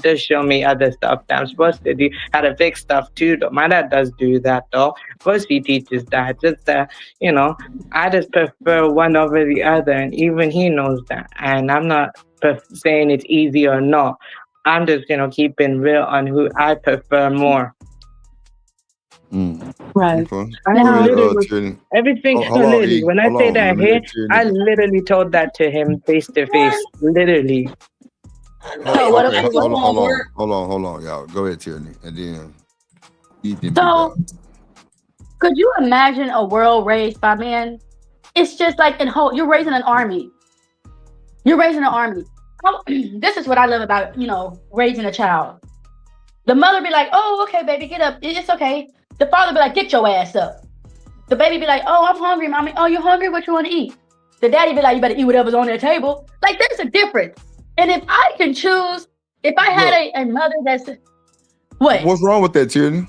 does show me other stuff that I'm supposed to do, how to fix stuff too. Though my dad does do that though. Of course he teaches that. Just that, you know, I just prefer one over the other, and even he knows that. And I'm not saying it's easy or not. I'm just, keeping real on who I prefer more. Mm. Right. Okay. I Go Now, ahead, literally, Tyranny. everything, Hold on, literally, E. when I Hold say on. that Let me here, let Tyranny I go. literally told that to him face to face. Literally. so what? Okay. What? Hold on, y'all. Go ahead, Tyranny, and then Ethan be back. So could you imagine a world raised by men? It's just like in whole. You're raising an army. You're raising an army. This is what I love about raising a child. The mother be like, "Oh, okay, baby, get up. It's okay." The father be like, "Get your ass up." The baby be like, "Oh, I'm hungry, mommy. Oh, you hungry? What you want to eat?" The daddy be like, "You better eat whatever's on their table." Like there's a difference. And if I can choose, if I had Look, a mother that's what what's wrong with that, Tyranny?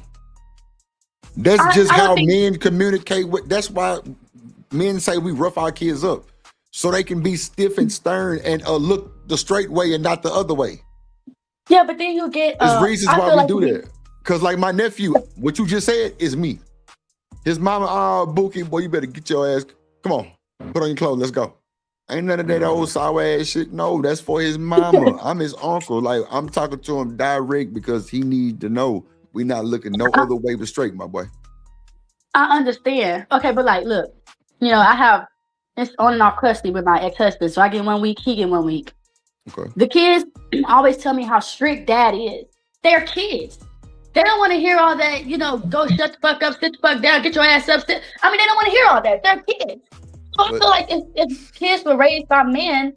That's just I don't how think. men communicate with. That's why men say we rough our kids up, so they can be stiff and stern and look the straight way and not the other way. Yeah, but then you get. There's reasons I why feel we like do that. Cause like my nephew, what you just said is me. His mama, Bookie, boy, you better get your ass. Come on, put on your clothes. Let's go. Ain't none of that old sour ass shit. No, that's for his mama. I'm his uncle. Like I'm talking to him direct because he need to know we not looking no I, other way but straight, my boy. I understand. Okay, but like, look, I have it's on and off custody with my ex-husband, so I get 1 week, he get 1 week. Okay. The kids always tell me how strict dad is. They're kids. They don't want to hear all that, go shut the fuck up, sit the fuck down, get your ass up. I mean, they don't want to hear all that. They're kids. So I But feel like if kids were raised by men,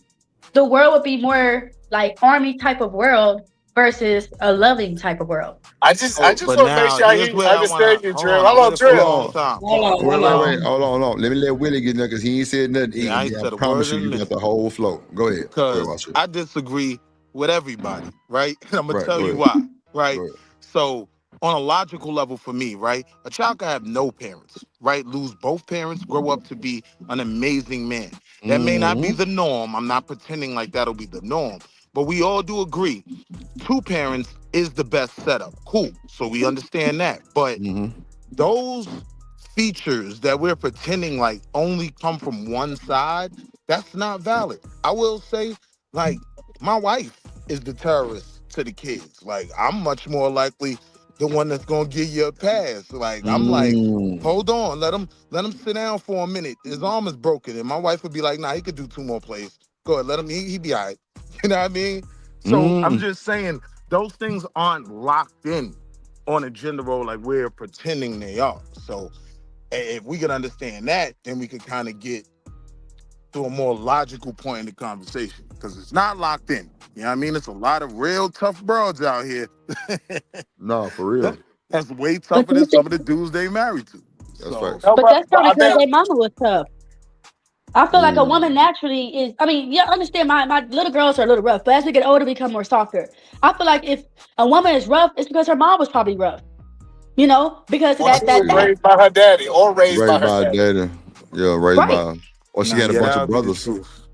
the world would be more like army type of world versus a loving type of world. I just But want to make now sure here's he where I understand wanna you, hold Drew. on. I Hold on, waited for hold a Drew. long on. time. Wait. Hold on. Let me let Willie get there because he ain't said nothing. Yeah, I ain't I said a word promise you, in a you got minute the whole flow. Go ahead. Go ahead, because Watch it. I disagree with everybody, right? And I'm gonna Right. tell Go you ahead. why, right? Go ahead. So, on a logical level for me, right, a child can have no parents, right? Lose both parents, grow up to be an amazing man. That may not be Mm-hmm. the norm. I'm not pretending like that'll be the norm, but we all do agree two parents is the best setup. Cool. So we understand that. But Mm-hmm. those features that we're pretending like only come from one side, that's not valid. I will say, like, my wife is the terrorist to the kids. Like, I'm much more likely the one that's gonna give you a pass. Like, I'm like, Mm. hold on, let him sit down for a minute. His arm is broken. And my wife would be like, nah, he could do 2 more plays. Go ahead, let him, he be all right. You know what I mean? So I'm Mm. just saying those things aren't locked in on a gender role like we're pretending they are. So if we could understand that, then we could kind of get to a more logical point in the conversation because it's not locked in. You know what I mean? It's a lot of real tough broads out here. No, for real. That's way But tougher than you some think, of the dudes they married to. That's So facts. No, but that's but probably I because think their mama was tough. I feel like a woman Mm. naturally is. I mean, yeah, I understand my little girls are a little rough, but as we get older, we become more softer. I feel like if a woman is rough, it's because her mom was probably rough. Because of or that she that was Yeah. that raised by her daddy or raised by Raised her by a daddy. daddy. Yeah, raised right. by, or she nah, had a yeah, bunch that of would be the brothers. truth.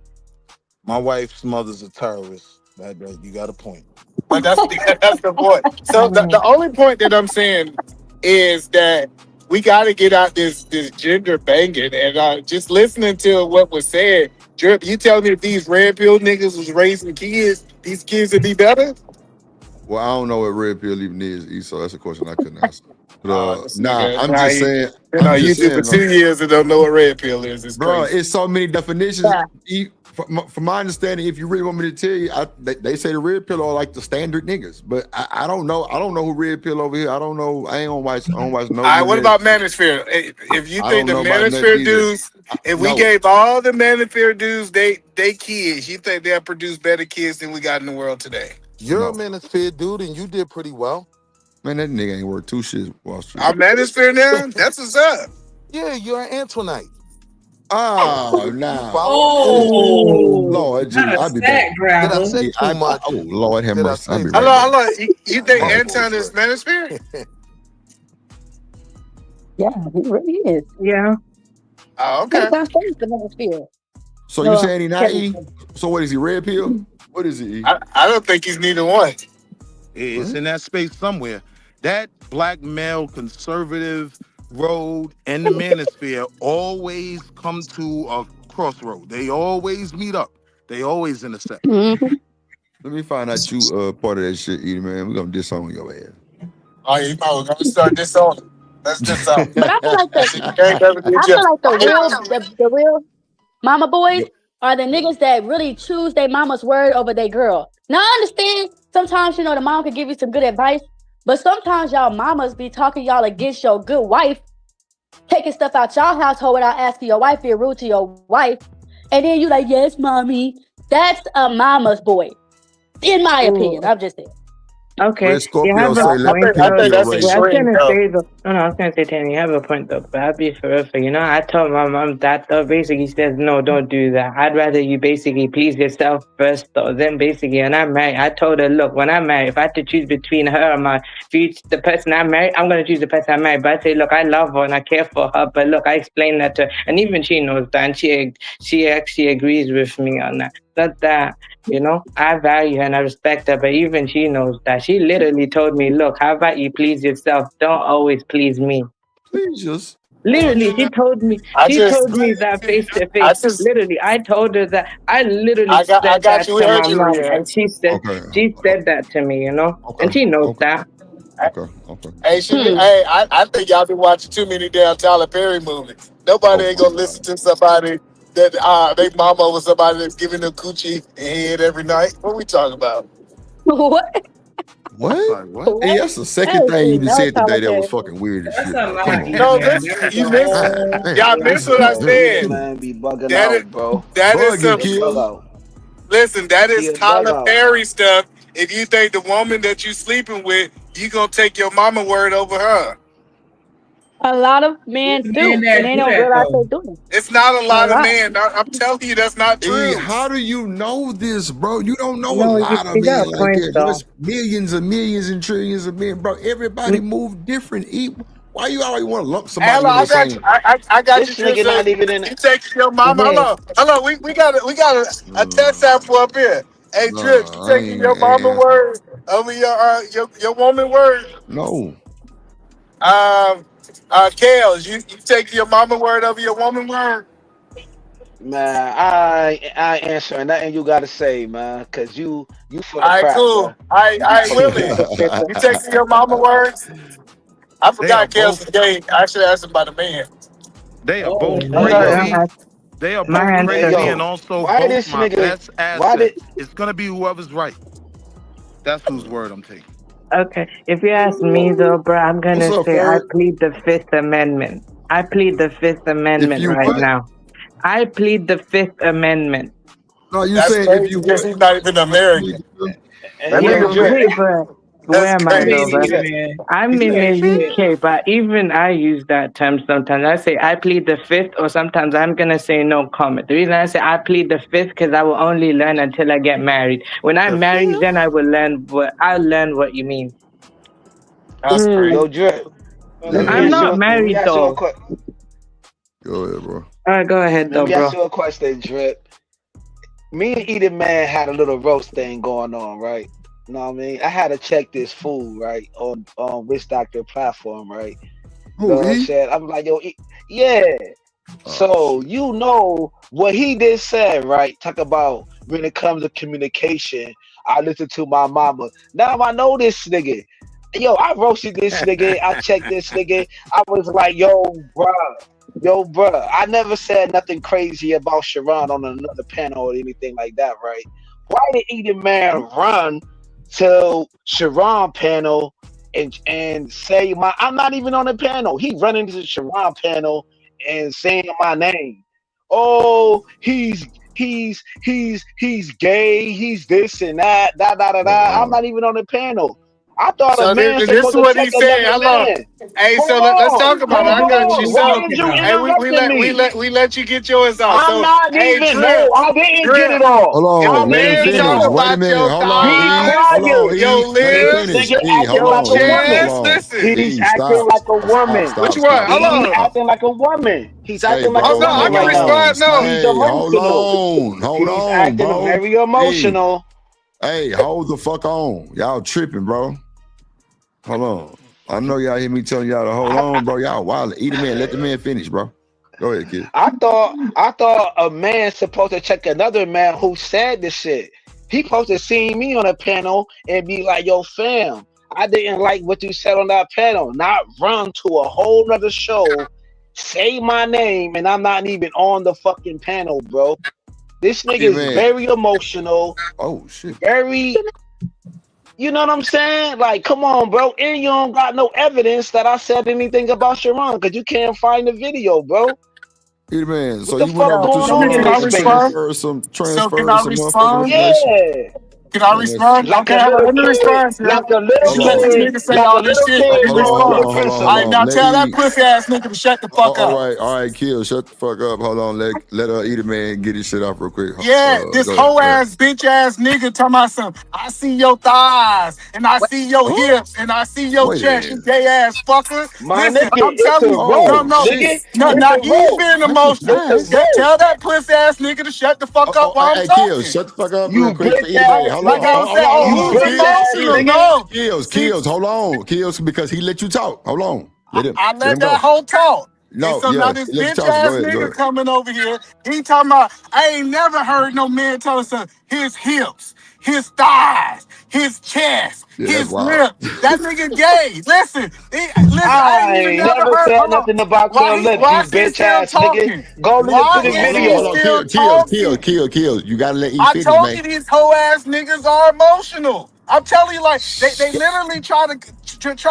My wife's mother's a terrorist. That you got a point. But that's the point. So the only point that I'm saying is that we got to get out this gender banging and just listening to what was said. Drip, you telling me if these red pill niggas was raising kids, these kids would be better? Well, I don't know what red pill even is, so that's a question I couldn't answer. But This nah, nigga, I'm nah, just he saying, been I'm on just YouTube for saying, 2 years and don't know what red pill is. It's bro, crazy. it's so many definitions. Yeah. From my understanding, if you really want me to tell you, they say the red pill are like the standard niggas, but I don't know. I don't know who red pill over here. I don't know. I ain't gonna watch. I don't watch no All right, what good. about Manosphere? If you I think don't the know about nothing Manosphere either. dudes, if we No, gave all the Manosphere dudes they kids, you think they'll produce better kids than we got in the world today? You're a no, manosphere dude, and you did pretty well. man, that nigga ain't worth two shits. Wall Street. Our Manosphere now, that's what's up. Yeah, you're an Antoinite. Oh, You nah. follow? Ooh. Lord Jesus, I'll be back. Did I say too much? Oh Lord, have Did I mercy. I'll say be too right Hello, back. much? hello. You think My Pause. Anton voice is right. Manosphere? Yeah, he really is. Yeah. Oh, He okay. sounds funny the Manosphere. So you No, saying he not Kevin. E? So what is he? Red pill? What is he? E? I don't think he's neither one. It's in that space somewhere. That black male conservative road and the manosphere always come to a crossroad. They always meet up. They always intersect. Mhm. Let me find out you part of that shit, Edie, man. We're gonna disown your ass. Oh, you know, we're gonna start this on. Let's just But I feel like the real mama boys are the niggas that really choose their mama's word over their girl. Now I understand sometimes, you know, the mom can give you some good advice, but sometimes y'all mamas be talking y'all against your good wife, taking stuff out y'all household without asking your wife, being rude to your wife, and then you like, yes, mommy. That's a mama's boy, in my opinion. I'm just saying. Okay, Red you Scorpio have a say, let point. me I think that's raise. Yeah, I was extreme, gonna though. say though. No, I was gonna say, Tanny, you have a point though. But I'll be for real. You know, I told my mom that though. Basically, she says, no, don't do that. I'd rather you basically please yourself first though. Then basically, when I'm married, I told her, look, when I'm married, if I had to choose between her and my future, the person I'm married, I'm gonna choose the person I'm married. But I say, look, I love her and I care for her. But look, I explained that to her, and even she knows that, and she actually agrees with me on that. Not that. You know, I value her and I respect her, but even she knows that. She literally told me, look, how about you please yourself? Don't always please me. Please just. Literally, she told me that face to I face. just, Literally, I told her that. I literally I said got that you. We to heard my you, mom, Rian. and she Okay. said that to me, you know, Okay. and she knows Okay. that. Okay. Hey, I think y'all been watching too many damn Tyler Perry movies. Nobody Oh ain't my gonna God. listen to somebody that they mama was somebody that's giving them coochie and head every night. What we talking about? What? What? Like what? Hey, that's the I second ain't thing you seen just no said today Tyler that was Perry. fucking weird as That's shit. a Now, come lie, on. No, man. listen, That's you a missed it. God whole damn. Y'all lie. missed what I Edie, said. man, be bugging That is out, bro. that is Bugging, some. He a bug kill. out. Listen, that He is a bug Tyler out. Perry stuff. If you think the woman that you sleeping with, you gonna take your mama word over her. A lot of men Who's men do, and that they do don't that realize though? they're doing it. It's not a A lot of lot. men. I'm telling you, that's not Hey, true. how do you know this, bro? You don't know a No, lot of you got men a like point that. though. There's millions and millions and trillions of men, bro. Everybody move different. Why you always want to lump somebody Hello, in I the got you. same? I got you, This nigga Trisha. not even in. You take your mama. Hey, Hello. We got a test sample up here. Hey, Trips, you Nah, I taking ain't, your ain't mama answering. word over your woman word? No. Kales, you taking your mama word over your woman word? Man, I ain't answering nothing you gotta say, man, cause you full All of right, crap, bro. cool. I You full of Willie, crap. you taking your mama words? I They are forgot Kales both. was gay. I should ask him about a man. They are oh, both no, Okay. crazy. They are my both Hey answer. crazy, and yo, also why both this my nigga? best Why did? assets. It's gonna be whoever's right. That's whose word I'm taking. Okay, if you ask me though, bro, I'm What's gonna up, say I Ferg? plead the Fifth Amendment. I plead the Fifth If Amendment you right what? now. I plead the Fifth Amendment. No, you That's saying if crazy you because what? he's not even What you plead American. the fifth? Hey That What Yeah, yo, you nigga drip. see, plead? crazy. but That's where am I though, crazy. bro? Drip. I'm in the UK, but even I use that term sometimes. I say I plead the fifth, or sometimes I'm gonna say no comment. The reason I say I plead the fifth because I will only learn until I get married. When The I'm married, then fifth. I will learn what I'll learn what you mean. That's crazy. Yo, drip. Let me Yeah. I'm ask not you. Let me married ask you a though. question. Go ahead, bro. All right, go ahead Let though, me ask bro. you a question, drip. Me and Eden Man had a little roast thing going on, right? You know what I mean? I had to check this fool, right, on Witch Doctor platform, right? You know Who, what I'm E? saying? I'm like, yo, yeah. Oh, So shit. you know what he did said, right? Talk about when it comes to communication. I listen to my mama. Now I know this nigga. Yo, I roasted this nigga. I checked this nigga. I was like, bruh. I never said nothing crazy about Sharon on another panel or anything like that, right? Why did Eden Man run to Sharon panel and say I'm not even on the panel. He run into the Sharon panel and saying my name. Oh, he's gay. He's this and that. Da da da Oh, da. I'm wow. not even on the panel. I thought a So man this is supposed to what check he said. another Hello. man. Hey, Hold so let's talk on, about it. hold I got you. on. Why So, is you hey, interrupting me? we let you get yours off. I'm So, not hey, even. No, I didn't get it off. Hold I on. Your Let him didn't man get it finish. talked off. Wait a about minute. your Hold on, Be E. thighs, Hold on, quiet. E. your Let him This lips, finish. nigga E, hold acting your like a on, E. woman. Hold chest. on. Listen. He's E, acting stop. like a Stop, woman. Which stop, one? stop, He's stop, Hello. stop. acting like a woman. He's Hey, acting like bro, a Oh, no, I woman hold can right now. on. respond. No. He's Hey, hold emotional. on. Hold He's on, acting bro. very Hey, emotional. Hey, hold the fuck on. Y'all tripping, bro. Hold on. I know y'all hear me telling y'all to hold on, bro. Y'all wild. Eat a man. Let the man finish, bro. Go ahead, kid. I thought a man supposed to check another man who said this shit. He supposed to see me on a panel and be like, yo, fam, I didn't like what you said on that panel. Not run to a whole nother show, say my name, and I'm not even on the fucking panel, bro. This nigga is very emotional. Oh shit. Very, you know what I'm saying? Like, come on, bro. And you don't got no evidence that I said anything about Sharon because you can't find the video, bro. Eat a man. So What you the went fuck over to going some on in niggas this and space? transferred I some respond? motherfucking information. Yeah. Can I respond? Like Okay, a little let me kid, respond to like him. a little Hold Let this on. kid, nigga say like a all this little shit. Let kid me Hold on, showing hold me respond. the on, hold on, All hold right, principal. on. now Let tell that E. pussy ass nigga to shut the fuck up. All right, Kill. Shut the fuck up. Hold on. Let Eat a man get his shit off real quick. Yeah, this Go whole ahead. ass bitch ass nigga talking about something. I see your thighs and I see your hips and I see your Wait a chest, you minute. gay ass fucker. My Listen, nigga, I'm it's telling a you, rope, Oh no, shit. nigga. no, It's now a he's rope. being Not your emotional. It's a thighs. rope. Tell that pussy ass nigga to shut the fuck up while I'm Hey, Kill, talking. shut the fuck up real You quick for bitch Eat a man. ass Hold on, Like I nigga. was saying, hold You oh, on. who's bitch ass emotional? Kills. nigga. No. See, Kills. Hold on. Kills because he let you talk. Hold on. Let I him let that go. whole talk. And No, so now yeah, this he let you bitch talk. So go ass ahead. Go nigga ahead. coming over here, he talking about, I ain't never heard no man tell us his hips, his thighs, his chest, Yeah, that's his wild. lips. That nigga gay. Listen, I ain't I even ain't never never heard, said hold on. nothing about your lips, Why you is he bitch still ass nigga. talking? Go listen to Why the is Hold on, he hold on. video. still talking? Kills. You gotta let E I finish, told man. you these hoe ass niggas are emotional. I'm telling you, like they literally try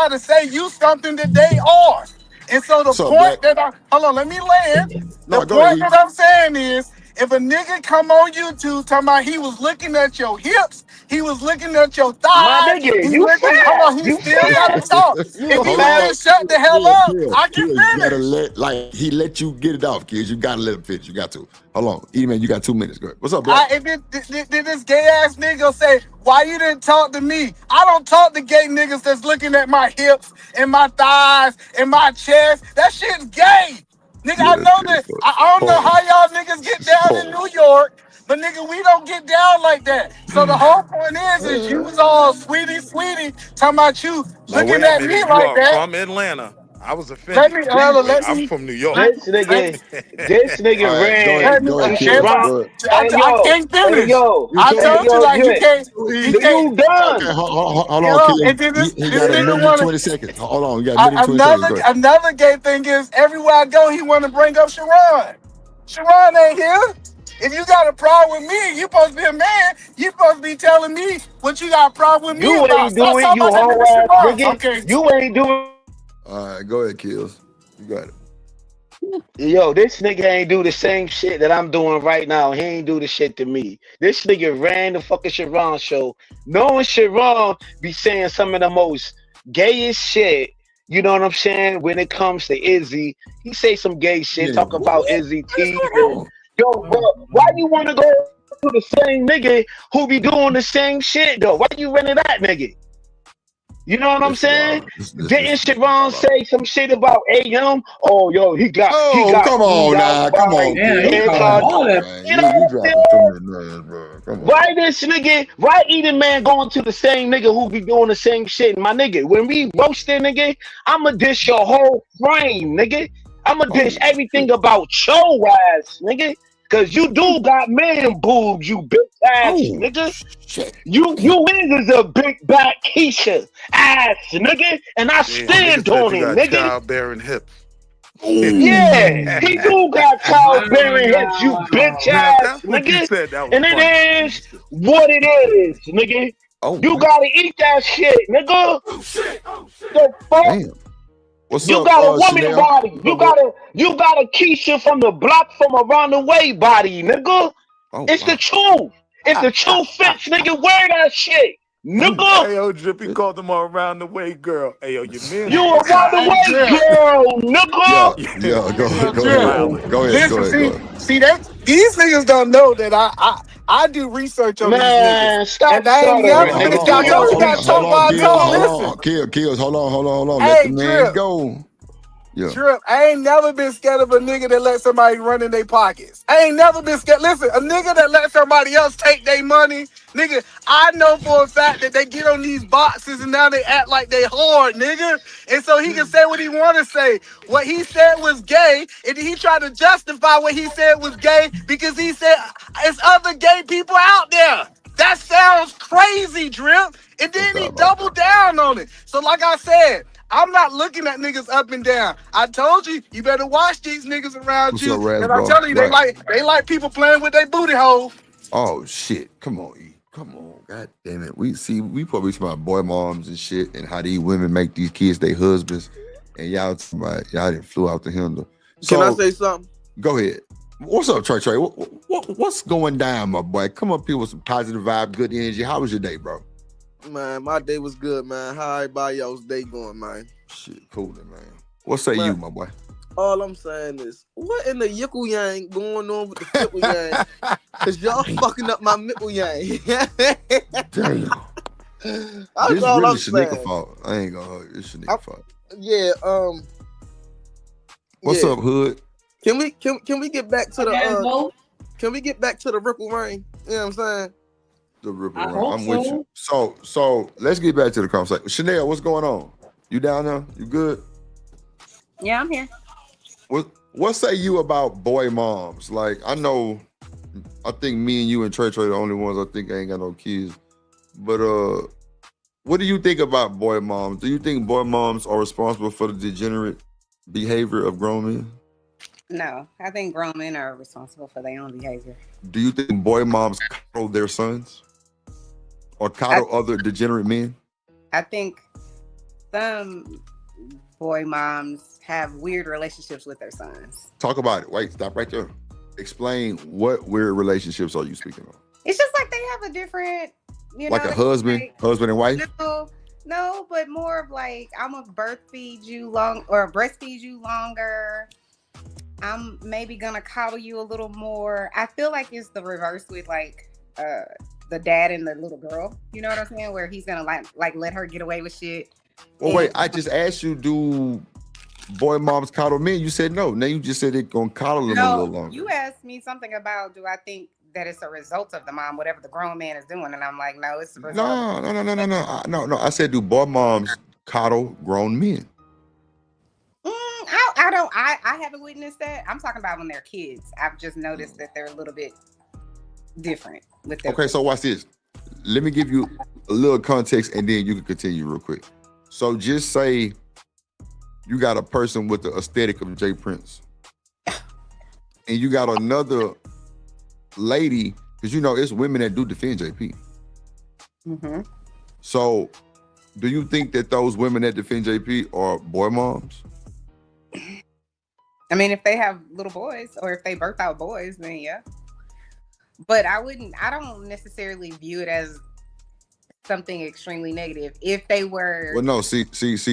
to say you something that they are. And so the What's up, Black? point that I hold on, let me land. The No, go ahead, point E. that I'm saying is, if a nigga come on YouTube talking about he was looking at your hips, he was looking at your My thighs, nigga, he you looking. Hold fat. on, he You still gotta fat. talk. You If a he Hold would fat. on. just shut the hell up, I can You gotta finish. he let you get it off, kids. You gotta let him finish. You got to. Hold on. E man, you got 2 minutes. Go ahead. What's up, Black? And then this gay ass nigga say, why you didn't talk to me? I don't talk to gay niggas that's looking at my hips and my thighs and my chest. That shit's gay. Nigga, I Yeah, know yeah, that. fuck. I don't know how Pause. y'all niggas get down in Pause. New York, but nigga, we don't get down like that. So the whole point is you was all sweetie, talking about you Now looking wait a at me minute. You like are that. from Atlanta. I was Let offended. me, Wait, let I'm me, from New York. let, This let, nigga, this All nigga right, ran let me, go to ahead, kills. Sharon. Go ahead. I can't Hey finish. yo, You I can't hey told you yo, like Drip. he Do can't. you done? Okay, hold You on, know, kills. and then He this got a nigga minute and wanna 20 seconds. Hold on, you got a minute and 20 seconds. another Go ahead. another gay thing is everywhere I go he wanna bring up Sharon. Sharon ain't here. If you got a problem with me, you supposed to be a man. You supposed to be telling me what you got a problem with me You about. ain't Stop do it, talking you about that whole nigga ass Sharon. nigga. Okay. You ain't do All right, go ahead, kills. You got it. it. Yo, this nigga ain't do the same shit that I'm doing right now. He ain't do the shit to me. This nigga ran the fucking Sharon show. Knowing Sharon be saying some of the most gayest shit. You know what I'm saying? When it comes to Izzy, he say some gay shit, Yeah, talk about Izzy what is teeth going and on? yo, bro. Why you want to go to the same nigga who be doing the same shit though? Why you running that nigga? You know what I'm This saying? wild. Didn't This Sharon wild. say some shit about AM? Oh, yo, he Oh, got come eat on out now. Come by on, Yeah, he kills. calling Come Anton. all on, that. man. You know You what I'm dropping too saying? many names, bro. Come on. Why this nigga? Why Eden Man going to the same nigga who be doing the same shit? My nigga, when we roast that nigga, I'ma dish your whole frame, nigga. I'ma dish Oh everything shit. about your ass, nigga. Cause you do got man boobs, you bitch ass Oh nigga. shit. You is a big back Keisha ass nigga, and I Yeah, nigga stand said on you it, got nigga. childbearing hips. Yeah, he Oh. do got childbearing hips, you bitch Wow. Now, if ass that's what you nigga. said, that was And it funny. is what it is, nigga. Oh You man. gotta eat that shit, nigga. The fuck? Damn. What's You up, got a woman Chanel? body. What's up, bro? You got a Keisha from the block from around the way body, nigga. Oh It's the wow. truth. If the truth fits, nigga, wear that shit, Oh nigga. Hey, yo, Drippy called them all around the way, girl. Hey, yo, your man's You was around the wild. Hey, way, Drip. girl, nigga. yeah. Yo, Man's Go was ahead. Drip. wild. Go ahead. Go Listen, ahead. Go ahead. see that these niggas don't know that I do research on these niggas. Man, stop And I ain't Hold stuttering, never on, hold nigga. finna on, Tell talk. hold your on, Don't you hold gotta on, hold talk truth. on, while I kills, talk. hold Listen. on, kills, hold on, let Hey, the man Drip. go. Yeah. Trip, I ain't never been scared of a nigga that let somebody run in their pockets. I ain't never been scared. Listen, a nigga that let somebody else take their money, nigga, I know for a fact that they get on these boxes and now they act like they hard, nigga. And so he can say what he want to say. What he said was gay, and he tried to justify what he said was gay because he said it's other gay people out there. That sounds crazy, Drip. And then he doubled down on it. So like I said, I'm not looking at niggas up and down. I told you, you better watch these niggas around What's you. up, Raz, And I'm bro? telling you, Right. they like people playing with their booty hole. Oh shit! Come on, E. Come on, god damn it. We probably talking about boy moms and shit and how these women make these kids their husbands, and y'all talking about y'all didn't flew out the handle. Can I say something? Go ahead. What's up, Trey? What's going down, my boy? Come up here with some positive vibe, good energy. How was your day, bro? Man, my day was good, man. How everybody else's day going, man? Shit, cool, man. What say Man, you, my boy? all I'm saying is, what in the yickle yang going on with the fickle yang? Cause y'all fucking up my mickle yang. Damn. That's This all really I'm Shanika saying. fault. I ain't gonna hurt. It's Shanika fault. Yeah. What's yeah. up, Hood? Can we get back to the can we get back to the ripple rain? You know what I'm saying? The ripple I round. hope I'm with so. you. So let's get back to the conversation. Chanel, what's going on? You down there? You good? Yeah, I'm here. What say you about boy moms? Like, I think me and you and Trey the only ones I think ain't got no kids. But what do you think about boy moms? Do you think boy moms are responsible for the degenerate behavior of grown men? No, I think grown men are responsible for their own behavior. Do you think boy moms coddle their sons? Or coddle other degenerate men? I think some boy moms have weird relationships with their sons. Talk about it. Wait, stop right there. Explain what weird relationships are you speaking of? It's just like they have a different, Like a husband and wife? No, but more of like, I'm gonna breastfeed you longer. I'm maybe gonna coddle you a little more. I feel like it's the reverse with like the dad and the little girl. You know what I'm saying? Where he's gonna like let her get away with shit. Well, wait, I just asked you, do boy moms coddle men? You said no. Now you just said they're gonna coddle them a little longer. You asked me something about, do I think that it's a result of the mom, whatever the grown man is doing, and I'm like, no, it's a result. No. I said, do boy moms coddle grown men? I haven't witnessed that. I'm talking about when they're kids. I've just noticed that they're a little bit different with their Okay, so watch this. Let me give you a little context and then you can continue real quick. So just say you got a person with the aesthetic of Jay Prince. And you got another lady, because you know it's women that do defend JP. Mm-hmm. So do you think that those women that defend JP are boy moms? I mean, if they have little boys or if they birth out boys, then yeah. But I don't necessarily view it as something extremely negative. If they were... Well, no, see,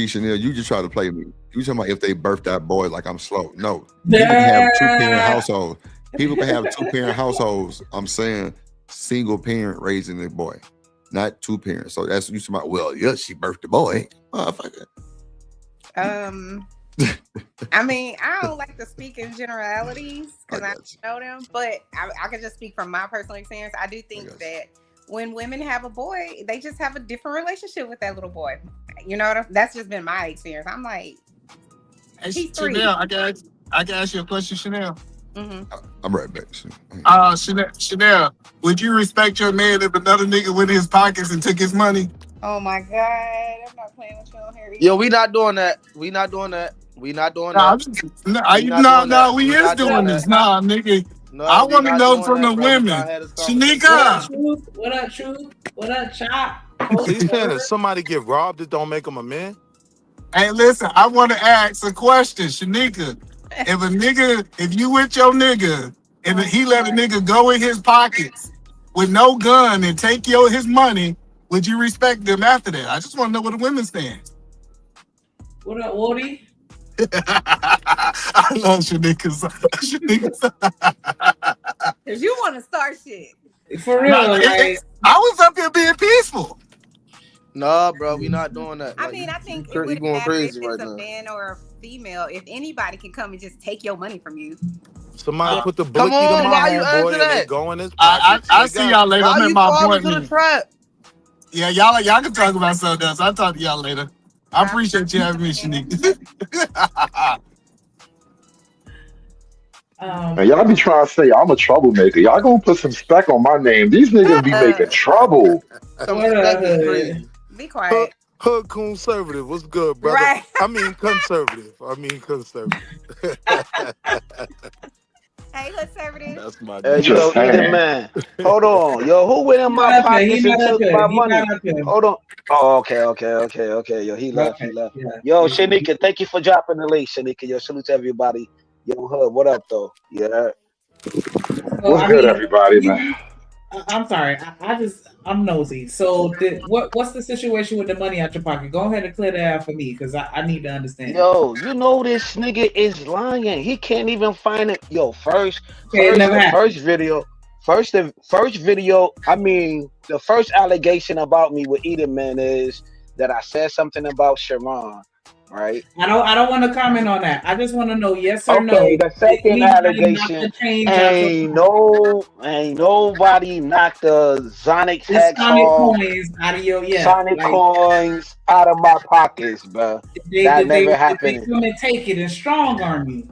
Chanel, you just try to play me. You talking about if they birthed out boys like I'm slow. No, people can have two-parent households. People can have two-parent households. I'm saying single parent raising a boy, not two parents. So that's you talking about, well, yeah, she birthed a boy. Motherfucker. I mean, I don't like to speak in generalities because I know them, but I can just speak from my personal experience. I do think that when women have a boy, they just have a different relationship with that little boy. You know, that's just been my experience. I'm like, he's three. Chanel, I can ask you a question, Chanel. Mm-hmm. I'm right back. Chanel, would you respect your man if another nigga went in his pockets and took his money? Oh my God, I'm not playing with you on here. Yo, we not doing that. We not doing that. We is doing this. Nah, nigga. No, I want to know from the women. Shanika. What up, Truth? What up, Chop? He's saying if somebody get robbed, it don't make him a man. Hey, listen, I want to ask a question, Shanika. If you with your nigga and he let a nigga go in his pockets with no gun and take his money, would you respect them after that? I just want to know where the women stand. What up, Woody? I love Shanika. Cause you want to start shit. For real, right? I was up here being peaceful. Nah, bro, we not doing that. I Like, mean, I think it you wouldn't going matter if crazy it's right a now. man or a female. If anybody can come and just take your money from you. Somebody put the Come blicky to on, my why you answer homeboy and they that? go in his I pockets. I They see got y'all you. later. Why I'm in you my fall into the appointment. trap? Yeah, y'all can talk about something else. I'll talk to y'all later. I Bye. appreciate you having me, Shanique. And y'all be trying to say I'm a troublemaker. Y'all gonna put some spec on my name. These niggas be making trouble. Some What spec up, is Hood? crazy. Be Hood, quiet. hood conservative. What's good, brother? Right. I mean conservative. Hey, conservative. That's my Hey, guy. Just yo, Eden saying. man. Hold on. Yo, who went in He my not up here. He pockets and not up took here. my He money? not up here. Hold on. Oh, okay. Yo, he left. Okay. Yeah. Yo, He- Shanika, thank you for dropping the link, Shanika. Yo, salute to everybody. Yo, Hood, what up, though? Yeah. So What's I good, mean, everybody, man? I'm sorry. I'm nosy. So what's the situation with the money out your pocket? Go ahead and clear that out for me because I need to understand it. Yo, you know this nigga is lying. He can't even find it. Yo, Okay, it never the happened. first video. I mean, the first allegation about me with Eden Man is that I said something about Sharon, right? I don't want to comment on that. I just want to know yes or no. Okay, the Did second anybody knock the allegation change out your pocket? ain't nobody knocked the Sonic The Sonic Hedgehog, coins out of your Sonic like coins out of my pockets, bro. That never did they happened. come and take it and strong arm you?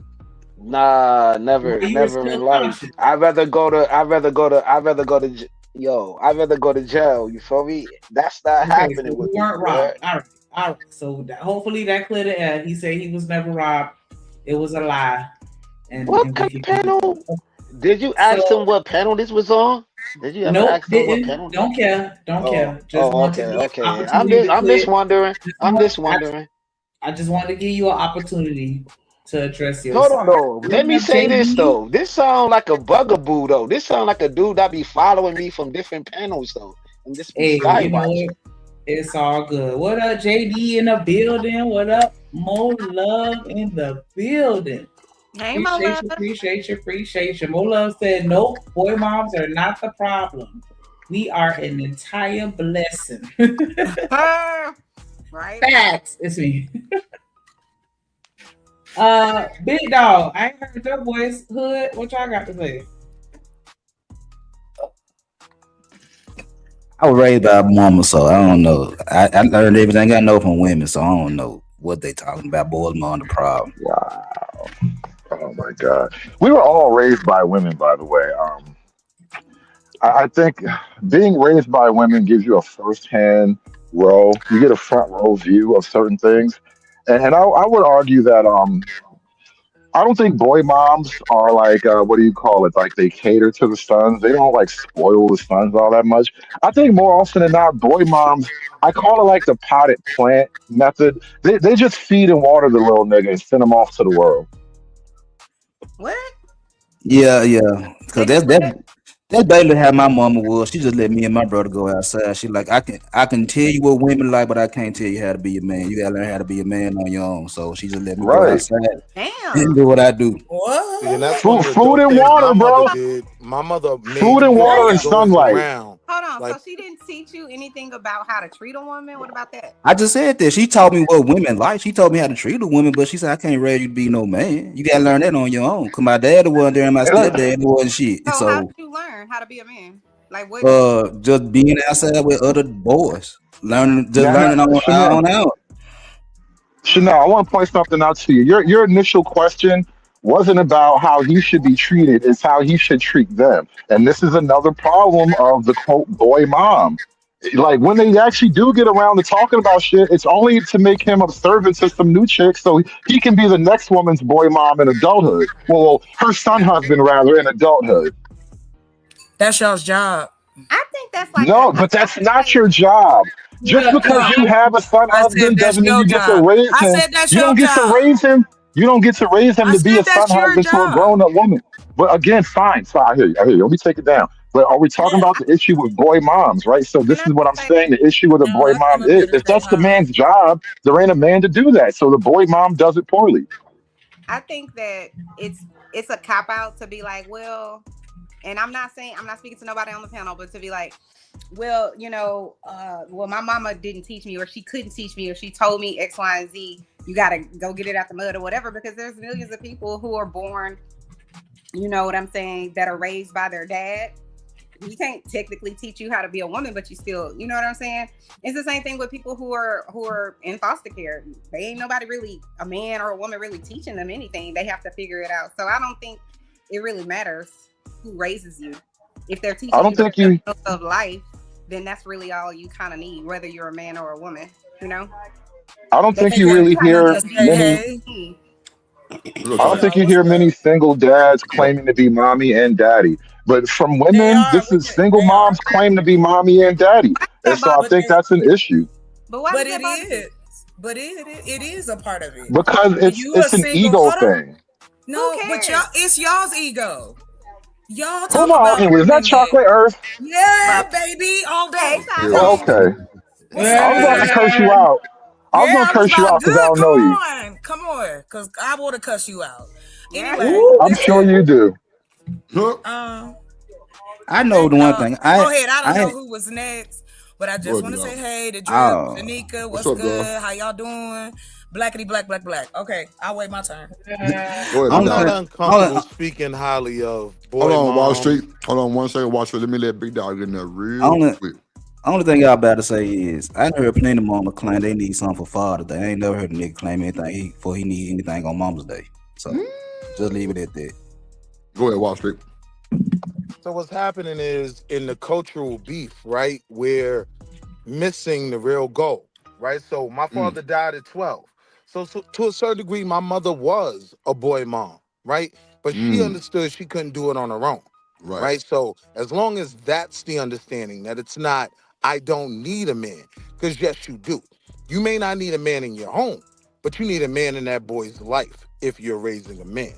Nah, Or you were never in still life. cautious? I'd rather go to jail. You feel me? That's not Okay, so happening you with me. weren't You heard? robbed. All right. So hopefully that cleared the air. He said he was never robbed. It was a lie, and What we kind can of panel? Did you ask So him what panel this was on? Did you ever nope, ask him what didn't. panel? Don't care. Don't care. Just want to give you an Okay. opportunity to I'm clear. just wondering. I'm just wondering. I just wanted to give you an opportunity to address your Hold on side. though. Let me Have say this JD. though. This sound like a bugaboo though. This sound like a dude that be following me from different panels though, and just be Hey, sky you know watching. what? It's all good. What up, JD in the building? What up? More love in the building. Hey, my love. Appreciate you. More love said, nope, boy moms are not the problem. We are an entire blessing. Right. Facts. It's me. Big dog. I ain't heard your voice. Hood, what y'all got to say? I was raised by a mama, so I don't know. I learned everything I know from women, so I don't know what they talking about. Boys more on the problem. Wow. Oh my God. We were all raised by women, by the way. I think being raised by women gives you a firsthand row. You get a front row view of certain things, and I would argue that I don't think boy moms are like what do you call it? Like they cater to the sons. They don't like spoil the sons all that much. I think more often than not, boy moms. I call it like the potted plant method. They just feed and water the little nigga and send him off to the world. What? Yeah, because They do what? that's basically how my mama was. She just let me and my brother go outside. She like I can tell you what women like, but I can't tell you how to be a man. You gotta learn how to be a man on your own. So she just let me go Right. outside and Damn. do what I do. See, and that's Food, one of the food dope and things water, my mother bro. did. My mother made Food me and go water out and and go sunlight. around. Hold on. Like So she didn't teach you anything about how to treat a woman? What about that? I just said that. She taught me what women like. She told me how to treat a woman, but she said I can't raise you to be no man. You gotta learn that on your own. Cause my dad was there and my And stepdad wasn't shit. So how did So you learn how to be a man? Like what did just being outside with other boys. Learning now, on our Chanel, own out. Chanel, I want to point something out to you. Your initial question wasn't about how he should be treated; it's how he should treat them. And this is another problem of the quote boy mom. Like when they actually do get around to talking about shit, it's only to make him a servant to some new chick so he can be the next woman's boy mom in adulthood. Well, her son husband rather in adulthood. That's y'all's job. I think that's like No, but that's not your job. Just because No, you have a son I said husband that's doesn't mean your you get to job. raise I him. said that's You your don't get to job. raise him. You don't get to raise him I to be said a son that's your husband to a job. grown up woman. But again, fine. So I hear you. I hear you. Let me take it down. But are we talking Yeah. about the issue with boy moms, right? So Can this I is what I'm say saying. The issue with a No, boy that's mom gonna is be the if that's the same. man's job, there ain't a man to do that. So the boy mom does it poorly. I think that it's a cop out to be like, well, And I'm not speaking to nobody on the panel, but to be like, well, well, my mama didn't teach me, or she couldn't teach me, or she told me X, Y, and Z. You got to go get it out the mud or whatever, because there's millions of people who are born, you know what I'm saying, that are raised by their dad. You can't technically teach you how to be a woman, but you still, you know what I'm saying? It's the same thing with people who are in foster care. They ain't nobody really, a man or a woman really teaching them anything. They have to figure it out. So I don't think it really matters who raises you. If they're teaching I don't think you. of life, then that's really all you kind of need, whether you're a man or a woman, you know? I don't think you really hear many. I don't think you hear many single dads claiming to be mommy and daddy. But from women, this is single moms claim to be mommy and daddy. And so I think that's an issue. But it is a part of it. Because it's an ego thing. No, but it's y'all's ego. Y'all talk Hold about on, is that chocolate earth? Yeah, baby, all day. Okay. I was going to curse you out. I was going to curse you out because I don't know you. Come on, because I want to cuss you out. Anyway, I'm sure you do. I know the one thing. Go ahead. I don't know who was next, but I just want to say hey to Drip, Danica, what's up, good? dog? How y'all doing? Blackity black. Okay, I'll wait my turn. I'm not uncomfortable speaking highly of boy Hold on, moms. Wall Street. Hold on 1 second, Wall Street. Let me let Big Dog get in there real quick. Only thing y'all about to say is I ain't heard plenty of mama claim they need something for Father's Day. I ain't never heard a nigga claim anything before he need anything on Mama's Day. So just leave it at that. Go ahead, Wall Street. So what's happening is in the cultural beef, right? We're missing the real goal, right? So my father died at 12. So to a certain degree, my mother was a boy mom, right? But she understood she couldn't do it on her own, right? So as long as that's the understanding, that it's not, I don't need a man, because yes, you do. You may not need a man in your home, but you need a man in that boy's life if you're raising a man,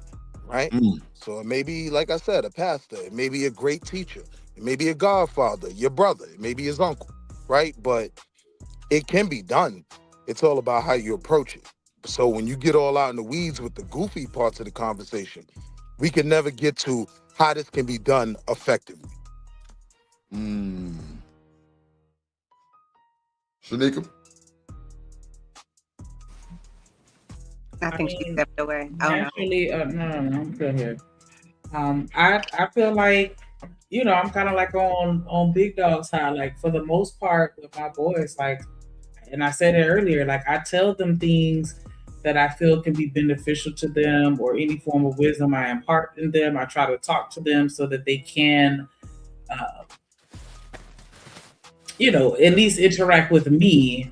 right? So it may be, like I said, a pastor. It may be a great teacher. It may be a godfather, your brother. It may be his uncle, right? But it can be done. It's all about how you approach it. So when you get all out in the weeds with the goofy parts of the conversation, we can never get to how this can be done effectively. Shanika? I think she stepped away. Actually, no, I'm still here. I feel like, I'm kind of like on Big Dog's side. Like for the most part with my boys, like, and I said it earlier, like I tell them things that I feel can be beneficial to them, or any form of wisdom I impart in them. I try to talk to them so that they can, at least interact with me,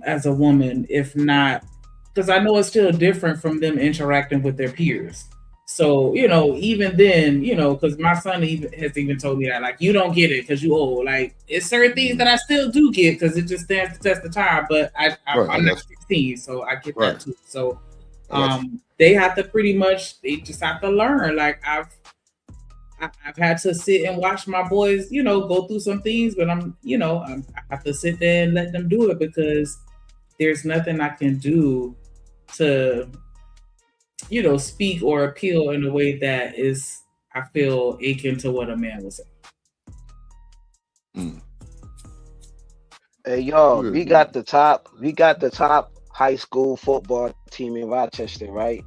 as a woman, if not, because I know it's still different from them interacting with their peers. So, even then, because my son has even told me that, like, you don't get it because you old. Like, it's certain things that I still do get because it just stands the test of time. But I'm not 16, so I get that too. So, they have to they just have to learn. Like, I've had to sit and watch my boys, go through some things, but I have to sit there and let them do it because there's nothing I can do to, speak or appeal in a way that is, I feel, akin to what a man would say. Hey, yo, we got the top high school football team in Rochester, right?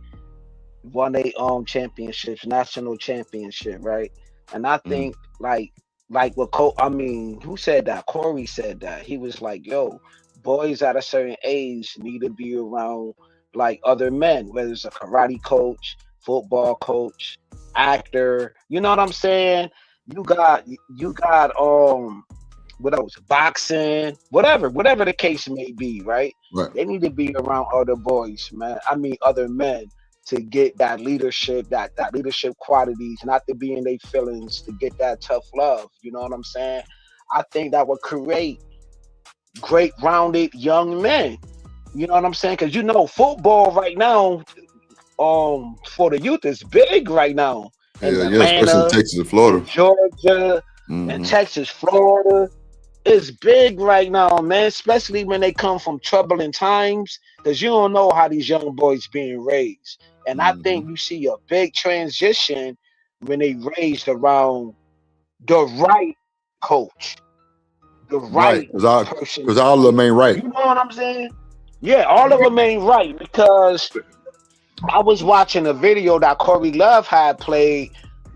Won they championships, national championship, right? And I think like what who said that? Corey said that. He was like, yo, boys at a certain age need to be around like other men, whether it's a karate coach, football coach, actor, you know what I'm saying? You got what else? Boxing, whatever the case may be, right? They need to be around other boys, man. I mean other men, to get that leadership, that leadership qualities, not to be in their feelings, to get that tough love. You know what I'm saying? I think that would create great rounded young men. You know what I'm saying? Because football right now, for the youth is big right now. Especially Texas and Florida. Georgia and Texas, Florida. It's big right now, man, especially when they come from troubling times, because you don't know how these young boys being raised. And I think you see a big transition when they raised around the right coach, the right person. Because all of them ain't right. You know what I'm saying? Yeah, all of them ain't right, because I was watching a video that Corey Love had played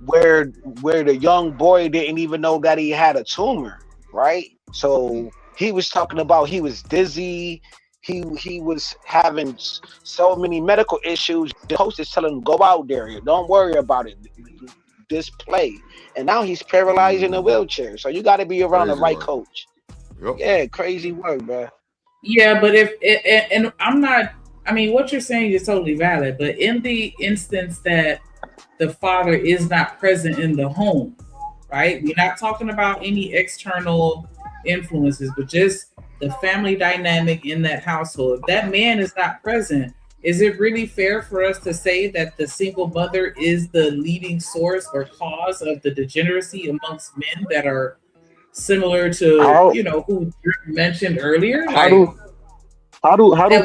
where the young boy didn't even know that he had a tumor, right? So he was talking about he was dizzy. He was having so many medical issues. The coach is telling him, go out there. Don't worry about it. Just play. And now he's paralyzed in a wheelchair. So you got to be around the right coach. Yep. Yeah, crazy work, man. Yeah, but and I'm not, I mean, what you're saying is totally valid, but in the instance that the father is not present in the home, right? We're not talking about any external influences, but just the family dynamic in that household. If that man is not present, is it really fair for us to say that the single mother is the leading source or cause of the degeneracy amongst men that are similar to, who you mentioned earlier? How do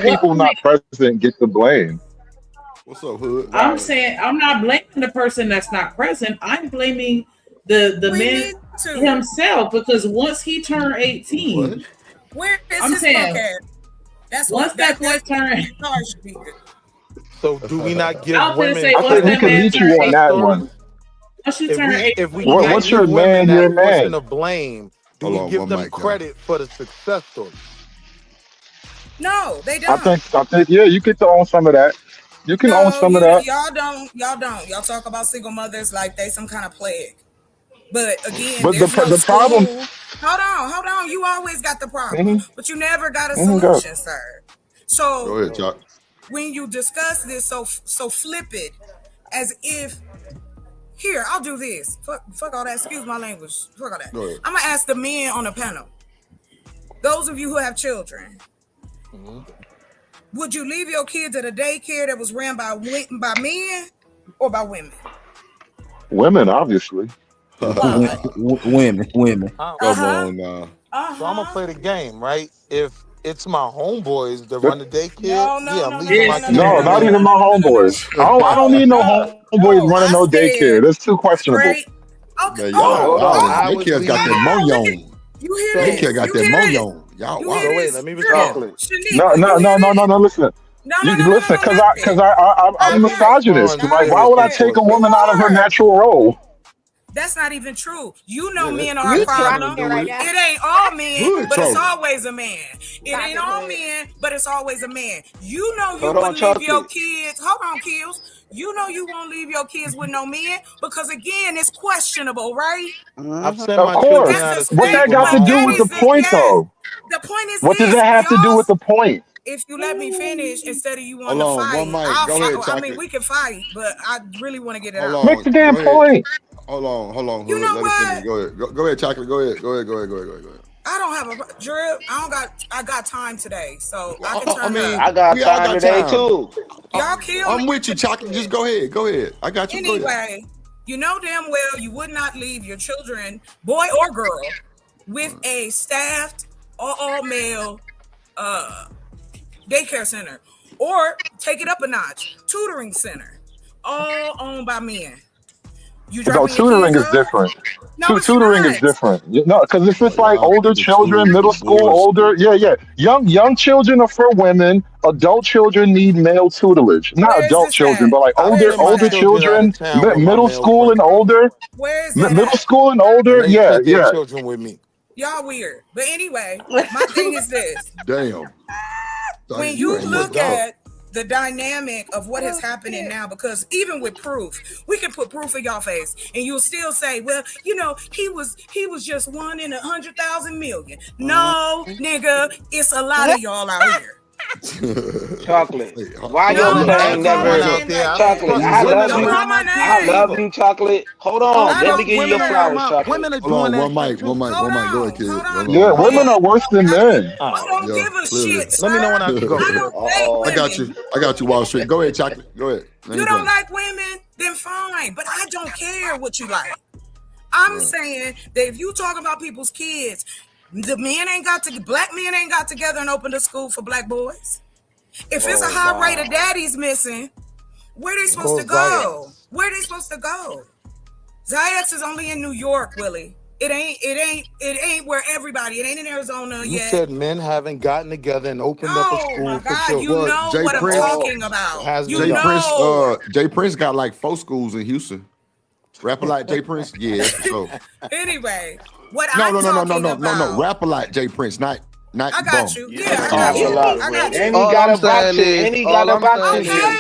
people not present get the blame? What's up, Hood? I'm saying I'm not blaming the person that's not present. I'm blaming the man himself, because once he turned 18, where is I'm his saying book at? That's once that boy turned. So do we not give I was women? gonna say, I think we can meet you on that one. Once you turn 18, If we Once you're a man, you're a man. of blame, do Hold we on, give one them mic, credit for the success story? No, they I don't. think, yeah, you get to own some of that. You can own some of that. Y'all don't. Y'all talk about single mothers like they some kind of plague. But again, But there's no the problem. school. Hold on. You always got the problem, but you never got a Go. solution, sir. So Go ahead, Chuck. when you discuss this, so flip it as if, here, I'll do this. Fuck all that. Excuse my language. Fuck all that. Go ahead. I'm gonna ask the men on the panel. Those of you who have children, would you leave your kids at a daycare that was ran by men or by women? Women, obviously. Women. Come on now. So I'm gonna play the game, right? If it's my homeboys that run the daycare, I'm leaving my kids. No, not even my homeboys. I don't need no homeboys running no daycare. That's too questionable. Man, daycare's got that moyon. You hear this? Daycare got that moyon. Y'all, wow. So wait, let me respond. No. Listen. Listen, because I'm a misogynist. Like, why would I take a woman out of her natural role? That's not even true. You know, men are a problem. It ain't all men, but it's always a man. It ain't all men, but it's always a man. You know you wouldn't leave your kids. Hold on, Kills. You know you won't leave your kids with no men because again, it's questionable, right? I've sent Of my course. children out of What that got to do with the point, though? The point is, what does that have to do with the point? If you let me finish instead of you want Hold to on, fight, one mic. I'll Go fight. ahead, I mean, Chocolate. we can fight, but I really want to get it out. Hold on. Make the damn Go ahead. point. Hold on. You Hood. know Let what? it finish. Go ahead. Go ahead, Chocolate. Go ahead. I don't have a drip. I got time today, so I can turn up. I got time today too. Y'all kill I'm me. with you, Chocolate. Just go ahead. I got you. Go ahead. Anyway, you know damn well you would not leave your children, boy or girl, with a staffed or all male daycare center, or take it up a notch, tutoring center, all owned by men. No, tutoring is different. Tutoring is different. No, because if it's like older children, middle school, older, young children are for women. Adult children need male tutelage. Not adult children, but like older children, middle school and older. Where is Middle school and older, yeah. Children with me. Y'all weird. But anyway, my thing is this. Damn. When you look at the dynamic of what is happening now, because even with proof, we can put proof in y'all face and you'll still say, well, you know, he was just 1 in 100,000 million. No, nigga, it's a lot of y'all out here. Chocolate. Why you saying never? Chocolate. I love you, Chocolate. Hold on. Let me give you your flowers, Chocolate. Women are Hold doing on, one mic. Go ahead, kid. Yeah, women are worse than men. I don't give a shit. Let me know when I can go. I got you, Wall Street. Go ahead, Chocolate. Go ahead. You don't like women, then fine. But I don't care what you like. I'm saying that if you talk about people's kids, the black men ain't got together and opened a school for black boys. If it's a high rate of daddies missing, where they supposed to go? Where they supposed to go? Zayax is only in New York, Willie. It ain't where everybody. It ain't in Arizona You yet. said men haven't gotten together and opened up a Oh school my for God, children. you know Jay what I'm Prince- talking about. Has You been Jay done. know. Jay Prince got like 4 schools in Houston. Rapper like Jay Prince, yeah, that's for sure. Anyway, what No, I'm no, no, no, no, talking no, about. no, no. Rapper like Jay Prince, not I got bum. you. Yeah, Yeah, I Oh, got you. okay. I got And you. he All got I'm a boxing. saying is- And he got all a I'm saying boxing is- gym.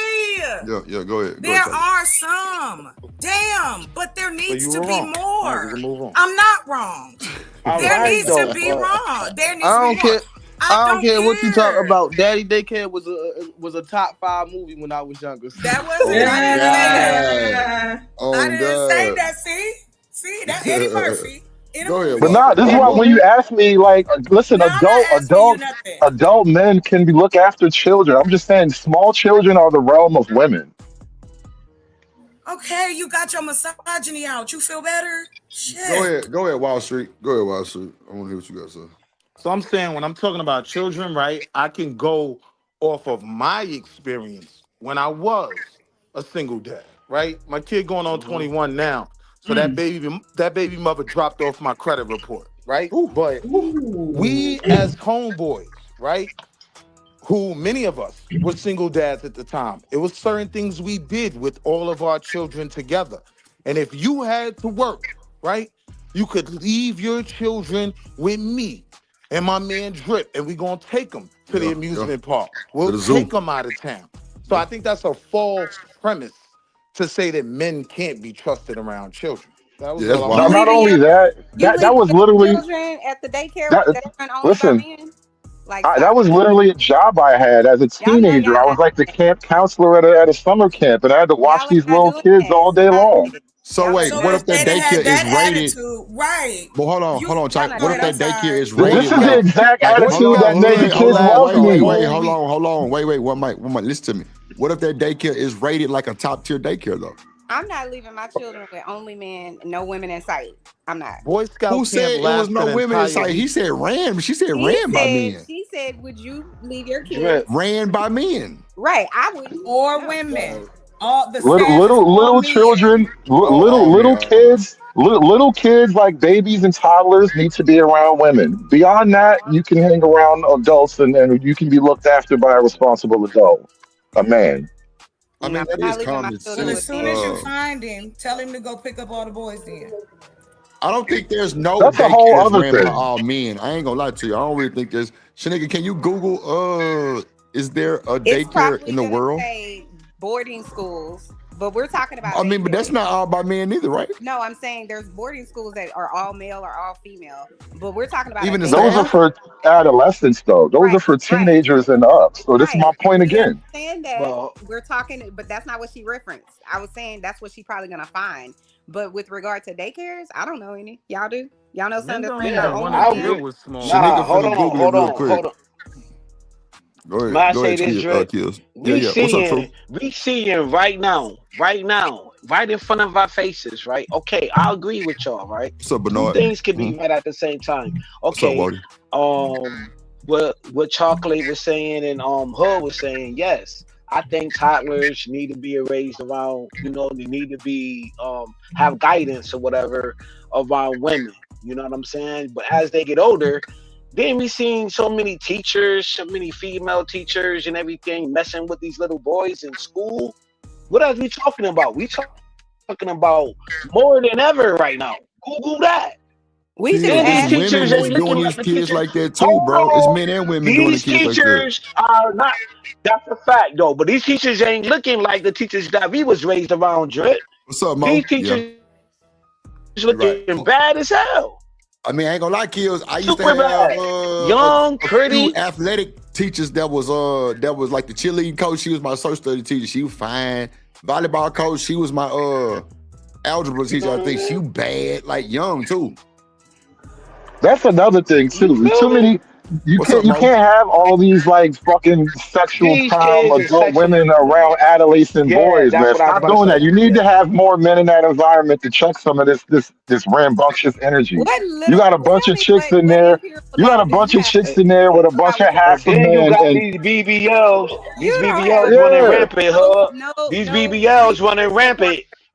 Yeah, go ahead. Go There ahead, Tyler. are some. Damn, but there needs you to were be wrong. more. We can move on. I'm not wrong. All There right, needs though, to be but- wrong. There needs I to don't be more. care. I don't care what you talk about. Daddy Daycare was a top 5 movie when I was younger. That wasn't. I didn't say that. Oh, I didn't say God. that. See, that's Eddie Murphy. In a Go ahead, movie. But nah, this is why when you ask me, like, listen, No, I'm not asking you nothing. adult men can look after children. I'm just saying, small children are the realm of women. Okay, you got your misogyny out. You feel better? Shit. Go ahead, Wall Street. Go ahead, Wall Street. I want to hear what you got to say. So I'm saying when I'm talking about children, right, I can go off of my experience when I was a single dad, right? My kid going on 21 now. So that baby mother dropped off my credit report, right? But we as homeboys, right, who many of us were single dads at the time, it was certain things we did with all of our children together. And if you had to work, right, you could leave your children with me and my man Drip, and we gonna take them to the amusement park. We'll take them out of town. So I think that's a false premise to say that men can't be trusted around children. That was all Not, not only that, that was literally children at the daycare that- that run only listen. by men. Like that was literally a job I had as a teenager. I was like the camp counselor at a summer camp, and I had to watch these little kids all day long. So wait, what if that daycare is rated? Right. Well, hold on, Chuck. What if that daycare is This rated? is the exact attitude that made the kids love me. Wait, hold on. Wait, one mic. Listen to me. What if that daycare is rated like a top tier daycare though? I'm not leaving my children with only men, no women in sight. I'm not. Boy Scout Who said it was no women inside? He said ran. She said ran by men. She said, "Would you leave your kids?" Ran by men. Right, I wouldn't. Or women. All the Little children, little kids, little kids like babies and toddlers need to be around women. Beyond that, you can hang around adults and you can be looked after by a responsible adult, a man. I mean, that is common So sense. as soon as you find him, tell him to go pick up all the boys then. I don't think there's no That's a whole daycares other ran by thing. all men. I ain't gonna lie to you. I don't really think there's. Shanika, can you Google? Is there a It's daycare probably in the gonna world? say boarding schools, but we're talking about. I mean, but daycare. that's not all by men either, right? No, I'm saying there's boarding schools that are all male or all female, but we're talking about Even a the Those are for adolescents, though. Those are for teenagers and up. So this is my point again. saying that we're talking, but that's not what she referenced. I was saying that's what she probably gonna find. But with regard to daycares, I don't know any. Y'all do? Y'all know something? don't that's even only wanna men? deal with small. Shanika hold finna on, Google hold it real on, quick. hold on. Go ahead. May I Go say ahead, this, Kill- Drake? Kills. We Yeah. What's up, True? seeing right now, right in front of our faces, right? Okay, I agree with y'all, right? What's up, Two Bernard? things can be right at the same time. What's up, Okay, Waldy? what Chocolate was saying and Hood was saying, yes. I think toddlers need to be raised around, they need to be have guidance or whatever around women. You know what I'm saying? But as they get older, then we seen so many teachers, so many female teachers and everything messing with these little boys in school. What else we talking about? We talking about more than ever right now. Google that. We See, just these asked women teachers is ain't doing looking these at the kids teachers. like that too, bro. It's men and women doing the These kids like that. teachers are not. That's a fact, though. But these teachers ain't looking like the teachers that we was raised around, Drip. What's up, Mo? These teachers looking bad as hell. I mean, I ain't gonna lie, Kills. I used to Super have bad. Young, a pretty. few athletic teachers that was like the cheerleading coach. She was my social study teacher. She was fine. Volleyball coach. She was my algebra teacher. I think she was bad, like young too. That's another thing too. Too many. You What's up, can't Mo? have all these like fucking sexual These prime kids is adult sexual- women around adolescent Yeah, boys, that's man. what I was Stop about to doing that. say. You need to have more men in that environment to check some of this rambunctious energy. What You got a bunch of chicks in there. You got a bunch of chicks in there with a bunch of handsome Then you men. got And these BBLs. These You don't BBLs have running no- rampant, huh? No, These no, BBLs running rampant.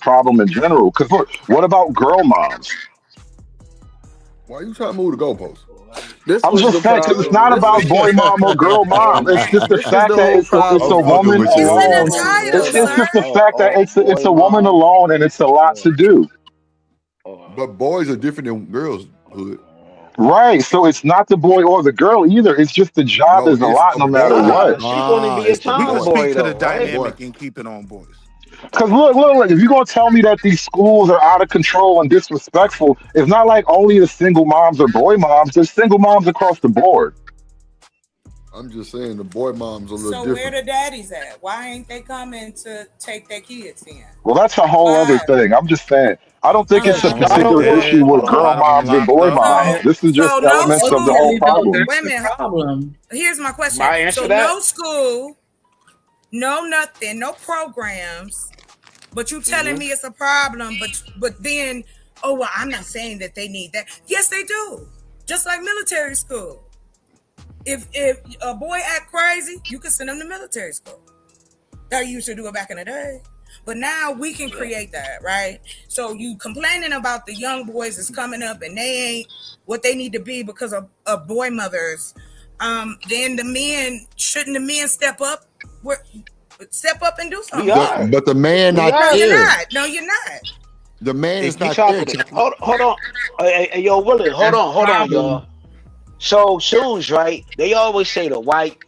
problem in general. Because look, what about girl moms? Why you trying to move the goalpost? I'm just saying, because it's not about boy mom or girl mom. It's just the fact that it's a woman alone. It's just the fact that it's a woman alone and it's a lot to do. But boys are different than girls. Hood. Right. So it's not the boy or the girl either. It's just the job is a lot no matter what. She's gonna be a We can tomboy speak to though, the dynamic and keep it on boys. Because look, if you're going to tell me that these schools are out of control and disrespectful, it's not like only the single moms or boy moms. There's single moms across the board. I'm just saying the boy moms are a little So different. where the daddies at? Why ain't they coming to take their kids in? Well, that's a whole other thing. I'm just saying. I don't think it's a particular issue with girl moms or boy moms. This is just elements of the whole problem. Wait a minute. Here's my question. May I answer So that? no school, no nothing, no programs, but you telling me it's a problem, but then, oh well, I'm not saying that they need that. Yes, they do. Just like military school. If a boy act crazy, you can send him to military school. That used to do it back in the day. But now we can create that, right? So you complaining about the young boys is coming up and they ain't what they need to be because of boy mothers. Then the men, shouldn't the men step up? Step up and do something. But the man not No, you're there. not. No, you're not. The man is not chocolate. there. Hold on. Hey, yo, Willie, hold on, y'all. So shoes, right? They always say the white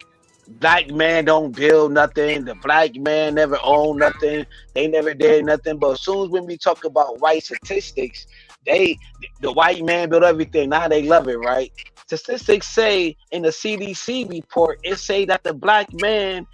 black man don't build nothing. The black man never owned nothing. They never did nothing. But as soon as when we talk about white statistics, the white man built everything. Now they love it, right? Statistics say in the CDC report, it say that the black man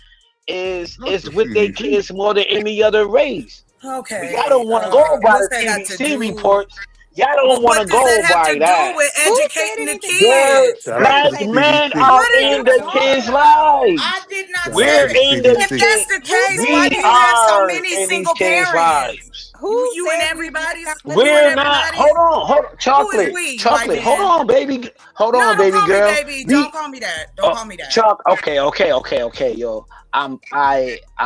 is with their kids more than any other race. Okay. Y'all don't want to go by the CDC reports. Y'all don't want to go by that. With educating the kids. The black men are in the kids' lives. I did not We're say in the if that's the case, why do you have so many single parents? You and everybody's. We're not. Hold on, chocolate. Hold on, baby. Hold on, baby girl. Don't call me that. Don't call me that. Okay, yo. I'm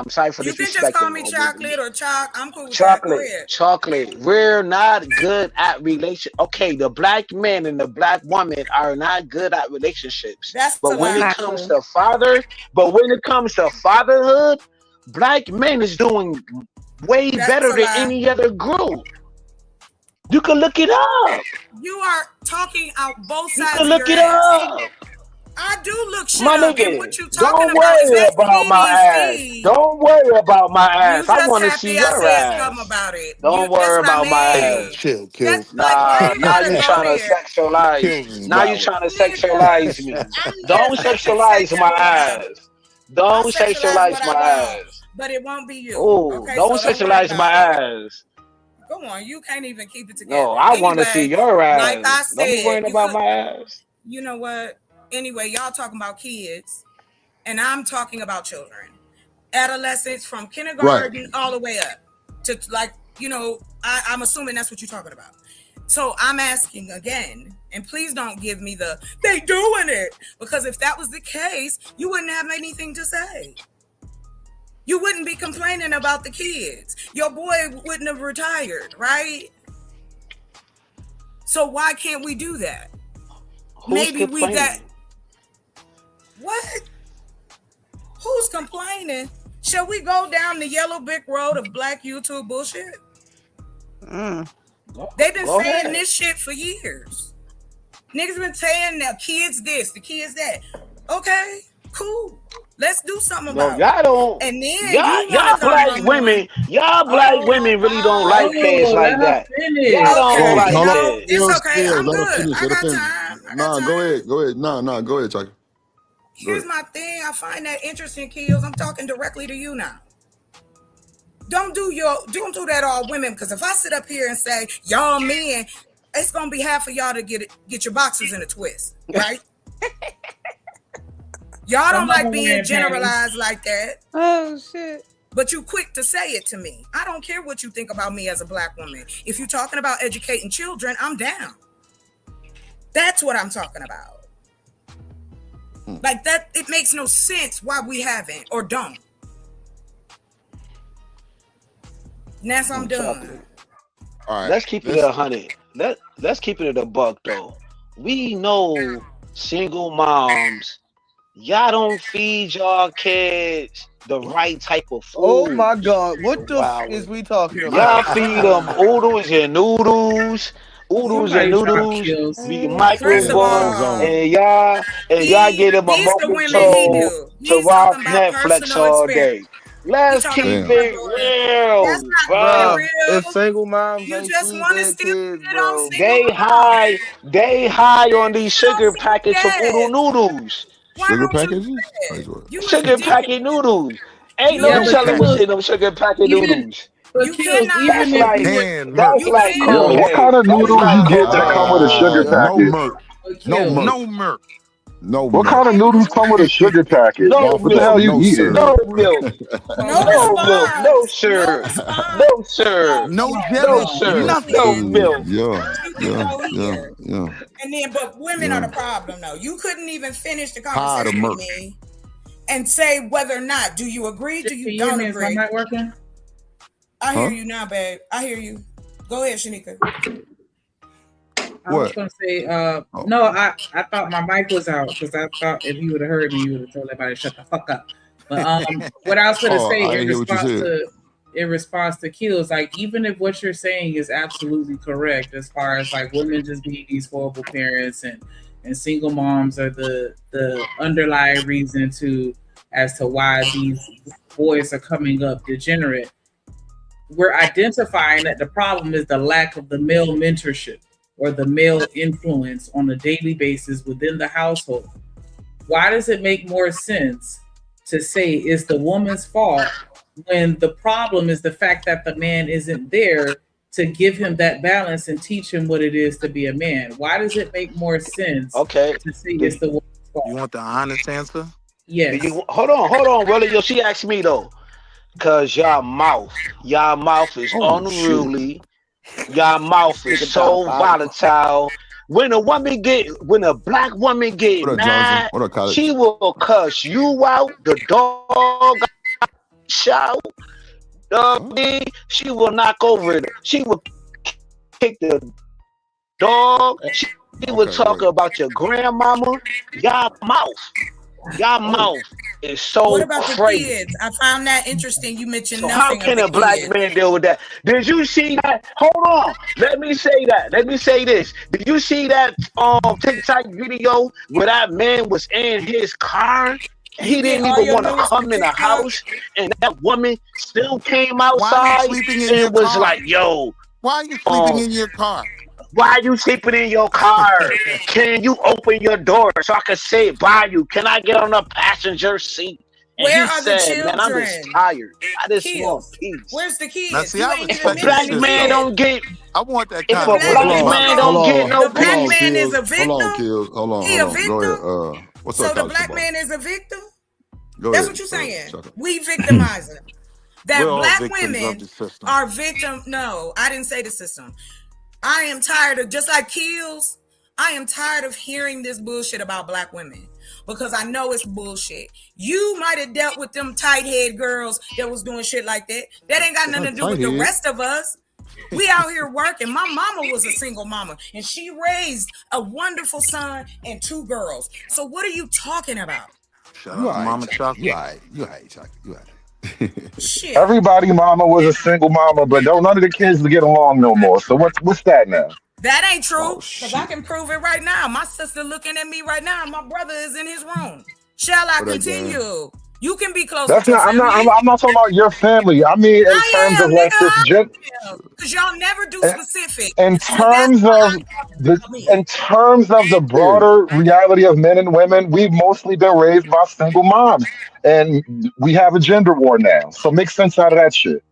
sorry for you disrespecting. You can just call me chocolate or chalk. I'm cool with chocolate. We're not good at relation. Okay, the black man and the black woman are not good at relationships. But when it comes to fatherhood, black men is doing way better than any other group. You can look it up. You are talking out both sides. You can look it up. I do look shit my up. nigga, And what you talking don't worry about my ass. Don't worry about my ass. I want to see your ass. About it. Don't worry about my ass. Chill. Nah, now you trying to sexualize. Now you trying to sexualize me. Don't sexualize my ass. Don't sexualize my ass. But it won't be you. Oh, don't sexualize my ass. Come on, you can't even keep it together. No, I want to see your ass. Like I said, don't be worrying about my ass. You know what? Anyway, y'all talking about kids, and I'm talking about children, adolescents from kindergarten all the way up to I'm assuming that's what you're talking about. So I'm asking again, and please don't give me they doing it, because if that was the case, you wouldn't have anything to say. You wouldn't be complaining about the kids. Your boy wouldn't have retired, right? So why can't we do that? Maybe we got. What? Who's complaining? Shall we go down the yellow brick road of black YouTube bullshit? They've been saying this shit for years. Niggas been saying the kids this, the kids that. Okay, cool. Let's do something about it. Y'all don't. And then y'all black women really don't like kids like that. Y'all don't like that. It's okay. I'm good. I got time. Nah, go ahead. Nah, go ahead, Chucky. Here's my thing. I find that interesting, Kills. I'm talking directly to you now. Don't do that all women, because if I sit up here and say y'all men, it's gonna be half of y'all to get your boxers in a twist, right? Y'all don't like being generalized like that. Oh shit. But you quick to say it to me. I don't care what you think about me as a black woman. If you're talking about educating children, I'm down. That's what I'm talking about. Like that, it makes no sense why we haven't or don't. Ness, I'm done. All right. Let's keep it 100. Let's keep it a buck though. we know single moms, y'all don't feed y'all kids the right type of food. Oh my God, what the is we talking Y'all about? feed them oodles and noodles. Oodles and noodles be microwave, and y'all get them a These the women he motor do. to He's watch talking about Netflix personal all experience. day. Let's talking keep about it real, That's not bro. real. If single moms You ain't just feed want to their still kids, get on bro. single They high on these sugar packets of that. oodle noodles. Sugar packages? Sugar packet noodles. Ain't You no Yeah, but telling what's kills, in them sugar packet even noodles. but kills, That's even if like you would that's like Yo, what cocaine. kind of That's noodles like you get that come with a sugar cocaine. No packet? murk. but No kills. murk. No Merc. No What murk. kind of noodles come with a sugar packet? No What the hell milk. you No eating? sir. No milk. No milk. No sir. No sir. No Hold No jelly. sir. on. No Nothing. milk. Yeah. And then, but women are the problem, though. You couldn't even finish the Hide a conversation murk. with me and say whether or not do you agree, do Can you you hear don't me? Is my agree. mic working? I hear Huh? you now, babe. I hear you. Go ahead, Shanika. I was What? gonna say, Oh. no, I thought my mic was out because I thought if you would have heard me, you would have told everybody to shut the fuck up. But what I was gonna Oh, say I didn't hear what you said. in response to kills, like even if what you're saying is absolutely correct, as far as like women just being these horrible parents and single moms are the underlying reason as to why these boys are coming up degenerate, we're identifying that the problem is the lack of the male mentorship or the male influence on a daily basis within the household. Why does it make more sense to say it's the woman's fault when the problem is the fact that the man isn't there to give him that balance and teach him what it is to be a man? Why does it make more sense to say it's the woman's fault? You want the honest answer? Yes. Hold on, brother. Yo, she asked me though. Cause y'all mouth is unruly. Y'all mouth is so volatile. When a black woman get What up, mad, Jonathan? What up, college? she will cuss you out. The dog shout. She will knock over it. She will kick the dog. She will talk about your grandmama. Y'all mouth is so What about crazy. the kids? I found that interesting. You mentioned So how nothing can of a the black kids. man deal with that? Did you see that? Hold on. Let me say that. Let me say this. Did you see that TikTok video where that man was in his car? He didn't even want to come in the house, and that woman still came outside Why are you sleeping in your and was car? like, "Yo, Why are you sleeping in your car? why are you sleeping in your car? Can you open your door so I can sit by you? Can I get on the passenger seat?" And Where he are the said, "Man, I'm just children? tired. I just Kids. want peace." Where's the kids? Now, see, You I ain't If even a respect your black mentioned the man sister. kids. don't get, I want that if kind a of black love. man don't get no The black peace, man is a victim. Hold on, Kills. Hold on. He a Go victim. ahead. What's So up, the college black football? man is a victim. Go That's ahead. what you're saying. Chuck it. We victimize them. That We're all black victims of women the system. are victim. No, I didn't say the system. I am tired of, just like Kills, I am tired of hearing this bullshit about black women because I know it's bullshit. You might have dealt with them tight head girls that was doing shit like that. That ain't got nothing to do with the rest of us. We out here working. My mama was a single mama and she raised a wonderful son and 2 girls. So what are you talking about? Shout out to Mama Chocolate. You all right, Chocolate. You all right. Shit. Everybody mama was a single mama, but don't none of the kids get along no more. So what's that now? That ain't true, because I can prove it right now. My sister looking at me right now. My brother is in his room. Shall I continue? You can be close That's with your not. family. I'm not talking about your family. I mean, in terms of like this. Because y'all never do specific. In So that's terms why of the broader reality of men and women, we've mostly been raised by single moms, and we have a gender war now. So make sense out of that shit.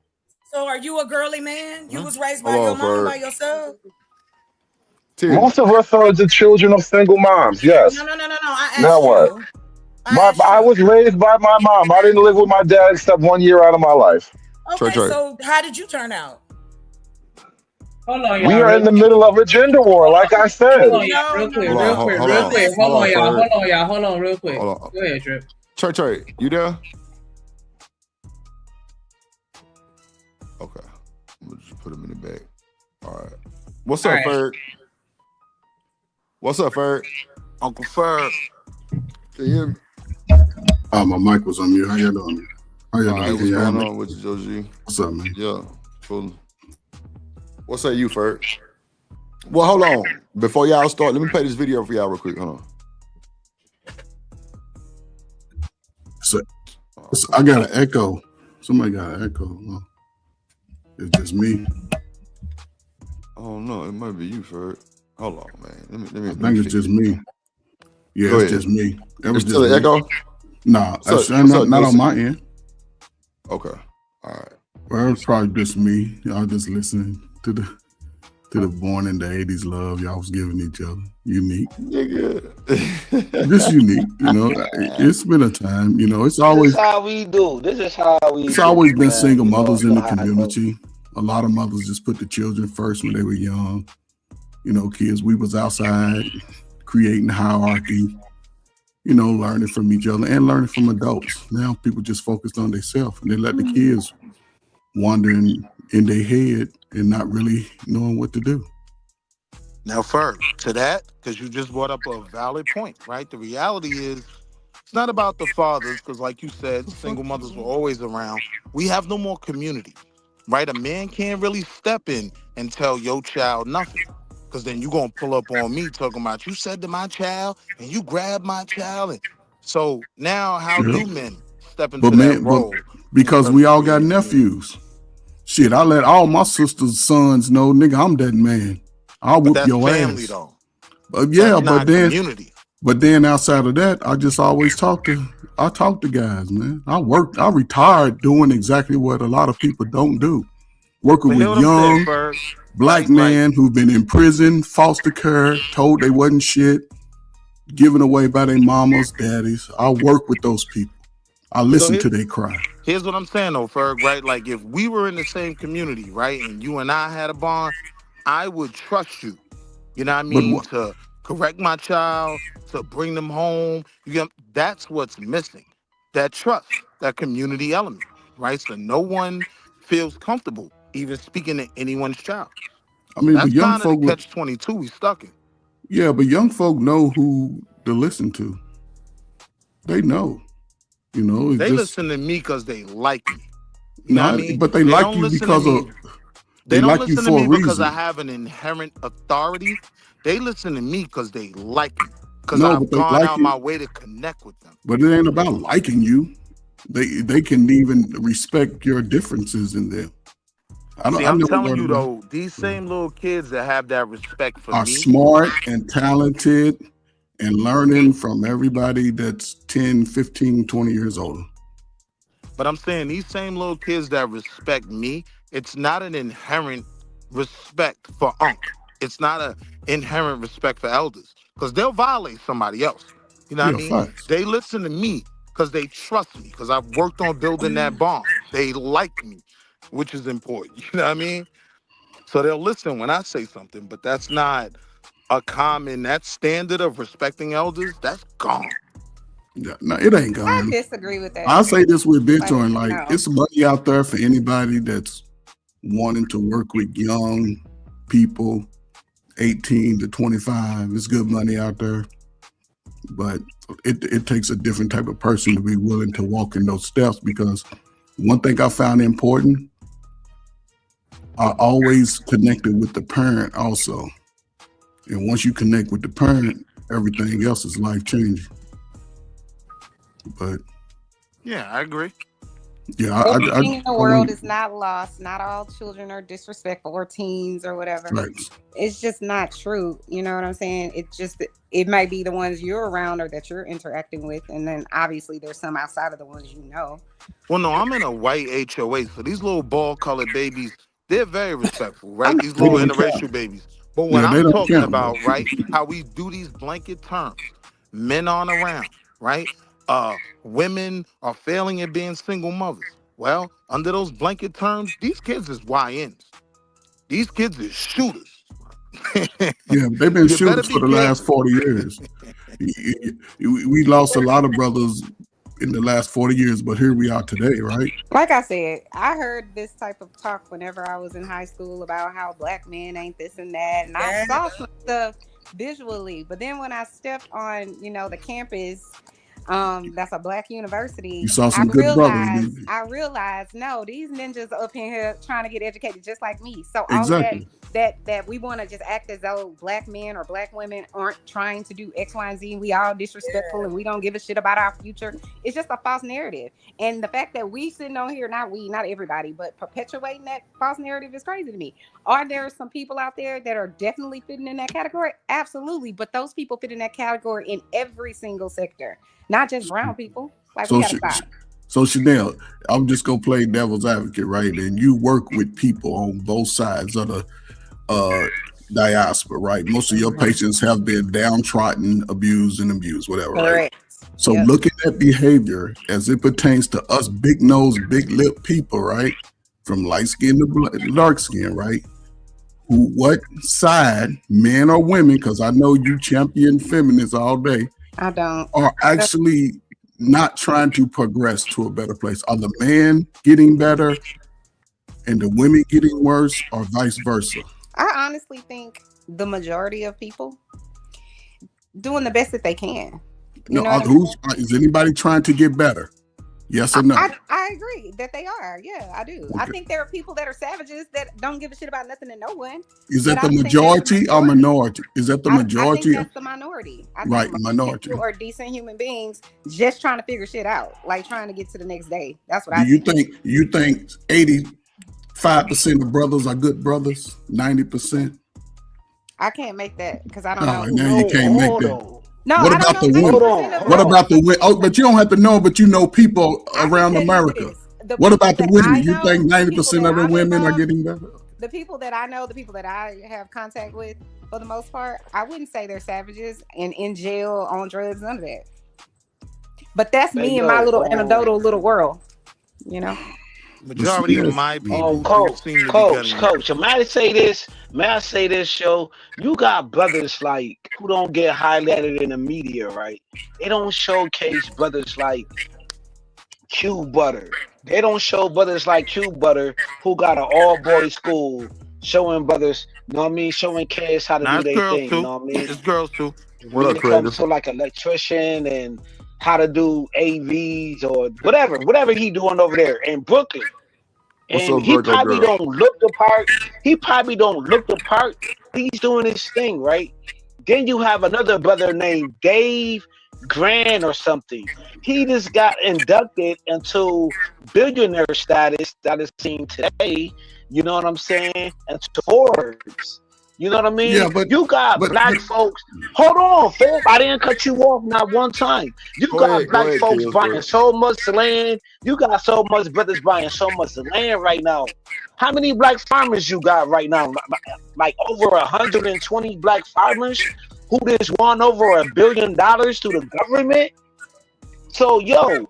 So are you a girly man? You was raised by Hold your on, mama, Ferg. by yourself? Most of us are the children of single moms. Yes. No. I asked Now what? you. I was raised by my mom. I didn't live with my dad except 1 year out of my life. Okay, so how did you turn out? Hold on, We y'all. are in the middle of a gender war, like I said. Hold on, y'all. Real quick. Hold on, y'all. Hold on, real quick. Hold on. Go ahead, Trip. Trey, you there? Okay. I'm gonna just put him in the bag. All right. What's up, Ferg? What's up, Ferg? Uncle Ferg. Can you hear me? My mic was on mute. How y'all doing? How y'all All right, doing? what's Can y'all going hear me? on with you, Joe G? What's up, man? Yeah, cool. What say you, Ferg? Well, hold on. Before y'all start, let me play this video for y'all real quick. Hold on. So I got an echo. Somebody got an echo. Huh? It's just me. Oh no, it might be you, Ferg. Hold on, man. Let me I think it's just me. Yeah, Go it's ahead. just me. It was It's just still an me. echo? Nah, So- that's so not this- on my end. Okay. All right. Well, it's probably just me. Y'all just listening to the born in the 80s love y'all was giving each other. Unique. Nigga. Just unique, you know. It's been a time, you know. It's This always is how we do. This is how we It's do, always been man. single You know, mothers you in know the how it goes. community. A lot of mothers just put the children first when they were young. You know, kids, we was outside creating hierarchy, you know, learning from each other and learning from adults. Now people just focused on themselves and they let the kids wander in their head and not really knowing what to do. Now, Ferg, to that, because you just brought up a valid point, right? The reality is, it's not about the fathers, because like you said, single mothers were always around. We have no more community, right? A man can't really step in and tell your child nothing, because then you're going to pull up on me talking about, you said to my child, and you grabbed my child. And so now how Yeah. do men step into But that man, role? because we all got nephews. Shit, I let all my sister's sons know, nigga, I'm that man. I'll But whoop that's your family, ass. though. Yeah, That's not but then community. But then outside of that, I just always talk to guys, man. I retired doing exactly what a lot of people don't do. Working But hear with what I'm saying, young Ferg. black men who've been in prison, foster care, told they wasn't shit, given away by their mamas, daddies. I work with those people. I listen to their cry. Here's what I'm saying though, Ferg, right? Like if we were in the same community, right, and you and I had a bond, I would trust you. You know what I mean? To correct my child, to bring them home. That's what's missing. That trust, that community element, right? So no one feels comfortable even speaking to anyone's child. I mean, That's but young kind of the folk, catch-22 we stuck in. yeah, but young folk know who to listen to. They know, you know. It's They just listen to me because they like me. You know what I mean? but they like don't you listen to because me. of They don't like you listen to for me a because reason. I have an inherent authority. They listen to me because they like me. Because No, I've but they gone like out you. my way to connect with them. But it ain't about liking you. They can even respect your differences in them. See, I I'm never telling learned you about though, these same little kids that have that respect for are me, smart and talented and learning from everybody that's 10, 15, 20 years old. but I'm saying these same little kids that respect me, it's not an inherent respect for Unc. It's not an inherent respect for elders. Because they'll violate somebody else. You know what I Yeah, mean? facts. They listen to me because they trust me, because I've worked on building that bond. They like me, which is important. You know what I mean? So they'll listen when I say something, but that's not a common, that standard of respecting elders, that's gone. Yeah, no, it ain't I gone. disagree with that. I say this with Like, mentoring, like no. it's money out there for anybody that's wanting to work with young people, 18 to 25. It's good money out there. But it takes a different type of person to be willing to walk in those steps, because one thing I found important, I always connected with the parent also. And once you connect with the parent, everything else is life changing. But Yeah, I agree. yeah, Everything in the world wouldn't- is not lost. Not all children are disrespectful or teens or whatever. Right. It's just not true. You know what I'm saying? It might be the ones you're around or that you're interacting with, and then obviously there's some outside of the ones you know. Well, no, I'm in a white HOA, so these little ball-colored babies, they're very respectful, right? These little They don't interracial count. babies. But Yeah, what they I'm don't talking count, about, bro. right, how we do these blanket terms, men aren't around, right? Women are failing at being single mothers. Well, under those blanket terms, these kids is YNs. These kids is shooters. Yeah, they've been You better shooters be for the last careful. 40 years. We lost a lot of brothers in the last 40 years, but here we are today, right? Like I said, I heard this type of talk whenever I was in high school about how black men ain't this and that, and I saw some stuff visually. But then when I stepped on, the campus, that's a Black university. You saw some good brothers. I realized, no, these ninjas up in here trying to get educated just like me. So Exactly. all that we want to just act as though Black men or Black women aren't trying to do X, Y, and Z. We all disrespectful and we don't give a shit about our future. It's just a false narrative. And the fact that we sitting on here, not everybody, but perpetuating that false narrative is crazy to me. Are there some people out there that are definitely fitting in that category? Absolutely. But those people fit in that category in every single sector. Not just brown people. Like, we gotta stop. So Chanel, I'm just gonna play devil's advocate, right? And you work with people on both sides of the diaspora, right? Most of your patients have been downtrodden, abused, whatever, right? Correct. So looking at behavior as it pertains to us big nose, big lip people, right? From light skin to dark skin, right? What side, men or women, because I know you champion feminists all day, I don't. are actually not trying to progress to a better place? Are the men getting better and the women getting worse, or vice versa? I honestly think the majority of people doing the best that they can. Is anybody trying to get better? Yes or no? I agree that they are. Yeah, I do. Okay. I think there are people that are savages that don't give a shit about nothing and no one. Is that the majority or minority? Is that the majority? I think that's the minority. Right, minority. People are decent human beings just trying to figure shit out, like trying to get to the next day. That's what Do I you think. You think 85% of brothers are good brothers? 90%? I can't make that because I don't No, know. now you can't make that. No, What I about the don't know. women? What about the women? Oh, but you don't have to know, but you know people around America. What about the women? You think 90% of the women are getting better? The people that I know, the people that I have contact with, for the most part, I wouldn't say they're savages and in jail on drugs, none of that. But that's me and my little anecdotal little world, Majority of my people Coach, seem to be getting Coach. May I say this, show? You got brothers like who don't get highlighted in the media, right? They don't showcase brothers like Q Butter. They don't show brothers like Q Butter who got an all-boys school, showing brothers, showing kids how to do their thing, too. you know what I mean? It's girls too. When it comes to like electrician and how to do AVs or whatever he doing over there in Brooklyn. And he probably don't look the part. He's doing his thing, right? Then you have another brother named Dave Grand or something. He just got inducted into billionaire status that is seen today. You know what I'm saying? And to Forbes. You know what I mean? Yeah, but you got black folks. Hold on, Phil. I didn't cut you off not one time. You got black folks buying so much land. You got so much brothers buying so much land right now. How many black farmers you got right now? Like over 120 black farmers who just won over $1 billion to the government. So, yes,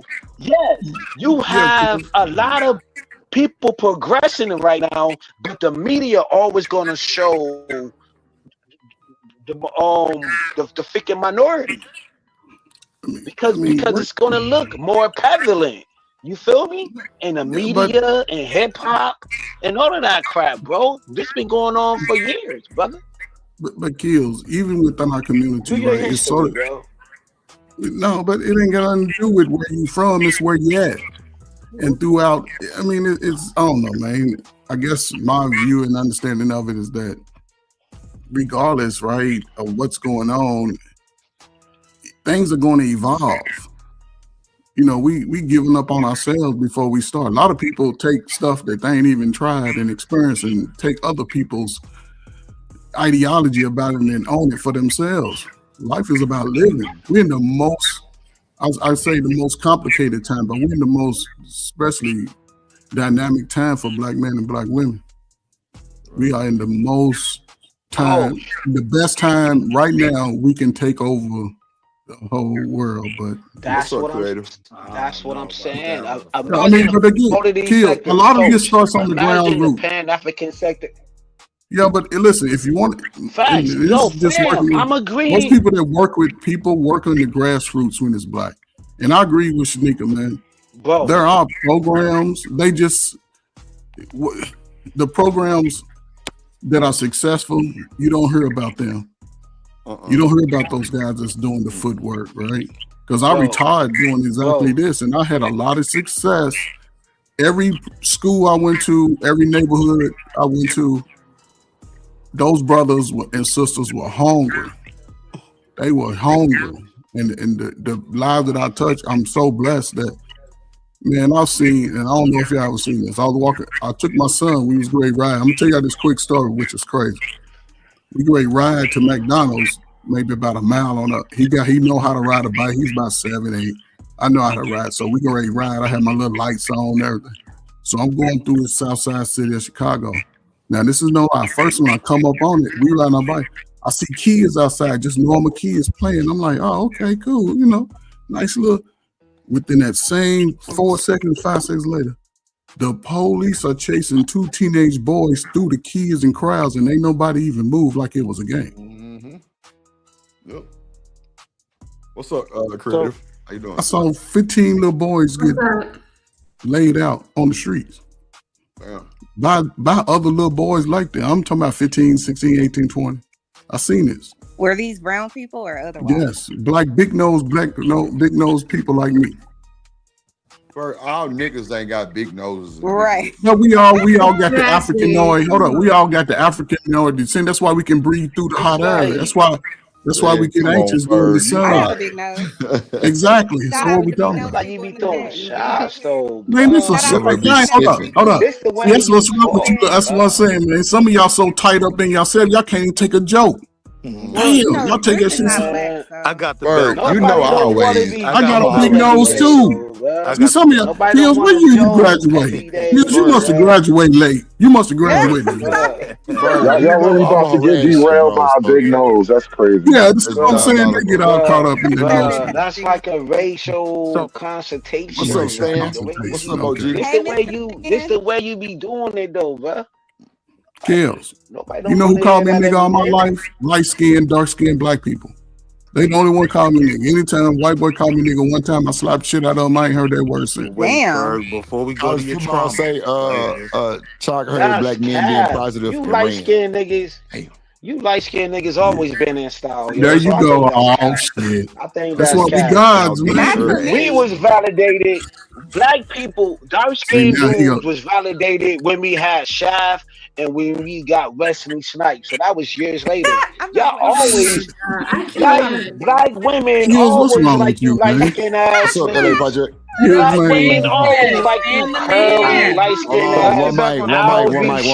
you have a lot of people progressing right now, but the media always going to show the freaking minority because it's going to look more prevalent. You feel me? In the media and hip hop and all of that crap, bro. This been going on for years, brother. But Kills, even within our community, right? It's sort of no, but it ain't got nothing to do with where you from. It's where you at. And throughout, I mean, it's I don't know, man. I guess my view and understanding of it is that regardless, right, of what's going on, things are going to evolve. We giving up on ourselves before we start. A lot of people take stuff that they ain't even tried and experienced and take other people's ideology about it and own it for themselves. Life is about living. We're in the most, I say the most complicated time, but we're in the most especially dynamic time for black men and black women. We are in the most time, the best time right now we can take over the whole world. But that's what I'm saying. I mean, but again, Kill, a lot of it starts on the ground root. Pan-African sector. Yeah, but listen, if you want, facts. I'm agreeing. Most people that work with people work on the grassroots when it's black, and I agree with Shanika, man. Bro, there are programs. They just the programs that are successful, you don't hear about them. You don't hear about those guys that's doing the footwork, right? Because I retired doing exactly this, and I had a lot of success. Every school I went to, every neighborhood I went to, those brothers and sisters were hungry. They were hungry. And the lives that I touched, I'm so blessed that, man, I've seen, and I don't know if y'all ever seen this. I was walking, I took my son, we was going to ride. I'm going to tell y'all this quick story, which is crazy. We going to ride to McDonald's, maybe about a mile on up. He know how to ride a bike. He's about 7, 8. I know how to ride. So we going to ride. I have my little lights on and everything. So I'm going through the south side city of Chicago. Now, this is no lie. First, when I come up on it, we ride on a bike. I see kids outside, just normal kids playing. I'm like, oh, okay, cool. You know, nice little. Within that same 4 seconds, 5 seconds later, the police are chasing 2 teenage boys through the kids and crowds, and ain't nobody even moved like it was a game. Yep. What's up, Creative? How you doing? I saw 15 little boys get laid out on the streets. Damn. By other little boys like that. I'm talking about 15, 16, 18, 20. I seen this. Were these brown people or otherwise? Yes, big nose people like me. Bro, all niggas ain't got big noses. Right. No, we all got the Africanoid. Hold on, we all got the Africanoid descent. That's why we can breathe through the hot air. That's why we get anxious during the sun. Exactly. So what we talking about? Like you be throwing shots, though. Man, this is hold up. That's what's wrong with you. That's what I'm saying, man. Some of y'all so tight up in yourself, y'all can't even take a joke. Damn, y'all take that shit. I got the Bird, belt. you know always. I got a big nose too. See, some of y'all, Pills, when you graduate? Pills, you must have graduated late. You must have graduated late. Y'all really about to get derailed by a big nose. That's crazy. Yeah, this is what I'm saying. They get all caught up in that. That's like a racial consultation. What's up, Stan? What's up, OG? This the way you be doing it, though, bro. Kills. You know who called me nigga all my life? Light skinned, dark skinned black people. They the only one call me nigga. Anytime white boy called me nigga, one time I slapped shit out of them. I ain't heard that word since. Damn. Before we go to your trauma. Say, Chalk heard black men being positive. You light skinned niggas. You light skinned niggas always been in style. There you go. Oh shit. I think that's what we gods, man. We was validated. Black people, dark skinned dudes was validated when we had Shaft and when we got Wesley Snipes. So that was years later. Y'all always black women always like you light skinned ass. What's up, LA Project? Black women always like you curly, light skinned ass. One mic.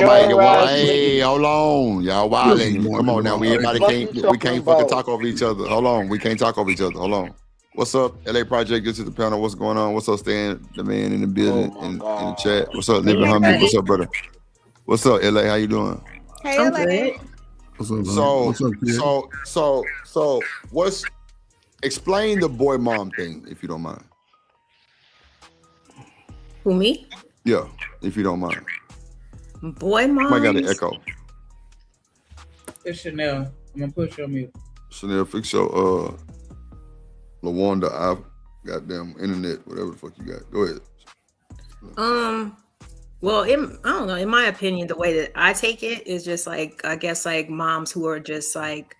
Hey, hold on. Y'all wilding. Come on now. We can't fucking talk over each other. Hold on. We can't talk over each other. Hold on. What's up, LA Project? This is the panel. What's going on? What's up, Stan, the man in the building, in the chat? What's up, Living Humble? What's up, brother? What's up, LA? How you doing? Hey, LA. What's up, So what's explain the boy mom thing, if you don't mind. Who, me? Yeah, if you don't mind. Boy mom. I got an echo. It's Chanel. I'm gonna push you on mute. Chanel, fix your LaWanda, I've goddamn internet, whatever the fuck you got. Go ahead. Well, I don't know. In my opinion, the way that I take it is just like, I guess, like moms who are just like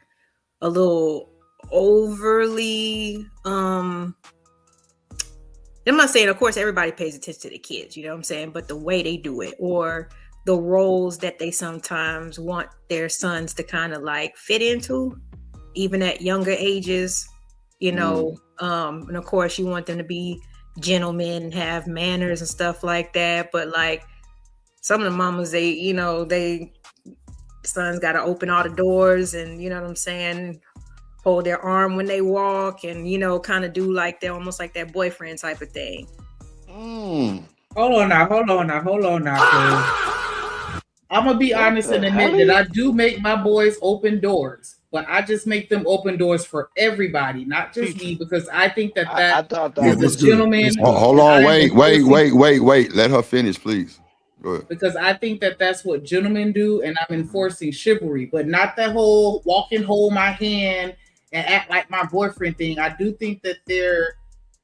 a little overly. I'm not saying, of course, everybody pays attention to the kids, you know what I'm saying? But the way they do it, or the roles that they sometimes want their sons to kind of like fit into, even at younger ages. You know, and of course you want them to be gentlemen and have manners and stuff like that. But like some of the mamas, they sons got to open all the doors and, you know what I'm saying, hold their arm when they walk and, you know, kind of do like they're almost like that boyfriend type of thing. Hold on now. I'm going to be honest and admit that I do make my boys open doors. But I just make them open doors for everybody, not just me, because I think that is a gentleman. Hold on, wait. Let her finish, please. Go ahead. Because I think that that's what gentlemen do, and I'm enforcing chivalry, but not that whole walk and hold my hand and act like my boyfriend thing. I do think that there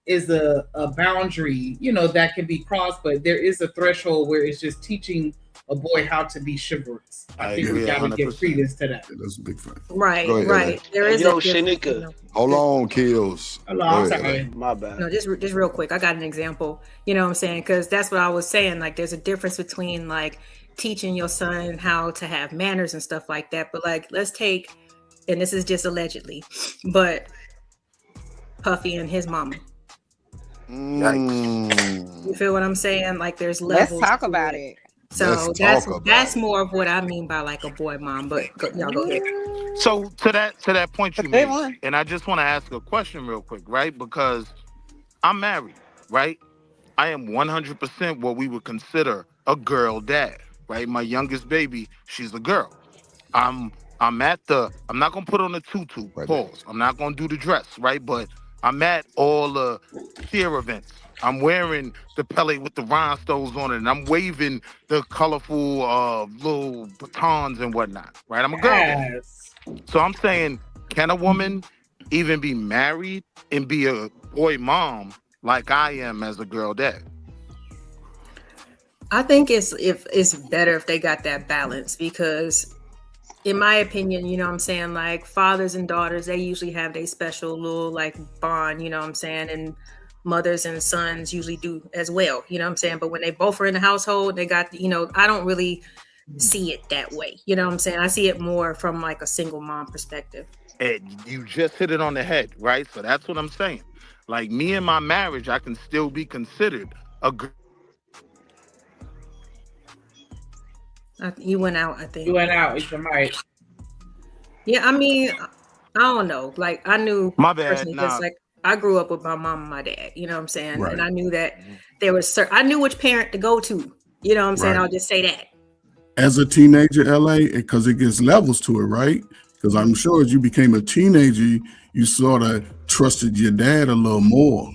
is a boundary, you know, that can be crossed, but there is a threshold where it's just teaching a boy how to be chivalrous. I think agree we gotta 100%. give credence to that. Yeah, that's a big fact. Right, Go ahead, right. There is Yo, a difference, Shanika. Hold on, Kills. Hello, Go I'm ahead, sorry. My bad. No, just real quick. I got an example. You know what I'm saying? Because that's what I was saying. Like, there's a difference between like teaching your son how to have manners and stuff like that. But like, let's take, and this is just allegedly, but Puffy and his mama. You feel what I'm saying? Like, there's Let's levels. talk to about it. So that's more of what I mean by like a boy mom. But y'all go ahead. So to that point you Good made, one. and I just want to ask a question real quick, right? Because I'm married, right? I am 100% what we would consider a girl dad, right? My youngest baby, she's a girl. I'm not gonna put on a tutu, pause. I'm not gonna do the dress, right? But I'm at all the cheer events. I'm wearing the Pele with the rhinestones on it, and I'm waving the colorful little batons and whatnot, right? I'm a girl dad. So I'm saying, can a woman even be married and be a boy mom like I am as a girl dad? I think it's better if they got that balance, because in my opinion, you know what I'm saying, like fathers and daughters, they usually have their special little like bond, you know what I'm saying, and mothers and sons usually do as well, you know what I'm saying. But when they both are in the household, they got, you know, I don't really see it that way, you know what I'm saying. I see it more from like a single mom perspective. And you just hit it on the head, right? So that's what I'm saying. Like me and my marriage, I can still be considered a girl. You went out, I think. You went out. It's your mic. Yeah, I mean, I don't know. Like, I knew My bad, personally, just like I grew up with my mom and my dad. You know what I'm saying? Right. And I knew that there was I knew which parent to go to. You know what I'm saying? Right. I'll just say that. As a teenager, LA, because it gets levels to it, right? Because I'm sure as you became a teenager, you sort of trusted your dad a little more.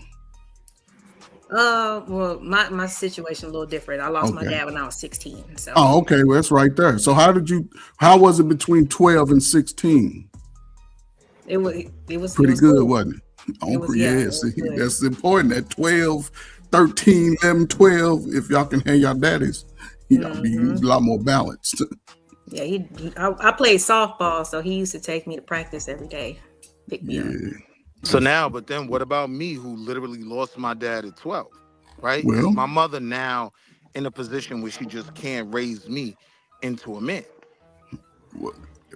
Well, my situation a little different. I lost my Okay. dad when I was 16. So Oh, okay. Well, that's right there. So how was it between 12 and 16? it was Pretty it was good, cool. wasn't it? It was, yeah, it was see, good. that's important. At 12, 13, 11, 12, if y'all can hang your daddies, y'all be a lot more balanced. Yeah, I played softball, so he used to take me to practice every day. Pick me up. So now, but then what about me who literally lost my dad at 12, right? Well- Is my mother now in a position where she just can't raise me into a man?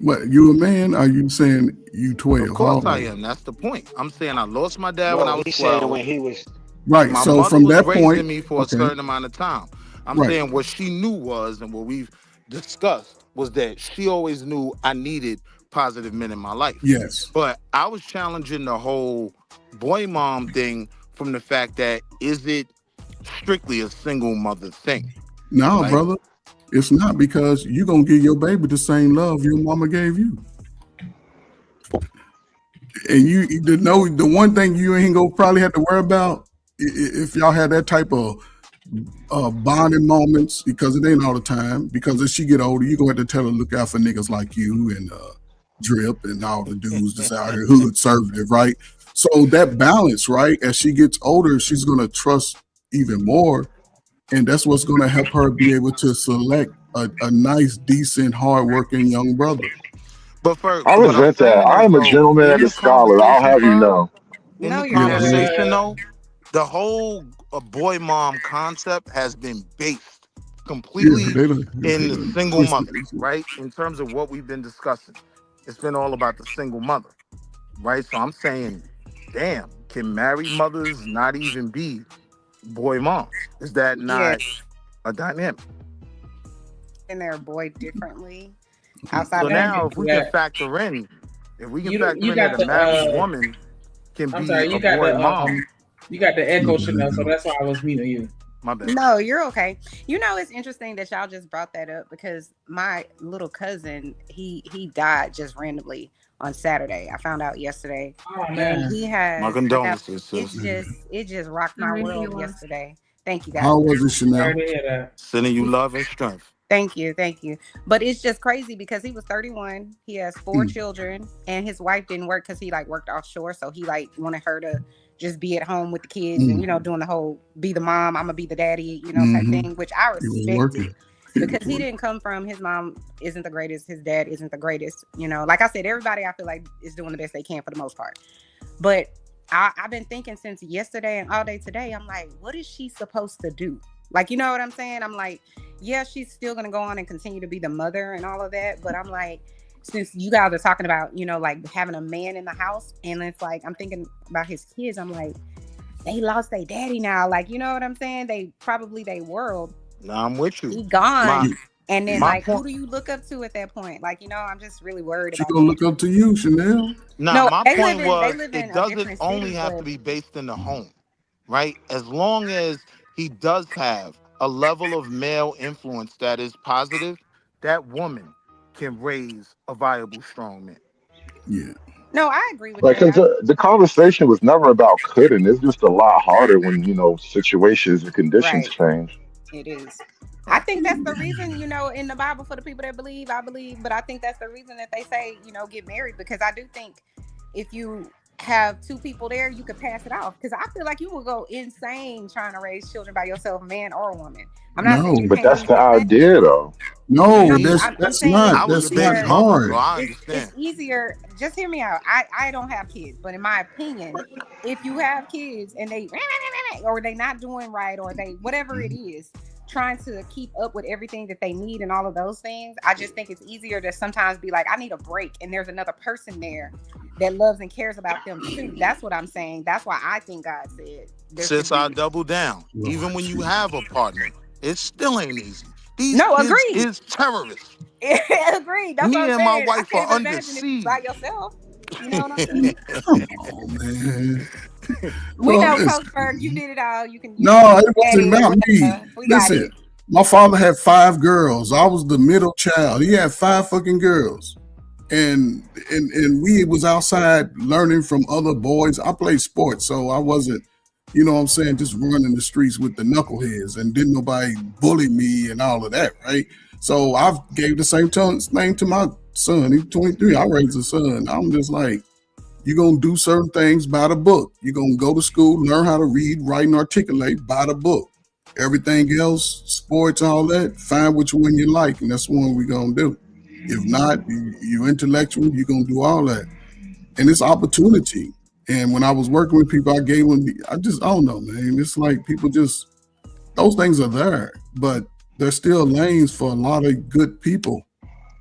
What, you a man? Are you saying you 12? Of course How I old? am. That's the point. I'm saying I lost my dad when I No, was he's 12. saying when he was. Right. My So mother from was that raising point, me for a certain amount of time. I'm Right. saying what she knew was, and what we've discussed was that she always knew I needed positive men in my life. Yes. But I was challenging the whole boy mom thing from the fact that, is it strictly a single mother thing? No, Like- brother, it's not, because you're going to give your baby the same love your mama gave you. And you know, the one thing you ain't gonna probably have to worry about if y'all had that type of bonding moments, because it ain't all the time, because as she get older, you're gonna have to tell her, look out for niggas like you and Drip and all the dudes that's out here who conservative, right? So that balance, right, as she gets older, she's gonna trust even more, and that's what's gonna help her be able to select a nice, decent, hardworking young brother. But for I what I'm resent that. saying I is, am a though, gentleman in and a the scholar. I'll have you conversation, know. in No, the you're not. conversation, though, the whole boy mom concept has been based completely in the single mother, right? In terms of what we've been discussing, it's been all about the single mother, right? So I'm saying, damn, can married mothers not even be boy moms? Is that not a dynamic? And their boy differently outside So of now, that. if we can factor in, You that got a married the woman can I'm be sorry, a you got boy the mom. you got the echo, Chanel, so that's why I was muting you. My bad. No, you're okay. You know, it's interesting that y'all just brought that up, because my little cousin, he died just randomly on Saturday. I found out yesterday. Oh, and man. he has My condolences, sis. it just rocked my Sorry to hear world loss. yesterday. Thank you, guys. How was it, Chanel? Sorry to hear that. Sending you love and strength. Thank you. But it's just crazy because he was 31. He has 4 Mm. children, and his wife didn't work because he like worked offshore. So he like wanted her to just be at home with the kids and, you know, doing the whole be the mom, I'm gonna be the daddy, you know, type Mhm. thing, which I He was respect working. it. because he didn't come from, his mom isn't the greatest, his dad isn't the greatest. You know, like I said, everybody I feel like is doing the best they can for the most part. But I've been thinking since yesterday and all day today, I'm like, what is she supposed to do? Like, you know what I'm saying? I'm like, yeah, she's still going to go on and continue to be the mother and all of that. But I'm like, since you guys are talking about, you know, like having a man in the house, and it's like, I'm thinking about his kids. I'm like, they lost their daddy now. Like, you know what I'm saying? They probably their world. No, I'm with you. He gone. And then, my like, point- who do you look up to at that point? Like, you know, I'm just really worried She about gonna look up to you, Chanel. Nah, No, my they point live in- was they live in it a doesn't different only city, have to but- be based in the home, right? As long as he does have a level of male influence that is positive, that woman can raise a viable, strong man. Yeah. No, I agree with Like, that. cause the conversation was never about couldn't. It's just a lot harder when situations and conditions Right. change. It is. I think that's the reason, you know, in the Bible, for the people that believe, I believe, but I think that's the reason that they say, you know, get married, because I do think if you have two people there, you could pass it off. Because I feel like you will go insane trying to raise children by yourself, man or woman. I'm not saying you But can't that's do the idea, though. No, No, that's I'm that's saying not. it's That's easier. hard. It's easier. Just hear me out. I don't have kids, but in my opinion, if you have kids and they or they not doing right, or they whatever it is, trying to keep up with everything that they need and all of those things, I just think it's easier to sometimes be like, I need a break, and there's another person there that loves and cares about them too. That's what I'm saying. That's why I think God said there should Since I double down, even when you have a partner, it still ain't easy. These No, kids agreed. is terrorists. Agreed. That's Me what I'm and my saying. wife I can't are even under imagine if you by yourself. You know what I'm saying? Oh man. We know, listen. Coach Berg, you did it all. You can. No, it wasn't Daddy, about me. we got Listen, it. my father had 5 girls. I was the middle child. He had 5 fucking girls. And we was outside learning from other boys. I played sports, so I wasn't, you know what I'm saying, just running the streets with the knuckleheads, and didn't nobody bully me and all of that, right? So I gave the same name to my son. He's 23. I raised a son. I'm just like, you're going to do certain things by the book. You're going to go to school, learn how to read, write, and articulate by the book. Everything else, sports, all that, find which one you like, and that's the one we're going to do. If not, you're intellectual, you're going to do all that. And it's opportunity. And when I was working with people, I don't know, man. It's like people just, those things are there, but there's still lanes for a lot of good people.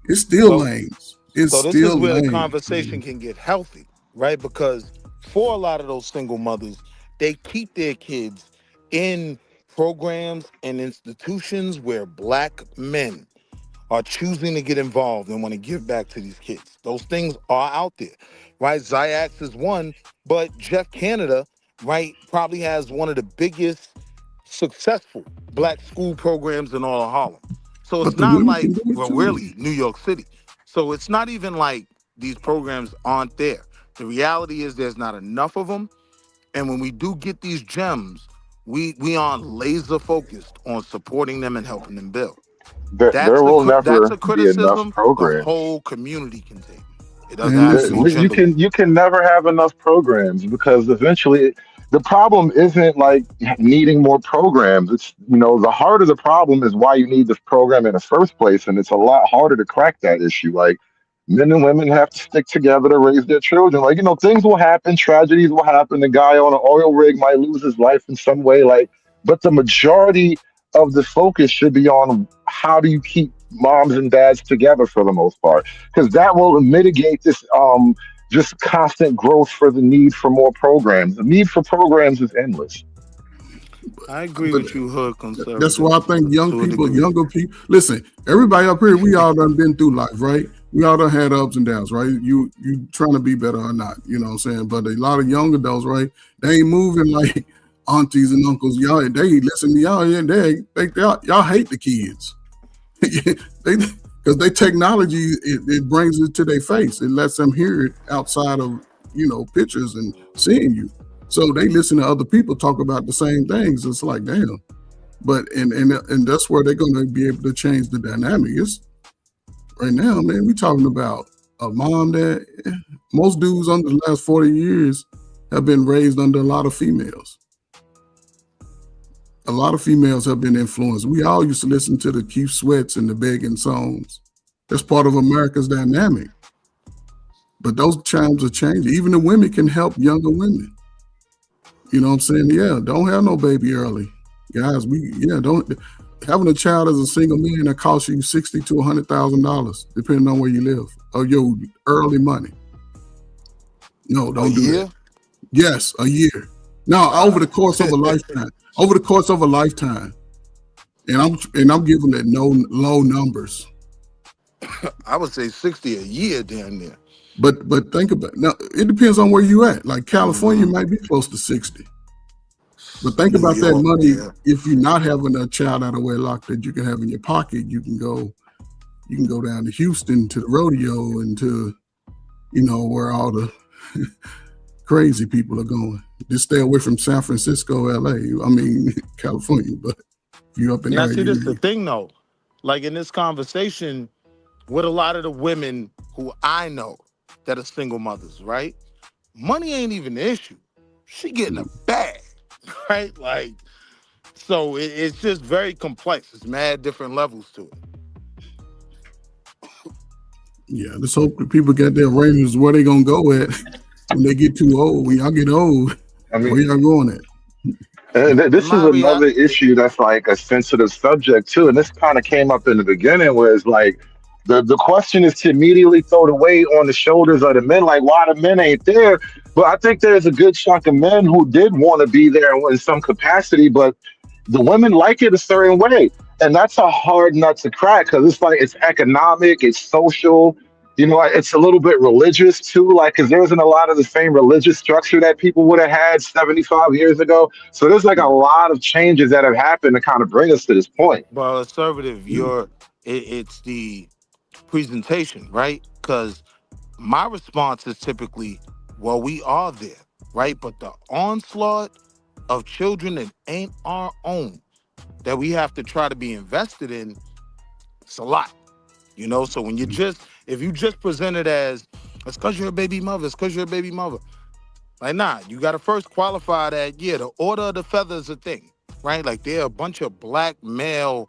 It's still lanes. It's So this still is where lanes. the conversation can get healthy, right? Because for a lot of those single mothers, they keep their kids in programs and institutions where Black men are choosing to get involved and want to give back to these kids. Those things are out there, right? Ziax is one, but Jeff Canada, right, probably has one of the biggest successful Black school programs in all of Harlem. So it's But the not women like, can do it well, too. really, New York City. So it's not even like these programs aren't there. The reality is there's not enough of them. And when we do get these gems, we are laser focused on supporting them and helping them build. There will That's never a be criticism enough the programs. whole community can take. It doesn't have to be You gender. you can never have enough programs, because eventually the problem isn't like needing more programs. It's the heart of the problem is why you need this program in the first place, and it's a lot harder to crack that issue. Like, men and women have to stick together to raise their children. Like, things will happen, tragedies will happen. The guy on an oil rig might lose his life in some way. Like, but the majority of the focus should be on how do you keep moms and dads together for the most part, because that will mitigate this just constant growth for the need for more programs. The need for programs is endless. I agree with you, hood conservative. That's why I think to a degree. younger people, listen, everybody up here, we all done been through life, right? We all done had ups and downs, right? You trying to be better or not, you know what I'm saying? But a lot of young adults, right? They ain't moving like aunties and uncles. Y'all, they listen to y'all, and y'all hate the kids. Because they technology, it brings it to their face. It lets them hear it outside of, pictures and seeing you. So they listen to other people talk about the same things. It's like, damn. But and that's where they're going to be able to change the dynamic. It's, right now, man, we talking about a mom that most dudes under the last 40 years have been raised under a lot of females. a lot of females have been influenced. We all used to listen to the Keith Sweats and the begging songs. That's part of America's dynamic. But those times are changing. Even the women can help younger women. You know what I'm saying? Yeah, don't have no baby early. Guys, don't having a child as a single man that costs you $60,000 to $100,000, depending on where you live, of your early money. No, don't do that. Yes, a year. No, over the course of a lifetime. Over the course of a lifetime. And I'm giving it no low numbers. I would say 60 a year down there. But think about it. Now, it depends on where you at. Like California might be close to 60. But think about that money. If you're not having a child out of wedlock that you can have in your pocket, you can go down to Houston to the rodeo and to, where all the crazy people are going. Just stay away from San Francisco, LA. I mean, California, but if you're up in there. See, this is the thing though. Like in this conversation with a lot of the women who I know that are single mothers, right? Money ain't even the issue. She getting a bag, right? Like, so it's just very complex. It's mad different levels to it. Yeah, let's hope that people get their ranges where they gonna go at when they get too old. When y'all get old, where y'all going at? This is another issue that's like a sensitive subject too, and this kind of came up in the beginning, where it's like the question is to immediately throw the weight on the shoulders of the men, like why the men ain't there. But I think there's a good chunk of men who did want to be there in some capacity, but the women like it a certain way, and that's a hard nut to crack because it's like it's economic, it's social. It's a little bit religious too, like, because there isn't a lot of the same religious structure that people would have had 75 years ago. So there's like a lot of changes that have happened to kind of bring us to this point. Well, assertive, it's the presentation, right? Because my response is typically, well, we are there, right? But the onslaught of children that ain't our own that we have to try to be invested in, it's a lot, So when if you just present it as, it's because you're a baby mother, like, nah, you got to first qualify that, the order of the feather is a thing, right? Like, there are a bunch of black male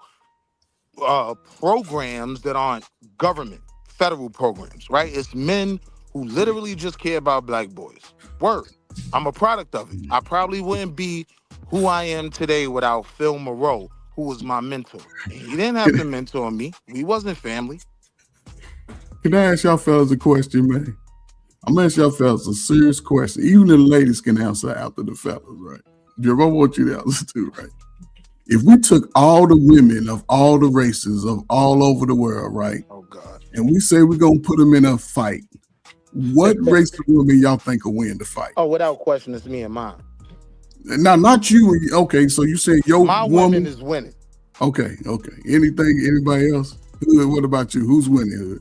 programs that aren't government, federal programs, right? It's men who literally just care about black boys. Word. I'm a product of it. I probably wouldn't be who I am today without Phil Moreau, who was my mentor. And he didn't have to mentor me. We wasn't family. Can I ask y'all fellas a question, man? I'm gonna ask y'all fellas a serious question. Even the ladies can answer after the fellas, right? Jerome, I want you to answer too, right? If we took all the women of all the races of all over the world, right? Oh God. And we say we're gonna put them in a fight, what race of women y'all think will win the fight? Oh, without question, it's me and mine. Now, not you. Okay, so you say my woman is winning. Okay. Anybody else? What about you? Who's winning?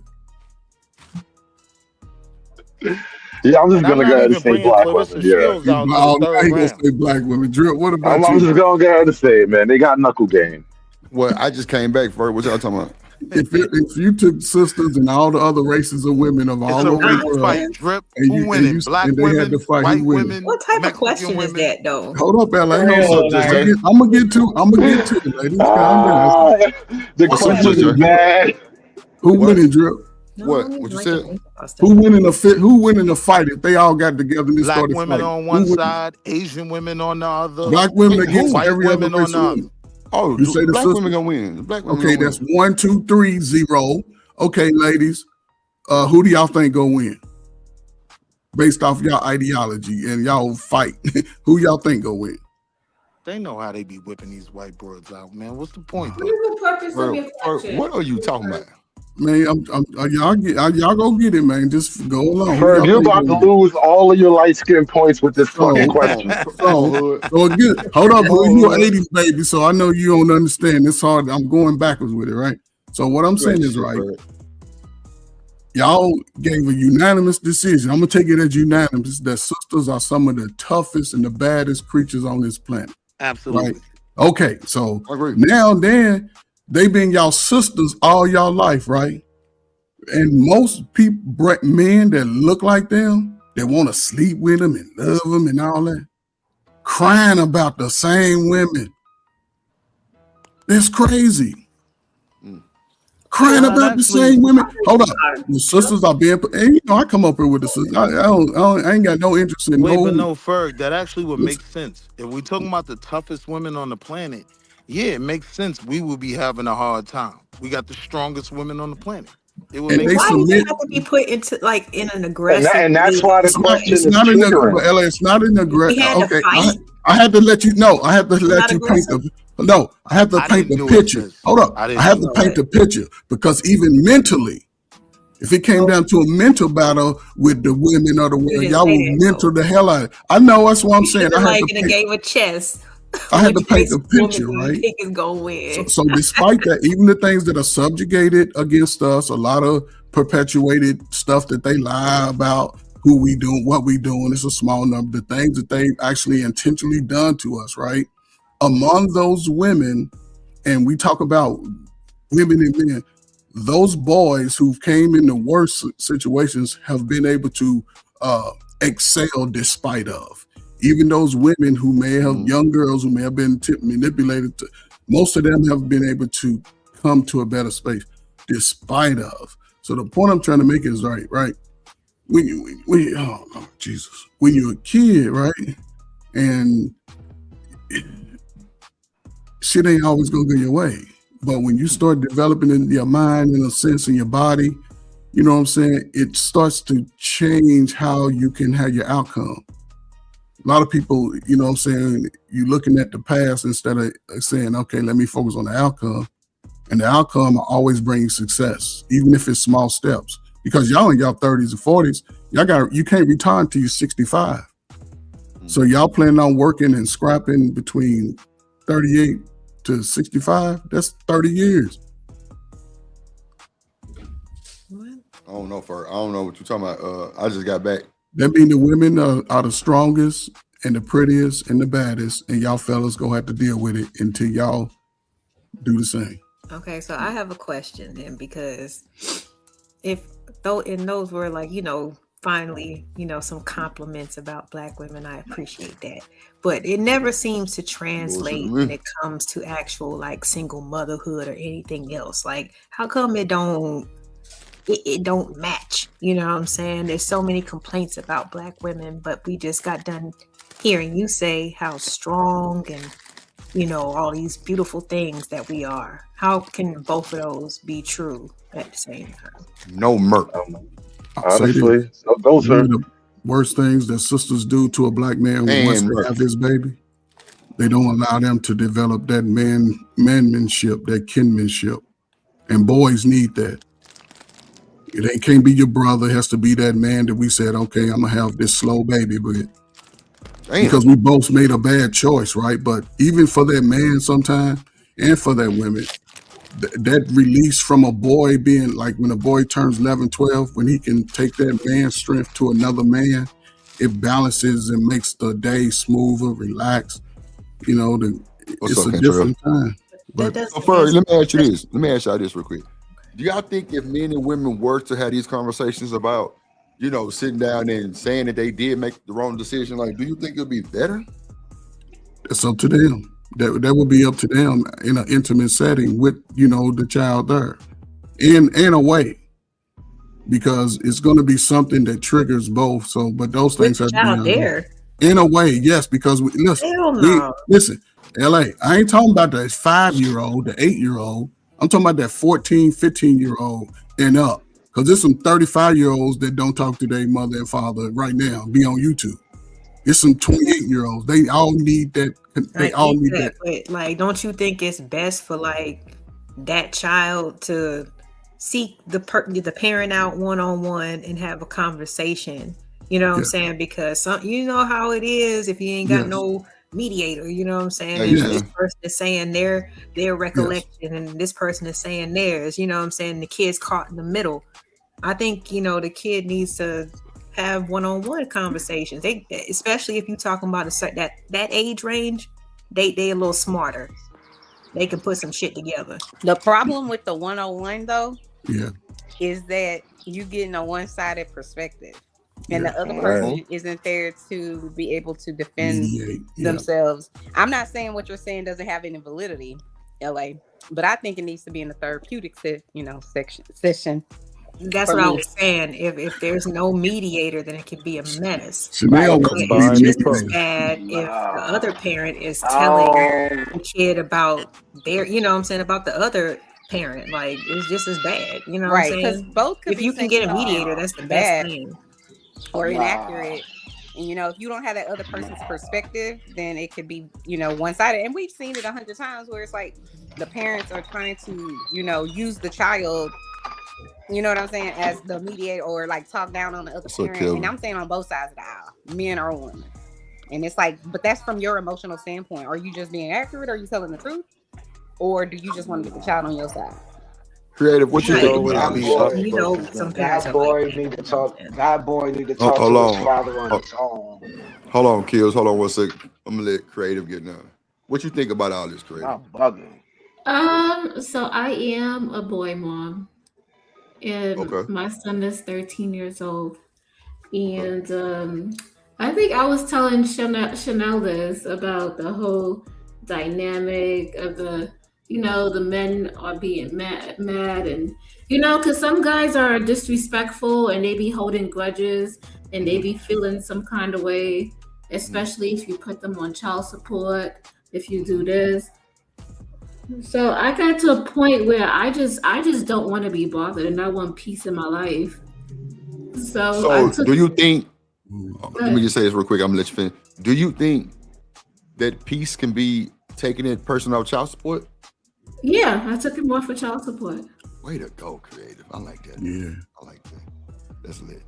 Yeah, I'm just gonna go ahead and say black women. Yeah, I ain't gonna say black women. Drill, what about you? I'm just gonna go ahead and say it, man. They got knuckle game. Well, I just came back for it. What y'all talking about? If you took sisters and all the other races of women of all over the world, fight, Drip, who winning? Black women, white women. What type of question is that, though? Hold up, LA. I'm gonna get to it, ladies. Calm down. The question is bad. Who winning, Drip? What you said? Who winning a fight if they all got together and black started women fighting? on one side, Asian women on the other. Black women against white every women other on the other. Oh, you say the black sister? women gonna win. Black women Okay, gonna that's 1, 2, 3, 0. Okay, ladies, who do y'all think gonna win? Based off y'all ideology and y'all fight, who y'all think gonna win? They know how they be whipping these white birds out, man. What's the point? What is the purpose of your question? What are you talking about? Man, y'all go get it, man. Just go along. Ferg, you're about to lose all of your light skin points with this fucking question. So good. Hold up, boy. You're an 80s baby, so I know you don't understand. It's hard. I'm going backwards with it, right? So what I'm saying is, right, y'all gave a unanimous decision. I'm gonna take it as unanimous that sisters are some of the toughest and the baddest creatures on this planet. Absolutely. Right? Okay, so now then. They been y'all sisters all y'all life, right? And most people, men that look like them, that want to sleep with them and love them and all that, crying about the same women It's crazy. Crying about the same women. Hold up, the sisters are being. And you know, I come up here with the sisters. I ain't got no interest in Wait, but no, Ferg, that actually would make sense. If we talking about the toughest women on the planet, yeah, it makes sense. We will be having a hard time. We got the strongest women on the planet. It would make Why sense. do you have to be put into like in an aggressive? And that's why the question is triggering. It's not an aggressive. We had to Okay, fight. I had to let you know. I had to let you paint the. No, I have to paint the picture. Hold up, I have to paint the picture because even mentally, if it came down to a mental battle with the women of the world, y'all would mental the hell out of it. I know that's what I'm saying. I Like had in a game of chess. I had to paint the picture, Woman, right? Pick is gonna win. So despite that, even the things that are subjugated against us, a lot of perpetuated stuff that they lie about who we doing, what we doing, it's a small number. The things that they actually intentionally done to us, right? Among those women, and we talk about women and men, those boys who came in the worst situations have been able to excel despite of. Even those women who may have, young girls who may have been manipulated, most of them have been able to come to a better space despite of. So the point I'm trying to make is right. When you're a kid, right, and shit ain't always gonna go your way. But when you start developing in your mind, in a sense, in your body, you know what I'm saying? It starts to change how you can have your outcome. A lot of people, you know what I'm saying, you looking at the past instead of saying, okay, let me focus on the outcome. And the outcome will always bring success, even if it's small steps. Because y'all in y'all 30s and 40s, you can't retire until you're 65. So y'all planning on working and scrapping between 38 to 65, that's 30 years. I don't know what you're talking about. I just got back. That means the women are the strongest and the prettiest and the baddest, and y'all fellas gonna have to deal with it until y'all do the same. Okay, so I have a question then, because those were like, you know, finally, you know, some compliments about Black women. I appreciate that. But it never seems to translate when it comes to actual like single motherhood or anything else. Like, how come it don't match? You know what I'm saying? There's so many complaints about Black women, but we just got done hearing you say how strong and, you know, all these beautiful things that we are. How can both of those be true at the same time? No murk. Honestly, those are the worst things that sisters do to a Black man once they have his baby. They don't allow them to develop that manmanship, that kinmanship. And boys need that. It can't be your brother. It has to be that man that we said, okay, I'm gonna have this slow baby with. Because we both made a bad choice, right? But even for that man sometimes, and for that woman, that release from a boy being like when a boy turns 11, 12, when he can take that man's strength to another man, it balances and makes the day smoother, relaxed. You know, it's a different time. But let me ask you this. Let me ask y'all this real quick. Do y'all think if men and women were to have these conversations about, you know, sitting down and saying that they did make the wrong decision, like, do you think it'll be better? It's up to them. That would be up to them in an intimate setting with, you know, the child there, in a way, because it's going to be something that triggers both. So, but those things have to be there. In a way, yes, because listen, LA, I ain't talking about the 5-year-old, the 8-year-old. I'm talking about that 14, 15-year-old and up. Because there's some 35-year-olds that don't talk to their mother and father right now, be on YouTube. There's some 28-year-olds. They all need that. They all need that. But like, don't you think it's best for like that child to seek the parent out one-on-one and have a conversation? You know what I'm saying? Because you know how it is if you ain't got no mediator, you know what I'm saying? And this person is saying their recollection and this person is saying theirs, you know what I'm saying? The kid's caught in the middle. I think, you know, the kid needs to have one-on-one conversations. They, especially if you're talking about that age range, they a little smarter. They can put some shit together. The problem with the one-on-one though, is that you getting a one-sided perspective. And the other person isn't there to be able to defend themselves. I'm not saying what you're saying doesn't have any validity. LA. But I think it needs to be in the therapeutic session. That's for what I me. was saying. If there's no mediator, then it can be a mess. Chanel But was it's just as mediator. bad if the other parent is telling the kid about their, you know what I'm saying, about the other parent. Like, it's just as bad. You know what I'm Right, because saying? both could If be you can saying get a something mediator, that's the best bad thing. or Nah. inaccurate. And if you don't have that other person's perspective, then it could be, one-sided. And we've seen it 100 times where it's like the parents are trying to, use the child, you know what I'm saying, as the mediator, or like talk down on the other What's up, parent. Kevin? And I'm saying on both sides of the aisle, men or women. And it's like, but that's from your emotional standpoint. Are you just being accurate? Are you telling the truth? Or do you just want to get the child on your side? Creative, what you Right. think about That all these boy, shit? You know, some that parents are like boy that. need to You know what talk. I'm saying? That boy need to talk Hold to on. his father on his own. Hold on, Kills. Hold on 1 second. I'm gonna let Creative get now. What you think about all this, Creative? I'm bugging. So I am a boy mom, and Okay. my son is 13 years old. And I think I was telling Chanel this about the whole dynamic of the men are being mad, and because some guys are disrespectful and they be holding grudges and they be feeling some kind of way, especially if you put them on child support, if you do this. So I got to a point where I just don't want to be bothered, and I want peace in my life. So I So, took. do you think? Go Let me ahead. just say this real quick. I'm gonna let you finish. Do you think that peace can be taken in person off child support? Yeah, I took him off for child support. Way to go, Creative. I like that. Yeah. I like that. That's lit.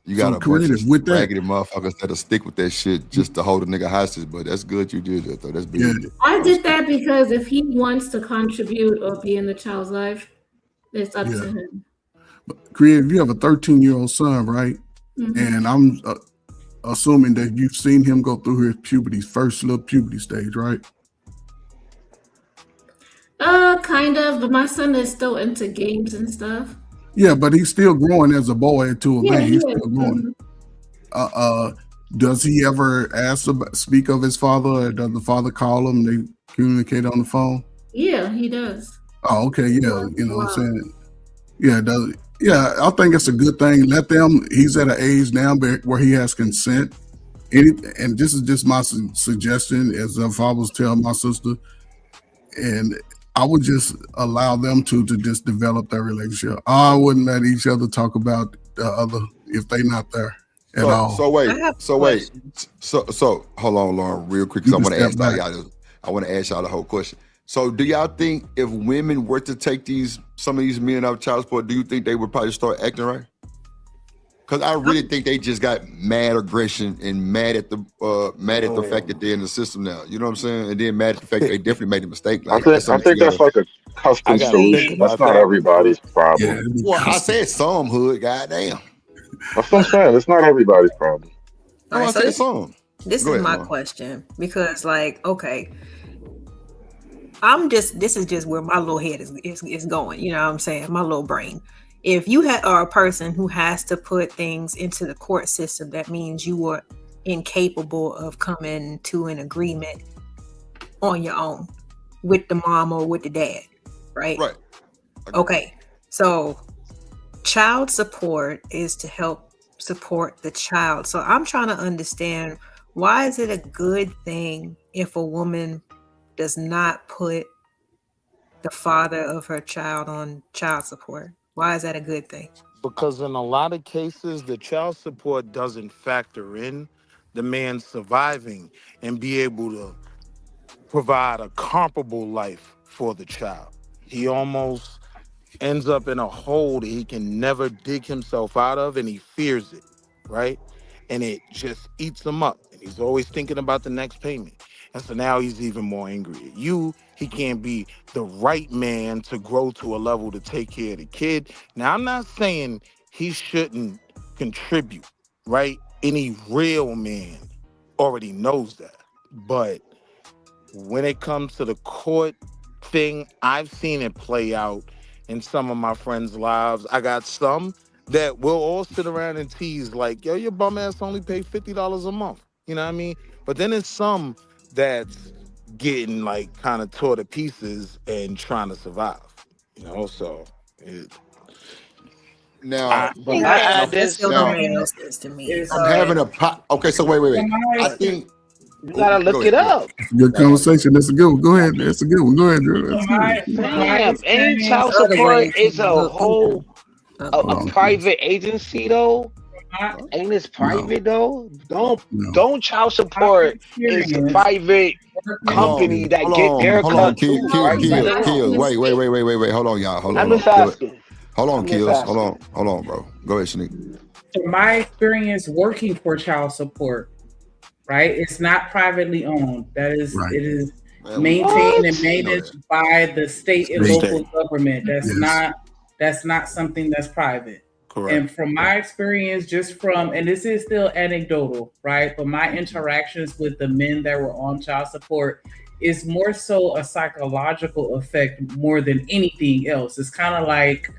You So got a bunch Creative of with that. raggedy motherfuckers that'll stick with that shit just to hold a nigga hostage. But that's good you did that though. That's big. Yeah. I did that because if he wants to contribute or be in the child's life, it's up Yeah. to him. Creative, you have a 13-year-old son, right? Mhm. And I'm assuming that you've seen him go through his first little puberty stage, right? Kind of, but my son is still into games and stuff. Yeah, but he's still growing as a boy to a Yeah, man. he He's is. still growing. Mhm. Does he ever speak of his father, or does the father call him? They communicate on the phone. Yeah, he does. Oh, okay, yeah, Once you in know a what I'm while. saying. Yeah, I think it's a good thing. Let them. He's at an age now where he has consent. And this is just my suggestion, as if I was telling my sister, and I would just allow them to just develop their relationship. I wouldn't let each other talk about the other if they're not there at all. So wait. I have So wait. questions. So hold on, Lauren, real quick, You because I can want to step ask back. y'all. I want to ask y'all the whole question. So, do y'all think if women were to take some of these men out of child support, do you think they would probably start acting right? Because I really think they just got mad aggression and mad at the fact that they're in the system now. You know what I'm saying? And then mad at the fact that they definitely made a mistake. I Like think that's I something think you that's gotta. like a custom I gotta think solution. That's about not that. everybody's Yeah, problem. it'd be Well, I custom. said some hood. Goddamn. That's what I'm saying. It's not everybody's problem. All No, I right, so said some. this Go is ahead, my Lauren. question, because okay, this is just where my little head is going, you know what I'm saying? My little brain. If you are a person who has to put things into the court system, that means you were incapable of coming to an agreement on your own with the mom or with the dad, right? Right. Okay. So child support is to help support the child. So I'm trying to understand, why is it a good thing if a woman does not put the father of her child on child support? Why is that a good thing? Because in a lot of cases, the child support doesn't factor in the man surviving and be able to provide a comparable life for the child. He almost ends up in a hole that he can never dig himself out of, and he fears it, right? And it just eats him up. And he's always thinking about the next payment. And so now he's even more angry at you. He can't be the right man to grow to a level to take care of the kid. Now, I'm not saying he shouldn't contribute, right? Any real man already knows that. But when it comes to the court thing, I've seen it play out in some of my friends' lives. I got some that will all sit around and tease like, yo, your bum ass only paid $50 a month. You know what I mean? But then there's some that's getting like kind of tore to pieces and trying to survive. You know, so now, but I add this. now, to me. I'm having a okay. So wait. I think you gotta look it up. Good conversation. That's a good one. Go ahead. That's a good one. Go ahead, Drew. That's good. Damn, ain't child support is a whole a private agency though? Ain't this private though? Don't child support is a private company that get their cut too. Kill. Wait. Hold on, y'all. Hold on. I'm just asking. Hold on, Kills. Hold on, bro. Go ahead, Shanique. So my experience working for child support, right? It's not privately owned. It is maintained and managed by the state and local government. That's not something that's private. Correct. And from my experience, and this is still anecdotal, right? But my interactions with the men that were on child support is more so a psychological effect more than anything else. It's kind of like,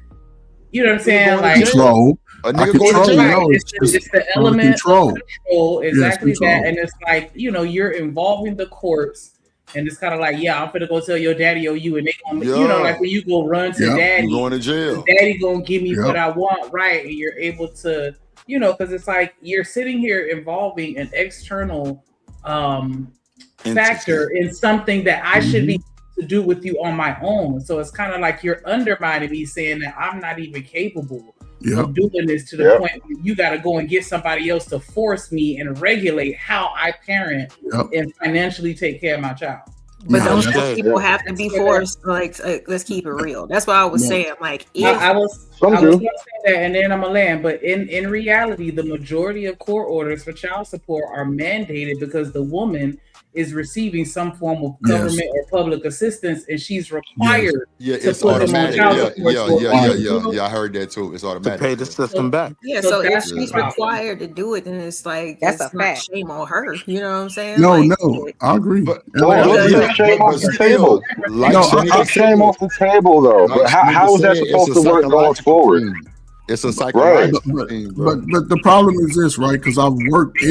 you know what I'm saying? Like control. It's the element of control. Exactly control. that. And it's like, you're involving the courts. And it's kind of like, I'm finna go tell your daddy or you, and they gonna, like when you go run to daddy, you're going to jail. Daddy gonna give me what I want, right? And you're able to, because it's like you're sitting here involving an external factor in something that I should be to do with you on my own. So it's kind of like you're undermining me, saying that I'm not even capable of doing this to the point where you got to go and get somebody else to force me and regulate how I parent and financially take care of my child. But don't people have to be forced? Like, let's keep it real. That's what I was saying. Like, I was gonna say that, and then I'm gonna land. But in reality, the majority of court orders for child support are mandated because the woman is receiving some form of government or public assistance, and she's required to it's put automatic. Them on child support. Yeah, I heard that too. It's automatic. To pay the system back. Yeah, so if she's required to do it, then it's like that's it's a fact. Shame on her. You know what I'm saying? No, I agree. But shame off the table. Shame off the table, though. But how is that supposed to work going forward? It's a psychological thing, but the problem is this, right? Because I've worked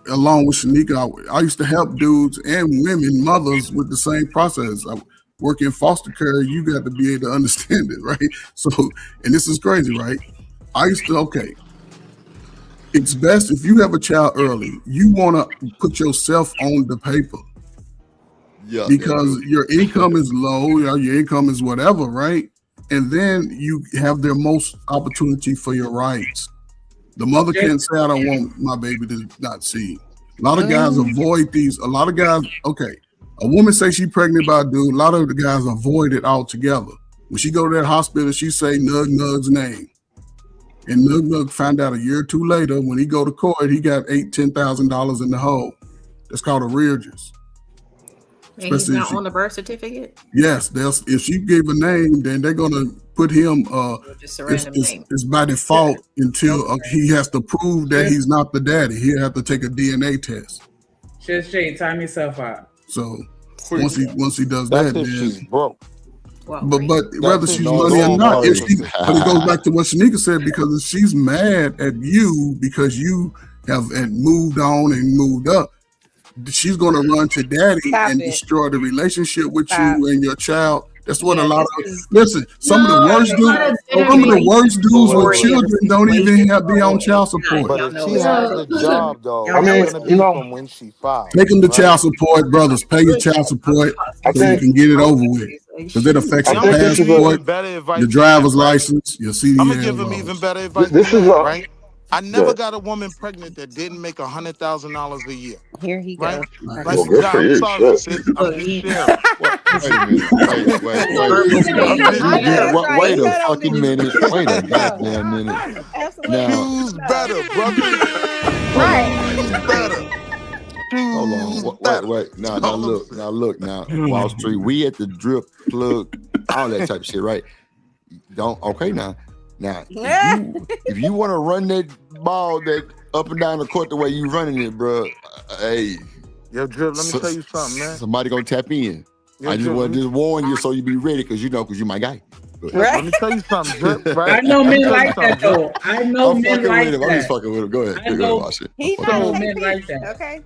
along with Shanika, I used to help dudes and women, mothers, with the same process. I work in foster care. You got to be able to understand it, right? So, and this is crazy, right? I used to, it's best if you have a child early, you want to put yourself on the paper. Yeah. Because your income is low, your income is whatever, right? And then you have the most opportunity for your rights. The mother can't say, I don't want my baby to not see. A lot of guys avoid these. A lot of guys, a woman say she's pregnant by a dude. A lot of the guys avoid it altogether. When she go to that hospital, she say Nug's name. And Nug find out a year or two later, when he go to court, he got $10,000 in the hole. That's called arrearages. And he's not on the birth certificate? Yes, if she gave a name, then they're gonna put him it's by default until he has to prove that he's not the daddy. He'll have to take a DNA test. Just Jay, time yourself out. So once he does that, then she's broke. But whether she's money or not, but it goes back to what Shanika said, because if she's mad at you because you have moved on and moved up, she's going to run to daddy and destroy the relationship with you and your child. That's what a lot of some of the worst dudes with children don't even be on child support. But if she has a job, though, from when she filed. Take them to child support, brothers. Pay your child support so you can get it over with. Because it affects your passport, your driver's license, your CDL. I'm gonna give him even better advice. This is right. I never got a woman pregnant that didn't make $100,000 a year. Here he goes. Right? Well, good for you. I'm just sharing. Wait a fucking minute. Wait a goddamn minute. Choose better, brother. Right. Choose better. Hold on. Wait. Now look. Wall Street. We at the drip plug, all that type of shit, right? Now, if you want to run that ball that up and down the court the way you running it, bro, hey. Yo, Drip, let me tell you something, man. Somebody gonna tap in. I just want to warn you so you be ready, because you my guy. Right. Let me tell you something, Drip. Right? I know men like that, though. I know men like that. I'm just fucking with him. Go ahead. I know men like that. Okay.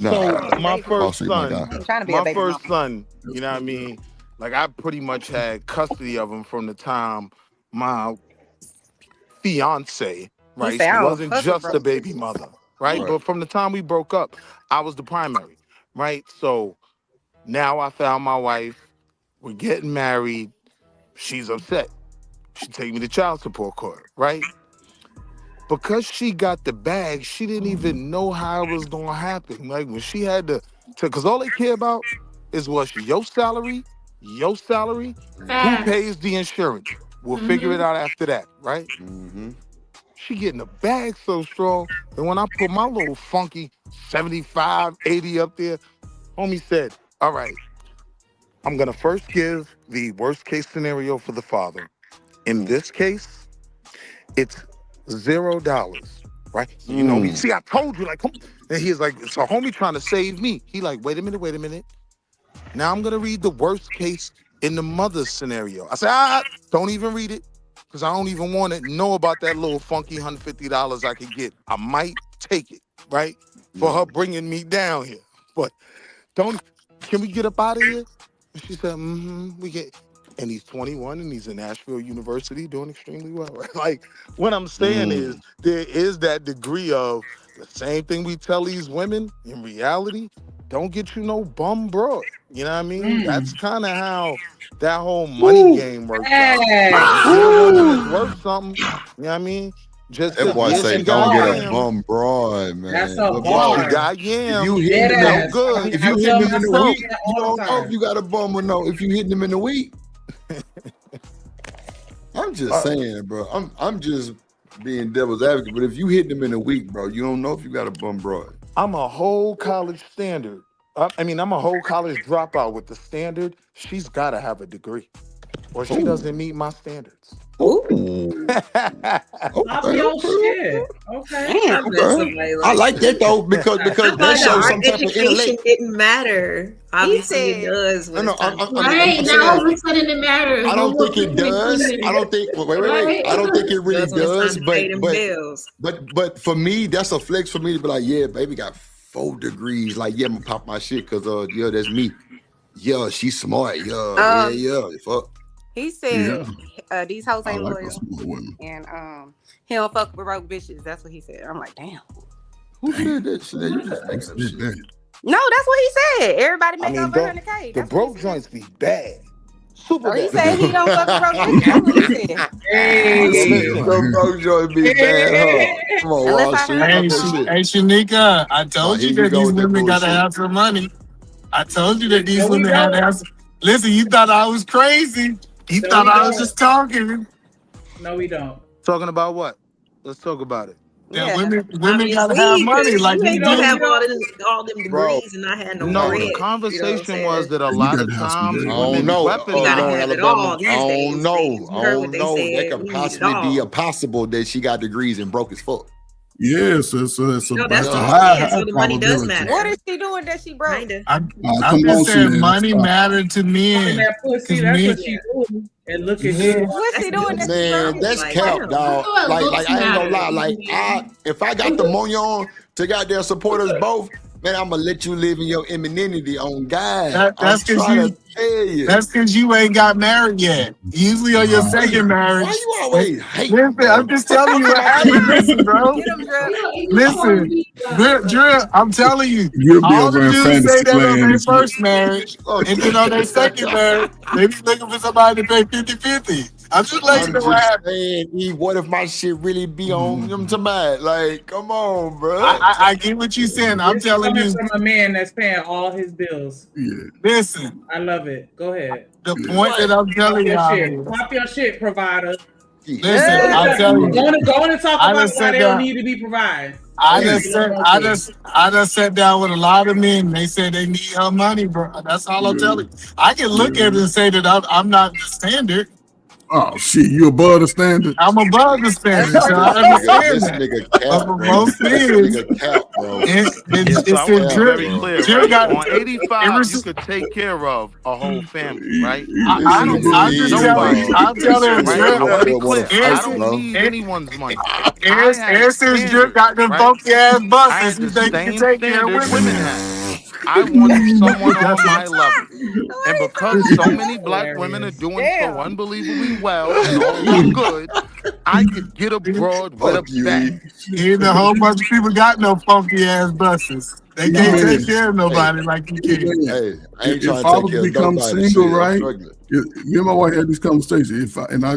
So Nah, my first Street, my son, guy. I'm trying to be a my baby first mama. son, you know what I mean? Like I pretty much had custody of him from the time my fiance, He right? said, She I don't wasn't fuck with just the broke baby bitches. mother, right? Right. But from the time we broke up, I was the primary, right? So now I found my wife. We're getting married. She's upset. She take me to child support court, right? Because she got the bag, she didn't even know how it was gonna happen. Like when she had because all they care about is what's your salary, who Facts. pays the insurance. We'll figure it out after that, right? Mm-hmm. She getting the bag so strong. And when I put my little funky 75, 80 up there, homie said, all right, I'm gonna first give the worst case scenario for the father. In this case, it's $0, right? So you know me. See, I told you, like, come. And he's like, so homie trying to save me. He like, wait a minute. Now I'm gonna read the worst case in the mother's scenario. I said, don't even read it, because I don't even want to know about that little funky $150 I could get. I might take it, right? For her bringing me down here. But can we get up out of here? And she said, we get. And he's 21 and he's in Asheville University doing extremely well. Right? Like, what I'm saying is there is that degree of the same thing we tell these women in reality, don't get you no bum broad. You know what I mean? That's kind of how that whole money game works out. Like, if your woman is worth something, you know what I mean? Just That boy if say she don't got get a yam, bum broad, man. That's a But bar. if she got yam, if you it's hit him no in good. if you I hit tell him in the myself week, that you all don't the know time. if you got a bum or no. If you hitting him in the week. I'm just saying, bro. I'm just being devil's advocate. But if you hit them in a week, bro, you don't know if you got a bum broad. I'm a whole college standard. I'm a whole college dropout with the standard. She's got to have a degree, or she doesn't meet my standards. Pop your shit. Okay. I met somebody I like like that though because I that thought shows our some type of education intellect. didn't matter. Obviously, it does. When No, it's time to Right, I'm now all saying of a sudden it matters. I don't think it does. I don't think. Wait. I don't think it really Does when it's time does. to pay them bills. But for me, that's a flex for me to be like, yeah, baby got 4 degrees. Like, yeah, I'm gonna pop my shit because yeah, that's me. Yeah, she's smart. Yeah. Fuck. He said these hoes I ain't like loyal, those small women. and he don't fuck with broke bitches. That's what he said. I'm like, damn. Who said that shit? You just making some shit. No, that's what he said. Everybody I make mean, over 100K. the broke joints be bad. Super He bad. said he don't fuck with broke bitches. That's what he said. Some broke joint be bad, huh? Come on, Unless Wall I Street. heard Pop Hey, that shit. Shanika, I told here you you that go these with that women gotta bullshit. have some money. I told you that these No, we women had to don't. have some. Listen, you thought I was crazy. You No, thought we I was don't. just talking. No, we don't. Talking about what? Let's talk about it. That women gotta have Obviously, money. 'cause Like you these ain't gonna women. have all them degrees and not have no No, bread. the You know what I'm conversation was saying? that a You lot gotta of have some times bread. I don't women know. weapon You gotta No, in have it Alabama. all these I days, don't know. babe. You heard what they That said. could We need it possibly be all. impossible that she got degrees and broke as fuck. Yes, it's No, that's that's a what I'm high saying. So the money does probability. matter. What is she doing that she broke? Kinda. I'm Come just on, saying Chanel, money stop. mattered to Fucking men. that pussy, 'Cause that's men, what she doing. And look at yeah. you. What's she doing that she Man, broke? that's Like, cap, damn. dog. That's what looks I ain't gonna lie. matter. Like, if I got the money on to goddamn support us both, man, I'm gonna let you live in your femininity on God. I'm That's because trying you. to tell you. That's because you ain't got married yet. Usually on your second marriage. Why you always hate, Listen, bro? I'm just telling you what happened. Listen, bro. Get him drunk. Listen, Drill, I'm telling you, You'll be all over the in dudes say fantasy that on land their this year. first marriage, and then on their second marriage, they be looking for somebody to pay 50-50. I'm just letting you I'm know what just happened. saying, E, what if my shit really be on them tonight? Like, come on, bro. I get what you're saying. I'm This is telling coming you, from a man that's paying all his bills. Yeah. listen, I love it. Go ahead. the point that I'm Pop telling your y'all shit. is, Pop your shit, provider. listen, I'm telling Go you, on and talk I about just why said they don't that. need to be provided. I just sat down with a lot of men. They said they need her money, bro. That's all I'm telling you. I can look at it and say that I'm not the standard. Oh shit, you above the standard? I'm above the standard, so I understand that. Nigga cap, But bro. most This things, nigga cap, bro. So I want to be very clear, Drip right? got On 85, you could take care of a whole family, right? I don't I'm need just nobody. telling, I'm telling Right? Drip. I want to be clear. I Ever don't need anyone's money. since Drip got them funky ass I buses, had he the think he can same take care of standard women. women have. I wanted someone on my level. And because so many black women are doing so unbelievably well and all look good, I could get a broad with a back. Ain't a whole bunch of people got no funky ass buses. They can't take care of nobody like you can. Hey, I ain't trying If to I take was care to of become nobody. single, Shit, I'm right? struggling. Me and my wife had this conversation.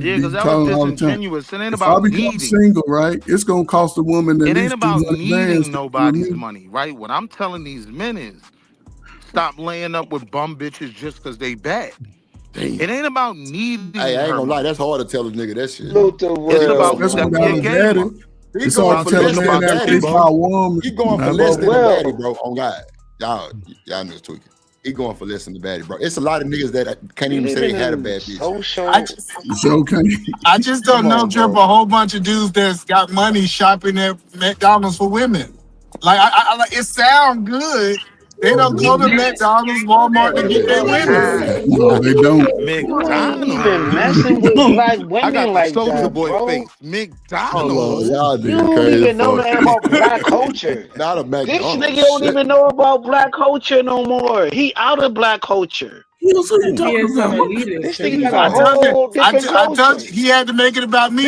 Yeah, be because that telling was her all the time. disingenuous. It ain't If I about become needing. single, right, it's gonna cost a woman at It ain't least about 200 bands needing to nobody's me. money, right? What I'm telling these men is stop laying up with bum bitches just because they bad. It ain't about needing Hey, I ain't her gonna lie. money. That's hard to tell a nigga that shit. It's about That's stepping without your a game daddy. up. He It's going hard for to tell less a than man a that daddy, they bro. buy a woman. He going for Now, less than a well- daddy, bro. On God, y'all niggas tweaking. He going for less than the baddie, bro. It's a lot of niggas that can't even say they had a bad bitch. I just don't Come know, on, Drip, bro. a whole bunch of dudes that's got money shopping at McDonald's for women. Like, I like it sound good. They don't go to McDonald's, Walmart to get their women. No, they don't. You ain't even McDonald's. messing with black I women got the like soldier that, boy bro. face. Hold on, McDonald's. y'all You niggas don't crazy even know fuck. nothing about black culture. Not a This McDonald's. nigga don't Shit. even know about black culture no more. He out of black culture. So you He talking is some about? elitist. This Cause nigga he's got a from whole different I told culture. you he had to make it about me.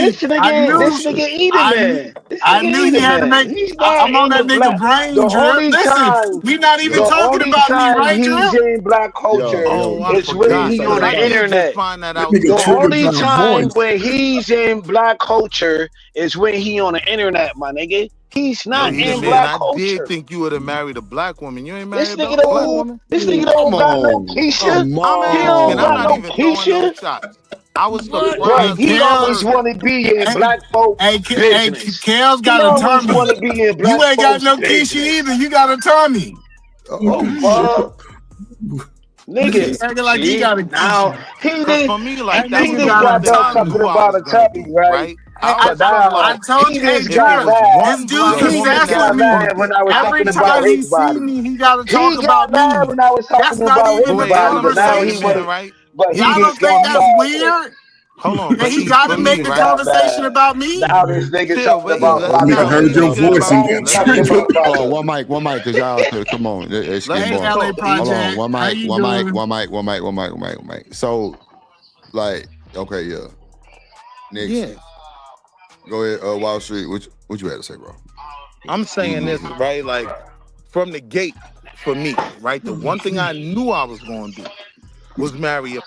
This nigga eat a man. This I nigga knew eat he a had to man. make. He's not I'm on in that the nigga black. brain, The Drip. only Listen, time, we not even the talking only about me, time right, he's Drip? in black culture Oh, I is when forgot. he Because on the I did just internet. find that That out nigga The today. triggered only by time voice. when he's in black culture is when he on the internet, my nigga. He's Yo, not Eden, in man, black I did culture. think you would have married a black woman. You ain't This married nigga a black don't. woman? This nigga Come don't got no on. Keisha. Come I'm He asking. don't I'm got not no even throwing no Keisha. shots. I was Bro, surprised he when I always heard want that. to be in Hey, black folk hey, business. Kale's He got a always tummy. want to be in black You ain't got folks no Keisha business. either. You got a tummy. Oh fuck, nigga. Acting like he See got a now Keisha. he Because did. for me, like, that He was nigga the just got one got a thing done I tummy. talking knew I about was a going to tubby, do, right? right? I, I But felt now I like told he you, hey, just if there got Drip, was mad. this one dude black He woman just obsessed that with got was me. mad worth when it, I was I Every talking would about time marry he her. his see body. me, he got to talk He got about mad me. when I was That's talking not about even his the Wait, body. But now he understand, want man, to. conversation. right? But he Y'all Listen, don't just for think got that's me, mad. weird? hold on, That but he E, got for to He make me, the just right? got conversation mad. about me. Now this nigga Chill, talking but E, about That let's black nigga not heard women. your make it voice about and Now me. got he Let's talking just triggered. about talk. black Hold on, women. one mic, cause y'all come on. It's Let's getting Hey, just boring. LA talk, E. Hold on, Project, how you one doing? mic. So, like, okay, yeah. Next, Yeah. go ahead. Wall Street. What you had to say, bro? I'm saying this, right? Like, from the gate, for me, right? The one thing I knew I was going to do was marry a.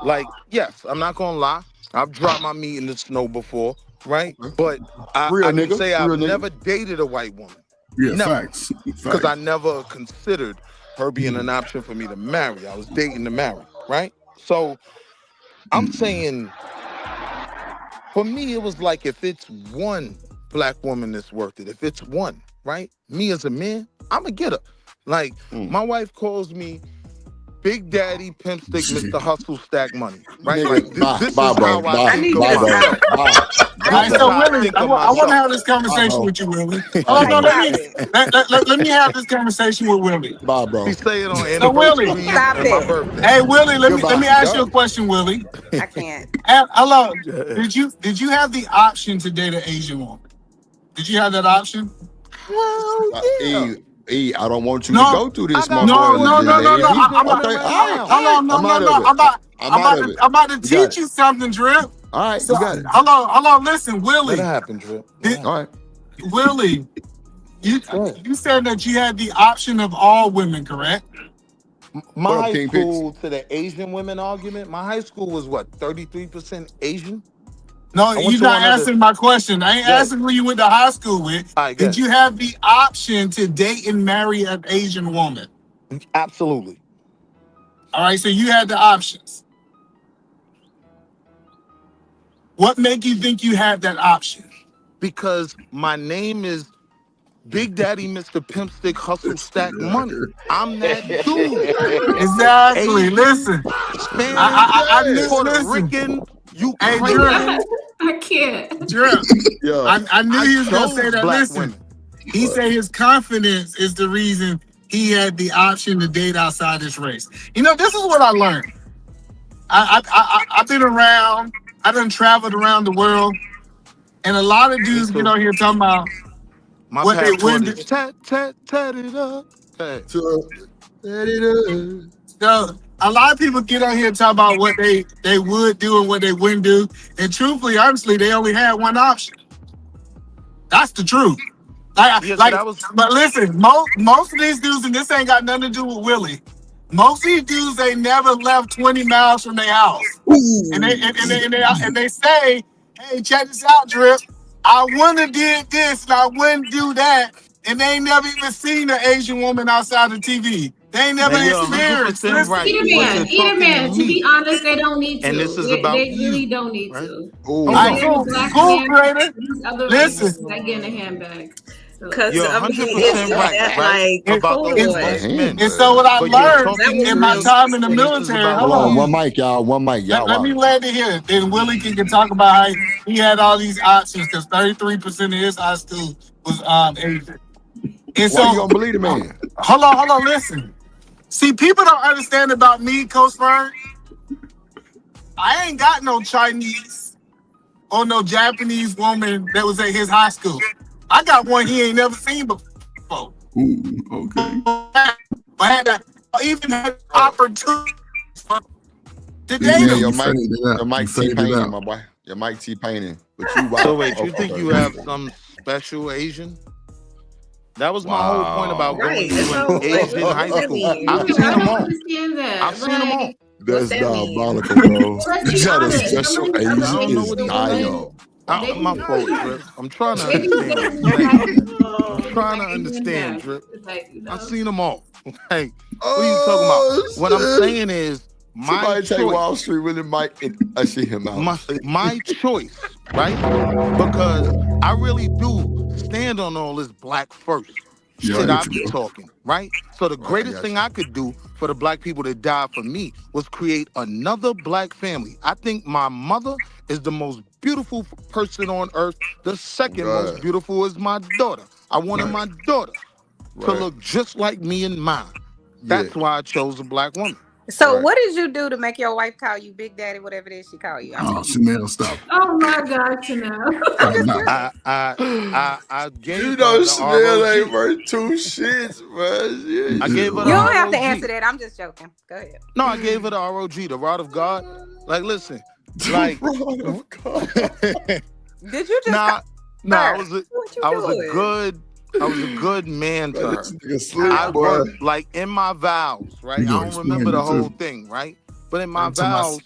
Like, yes, I'm not going to lie. I've dropped my meat in the snow before, right? But Real I can nigga. say I've Real nigga. never dated a white woman. Yeah, Never. facts. Because I Facts. never considered her being an option for me to marry. I was dating to marry, right? So I'm saying, for me, it was like if it's one black woman that's worth it, if it's one, right? Me as a man, I'm going to get her. Like, my wife calls me Big Daddy, Pimp Stick, Mr. Hustle, Stack Money, right? Like, Nigga, this bye, is bro. how I Bye, think of bro. myself. All This right, is so how I Willie, think of I want to myself. have this conversation bro. with you, Willie. Bye, Oh no, bro. let me have this conversation with Willie. Bye, bro. She say it on So Willie, anniversaries Stop and my it. birthday. hey Willie, let me Goodbye. ask you Yup. a question, Willie. I can't. Hello, did you have the option to date an Asian woman? Did you have that option? Hell yeah. I don't want you to No, go through I this, my got boy. no. Asian I'm not. women Okay, right all right, now. Hold on, I'm out of it. I'm out of it. I'm about to You got teach it. you something, Drip. All right, So you got it. hold on, listen, Let it Willie. happen, Drip. Let it happen. All right. Willie, Go ahead. you said that you had the option of all women, correct? My What up, high King Pitts? school, to the Asian women argument, my high school was what, 33% Asian? No, I went you're to not one of the. answering my question. I ain't Go ahead. asking who you went to high school with. All right, Did good. you have the option to date and marry an Asian woman? Absolutely. All right, so you had the options. What made you think you had that option? Because my name is Big Daddy, Mr. Pimp Stick, hustle, stack money. I'm that dude. Exactly. Asian, Listen, Spanish, I knew. Puerto Listen, Rican, hey, Ukrainian. I can't. Drip. Yeah. I knew he was gonna chose say that. black Listen, women. he said his confidence is the reason he had the option to date outside this race. You know, this is what I learned. I've been around. I done traveled around the world, and a lot of dudes get on here talking about My what they passport wouldn't is tat it up. Hey. So a lot of people get on here and talk about what they would do and what they wouldn't do. And truthfully, honestly, they only had one option. That's the truth. But listen, most of these dudes, and this ain't got nothing to do with Willie. Most of these dudes, they never left 20 miles from their house. And they say, hey, check this out, Drip. I wouldn't have did this and I wouldn't do that. And they ain't never even seen an Asian woman outside of TV. They ain't never experienced. Right. Either man. To be honest, they don't need to. And this is they about really don't need to. Listen, I get in a handbag. Because you're 100% right about those men. And so what I learned in my time in the military, hold on. One mic, y'all. One mic, y'all. Let me land it here. Then Willie can talk about how he had all these options because 33% of his high school was Asian. And so why you gonna believe the man? Hold on, listen. See, people don't understand about me, Coach Ferg. I ain't got no Chinese or no Japanese woman that was at his high school. I got one he ain't never seen before. Ooh, okay. I even had opportunity to date him. Your mic T-Painting, my boy. Your mic T-Painting. But you wild. So wait, you think you have some special Asian? That was my whole point about going to an Asian high school. I've seen them all. I've seen them all. That's diabolical, bro. You got a special Asian is dial. My fault, Drip. I'm trying to understand. I'm trying to understand, Drip. I've seen them all. Like, what are you talking about? What I'm saying is, somebody take Wall Street with the mic and usher him out. My choice, right? Because I really do stand on all this black first. Shit I be talking, right? So the greatest thing I could do for the black people that died for me was create another black family. I think my mother is the most beautiful person on earth. The second most beautiful is my daughter. I wanted my daughter to look just like me and mine. That's why I chose a black woman. So what did you do to make your wife call you Big Daddy, whatever it is she call you? Oh, Chanel, stop. Oh my God, Chanel. I gave you her know the Chanel ROG. ain't worth two shits, man. I gave her the You don't have to ROG. answer that. I'm just joking. Go ahead. No, I gave her the ROG, the Rod of God. Like, listen, like, Did you just I Sir, was what you I was doing? a good man to her. Sleep, I boy. worked like in my vows, right? I don't remember the whole thing, right? But in my vows,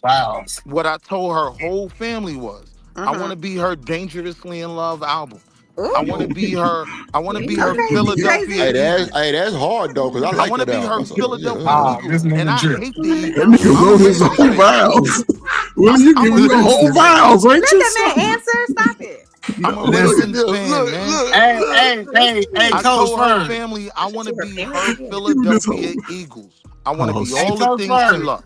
what I told her whole family was, I want to be her Dangerously in Love album. I want to be her. I want to be her Philadelphia. Hey, that's hard though, because I like want to that be her album. Philadelphia. This And I nigga hate these. That nigga wrote his own vows. Well, you give me the whole vows, ain't Let you? that man answer. Stop it. I'm a Ravens fan, man. Hey, I Coach told her Ferg. family I want to be her Philadelphia Eagles. I want to be Hey, all the Coach things Ferg. she loves.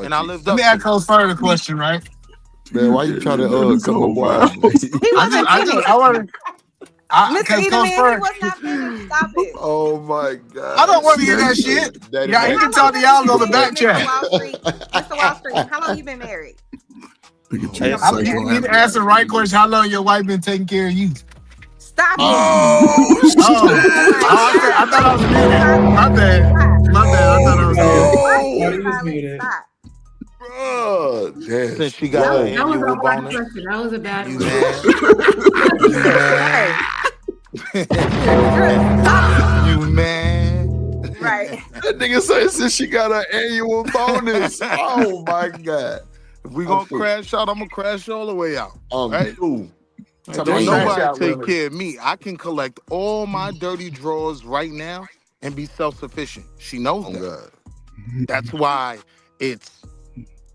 And I lived Let up me to ask it. Coach Ferg a question, right? Man, why you trying to come up with I want to. Mr. Because Coach Edelman, he Ferg, was not finished. Stop it. Oh my God. I don't want to hear that shit. Yeah, he can talk to y'all on the back chat. Mr. Wall Street, how long you been married? You need to ask the right question. How long your wife been taking care of you? Stop it. I thought I was muted. My bad. I thought I was muted. Stop. Oh, damn. Since she got her That was a annual hard bonus. question. That was a bad You one. You man. Right. That nigga say since she got her annual bonus. Oh my God. If we gonna crash out, I'm gonna crash all the way out. Right? Cool. Don't Damn. nobody take care of me. I can collect all my dirty drawers right now and be self-sufficient. She knows that. That's why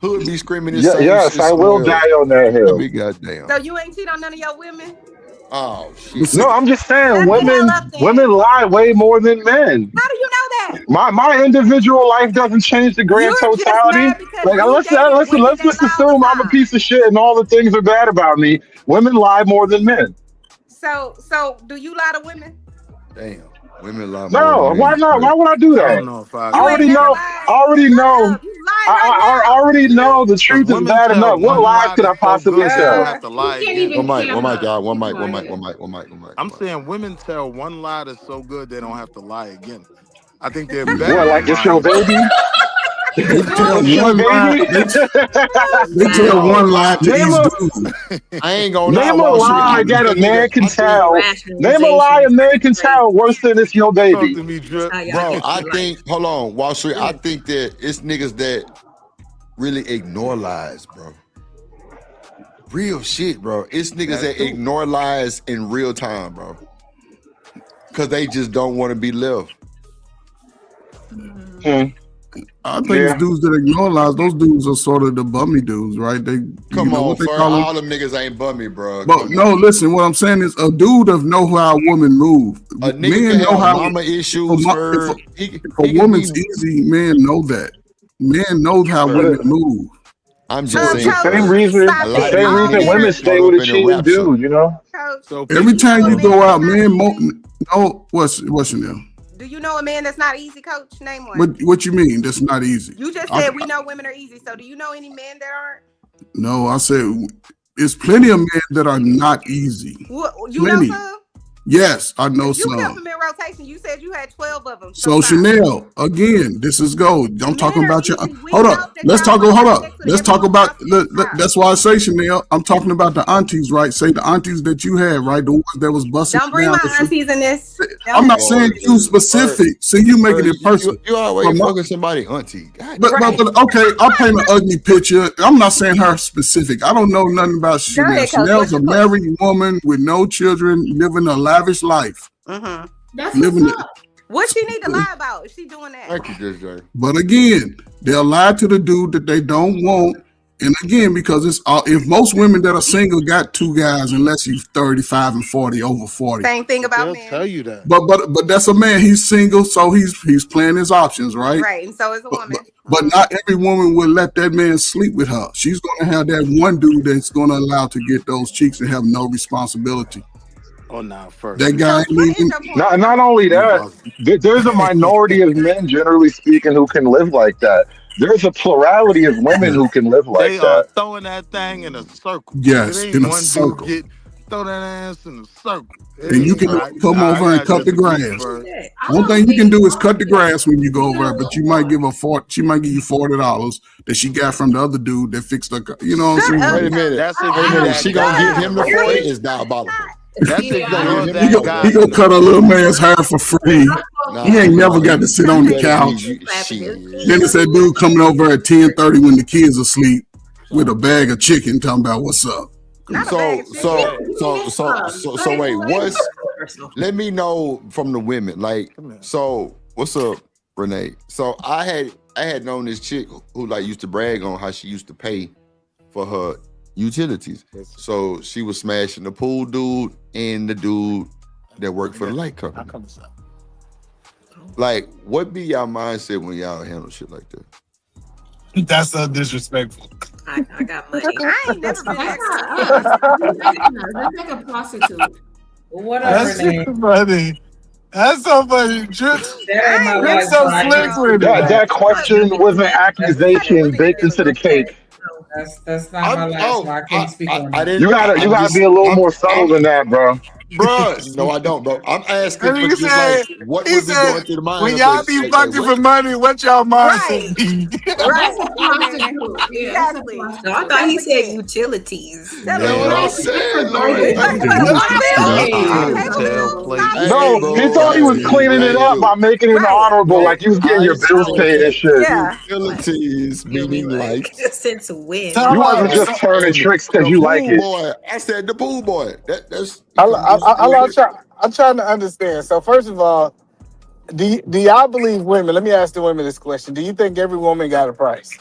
Hood be screaming the same Yes, shit I will somewhere else. die on that I hill. mean, goddamn. So you ain't cheat on none of your women? Oh shit. No, I'm just saying Shut the women hell up then. women lie way more than men. How do you know that? My individual life doesn't change the grand You're just totality. mad because Like you dated women let's that just lie all assume the I'm a time. piece of shit and all the things are bad about me. Women lie more than men. So do you lie to women? Damn. Women lie more No, than why men. not? Why would I do I that? don't know if I I already know. I already know. I already know the truth is women bad tell enough. What one lies lie could I that's so possibly good they don't tell? have to lie You can't again. even One mic, camera. y'all. One Be mic. quiet. I'm saying women tell one lie that's so good they don't have to lie again. I think they're better What, at like it's your lying. baby? They tell It's your one lie. baby? They tell one lie to Name each a dude. I ain't gonna lie, name a Wall Street. lie that a man can I think tell. Name a lie a man can tell worse than it's your Talk baby. to me, Drip. bro, I think hold on, Wall Street. I think that it's niggas that really ignore lies, bro. Real shit, bro. It's niggas that ignore lies in real time, bro. Cause they just don't want to be left. I think it's dudes that ignore lies. Those dudes are sort of the bummy dudes, right? They Come on, what they Fern, call them. all them niggas ain't bummy, bro. But no, listen. What I'm saying is, a dude of know how a woman move. A nigga Men can know have how. mama issues, Fern. If a woman's easy, men know that. Men know how women move. I'm just saying. The same reason women stay with a cheating dude, you know? So Every time you go out, men. No, what's Chanel? Do you know a man that's not easy, Coach? Name one. What you mean? That's not easy. You just said we know women are easy. So do you know any men that aren't? No, I said it's plenty of men that are not easy. You know some? Yes, I know You some. kept them in rotation. You said you had 12 of them. So Chanel, again, this is gold. I'm talking about your. Hold up. Let's talk. Hold up. Let's talk about. That's why I say Chanel. I'm talking about the aunties, right? Say the aunties that you had, right? The ones that was busting. Don't bring my aunties in this. I'm not saying you specific. See, you making it personal. You always fucking somebody auntie. But okay, I'll paint an ugly picture. I'm not saying her specific. I don't know nothing about Chanel. ahead, Coach. Chanel's a married woman with no children, living a lavish life. That's Living it. what she need to lie about. Is she doing that? Thank you, JJ. But again, they'll lie to the dude that they don't want. And again, because it's if most women that are single got two guys, unless you're 35 and 40, over 40. Same thing about They'll men. tell you that. But that's a man. He's single, so he's playing his options, right? Right, and so is a woman. But not every woman will let that man sleep with her. She's going to have that one dude that's going to allow to get those cheeks and have no responsibility. Oh, no, first. That guy ain't even. Not only that, there's a minority of men, generally speaking, who can live like that. There's a plurality of women who can live like They are that. throwing that thing in a circle. Yes, It ain't in a one circle. dude throw that ass in a circle. And you can come over and cut the grass. One thing you can do is cut the grass when you go over there, but you might give she might give you $40 that she got from the other dude that fixed her. You know what I'm saying? Wait a minute. She gonna give him the 40 is diabolical. That's He gonna cut a little man's hair for free. He ain't never got to sit on the couch. Then it's that dude coming over at 10:30 when the kids are asleep with a bag of chicken, talking about what's up. So wait, let me know from the women. Like, so what's up, Renee? So I had known this chick who like used to brag on how she used to pay for her utilities. So she was smashing the pool dude and the dude that worked for the light company. Like, what be y'all mindset when y'all handle shit like that? That's so disrespectful. I got money. I ain't never been That's like a prostitute. That's so funny. That's so funny. You're so slick with it. That question was an accusation baked into the cake. That's not my life, so I can't speak on that. You gotta be a little more subtle than that, bro. Bro, no, I don't, bro. I'm asking for just like what he would be said, going through the mind. when of y'all a- be like, fucking what? for money, what y'all mindset be? Exactly. No, I thought he said utilities. That's what I said, Lord. No, he thought he was cleaning it up by making it honorable, like you was getting your bills paid and shit. Yeah. Utilities meaning like Since when? You wasn't just turning tricks because you like it. boy. I said the pool boy. That's I'm trying to understand. So first of all, do y'all believe women? Let me ask the women this question. Do you think every woman got a price?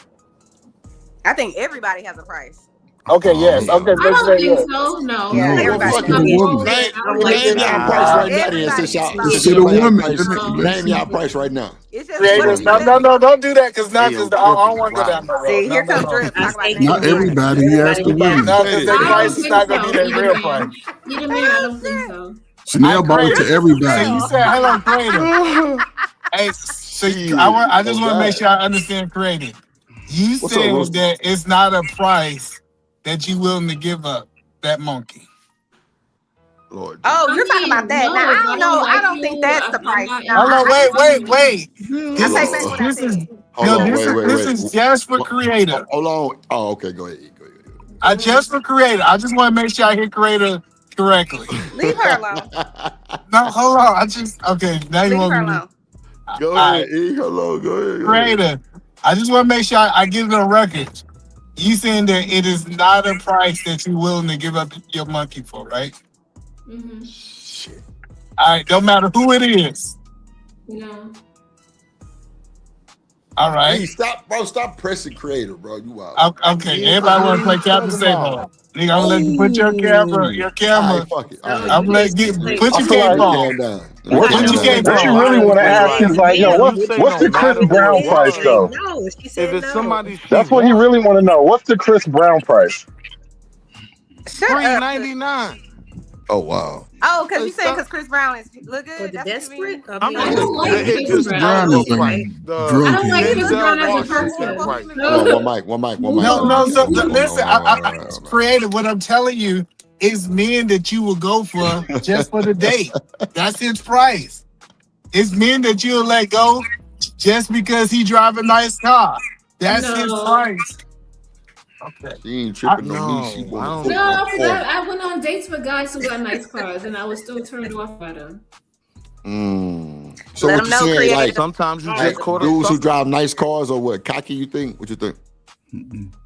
I think everybody has a price. Okay, yes. Okay, I let's don't say think yes. so. No. Yeah, everybody. Name y'all price right now. Then, since y'all Shit, a woman. name y'all price right now. It's just Creators, no, don't do that because not because I don't want to go down that road. See, here No, comes no. Drip. Talk about Not everybody. He asked the women. No, because their I don't price is think not going to so. be their real price. Either man, I don't think so. Chanel bought it to everybody. So you said, hello, Creator. Hey, so I just want to make sure I understand Creator. You What's up, said Rooster? that it's not a price that you willing to give up that monkey. Lord. Oh, you're talking about that. no, Now, I if I don't don't know. I like don't think you, that's the I'm price. not No, Hold on, wait. I take back what I This is said. Hold on, this is just for Creator. Hold on. Oh, okay, go ahead. Just for Creator. I just want to make sure I hear Creator correctly. Leave her alone. No, hold on. Okay. Now you Leave want her me to alone. Go All ahead, right. E. Hello, go ahead. Creator. I just want to make sure I get it on record. You saying that it is not a price that you're willing to give up your monkey for, right? Mm-hmm. Shit. All right. Don't matter who it is. No. All right. Hey, stop pressing Creator, bro. You out. Okay. Everybody want to play Captain Sable. Nigga, I'm gonna let you put your camera. All right, fuck it. All right. I'm gonna let you put I your feel cape like on. what Put your cape you on. really want to ask is like, yo, what's the Chris Brown price though? No, she If said it's no. somebody That's what he really want to know. What's the Chris Brown price? Shut up. $3.99. Oh wow. Oh, because you said because Chris Brown is look good. For the That's what you mean? desperate? I mean, I don't like it Chris just Brown. goes Brown is like like the drug I don't like Chris Denzel Brown as a Washington person. price. Hold on, one mic. No. So Hold on, listen, hold on. Creator. What I'm telling you is men that you will go for just for the date. That's his price. It's men that you'll let go just because he drive a nice car. That's his No. price. Okay. She ain't tripping on me. She No, want I to don't- No, put because it on. I went on dates with guys who got nice cars, and I was still turned off by them. So Let what him you know, saying? Creator. Like, Sometimes you like just caught a dudes who sucker. drive nice cars or what? Cocky? You think? What you think?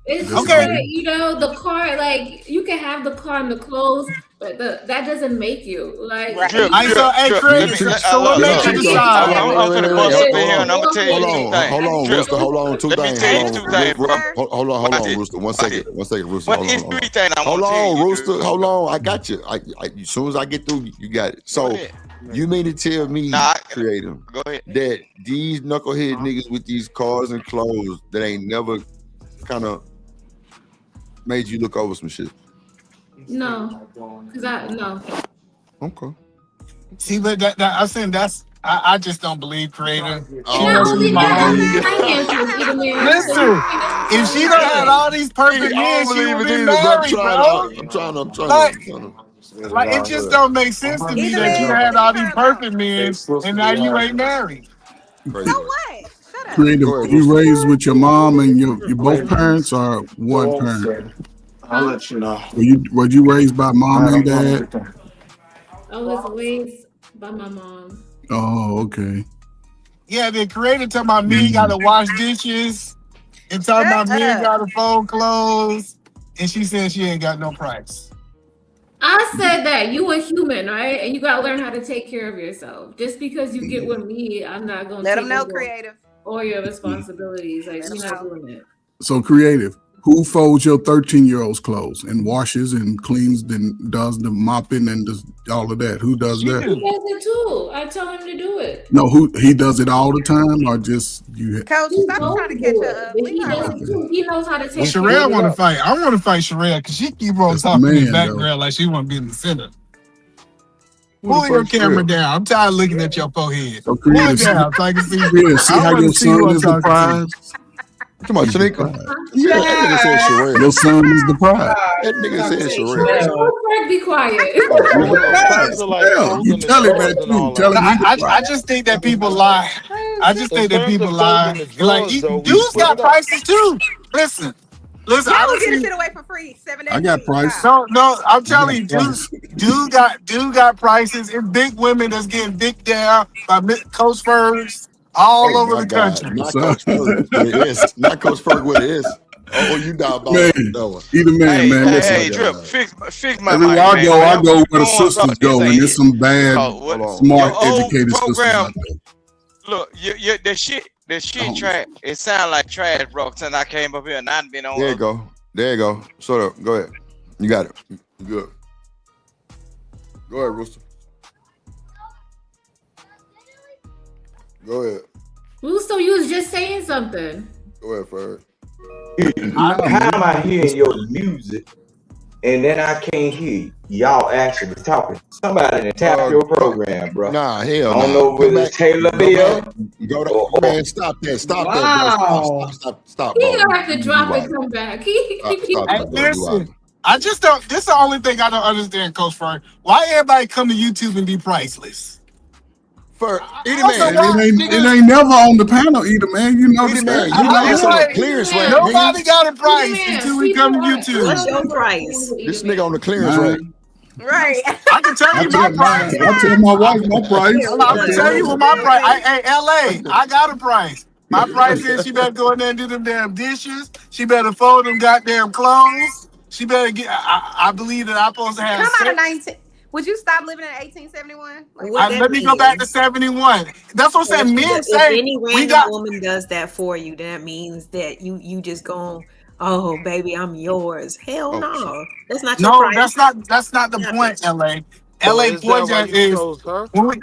It's This just is- that, you know, the car, like, you can have the car and the clothes, but that doesn't make you. Like, Right. So, hey, Creator. So what makes you decide? I'm finna bust up in here and I'm gonna tell you Hold two on, things. hold on, Drip. Rooster. Hold on, two Let me things. tell you Hold two on, things, bro. hold on, Watch it. Rooster. One second, Rooster. But Hold it's on. three things I Hold want to tell on, you. Rooster. Hold on. I got you. As soon as I get through, you got it. So ahead. you mean to tell me, Nah, Creator, go ahead. that these knucklehead niggas with these cars and clothes that ain't never kind of made you look over some shit? no. Because no. Okay. See, but that I'm saying I just don't believe Creator. She Oh, knows she's my homie. Finances, either man. Listen, if she done had all these perfect men, she would be married, bro. I'm trying to. Like it just don't make sense to me Either that you man, had all leave these her alone. perfect men and now you ain't married. Crazy. So what? Shut up. Creative. Go ahead, You Rooster. raised with your mom and your both parents, or one parent? I'll let you know. Were you raised by mom and dad? I was raised by my mom. Oh, okay. Yeah, the Creator talking about me gotta wash dishes and talking about Shut me up. gotta fold clothes, and she said she ain't got no price. I said that you a human, right? And you gotta learn how to take care of yourself. Just because you get with me, I'm not gonna Let take him know, over Creative. all your responsibilities. Like, Let you're him not know. doing it. So Creative. Who folds your 13-year-old's clothes and washes and cleans and does the mopping and does all of that? Who does She that? He do. does it too. I tell him to do it. No, he does it all the time, or just you? Coach, He stop knows trying to to catch do her it, up. but Leave he her does alone. it too. He knows how to Well, take care Sherelle of want to it. fight. I want to fight Sherelle because she keep on That's the talking in the man, though. background like she want to be in the center. Who Pull the your fuck's camera real? down. I'm tired of looking at your forehead. So Pull it Creative, down so I can see. see I how want your to see who son I'm is the talking to. prize. You talking about He's the Shanika? prize. Yeah, that nigga said Sherelle. Your son is the prize. That nigga said Sherelle. Craig, be quiet. Oh, But really? when it comes to like Yeah, you folding the tell him drawers that and too. all Tell that, him he's the I prize. just think that people lie. I just in think that terms people of lie. folding the Like drawers, though, we dudes split got it up. prices too. Listen. Y'all I will don't get a see. shit away for free 7 days I a got week. price. Stop. No, I'm I telling got you, price. dude got prices. It's big women that's getting dick down by Coach Fergs all Oh over my the God! country. Not What's up? Coach Ferg with an S. Not Coach Ferg with an S. Oh, you diabolical. Man, That one. either man, Hey, man. hey, Listen, Oh hey, my Drip, God. fix my everywhere mic, I man. go Whatever where we the doing, sisters this go, and ain't there's it. some bad, Cause what Hold on. smart, your old educated sisters program, out there. look, the shit Oh, trash. It sound like trash, bro. Since I came up here and I've been There on you go. There you go. Shut up. Go ahead. You got it. You good. Go ahead, Rooster. Go ahead. Russo, you was just saying something. Go ahead, Ferg. no, How am I hearing your music and then I can't hear y'all actually talking. Somebody tap your program, bro. Nah, hell I don't nah. know whether it's Taylor Bill. Go to, man, stop that. Stop that, bro. Stop, He bro. gonna have to drop You and wild. come back. Stop Hey, that, bro. You wild. listen, I just don't. This is the only thing I don't understand, Coach Frank. Why everybody come to YouTube and be priceless? For Eddie Man, It ain't never on the panel either, man. You know Eddie Man, that. you know it's on the clearance rack, nobody nigga. got a price until we come to YouTube. What's your price? This nigga on the clearance rack. Right. I can tell you my price. I tell my wife my price. I can tell you what my price. Hey, LA, I got a price. My price is she better go in there and do them damn dishes. She better fold them goddamn clothes. She better get. I believe that I'm supposed to have. Come out of 19. Would you stop living in 1871? Let me go back to 71. That's what I'm saying. Men say if any we random got. woman does that for you, that means that you just going, oh baby, I'm yours. Hell no, that's not your No, price. that's not the point, LA. So LA is that point why you is chose her? when we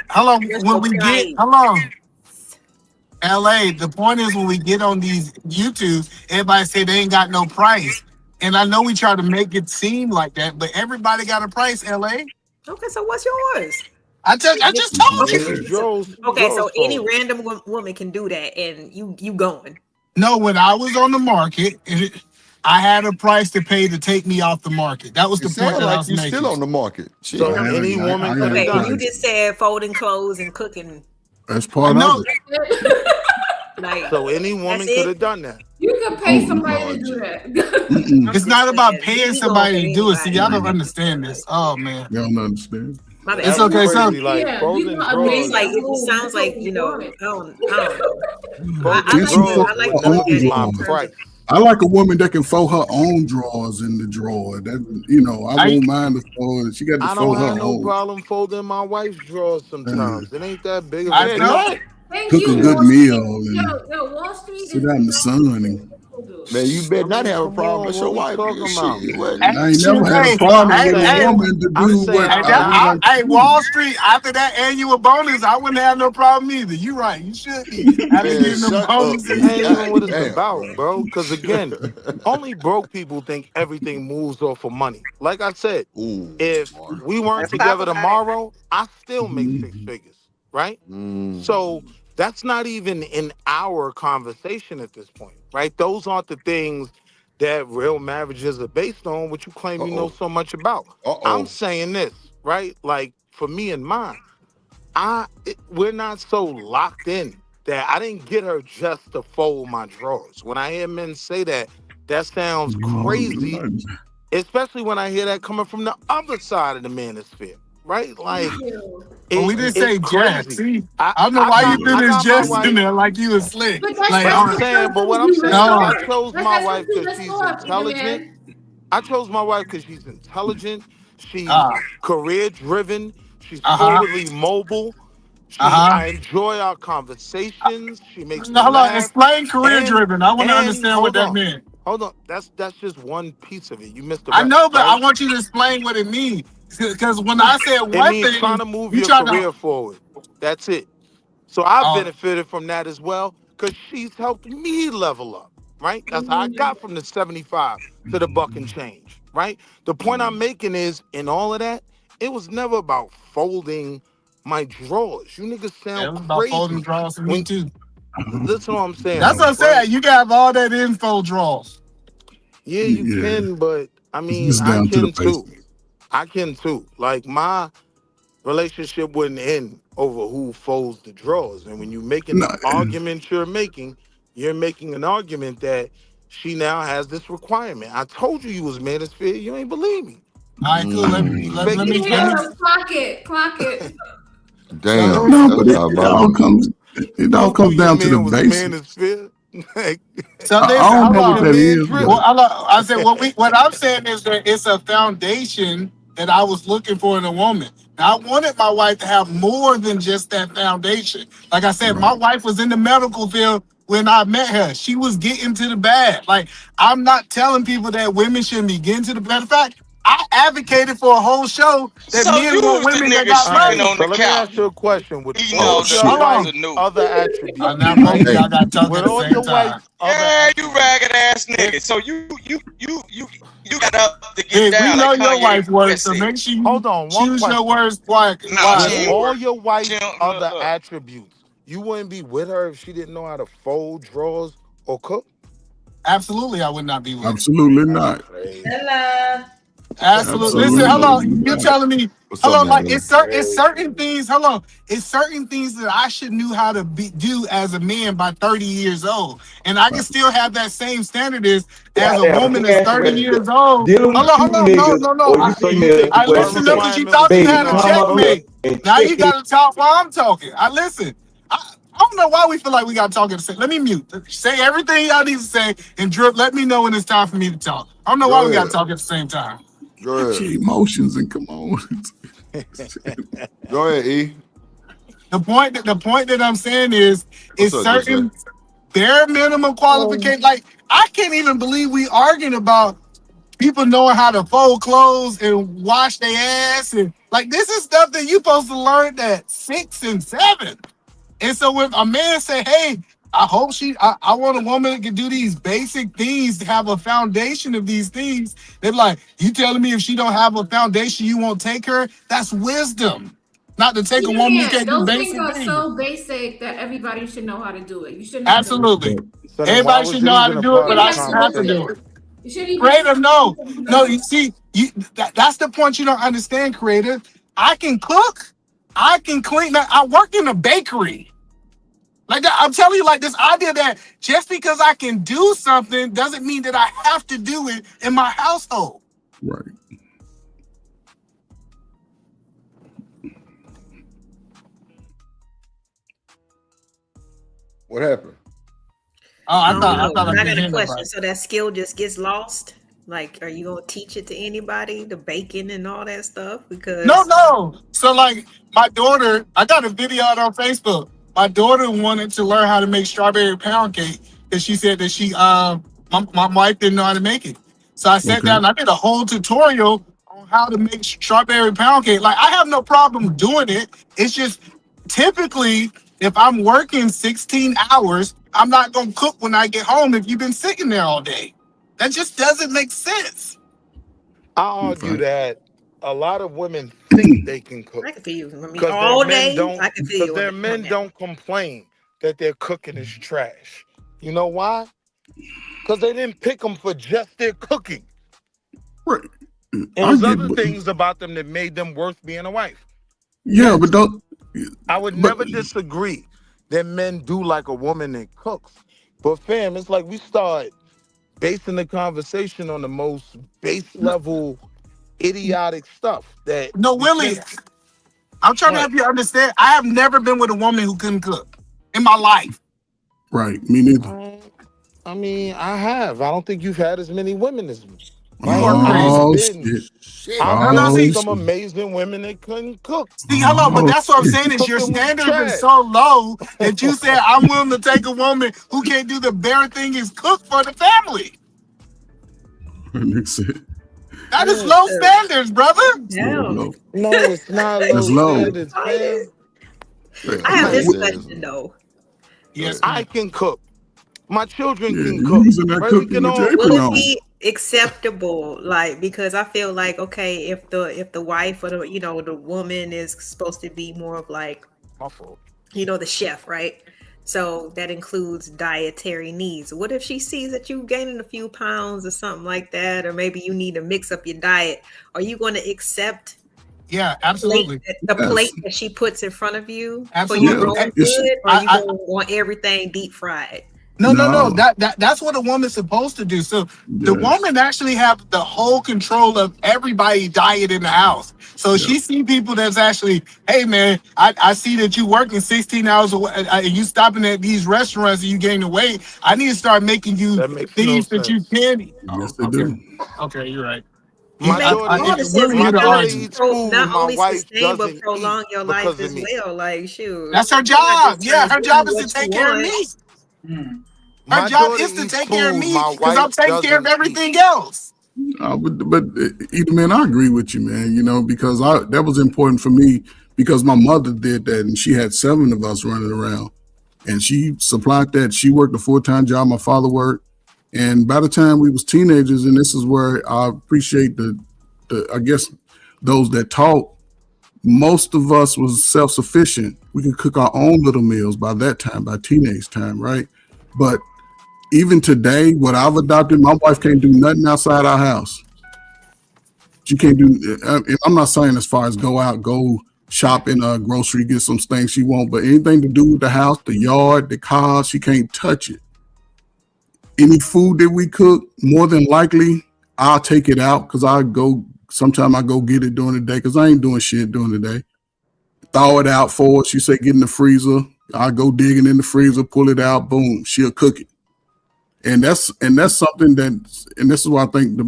LA, the point is when we get on these YouTube, everybody say they ain't got no price. And I know we try to make it seem like that, but everybody got a price, LA. Okay, so what's yours? I just told you. Okay, so any random woman can do that, and you going. No, when I was on the market, I had a price to pay to take me off the market. That was the It point sounds that I like was you making. still on the market. Shit. So any woman could Okay, have done you it. just said folding clothes and cooking. That's part of it. Like, So any woman that's it? could have done that. You can pay somebody to do that. It's not about paying You somebody gonna to do it. pay See, y'all don't understand this. Oh man. You don't understand. My bad. It's okay, so Like frozen drawers. Like it sounds like I don't know. Frozen Since she drawers fold would her never own be my drawers. price. I like a woman that can fold her own drawers in the drawer. That I won't mind the fold. She got to I fold don't her have no own. problem folding my wife's drawers sometimes. It ain't that big of I a know. deal. Thank Cook you, a good Wall Street. meal and Yo, Wall Street sit out in the sun. And Man, you better not have a Come problem. on, That's what your we wife. talking about? Shit, what? I ain't never had a problem with a woman to I'm do saying, what I'm I not. want. Hey, Wall Street, after that annual bonus, I wouldn't have no problem either. You right. You should be. After Man, getting them shut up, bonuses. man. Ain't even God what it's damn, about, bro. Because again, only broke people think everything moves off of money. Like I said, Ooh, if smart. we weren't Let's talk together about it. tomorrow, I still make six figures, right? Mm. So that's not even in our conversation at this point, right? Those aren't the things that real marriages are based on, which you claim you know so much about. I'm saying this, right? Like for me and mine, we're not so locked in that I didn't get her just to fold my drawers. When I hear men say that, that sounds crazy, especially when I hear that coming from the other side of the manosphere, right? Like, But we didn't say it's Jack. crazy. See, I don't know why you threw I this got my Jess wife. in there like you was slick. But that's Like, I'm saying, but what I'm saying is no. I chose my wife because Let's she's go up, intelligent. I chose my wife because she's intelligent. She's Ah. career driven. She's Uh-huh. forwardly mobile. Uh-huh. I enjoy our conversations. She makes me No, hold on. laugh. Explain career driven. I want to understand what that hold on. meant. Hold on. That's just one piece of it. You missed the I rest. know, but right? I want you to explain what it means. Because when I said It one means thing, trying to move you your try career to. forward. That's it. So I Oh. benefited from that as well because she's helped me level up, right? That's how I got from the 75 to the buck and change, right? The point I'm making is in all of that, it was never about folding my drawers. You niggas sound It was about crazy. folding draws for me too. Listen what I'm saying. That's though, what I'm saying. right? You can have all that info draws. Yeah, you can, but I mean, It's I down to the can too. basics. I can too. Like my relationship wouldn't end over who folds the drawers. And when you're making the argument you're making an argument that she now has this requirement. I told you was manosphere. You ain't believe me. All right, cool. Let me Clock it. Damn. No, That's but diabolical. it all comes down to the basics. So I don't know what that is. but- Well, I said what I'm saying is that it's a foundation that I was looking for in a woman. Now, I wanted my wife to have more than just that foundation. Like I said, my wife was in the medical field when I met her. She was getting to the bag. Like, I'm not telling people that women shouldn't be getting to the bag. In fact, I advocated for a whole show that So men you want was the women that nigga got sleeping money. on So the let me couch. ask you a question. With Eating all all the your noodles wife's and noodles. other attributes, Now both of y'all got talking with at the all same your time. wife's other Yeah, you attributes, ragged ass nigga. if So you got up to get Hey, we down know like your Kanye wife words, West so said. make sure hold you on, one choose your question. words Nah, she With ain't wisely. all worried. your wife's She don't other look. attributes, you wouldn't be with her if she didn't know how to fold drawers or cook? Absolutely, I would not be with her. Absolutely not. Hello. Absolutely. Listen, hold Absolutely on. You're not. telling me, What's hold up, on, like Natalie? it's certain things. Hold on, it's certain things that I should knew how to do as a man by 30 years old, and I can still have that same standard as a Goddamn woman that's cash 30 register. years old. Dealing Hold with on, you hold on, niggas no. or you So you females think is I the what first you listen up say. because you requirement for thought you being Baby, had a a come up husband? here checkmate. and Now check you it. got to talk while I'm talking. I listen. I don't know why we feel like we got to talk at the same. Let me mute. Say everything y'all need to say, and Drip, let me know when it's time for me to talk. I don't know why Go we got ahead. to talk at the same time. Go Get ahead. your emotions and come on. Go ahead, E. The point that I'm saying is What's up, good sir? certain bare minimum qualification. Like I can't even believe we arguing about people knowing how to fold clothes and wash their ass and like this is stuff that you supposed to learn at 6 and 7. And so when a man say, "Hey, I hope I want a woman that can do these basic things to have a foundation of these things," they're like, "You telling me if she don't have a foundation, you won't take her?" That's wisdom. Not to take a You woman who can't. can't do Those things basic are things. so basic that everybody should know how to do it. You shouldn't have to. Absolutely. So then why Everybody was should it know how to even a do it, part but of the I You should shouldn't have have to to do do it. it. You shouldn't even. Creative, no. You see, that's the point you don't understand, creative. I can cook, I can clean. Now, I work in a bakery. Like that, I'm telling you, like this idea that just because I can do something doesn't mean that I have to do it in my household. Right. What happened? Oh, I I don't thought know. I But I couldn't got a hear question. nobody. So that skill just gets lost? Like, are you gonna teach it to anybody, the baking and all that stuff? Because No. So like my daughter, I got a video out on Facebook. My daughter wanted to learn how to make strawberry pound cake because she said that my wife didn't know how to make it. So I sat Okay. down and I did a whole tutorial on how to make strawberry pound cake. Like I have no problem doing it. It's just typically if I'm working 16 hours, I'm not gonna cook when I get home if you've been sitting there all day. That just doesn't make sense. I argue that a lot of women think they can cook I can feel you. I mean, because all day, I can feel you on their that. men don't complain that their cooking is trash. You know why? Because they didn't pick them for just their cooking. Right. And I there's get, other but things about them that made them worth being a wife. yeah, but don't. I would But never disagree that men do like a woman that cooks. But fam, it's like we start basing the conversation on the most base level idiotic stuff that No, we Willie, can't. I'm trying to What? help you understand. I have never been with a woman who couldn't cook in my life. right, me neither. I mean, I have. I don't think you've had as many women as me. You are crazy. Oh shit! I've No, been with see, some amazing women that couldn't cook. hold on, but Oh that's what I'm shit! saying is your Cooking was standards are trash. so low that you said I'm willing to take a woman who can't do the bare thing is cook for the family. That's it. That is low standards, brother. Hell, Low. No, it's not That's low low. standards, fam. I have this Yeah. question though. Yes, I can cook. My children Yeah, can you cook. using that Right? We cooking can with your all Will apron it cook. on. be acceptable? Like, because I feel like, okay, if the wife or the woman is supposed to be more of like, My fault. the chef, right? So that includes dietary needs. What if she sees that you gaining a few pounds or something like that, or maybe you need to mix up your diet? Are you going to accept Yeah, absolutely. the plate Yes. that she puts in front of you for Absolutely. your Yeah. own It's, good, or I, you I, going to want everything deep fried? No. no. That's what a woman's supposed to do. So the Yes. woman actually have the whole control of everybody's diet in the house. So Yeah. she see people that's actually, hey man, I see that you working 16 hours away, and you stopping at these restaurants and you gaining weight. I need to start making you That makes no things that you sense. can eat. Yes, Oh, they okay. do. Okay, you're right. My Makes daughter all the eats. sense. Willie And My here it's to gonna daughter argue. eats food not my only wife sustain but doesn't eat prolong your life because of as me. well. Like, shoot, That's her you're not job. just Yeah, trying to her give me job is to what you take care of want. me. Her My job daughter is to eats take care of food me my because I'm wife taking care of doesn't eat. everything else. But either man, I agree with you, man. You know, because that was important for me because my mother did that, and she had 7 of us running around, and she supplied that. She worked a full-time job. My father worked, and by the time we was teenagers, and this is where I appreciate the I guess those that taught. Most of us was self-sufficient. We could cook our own little meals by that time, by teenage time, right? But even today, what I've adopted, my wife can't do nothing outside our house. She can't do, I'm not saying as far as go shop in a grocery, get some things she wants, but anything to do with the house, the yard, the car, she can't touch it. Any food that we cook, more than likely, I'll take it out because sometimes I go get it during the day because I ain't doing shit during the day. Thaw it out for her. She say get in the freezer. I go digging in the freezer, pull it out, boom, she'll cook it. And that's something and this is why I think the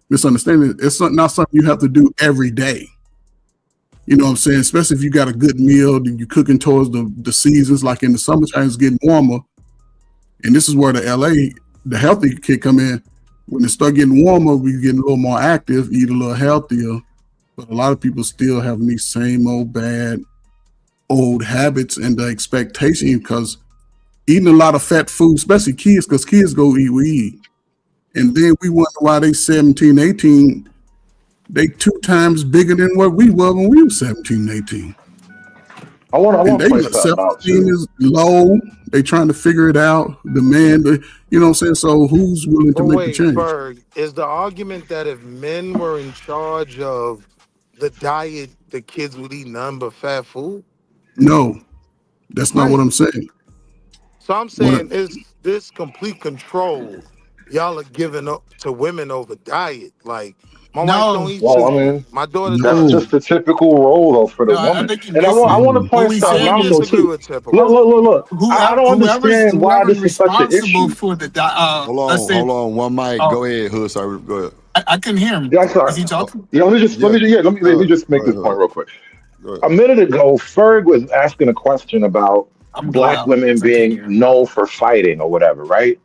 misunderstanding, it's not something you have to do every day. You know what I'm saying? Especially if you got a good meal and you're cooking towards the seasons, like in the summertime, it's getting warmer. And this is where the healthy kid come in. When it start getting warmer, we getting a little more active, eat a little healthier. But a lot of people still have these same old bad old habits and the expectation because eating a lot of fat food, especially kids, because kids go eat, we eat. And then we wonder why they 17, 18, they 2 times bigger than what we were when we were 17, 18. I want to play something out too. 17 is low. They trying to figure it out. The man, you know what I'm saying? So who's willing to make the change? Berg, is the argument that if men were in charge of the diet, the kids would eat none but fat food? No, that's not what I'm saying. So I'm saying is this complete control y'all are giving up to women over diet. Like my wife don't eat chicken. My daughter that's just the typical role though for the woman. And I want to point something out though too. Look. I don't understand why this is such an issue. For the hold on, one mic. Go ahead, Hood. Sorry, go ahead. I couldn't hear him. Yeah, sorry. Is he talking? Yeah, let me just make this point real quick. A minute ago, Ferg was asking a question about black women being known for fighting or whatever, right?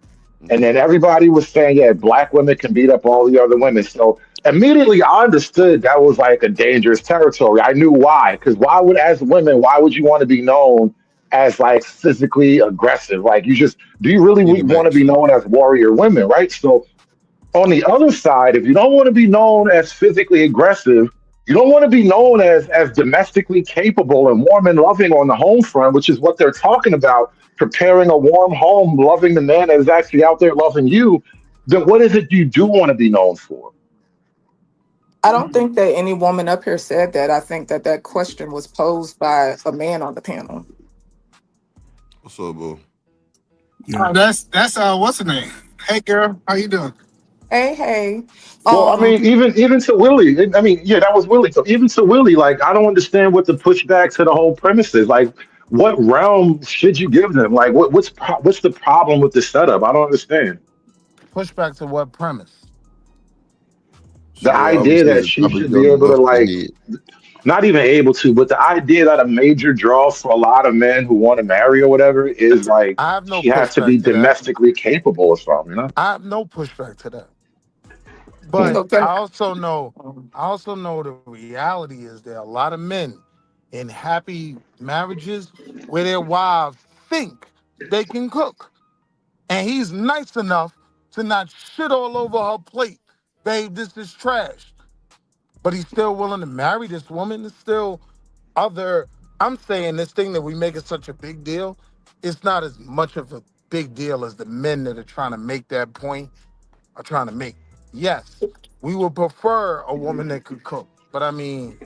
And then everybody was saying, yeah, black women can beat up all the other women. So immediately I understood that was like a dangerous territory. I knew why. Because as women, why would you want to be known as like physically aggressive? Like do you really want to be known as warrior women, right? So on the other side, if you don't want to be known as physically aggressive, you don't want to be known as domestically capable and warm and loving on the home front, which is what they're talking about, preparing a warm home, loving the man that is actually out there loving you, then what is it you do want to be known for? I don't think that any woman up here said that. I think that question was posed by a man on the panel. What's up, boo? That's what's her name? Hey, girl, how you doing? Hey. Well, I mean, even to Willie, I mean, yeah, that was Willie. So even to Willie, like, I don't understand what the pushback to the whole premise is. Like, what realm should you give them? Like, what's the problem with the setup? I don't understand. Pushback to what premise? The idea that she should be able to, like, not even able to, but the idea that a major draw for a lot of men who want to marry or whatever is like she has to be domestically capable or something, you know? I have no pushback to that. But I also know the reality is there are a lot of men in happy marriages where their wives think they can cook. And he's nice enough to not shit all over her plate. Babe, this is trash. But he's still willing to marry this woman. It's still I'm saying this thing that we make it such a big deal, it's not as much of a big deal as the men that are trying to make that point are trying to make. Yes, we would prefer a woman that could cook. But I mean,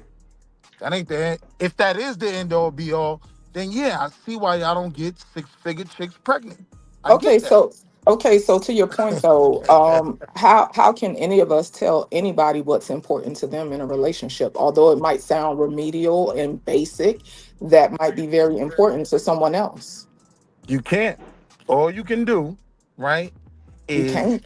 that ain't the end. If that is the end all be all, then yeah, I see why y'all don't get 6-figure chicks pregnant. Okay, so to your point though, how can any of us tell anybody what's important to them in a relationship? Although it might sound remedial and basic, that might be very important to someone else. You can't. All you can do, right, is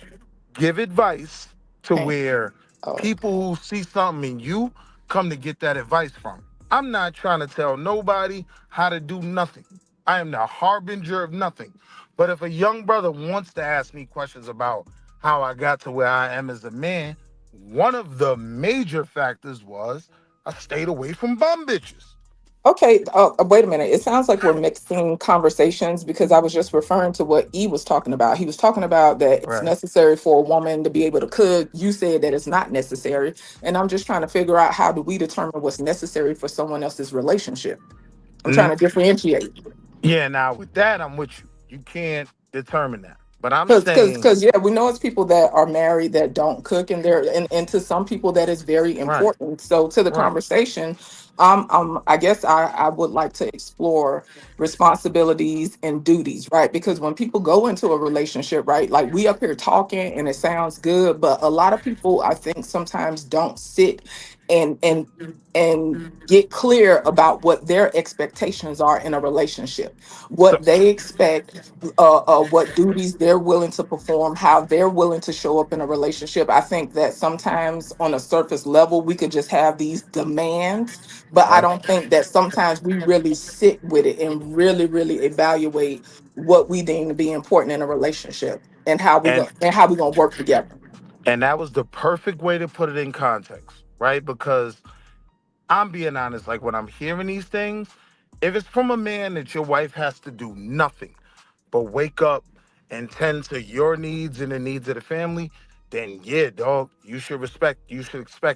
give advice to where people who see something in you come to get that advice from. I'm not trying to tell nobody how to do nothing. I am the harbinger of nothing. But if a young brother wants to ask me questions about how I got to where I am as a man, one of the major factors was I stayed away from bum bitches. Okay, wait a minute. It sounds like we're mixing conversations because I was just referring to what E was talking about. He was talking about that it's Right. necessary for a woman to be able to cook. You said that it's not necessary. And I'm just trying to figure out how do we determine what's necessary for someone else's relationship. I'm trying to differentiate. Yeah, now with that, I'm with you. You can't determine that. But I'm saying, Because yeah, we know it's people that are married that don't cook, and and to some people that is very important. So to the conversation, I guess I would like to explore responsibilities and duties, right? Because when people go into a relationship, right, like we up here talking and it sounds good, but a lot of people I think sometimes don't sit and get clear about what their expectations are in a relationship, what they expect, what duties they're willing to perform, how they're willing to show up in a relationship. I think that sometimes on a surface level, we could just have these demands, but I don't think that sometimes we really sit with it and really, really evaluate what we deem to be important in a relationship and how we gonna work together. and that was the perfect way to put it in context, right? Because I'm being honest, like when I'm hearing these things, if it's from a man that your wife has to do nothing but wake up and tend to your needs and the needs of the family, then yeah, dog, you should expect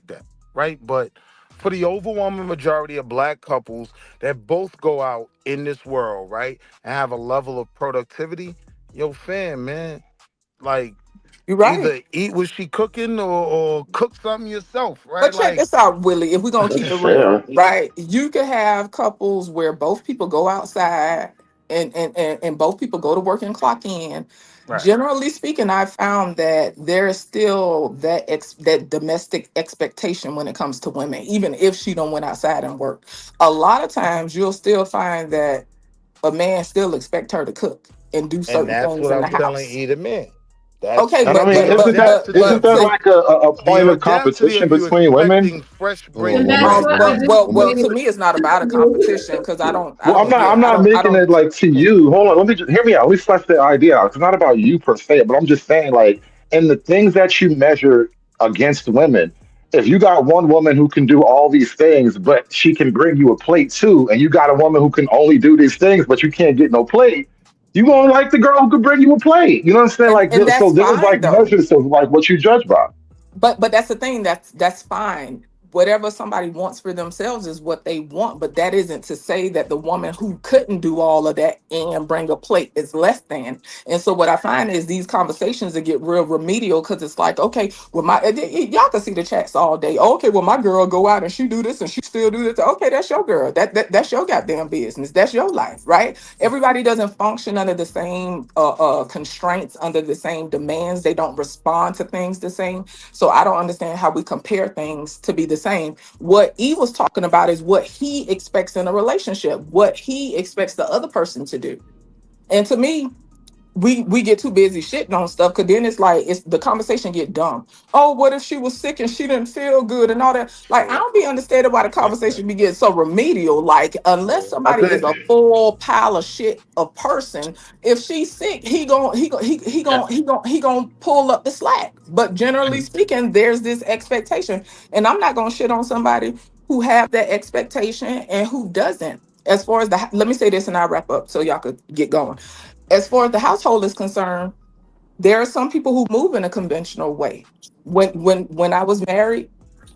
that, right? But for the overwhelming majority of black couples that both go out in this world, right, and have a level of productivity, yo, fam, man, like, You're right. either eat what she cooking or cook something yourself, right? But check Like, this out, Willie. If we're gonna keep it real, Fair. right? You could have couples where both people go outside and both people go to work and clock in. right. Generally speaking, I found that there is still that domestic expectation when it comes to women, even if she don't went outside and work. A lot of times, you'll still find that a man still expect her to cook and do And certain that's things what in the I'm telling house. either man. That's Okay, And I but mean, but the isn't but that but isn't but that so like a point the of audacity competition of you between women? expecting fresh Hold on, brain. And one that's mic, what one, well, one mic. to me, it's not about a competition because I don't Well, I'm not I making don't. it like to you. Hold on, let me just hear me out. Let me flesh the idea out. It's not about you per se, but I'm just saying, like, in the things that you measure against women, if you got one woman who can do all these things, but she can bring you a plate too, and you got a woman who can only do these things, but you can't get no plate, you gonna like the girl who can bring you a plate. You know what I'm saying? Like, And so that's there's fine like though. measures of like what you judge by. But that's the thing, that's fine. Whatever somebody wants for themselves is what they want, but that isn't to say that the woman who couldn't do all of that and bring a plate is less than. And so what I find is these conversations that get real remedial because it's like, okay, well y'all can see the chats all day. Okay, well my girl go out and she do this and she still do this. Okay, that's your girl. That's your goddamn business. That's your life, right? Everybody doesn't function under the same constraints, under the same demands. They don't respond to things the same. So I don't understand how we compare things to be the same. What E was talking about is what he expects in a relationship, what he expects the other person to do. And to me, we get too busy shitting on stuff because then it's the conversation get dumb. Oh, what if she was sick and she didn't feel good and all that? Like, I don't be understanding why the conversation be getting so remedial. Like, unless I somebody is think a full pile of shit a person, if she's sick, he gon' pull up the slack. But generally speaking, there's this expectation, and I'm not gonna shit on somebody who have that expectation and who doesn't. As far as let me say this and I'll wrap up so y'all could get going. As far as the household is concerned, there are some people who move in a conventional way. When I was married,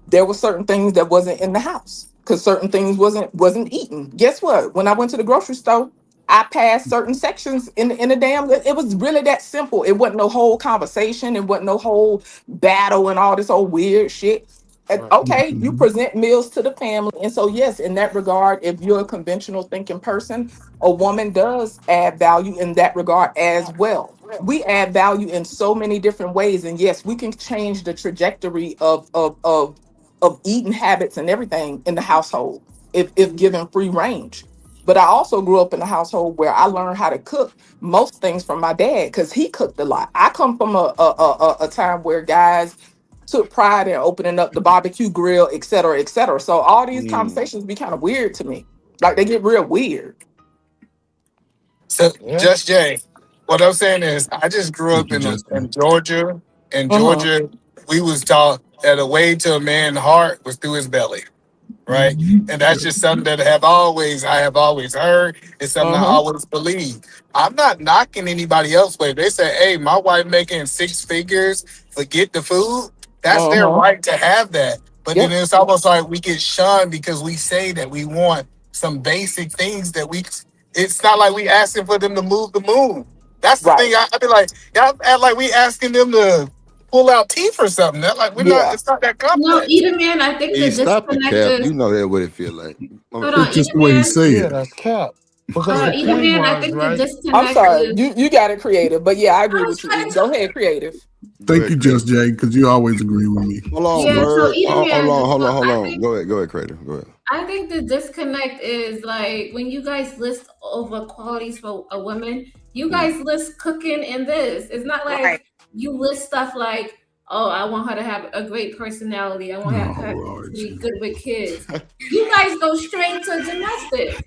there were certain things that wasn't in the house because certain things wasn't eaten. Guess what? When I went to the grocery store, I passed certain sections in the damn. It was really that simple. It wasn't no whole conversation. It wasn't no whole battle and all this old weird shit. And, okay, you present meals to the family, and so yes, in that regard, if you're a conventional thinking person, a woman does add value in that regard as well. We add value in so many different ways, and yes, we can change the trajectory of eating habits and everything in the household if given free range. But I also grew up in a household where I learned how to cook most things from my dad because he cooked a lot. I come from a time where guys took pride in opening up the barbecue grill, et cetera, et cetera. So all these conversations be kind of weird to me. Like they get real weird. So, Just Jay, what I'm saying is, I just grew Thank up you, in Justin. Georgia, In Georgia, we was taught that a way to a man's heart was through his belly. Right. And that's just something that I have always heard. It's something I always believed. I'm not knocking anybody else, but if they say, hey, my wife making 6 figures, forget the food, that's their right to have that. But then it's almost like we get shunned because we say that we want some basic things that it's not like we asking for them to move the moon. That's the thing. I be like, y'all act like we asking them to pull out teeth or something. That like we're not. It's not that complex. No, either man. I think the Stop the disconnect cap. is. You know that what it feel like. Hold on, It's just either the way he man. say Yeah, it. that's cap. Because the Either point man. I was, think the right? disconnect I'm sorry. is. You got it, creative. But yeah, I agree with you. E. Go ahead, creative. Thank you, Just Jay, because you always agree with me. Hold on, Yeah, so Bird. either man. Hold I on. think, Go ahead, creative. Go ahead. I think the disconnect is like when you guys list over qualities for a woman, you guys list cooking and this. It's not like you list stuff like, oh, I want her to have a great personality. I want her to be good with kids. You guys go straight to domestic.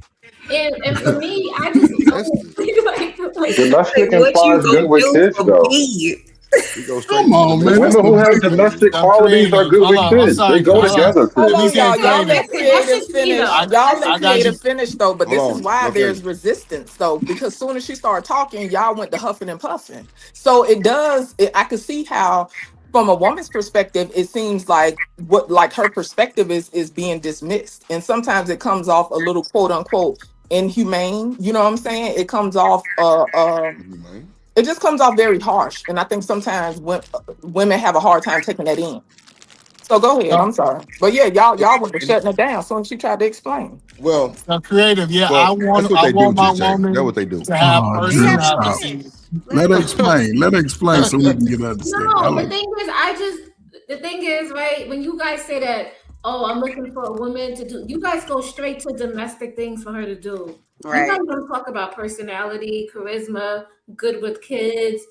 And for me, I just don't like Domestic implies good with kids, though. Come on, man. Women who have domestic qualities are good with kids. They go together. Hold on, y'all. Y'all let That's creative just me, finish. though. Y'all let I got creative you. finish though. But this Hold is on. why Okay. there's resistance though. Because soon as she started talking, y'all went to huffing and puffing. So it does. I can see how, from a woman's perspective, it seems like her perspective is being dismissed, and sometimes it comes off a little quote unquote inhumane. You know what I'm saying? It comes off. It just comes off very harsh, and I think sometimes women have a hard time taking that in. So go ahead. I'm sorry, but yeah, y'all were shutting it down as soon as she tried to explain. Well, creative. Yeah, well, I that's want what they do, my Just Jay. woman That's what they do. to have Oh, dude, stop. personality. Let her explain. Let her explain so we can get understanding. No, the thing is, right, when you guys say that, oh, I'm looking for a woman to do, you guys go straight to domestic things for her to do. Right. You guys don't talk about personality, charisma, good with kids,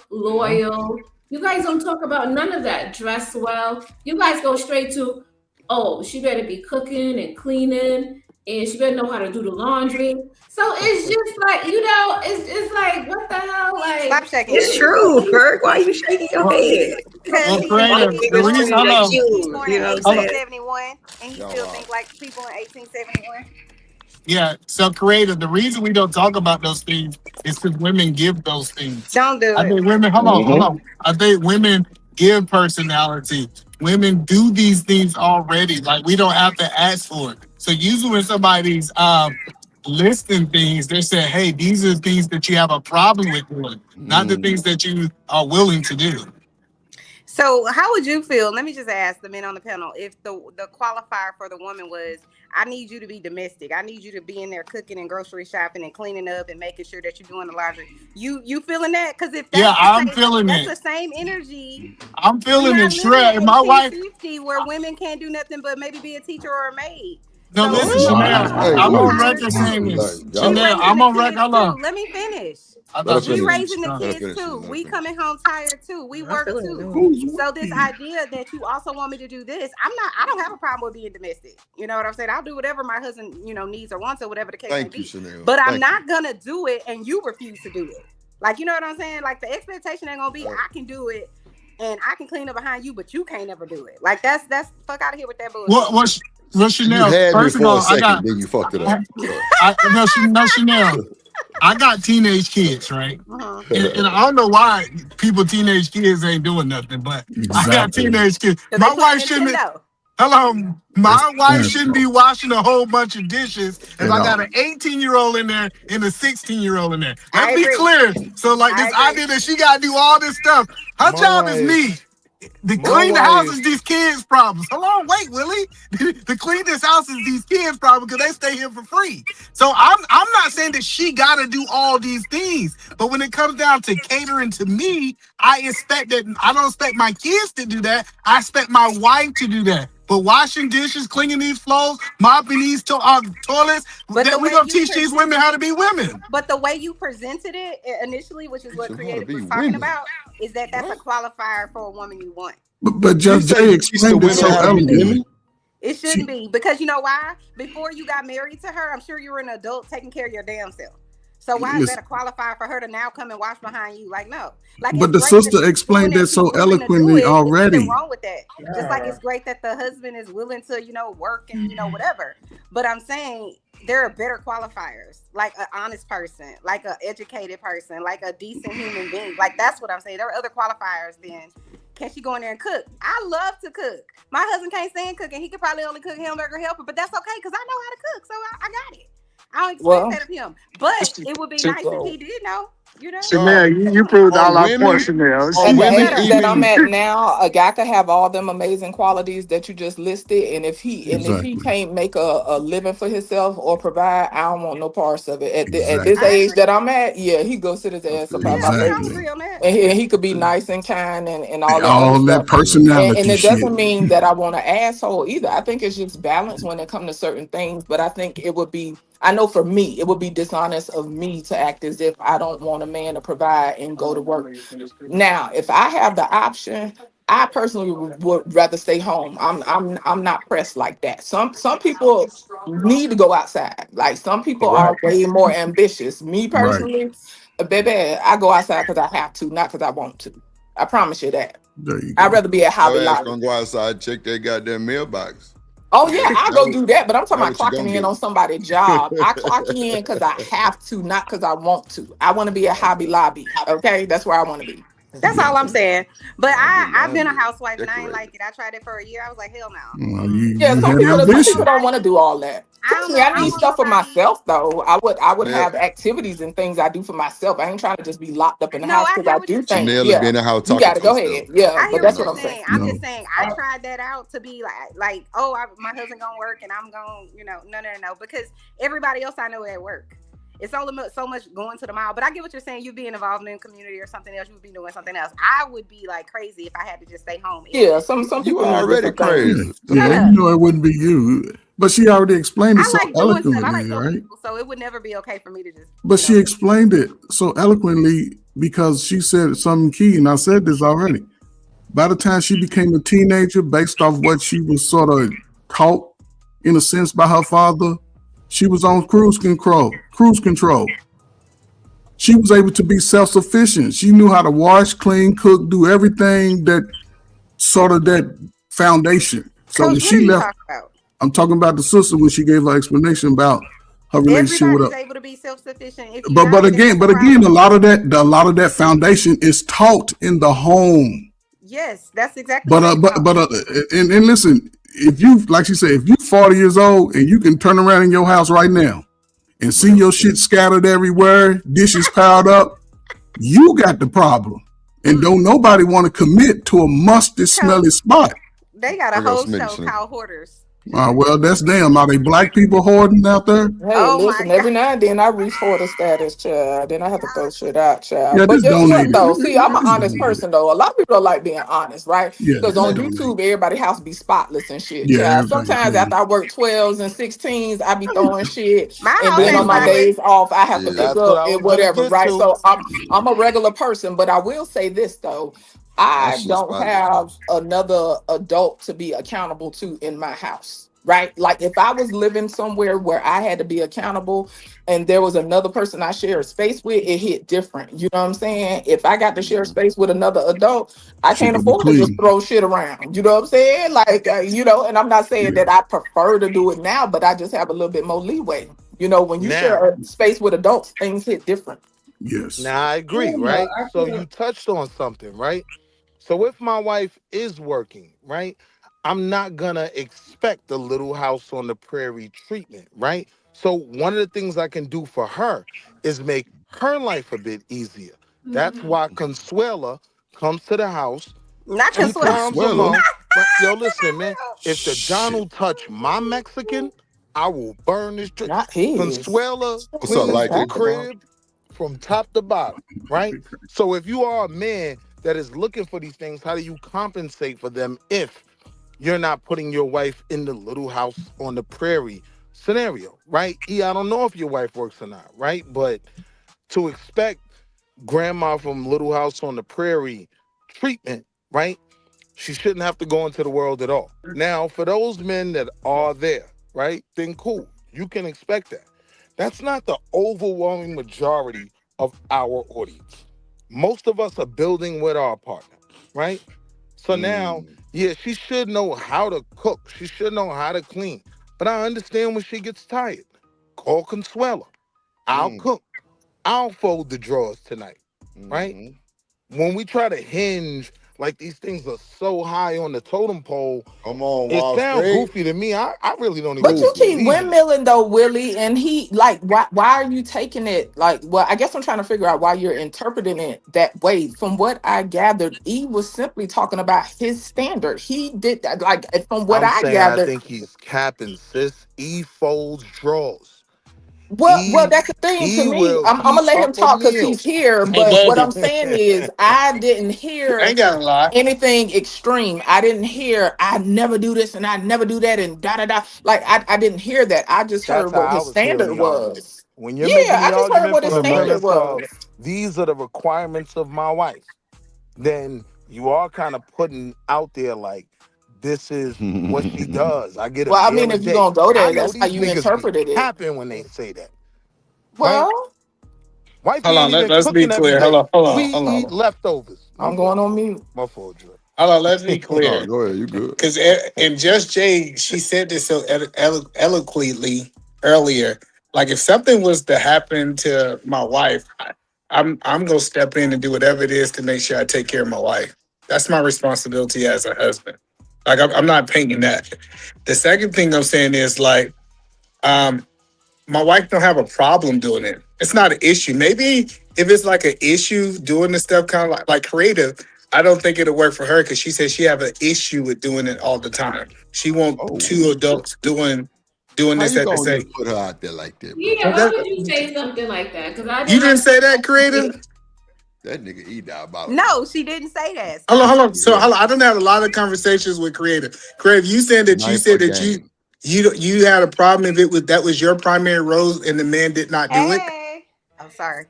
loyal. You guys don't talk about none of that. Dress well. You guys go straight to, oh, she better be cooking and cleaning, and she better know how to do the laundry. So it's just like, it's like, what the hell? Like, Stop shaking. It's true, Berg. Why are you shaking your head? Well, creative. The reason, hold on. He's born in You know what I'm saying? 1871, and he still think like people in 1871. Yeah, so creative. The reason we don't talk about those things is because women give those things. Don't do I it. think women, hold on. I think women give personality. Women do these things already. Like we don't have to ask for it. So usually when somebody's listing things, they say, hey, these are things that you have a problem with doing, not the things that you are willing to do. So how would you feel? Let me just ask the men on the panel if the qualifier for the woman was, I need you to be domestic. I need you to be in there cooking and grocery shopping and cleaning up and making sure that you're doing the laundry. You feeling that? Because if that's I'm same, feeling that's it. the same energy. I'm feeling We're it. not Sure. living And my wife, 1850 where women can't do nothing but maybe be a teacher or a maid. no, So listen, we Chanel, Hey, I'm on wait. record saying this. Like, we y'all- Chanel, raising I'm the on kids record. Hold too. on. Let me finish. I Let thought her We you finish. raising the Let her kids finish. too. Let her We finish. coming home tired too. We work too. Who's So this idea that you also want me to do this, I don't have a problem with being domestic. You know what I'm saying? I'll do whatever my husband, needs or wants or whatever the case Thank may you, be. Chanel. But I'm Thank not gonna do it and you refuse to do it. Like, you know what I'm saying? Like the expectation ain't gonna be I can do it and I can clean up behind you, but you can't ever do it. Like that's fuck out of here with that bullshit. Well, You Chanel, had me first of for a all, I second, got, then you fucked it up. no, Chanel, I got teenage kids, right? Uh-huh. And I don't know why teenage kids ain't doing nothing, but I got exactly? teenage kids. 'Cause My they wife playing shouldn't. Nintendo. Hello, my wife parents' shouldn't be fault. washing a whole bunch of dishes if At I all. got an 18-year-old in there and a 16-year-old in there. I Let's be agree. clear. So, like I this agree. idea that she gotta do all this stuff, her My job is wife, me. The my clean the house wife, is these kids' problems. Hold on, wait, Willie. The clean this house is these kids' problem because they stay here for free. So I'm not saying that she gotta do all these things, but when it comes down to catering to me, I don't expect my kids to do that. I expect my wife to do that. But washing dishes, cleaning these floors, mopping these toilets, But the we're way gonna you teach these women how to be women. But the way you presented it initially, which is what Teach them how to Creative be was talking women. about, is that's a qualifier for a woman you want. But You Just say Jay you teach the explained it women so how to be elegantly. women? It shouldn't be, because you know why? Before you got married to her, I'm sure you were an adult taking care of your damn self. So why is that Listen, a qualifier for her to now come and watch behind you? Like, no. Like, but it's the great that sister she's explained doing that it. She's so willing to do eloquently it. There's nothing already. wrong with that. Just like it's great that the husband is willing to, work and, whatever. But I'm saying there are better qualifiers, like an honest person, like an educated person, like a decent human being. Like, that's what I'm saying. There are other qualifiers than can she go in there and cook? I love to cook. My husband can't stand cooking. He could probably only cook hamburger helper, but that's okay because I know how to cook. So I got it. I don't expect Well, that of him. But it would be nice if he did know, Chanel, you proved all our women, points, Chanel. are at the women age that I'm even at now, a guy could have all them amazing qualities that you just listed, and if he Exactly. can't make a living for himself or provide, I don't want no parts of it. At this Exactly. I age agree. that I'm at, yeah, he go sit his ass up out my Yeah, face, I'll Exactly. agree on that. and he could be nice and kind and all And that other all that stuff. And personality it shit. doesn't mean that I want an asshole either. I think it's just balance when it comes to certain things. But I think it would be, I know for me, it would be dishonest of me to act as if I don't want a man to provide and go to work. Now, if I have the option, I personally would rather stay home. I'm not pressed like that. Some people need to go outside. Like some people Right. are way more ambitious. Me Right. personally, baby, I go outside because I have to, not because I want to. I promise you that. There you I'd go. rather be at Hobby your ass Lobby. gonna go outside and check that goddamn mailbox. Oh yeah, I'll That go what, do that, but I'm talking that about what you clocking gonna in on somebody's job. I clock in because I have to, not because I want to. I want to be at Hobby Lobby. Okay, that's where I want to be. That's all I'm saying. But Hobby I've been a Lobby, housewife and I ain't decorated. like it. I tried it for a year. I was like, hell no. Well, you Yeah, some had people ambition. don't want to do all that. I don't Trust me, know. I I don't need want stuff for nobody. myself though. I would Chanel, have activities and things I do for myself. I ain't trying to just be locked up in the No, house I because get I what do you're things. saying. Chanel will be Yeah, in the house you talking got to to go herself. ahead. Yeah, I but hear that's what what you're I'm saying. saying. I'm No. just saying I tried that out to be like, oh, my husband gonna work and I'm gonna, no, because everybody else I know at work. It's only so much going to the mall. But I get what you're saying. You being involved in the community or something else, you would be doing something else. I would be like crazy if I had to just stay home. Yeah, some You people need already different things. Yeah, crazy. yeah, Shut you up. know it wouldn't be you. But she already explained it I so like doing stuff. I like eloquently, helping right? people, so it would never be okay for me to just, But she explained it so eloquently because she said something key, and I said this already. By the time she became a teenager, based off what she was sort of taught, in a sense, by her father, she was on cruise control. She was able to be self-sufficient. She knew how to wash, clean, cook, do everything that sort of that foundation. So when Coach, what she are you left, talking about? I'm talking about the sister when she gave her explanation about her relationship with Everybody's her. able to be self-sufficient. If you're But not, then again, that's a problem. a lot of that foundation is taught in the home. Yes, that's exactly But what it's about. and listen, if you, like she said, if you 40 years old and you can turn around in your house right now and see your shit scattered everywhere, dishes piled up, you got the problem. And don't nobody want to commit to a musty, smelly spot. They got a I got whole some show medicine. called Hoarders. Well, that's damn. Are they black people hoarding out there? Hey, Oh listen, my every now and then I reach for the status, child. Then I have to throw shit out, child. Yeah, But just guess what, donate it. though? See, I'm an Just honest donate it. person, though. A lot of people don't like being honest, right? Yeah, Because just on donate. YouTube, everybody's house be spotless and shit, Yeah, child. everybody Sometimes clean. after I work 12s and 16s, I be throwing shit. My And house then ain't on my spotless. days off, I have to Yeah. pick That's what up I was and gonna whatever, get right? to. So I'm a regular person, but I will say this, though. My I shit don't spotless. have another adult to be accountable to in my house, right? Like if I was living somewhere where I had to be accountable and there was another person I shared space with, it hit different. You know what I'm saying? If I got to share space with another adult, I Shit can't gonna be afford to just clean. throw shit around. You know what I'm saying? Like, and I'm not saying Yeah. that I prefer to do it now, but I just have a little bit more leeway. You know, when you Now, share a space with adults, things hit different. Yes. now I agree, right? So you touched on something, right? So if my wife is working, right, I'm not gonna expect the Little House on the Prairie treatment, right? So one of the things I can do for her is make her life a bit easier. That's why Consuela comes to the house Not 2 Consuela. times a Consuela. month. But yo, listen, man. If the John Shit. will touch my Mexican, I will burn this drink. Not his. Consuela What's up, cleans like the it? crib from top to bottom, right? So if you are a man that is looking for these things, how do you compensate for them if you're not putting your wife in the Little House on the Prairie scenario, right? I don't know if your wife works or not, right? But to expect grandma from Little House on the Prairie treatment, right? She shouldn't have to go into the world at all. Now, for those men that are there, right, then cool. You can expect that. That's not the overwhelming majority of our audience. Most of us are building with our partner, right? So now, yeah, she should know how to cook. She should know how to clean. But I understand when she gets tired. Call Consuela. I'll cook. I'll fold the drawers tonight, right? When we try to hinge, like these things are so high on the totem pole, come on, it Wall sounds Street. goofy to me. I really don't even But you keep believe it. windmilling though, Willie, and he like why are you taking it like? Well, I guess I'm trying to figure out why you're interpreting it that way. From what I gathered, E was simply talking about his standard. He did that like from what I'm I saying I gathered. think he's capping, sis. E folds drawers. Well, that's the thing to me. I'm gonna let him talk because he's here. But what I'm saying is, I didn't hear ain't got a lot. anything extreme. I didn't hear I never do this and I never do that and da da da. Like I didn't hear that. I just That's heard how what I his was hearing standard the argument. was. When you're Yeah, making I the just heard argument what from his the standard premise of was. these are the requirements of my wife, then you are kind of putting out there like this is what she does. I get a Well, I meal mean, a if you're day. gonna go I there, know that's how these you niggas be interpreted it. capping when they say that. Right? Well, Wifey Hold on, ain't even let's be cooking every clear. day. Hold on, We hold on. eat leftovers. I'm going on mute. My fault, Drew. Hold on, let's be Oh, clear. go ahead, you good. Because and Just Jay, she said this so eloquently earlier. Like if something was to happen to my wife, I'm gonna step in and do whatever it is to make sure I take care of my wife. That's my responsibility as a husband. Like I'm not painting that. The second thing I'm saying is like, my wife don't have a problem doing it. It's not an issue. Maybe if it's like an issue doing the stuff kind of like creative, I don't think it'll work for her because she says she have an issue with doing it all the time. She want two adults doing How this you at the gonna same. just put her out there like that, bro? Yeah, why would you say something like that? Because I You didn't say that, creative? That nigga E diabolical. No, she didn't say that. Hold on. So hold on. I don't have a lot of conversations with creative. Creative, you said that you Knife said or that game. you had a problem if it was that was your primary role and the man did not do it. Hey, I'm sorry.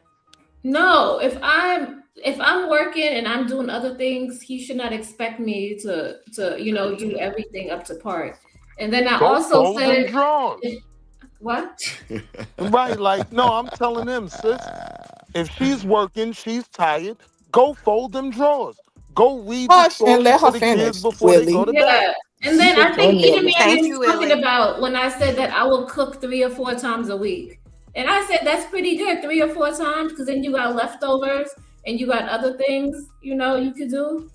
No, if I'm working and I'm doing other things, he should not expect me to do everything up to par. And then I Go also fold them said drawers. what? Right, like, no, I'm telling them, sis, if she's working, she's tired, go fold them drawers. Go read the Hush and story let for her the finish, kids before they go Willie. to bed. Yeah. And then I think Windmilling. Edamame you, was talking Willie. about when I said that I will cook 3 or 4 times a week. And I said that's pretty good, 3 or 4 times, because then you got leftovers and you got other things, you could do.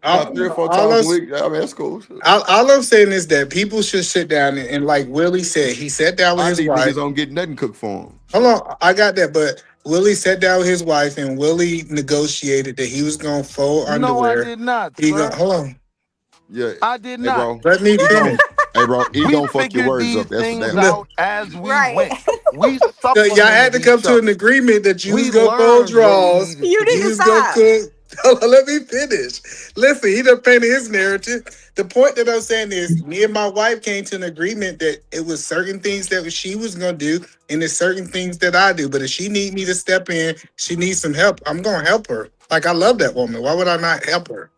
About 3 or 4 all times us- a week. I mean, that's cool. All I'm saying is that people should sit down and like Willie said, he sat down with I his these wife. niggas don't get nothing cooked for them. Hold on, I got that, but Willie sat down with his wife and Willie negotiated that he was gonna fold No, I underwear. did not, He sir. hold on. Yeah. I did Hey, not. bro. Let me finish. Hey, bro. E We don't fuck your figured words these up. That's things that. out as we Right. went. We So supplemented y'all had to come each to other. an agreement that you We was gonna fold learned what we drawers. needed You to need You to was gonna stop. cook. Hold on, let me finish. Listen, he done painted his narrative. The point that I'm saying is, me and my wife came to an agreement that it was certain things that she was gonna do, and there's certain things that I do. But if she need me to step in, she needs some help. I'm gonna help her. Like I love that woman. Why would I not help her?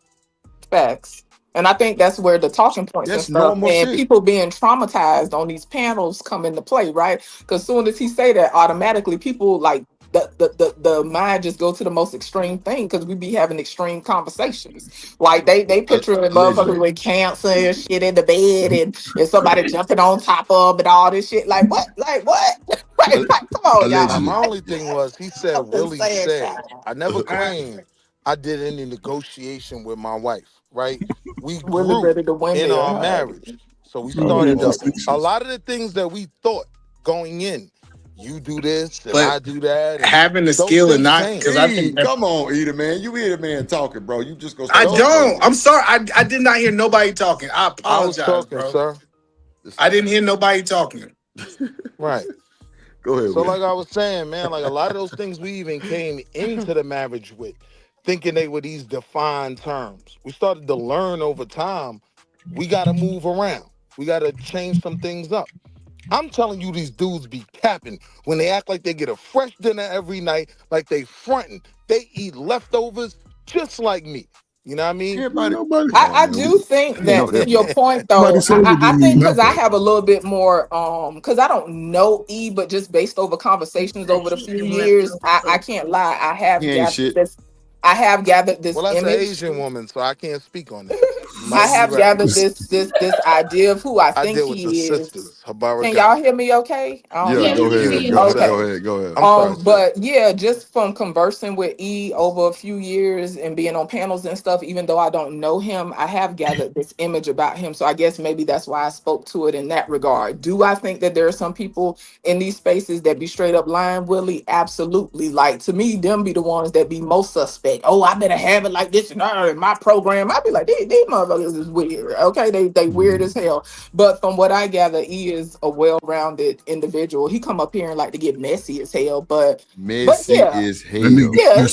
Facts. And I think that's where the talking points and That's stuff normal and shit. people being traumatized on these panels come into play, right? Because soon as he say that, automatically people like the mind just go to the most extreme thing because we be having extreme conversations. Like they picture motherfuckers Allegedly. with cancer and shit in the bed and somebody jumping on top of and all this shit. Like what? Like what? Like, come on, Now, y'all. my Allegedly. only thing was he said, I'm just Willie saying, said, child. I never claimed I did any negotiation with my wife, right? We Willie grew ready to in windmill our her. marriage. So we Oh, started yeah, up. A restrictions. lot of the things that we thought going in, you do this and But I do that, and having the those skill and things not change. because I E, think that come on, E the man. You hear the man talking, bro. You just gonna I start talking don't. over I'm sorry. I did not hear nobody talking. I I was apologize, talking, bro. sir. I didn't hear nobody talking. Right. Go ahead, So Will. like I was saying, man, like a lot of those things we even came into the marriage with, thinking they were these defined terms. We started to learn over time, we gotta move around. We gotta change some things up. I'm telling you, these dudes be capping when they act like they get a fresh dinner every night, like they fronting. They eat leftovers just like me. You know what I mean? Everybody, I do think that to your point though, I think because I have a little bit more because I don't know E, but just based over conversations over the few years, I can't lie. I have He ain't gathered shit. this. I have gathered this Well, that's an image. Asian woman, so I can't speak on that. I have gathered this idea of who I I think deal with he the is. sisters. Habara Can Ghani. y'all hear me okay? Yeah, go ahead. Go ahead. I'm sorry, sis. But yeah, just from conversing with E over a few years and being on panels and stuff, even though I don't know him, I have gathered this image about him. So I guess maybe that's why I spoke to it in that regard. Do I think that there are some people in these spaces that be straight up lying, Willie? Absolutely. Like to me, them be the ones that be most suspect. Oh, I better have it like this in my program. I'd be like, these motherfuckers is weird. Okay, they weird as hell. But from what I gather, E is a well-rounded individual. He come up here and like to get messy as hell, but Messy yeah. as hell. Yeah,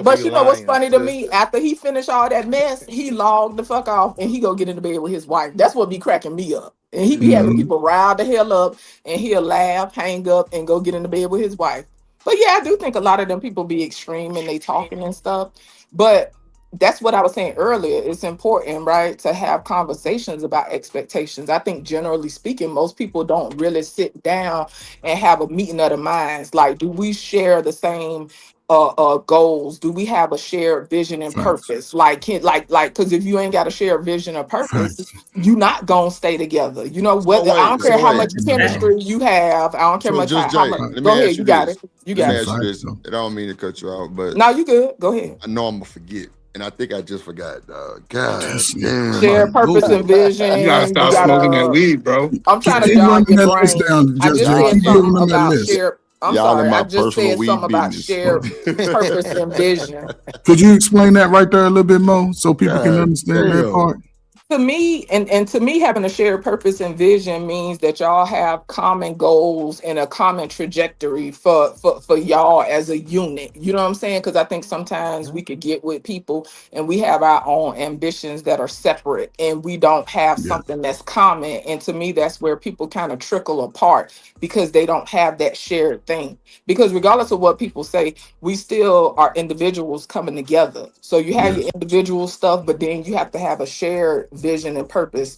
but you know what's funny to me? After he finished all that mess, he logged the fuck off and he go get into bed with his wife. That's what be cracking me up. And he be having people rile the hell up and he'll laugh, hang up, and go get into bed with his wife. But yeah, I do think a lot of them people be extreme and they talking and stuff. But that's what I was saying earlier. It's important, right, to have conversations about expectations. I think generally speaking, most people don't really sit down and have a meeting of the minds. Like, do we share the same goals? Do we have a shared vision and purpose? Like, because if you ain't got a shared vision or purpose, you not gonna stay together. You know, whether I don't care how much chemistry you have. I don't care much how much. Go ahead, you got it. You got it. I don't mean to cut you out, but no, you good. Go ahead. I know I'm gonna forget. And I think I just forgot, dog. God damn. Share purpose and vision. You gotta stop smoking that weed, bro. I'm trying to jog your brain. I just said something about share. I'm sorry. I just said something about share purpose and vision. Could you explain that right there a little bit more so people can understand that part? To me, and to me, having a shared purpose and vision means that y'all have common goals and a common trajectory for y'all as a unit. You know what I'm saying? Because I think sometimes we could get with people and we have our own ambitions that are separate and we don't have something that's common. And to me, that's where people kind of trickle apart because they don't have that shared thing. Because regardless of what people say, we still are individuals coming together. So you have your individual stuff, but then you have to have a shared vision and purpose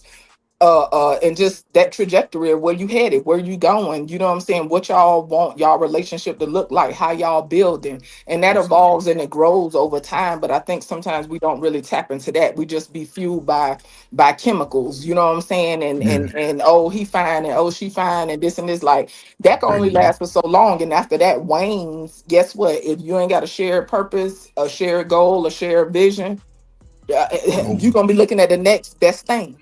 and just that trajectory of where you headed, where you going, you know what I'm saying, what y'all want y'all relationship to look like, how y'all building, and that evolves and it grows over time. But I think sometimes we don't really tap into that. We just be fueled by chemicals, you know what I'm saying, and oh, he fine, and oh, she fine, and this and this. Like that can only last for so long, and after that wanes, guess what, if you ain't got a shared purpose, a shared goal, a shared vision, you're gonna be looking at the next best thing.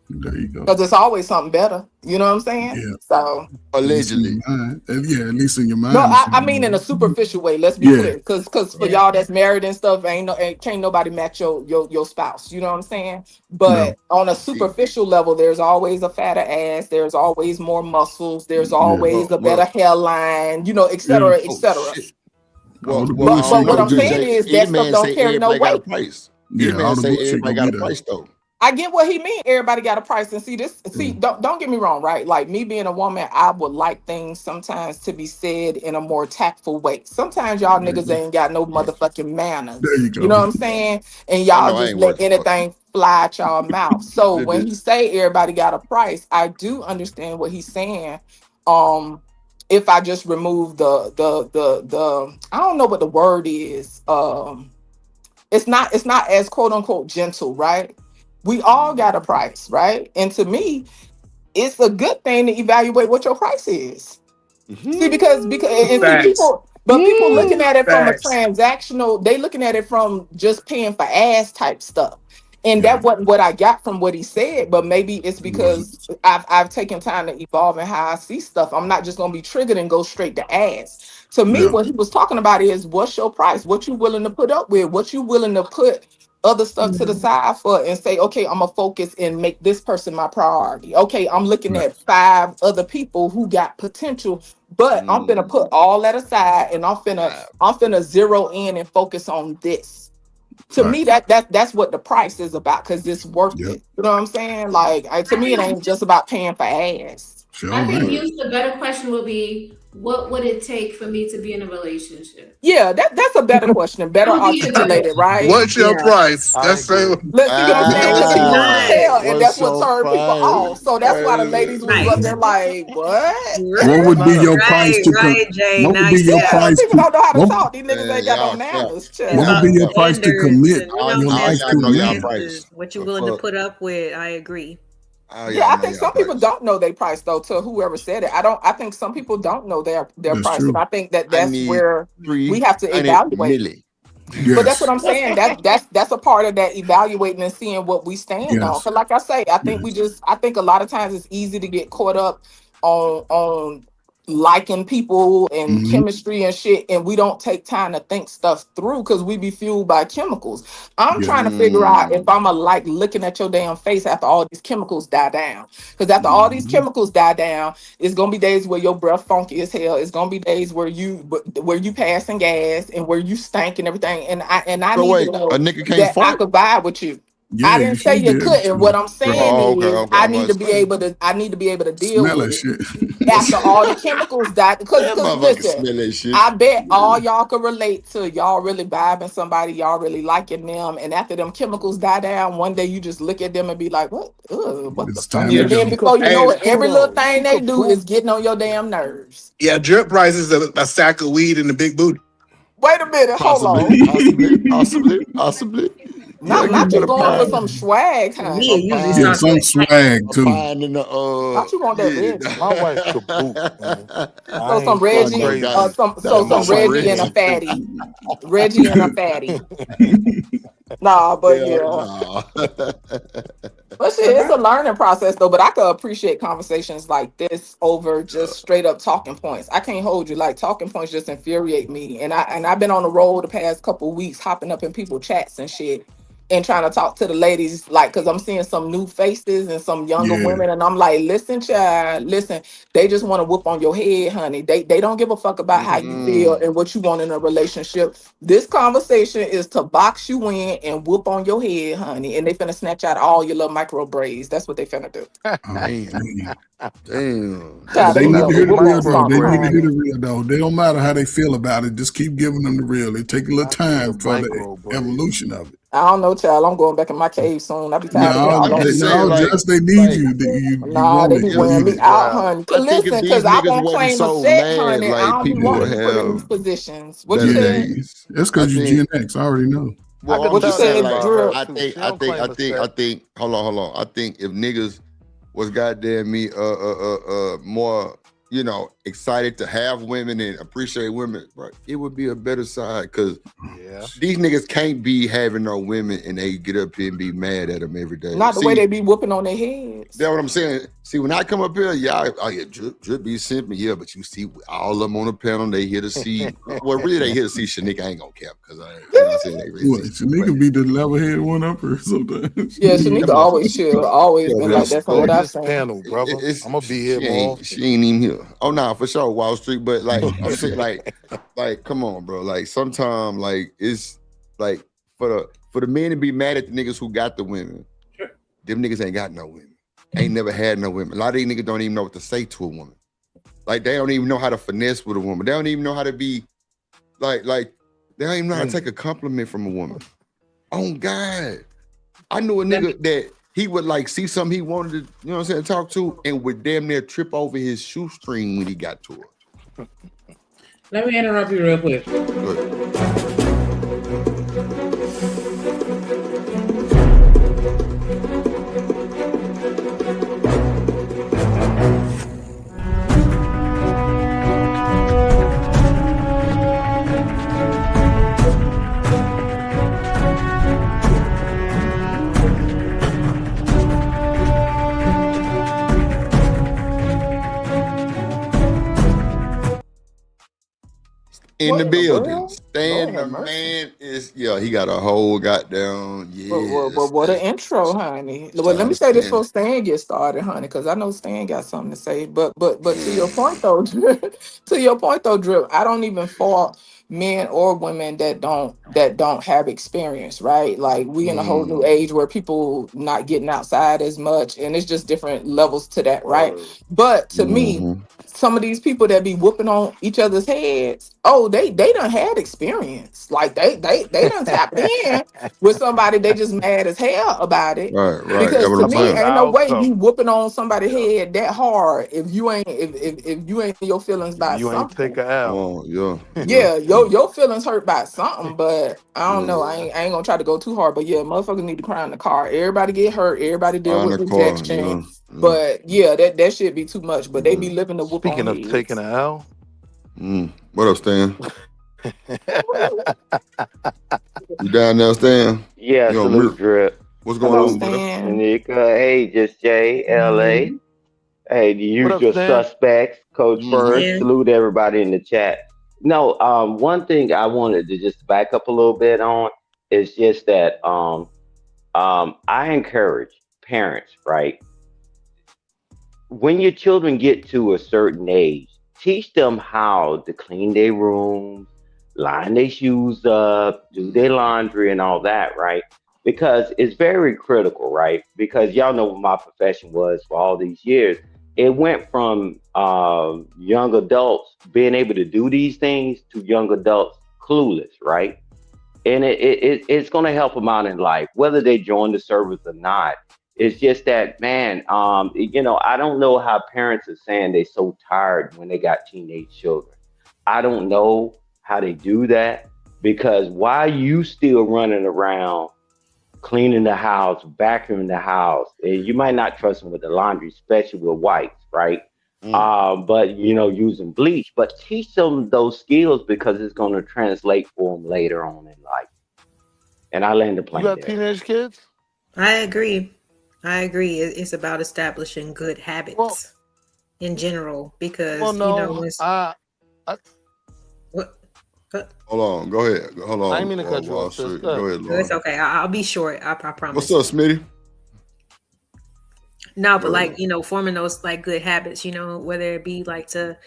There you go. Because it's always something better. You know what I'm saying? Yeah. So allegedly. Yeah, at least in your mind. no, I mean in a superficial way. Let's be clear. Because for y'all that's married and stuff, can't nobody match your spouse. You know what I'm saying? But on a superficial level, there's always a fatter ass. There's always more muscles. There's always a better hairline. You know, et cetera, et cetera. Well, but what I'm saying is that stuff don't carry no weight. Everybody got a price though. I get what he mean. Everybody got a price, and don't get me wrong, right? Like me being a woman, I would like things sometimes to be said in a more tactful way. Sometimes y'all niggas ain't got no motherfucking manners. There you go. You know what I'm saying? And y'all just let anything fly out y'all mouth. So when he say everybody got a price, I do understand what he's saying. If I just remove the I don't know what the word is. It's not as quote unquote gentle, right? We all got a price, right? And to me, it's a good thing to evaluate what your price is. See, because people looking at it from a transactional, they looking at it from just paying for ass type stuff. And that wasn't what I got from what he said, but maybe it's because I've taken time to evolve in how I see stuff. I'm not just gonna be triggered and go straight to ass. To me, what he was talking about is what's your price, what you willing to put up with, what you willing to put other stuff to the side for and say, okay, I'm gonna focus and make this person my priority. Okay, I'm looking at 5 other people who got potential, but I'm gonna put all that aside and I'm finna zero in and focus on this. To me, that's what the price is about, because it's worth it. You know what I'm saying? Like to me, it ain't just about paying for ass. I think the better question would be, what would it take for me to be in a relationship? Yeah, that's a better question, better articulated, right? What's your price? I That's agree. Let's see what I'm saying, because people can't tell, and What's that's what your turned people price? off. So that's why the ladies was up there like, what? What would be your price to Jay. what would be your Yeah, price people to don't know how to what, talk. These niggas ain't got no Y'all cap. manners. what Chill. would be your price to commit Standards, your life y'all to know a y'all man? price. what you're willing to put up with. I agree. Yeah, I think some people don't know their price though. To whoever said it, I think some people don't know their That's price, true. and I think I that's need where we have to 300 evaluate. milli. But that's Yes. what I'm saying. That's a part of that evaluating and seeing what we stand on. Yes. Because like I say, I think Yes. I think a lot of times it's easy to get caught up on liking people and Mhm. chemistry and shit, and we don't take time to think stuff through because we be fueled by chemicals. I'm Yeah. trying to figure out if I'm like looking at your damn face after all these chemicals die down. Because after all these Mhm. chemicals die down, it's gonna be days where your breath funky as hell. It's gonna be days where you passing gas and where you stank and everything. And I So need wait, to know a nigga can't that I fart? could vibe with you. Yeah, I you didn't say should you be able couldn't. What to. I'm saying Oh, okay, is okay. I I'm need to be saying. able to deal Smell with that it shit. after all the chemicals died. Because That motherfucker listen, smell that shit. I bet all y'all could relate to y'all really vibing somebody, y'all really liking them, and after them chemicals die down, one day you just look at them and be like, what? Ugh, what the It's fuck? time to And then go. before you know it, every little thing You they could do poop. is getting on your damn nerves. Yeah, drip price is a sack of weed and a big booty. Wait a minute, hold Possibly, on. possibly. Not Yeah, you get a going for pine. some swag, Me, honey. it usually Yeah, starts some with swag A too. pine in the Not you want that Reggie. My wife could poop, man. So I some ain't so I know, Reggie, crazy God. some that my some wife Reggie and a can't poop. fatty. Reggie and a fatty. Nah, but Yeah, yeah. no. But shit, it's a learning process though. But I could appreciate conversations like this over just straight up talking points. I can't hold you. Like talking points just infuriate me. And I've been on the road the past couple of weeks, hopping up in people chats and shit, and trying to talk to the ladies, like, because I'm seeing some new faces and some younger Yeah. women, and I'm like, listen, child, listen, they just want to whoop on your head, honey. They don't give a fuck about how you feel and what you want in a relationship. This conversation is to box you in and whoop on your head, honey, and they finna snatch out all your little micro braids. That's what they finna do. Oh, Damn. man. Damn. Child, They they need love to to hear the whoop on real though. something, They need to hear honey. the real though. They don't matter how they feel about it. Just keep giving them the real. It take a little Not time the for the micro braid. evolution of it. I don't know, child. I'm going back in my cave soon. I be tired of No, y'all. I'm just saying, like, just they need like you. You Nah, want they it. be You wearing need me it. out, Well, honey. I think if Listen, these because I niggas won't wasn't claim a so set, mad, honey. I like don't be people wanting would to be put in these have positions. What you better said? days. That's I because you think. Gen X. I already know. I Well, could I'm What you just tell that saying, said, like, about her Drew? I too. think, She I don't think, claim I a think, I set. think. Hold on. I think if niggas was goddamn me, more, excited to have women and appreciate women, bro, it would be a better side. Cause Yeah. these niggas can't be having no women and they get up here and be mad at them every day. Not the way See, they be whooping on their heads. that's what I'm saying. See, when I come up here, yeah, I get drip be simping, yeah, but you see all of them on the panel, they here to see. Well, really, they here to see Shanika. I ain't gonna cap because I'm saying they really What? see. Shanika be the level head one upper sometimes. Yeah, That Shanika always motherfucker. chill, always Yeah, been real like that from slow. what Close I've this seen. panel, brother. I'm gonna be here She more ain't often. she ain't even here. Oh nah, for sure, Wall Street. But like I'm saying, like come on, bro. Like sometimes, like it's like for the men to be mad at the niggas who got the women, them niggas ain't got no women. Ain't never had no women. A lot of these niggas don't even know what to say to a woman. Like they don't even know how to finesse with a woman. They don't even know how to be like they don't even know how to take a compliment from a woman. Oh God. I knew a nigga that he would like see something he wanted to, you know what I'm saying, talk to, and would damn near trip over his shoestring when he got to her. Let me interrupt you real quick. In the What in the building. world? Stan Lord the have mercy. man is, yeah, he got a whole goddamn, But what an intro, honey. Well, let me say this before Stan gets started, honey, because I know Stan got something to say. But to your point though, to your point though, Drip, I don't even fault men or women that don't have experience, right? Like we in a whole new age where people not getting outside as much, and it's just different levels to that, right? But to me, some of these people that be whooping on each other's heads, they done had experience. Like they done tapped in with somebody, they just mad as hell about it. Right. Because That's what to I'm me, saying. ain't no way you whooping on somebody's head that hard if you ain't if you ain't in your feelings by You ain't something. take a L. Oh, yeah. Yeah, your feelings hurt by something, but I don't know. I ain't gonna try to go too hard, but yeah, motherfuckers need to cry in the car. Everybody get hurt. Everybody deal On with the car. rejection. Yeah. But yeah, that should be too much. But they be living the whoop Speaking on of taking heads. a L, What up, Stan? You down there, Stan? Yeah, You on salute mute? drip. What's going Hello, on, brother? Stan. Nika. Hey, just Jay, LA. Hey, the what up, usual Stan? suspects, Coach First. Yeah. Salute everybody in the chat. No, one thing I wanted to just back up a little bit on is just that I encourage parents, right? When your children get to a certain age, teach them how to clean their rooms, line their shoes up, do their laundry, and all that, right? Because it's very critical, right? Because y'all know what my profession was for all these years. It went from young adults being able to do these things to young adults clueless, right? And it's going to help them out in life, whether they join the service or not. It's just that, man, I don't know how parents are saying they're so tired when they got teenage children. I don't know how they do that, because why you still running around cleaning the house, vacuuming the house, and you might not trust them with the laundry, especially with whites, right? But using bleach, but teach them those skills, because it's going to translate for them later on in life. And I land the You plane got there. teenage kids? I agree. It's about establishing good habits in general, because Well, no, it's what. Hold on. Go ahead. Hold on. I ain't mean to cut you Wall off, sis. Street. Go Go ahead. ahead, No, it's Laura. okay. I'll be short. I promise. What's up, Smitty? No, but Go like, ahead. forming those like good habits, whether it be like to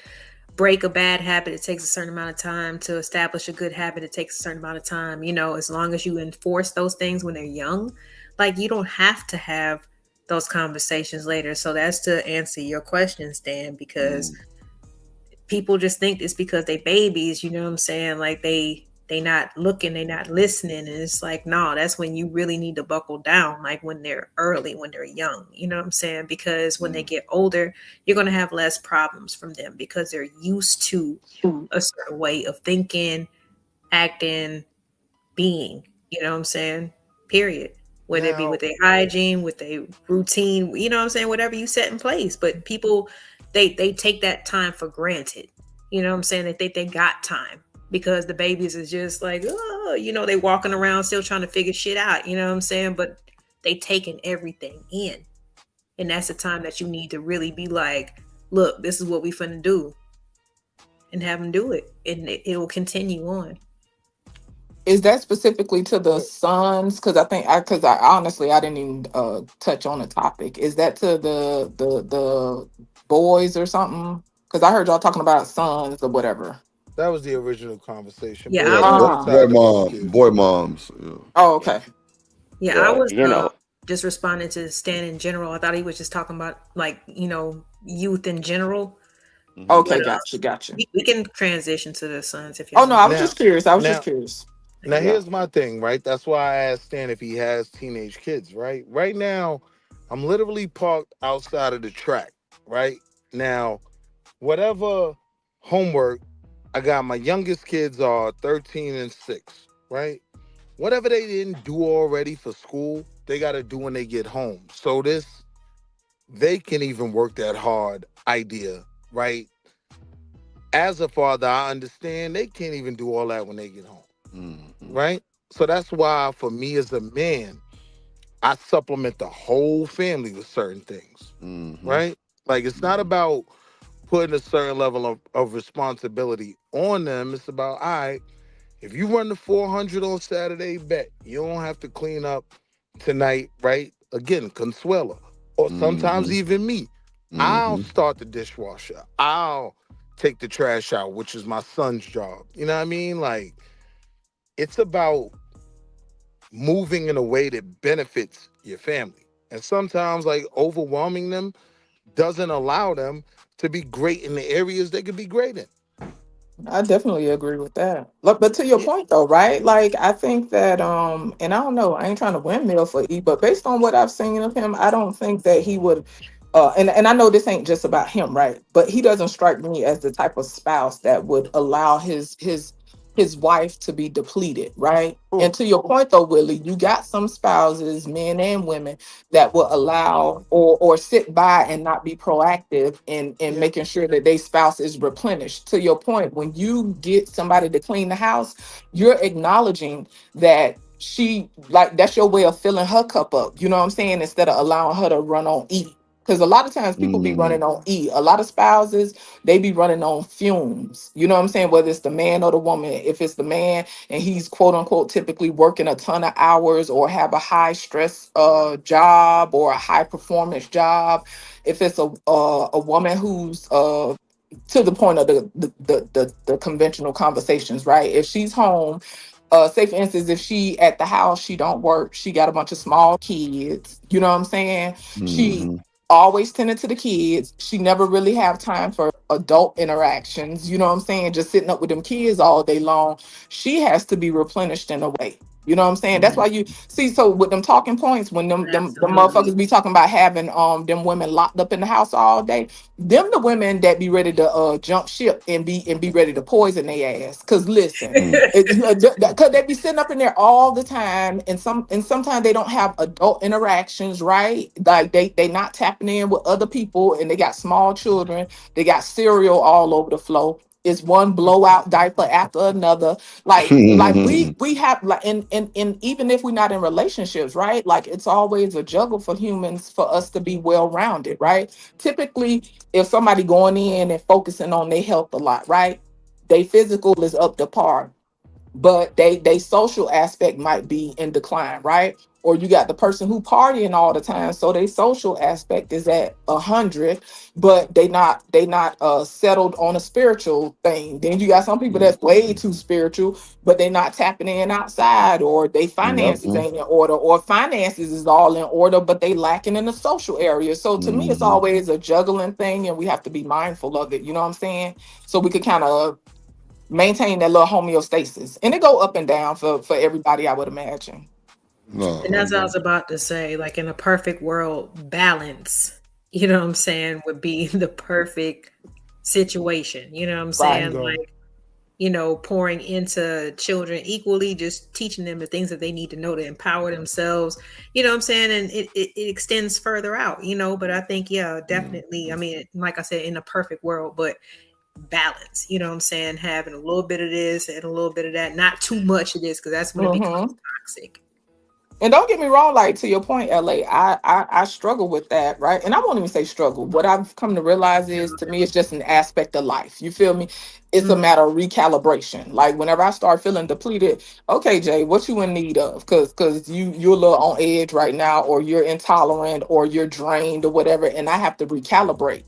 break a bad habit, it takes a certain amount of time. To establish a good habit, it takes a certain amount of time. As long as you enforce those things when they're young, like you don't have to have those conversations later. So that's to answer your question, Stan, because people just think it's because they babies, you know what I'm saying? Like they not looking, they not listening. And it's like, no, that's when you really need to buckle down, like when they're early, when they're young, you know what I'm saying? Because when they get older, you're going to have less problems from them, because they're used to a certain way of thinking, acting, being, you know what I'm saying? Period. Whether it be with their hygiene, with their routine, you know what I'm saying? Whatever you set in place. But people, they take that time for granted. You know what I'm saying? They think they got time, because the babies is just like, they walking around still trying to figure shit out. You know what I'm saying? But they taking everything in. And that's the time that you need to really be like, look, this is what we finna do. And have them do it. And it will continue on. Is that specifically to the sons? Because I honestly I didn't even touch on the topic. Is that to the boys or something? Because I heard y'all talking about sons or whatever. That was the original conversation. Yeah, But I was- Boy moms. Yeah. Oh, okay. Yeah, I was just responding to Stan in general. I thought he was just talking about like, youth in general. Okay, But, gotcha. We can transition to the sons if you Oh no, I was just curious. Now here's my thing, right? That's why I asked Stan if he has teenage kids, right? Right now, I'm literally parked outside of the track, right? Now, whatever homework, I got my youngest kids are 13 and 6, right? Whatever they didn't do already for school, they got to do when they get home. So they can even work that hard idea, right? As a father, I understand they can't even do all that when they get home. Right? So that's why for me as a man, I supplement the whole family with certain things. Right? Like it's not about putting a certain level of responsibility on them. It's about, all right, if you run the 400 on Saturday, bet you don't have to clean up tonight, right? Again, Consuela. Or sometimes even me. I'll start the dishwasher. I'll take the trash out, which is my son's job. You know what I mean? Like, it's about moving in a way that benefits your family. And sometimes, like, overwhelming them doesn't allow them to be great in the areas they could be great in. I definitely agree with that. Look, but to your point though, right? Like I think that and I don't know, I ain't trying to windmill for E, but based on what I've seen of him, I don't think that he would and I know this ain't just about him, right? But he doesn't strike me as the type of spouse that would allow his wife to be depleted, right? And to your point though, Willie, you got some spouses, men and women, that will allow or sit by and not be proactive in making sure that their spouse is replenished. To your point, when you get somebody to clean the house, you're acknowledging that she, like, that's your way of filling her cup up. You know what I'm saying? Instead of allowing her to run on E. Because a lot of times people be running on E. A lot of spouses, they be running on fumes. You know what I'm saying? Whether it's the man or the woman. If it's the man and he's quote unquote typically working a ton of hours or have a high stress job or a high performance job. If it's a woman who's to the point of the conventional conversations, right? If she's home, say for instance, if she at the house, she don't work, she got a bunch of small kids, you know what I'm saying? She always tending to the kids. She never really have time for adult interactions, you know what I'm saying? Just sitting up with them kids all day long. She has to be replenished in a way. You know what I'm saying? That's why you see, so with them talking points, when them motherfuckers be talking about having them women locked up in the house all day, them the women that be ready to jump ship and be ready to poison their ass. Cause listen, cause they be sitting up in there all the time, and sometimes they don't have adult interactions, right? Like they not tapping in with other people, and they got small children, they got cereal all over the floor. It's one blowout diaper after another. Like we have like and even if we're not in relationships, right? Like it's always a juggle for humans for us to be well-rounded, right? Typically, if somebody going in and focusing on their health a lot, right? Their physical is up to par, but they social aspect might be in decline, right? Or you got the person who partying all the time, so their social aspect is at 100, but they not settled on a spiritual thing. Then you got some people that's way too spiritual, but they not tapping in outside, or they finances ain't in order, or finances is all in order, but they lacking in the social area. So to me, it's always a juggling thing, and we have to be mindful of it. You know what I'm saying? So we could kind of maintain that little homeostasis, and it go up and down for everybody, I would imagine. And that's what I was about to say. Like in a perfect world, balance, you know what I'm saying, would be the perfect situation. You know what I'm saying? Like, you know, pouring into children equally, just teaching them the things that they need to know to empower themselves. You know what I'm saying? And it extends further out, you know, but I think, yeah, definitely. I mean, like I said, in a perfect world, but balance, you know what I'm saying? Having a little bit of this and a little bit of that, not too much of this, because that's when it becomes toxic. And don't get me wrong, like to your point, LA, I struggle with that, right? And I won't even say struggle. What I've come to realize is, to me, it's just an aspect of life. You feel me? It's a matter of recalibration. Like whenever I start feeling depleted, okay, Jay, what you in need of? Because you're a little on edge right now, or you're intolerant, or you're drained, or whatever, and I have to recalibrate.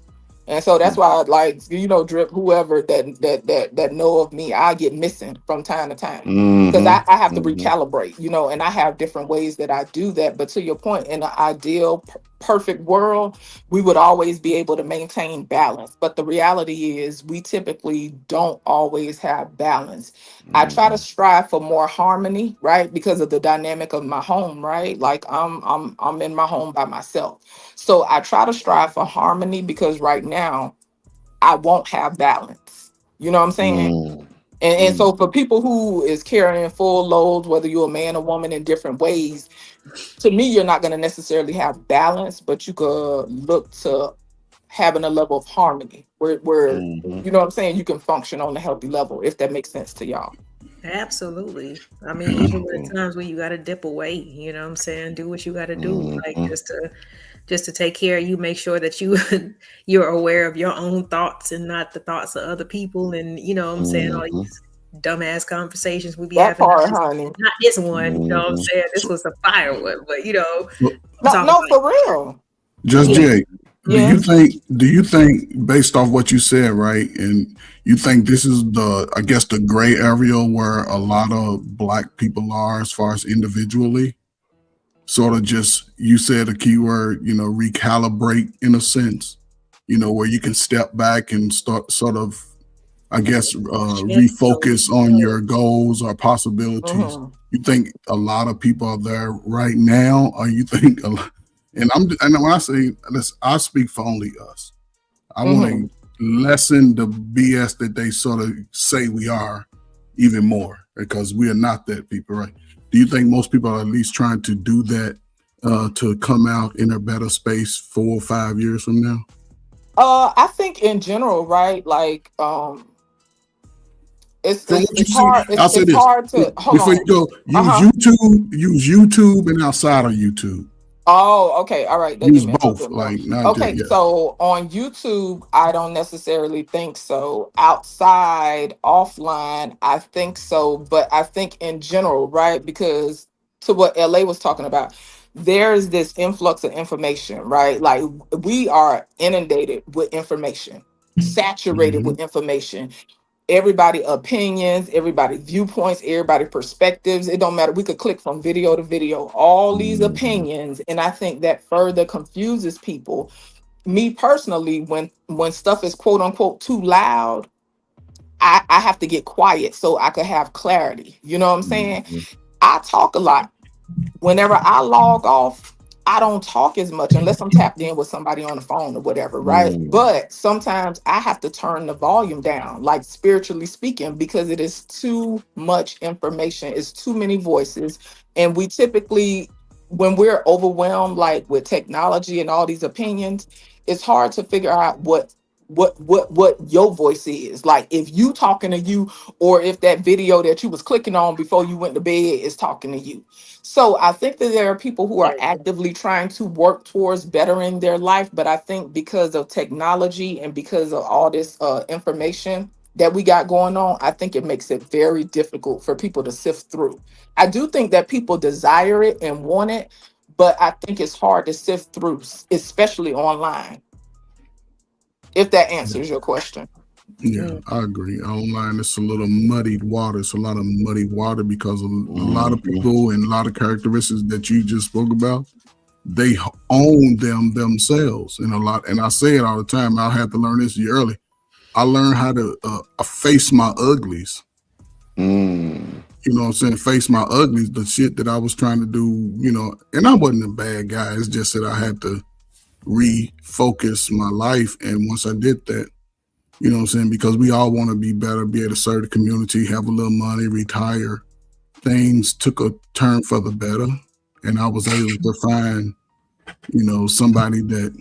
And so that's why, like, you know, Drip, whoever that know of me, I get missing from time to time because I have to recalibrate, you know, and I have different ways that I do that. But to your point, in an ideal, perfect world, we would always be able to maintain balance. But the reality is, we typically don't always have balance. I try to strive for more harmony, right? Because of the dynamic of my home, right? Like I'm in my home by myself. So I try to strive for harmony because right now I won't have balance. You know what I'm saying? And so for people who is carrying full loads, whether you're a man or woman in different ways, to me, you're not going to necessarily have balance, but you could look to having a level of harmony where you know what I'm saying, you can function on a healthy level, if that makes sense to y'all. Absolutely. I mean, even at times when you got to dip away, you know what I'm saying, do what you got to do, like just to take care of you, make sure that you're aware of your own thoughts and not the thoughts of other people. And you know what I'm saying, all these dumbass conversations we be That having. part, honey. Not this one, you know what I'm saying? This was a fire one, but you know. No, for real. Just Jay. Do you think based off what you said, right? And you think this is the gray area where a lot of Black people are as far as individually? Sort of just, you said a keyword, recalibrate in a sense, where you can step back and start sort of, I guess, refocus on your goals or possibilities. You think a lot of people are there right now, or you think and when I say this, I speak for only us. I want to lessen the BS that they sort of say we are even more, because we are not that people, right? Do you think most people are at least trying to do that to come out in a better space 4 or 5 years from now? I think in general, right? Like, it's hard. It's hard to hold before on. you go. Use YouTube and outside of YouTube. Oh, okay. All right. Use both. Like, not okay. just, So on YouTube, I don't necessarily think so. Outside, offline, I think so. But I think in general, right? Because to what LA was talking about, there's this influx of information, right? Like, we are inundated with information, saturated with information. Everybody opinions, everybody viewpoints, everybody perspectives. It don't matter. We could click from video to video, all these opinions. And I think that further confuses people. Me personally, when stuff is quote unquote too loud, I have to get quiet so I could have clarity. You know what I'm saying? I talk a lot. Whenever I log off, I don't talk as much unless I'm tapped in with somebody on the phone or whatever, right? But sometimes I have to turn the volume down, like spiritually speaking, because it is too much information. It's too many voices. And we typically, when we're overwhelmed, like with technology and all these opinions, it's hard to figure out what your voice is. Like, if you talking to you, or if that video that you was clicking on before you went to bed is talking to you. So I think that there are people who are actively trying to work towards bettering their life, but I think because of technology and because of all this information that we got going on, I think it makes it very difficult for people to sift through. I do think that people desire it and want it, but I think it's hard to sift through, especially online. If that answers your question. Yeah, I agree. Online, it's a little muddied water. It's a lot of muddied water because of a lot of people and a lot of characteristics that you just spoke about. They own them themselves, and I say it all the time. I had to learn this year early. I learned how to face my uglies. You know what I'm saying? Face my uglies, the shit that I was trying to do, and I wasn't a bad guy. It's just that I had to refocus my life. And once I did that, you know what I'm saying? Because we all want to be better, be able to serve the community, have a little money, retire. Things took a turn for the better. And I was able to find, somebody that,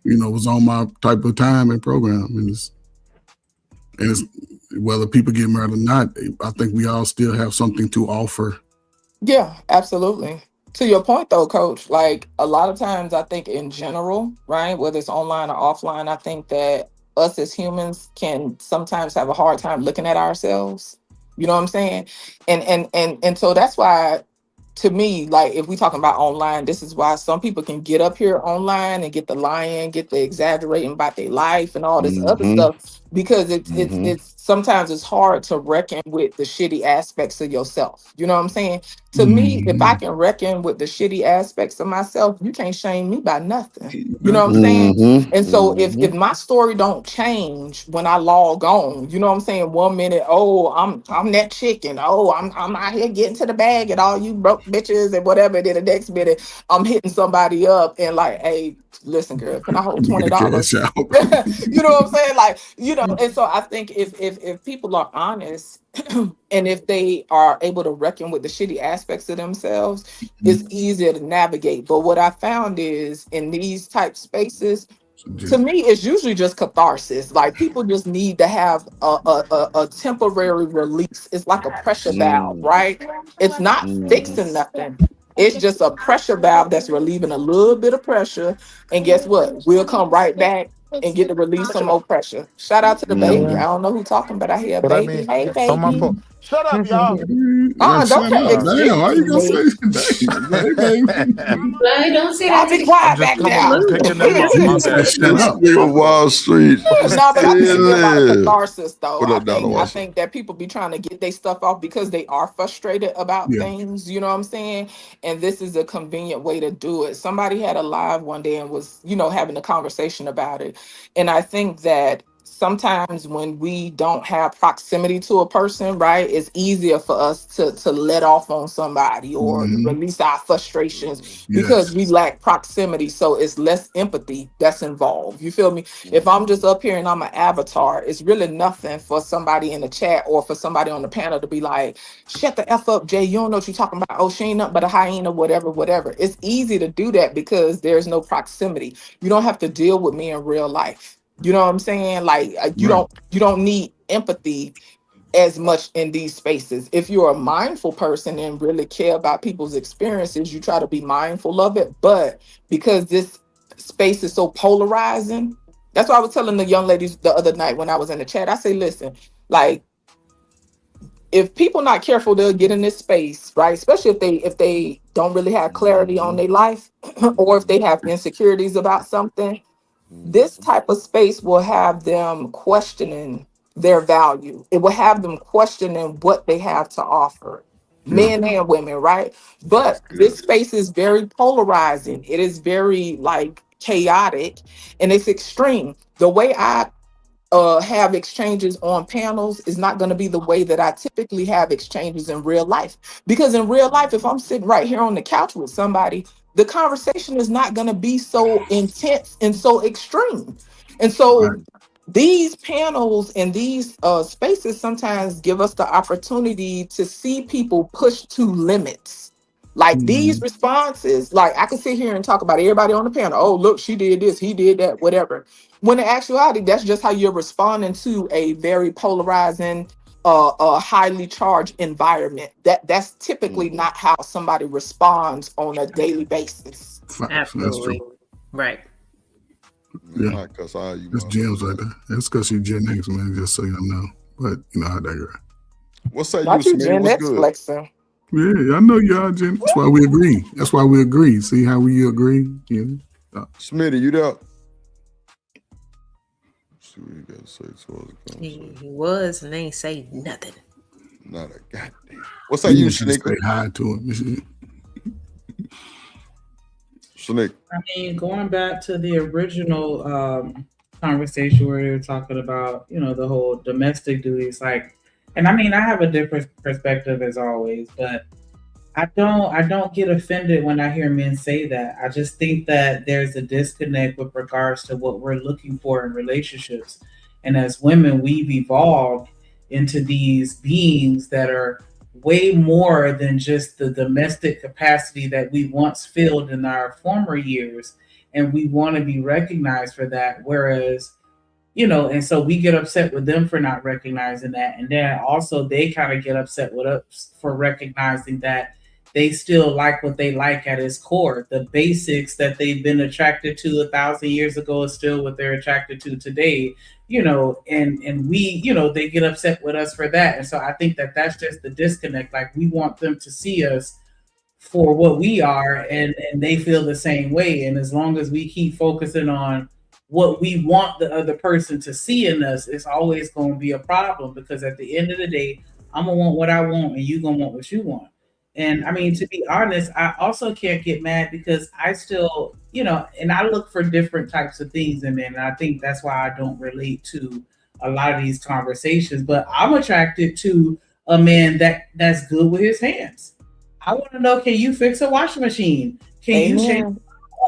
was on my type of time and program. And it's whether people get married or not, I think we all still have something to offer. Yeah, absolutely. To your point though, Coach, like a lot of times I think in general, right, whether it's online or offline, I think that us as humans can sometimes have a hard time looking at ourselves. You know what I'm saying? And so that's why, to me, like if we talking about online, this is why some people can get up here online and get the lying, get the exaggerating about their life and all this other stuff, because it's sometimes it's hard to reckon with the shitty aspects of yourself. You know what I'm saying? To me, if I can reckon with the shitty aspects of myself, you can't shame me by nothing. You know what I'm saying? And so if my story don't change when I log on, you know what I'm saying? 1 minute, oh, I'm that chicken. Oh, I'm out here getting to the bag and all you broke bitches and whatever. Then the next minute, I'm hitting somebody up and like, hey, listen, girl, can I hold $20? You know what I'm saying? Like, and so I think if people are honest and if they are able to reckon with the shitty aspects of themselves, it's easier to navigate. But what I found is in these type spaces, to me, it's usually just catharsis. Like people just need to have a temporary release. It's like a pressure valve, right? It's not fixing nothing. It's just a pressure valve that's relieving a little bit of pressure. And guess what? We'll come right back and get to release some more pressure. Shout out to the baby. I don't know who talking, but I hear But I baby. mean, Hey, on my baby. phone. Shut up, y'all. Don't Shut say up. Damn, why you gonna say explicit. Like, don't say Y'all that be to quiet back there. I'm picking them up. My bad. shut up. Nigga Wall Street. No, but I think it'd be a lot of Still catharsis, though. What I up, Dollar think Washington? that people be trying to get their stuff off because they are frustrated about Yeah. things. You know what I'm saying? And this is a convenient way to do it. Somebody had a live one day and was, having a conversation about it. And I think that sometimes when we don't have proximity to a person, right, it's easier for us to let off on somebody or release our frustrations because we lack proximity. So it's less empathy that's involved. You feel me? If I'm just up here and I'm an avatar, it's really nothing for somebody in the chat or for somebody on the panel to be like, shut the F up, Jay. You don't know what you're talking about. Oh, she ain't nothing but a hyena, whatever. It's easy to do that because there's no proximity. You don't have to deal with me in real life. You know what I'm saying? Like you don't need empathy as much in these spaces. If you're a mindful person and really care about people's experiences, you try to be mindful of it. But because this space is so polarizing, that's why I was telling the young ladies the other night when I was in the chat. I say, listen, like if people not careful, they'll get in this space, right? Especially if they don't really have clarity on their life or if they have insecurities about something. This type of space will have them questioning their value. It will have them questioning what they have to offer, men and women, right? But this space is very polarizing. It is very like chaotic and it's extreme. The way I have exchanges on panels is not going to be the way that I typically have exchanges in real life. Because in real life, if I'm sitting right here on the couch with somebody, the conversation is not going to be so intense and so extreme. And so these panels and these spaces sometimes give us the opportunity to see people push to limits. Like these responses, like I can sit here and talk about everybody on the panel. Oh, look, she did this, he did that, whatever. When in actuality, that's just how you're responding to a very polarizing, highly charged environment. That's typically not how somebody responds on a daily basis. Absolutely. Right. Yeah. That's gems right there. That's because you Gen X, man, just so you know. But I digress. What's that? Not you Gen X flexing. Yeah, I know y'all Gen. That's why we agree. See how we agree? Smitty, you there? He was and they ain't say nothing. Not a goddamn. What's that you, Say Shanique? hi to him. Shanique. I mean, going back to the original conversation where they were talking about, the whole domestic duties, and I mean, I have a different perspective as always, but I don't get offended when I hear men say that. I just think that there's a disconnect with regards to what we're looking for in relationships. And as women, we've evolved into these beings that are way more than just the domestic capacity that we once filled in our former years. And we want to be recognized for that. Whereas, and so we get upset with them for not recognizing that. And then also they kind of get upset with us for recognizing that they still like what they like at its core. The basics that they've been attracted to 1,000 years ago is still what they're attracted to today, and we, they get upset with us for that. And so I think that that's just the disconnect. Like we want them to see us for what we are and they feel the same way. And as long as we keep focusing on what we want the other person to see in us, it's always going to be a problem because at the end of the day, I'm going to want what I want and you're going to want what you want. And I mean, to be honest, I also can't get mad because I still, and I look for different types of things in men. And I think that's why I don't relate to a lot of these conversations. But I'm attracted to a man that's good with his hands. I want to know, can you fix a washing machine? Can you change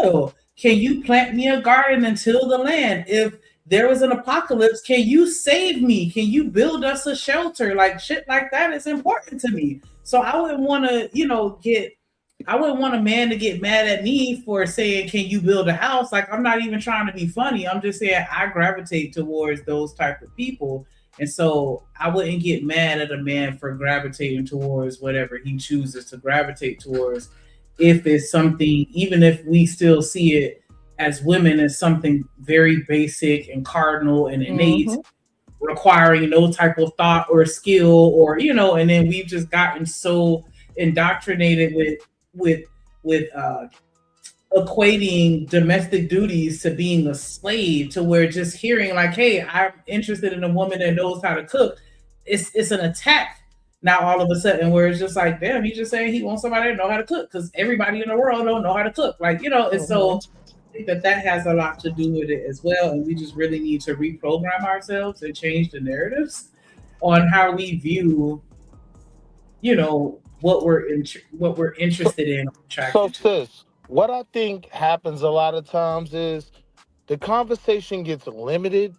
oil? Can you plant me a garden and till the land? If there was an apocalypse, can you save me? Can you build us a shelter? Like shit like that is important to me. So I wouldn't want to, I wouldn't want a man to get mad at me for saying, can you build a house? Like, I'm not even trying to be funny. I'm just saying I gravitate towards those type of people. And so I wouldn't get mad at a man for gravitating towards whatever he chooses to gravitate towards. If it's something, even if we still see it as women as something very basic and cardinal and innate, Mhm. requiring no type of thought or skill, or and then we've just gotten so indoctrinated with equating domestic duties to being a slave, to where just hearing like, hey, I'm interested in a woman that knows how to cook, it's an attack now all of a sudden, where it's just like, damn, he's just saying he wants somebody to know how to cook because everybody in the world don't know how to cook. Like, and so I think that has a lot to do with it as well. And we just really need to reprogram ourselves and change the narratives on how we view, what we're interested in. So, sis, what I think happens a lot of times is the conversation gets limited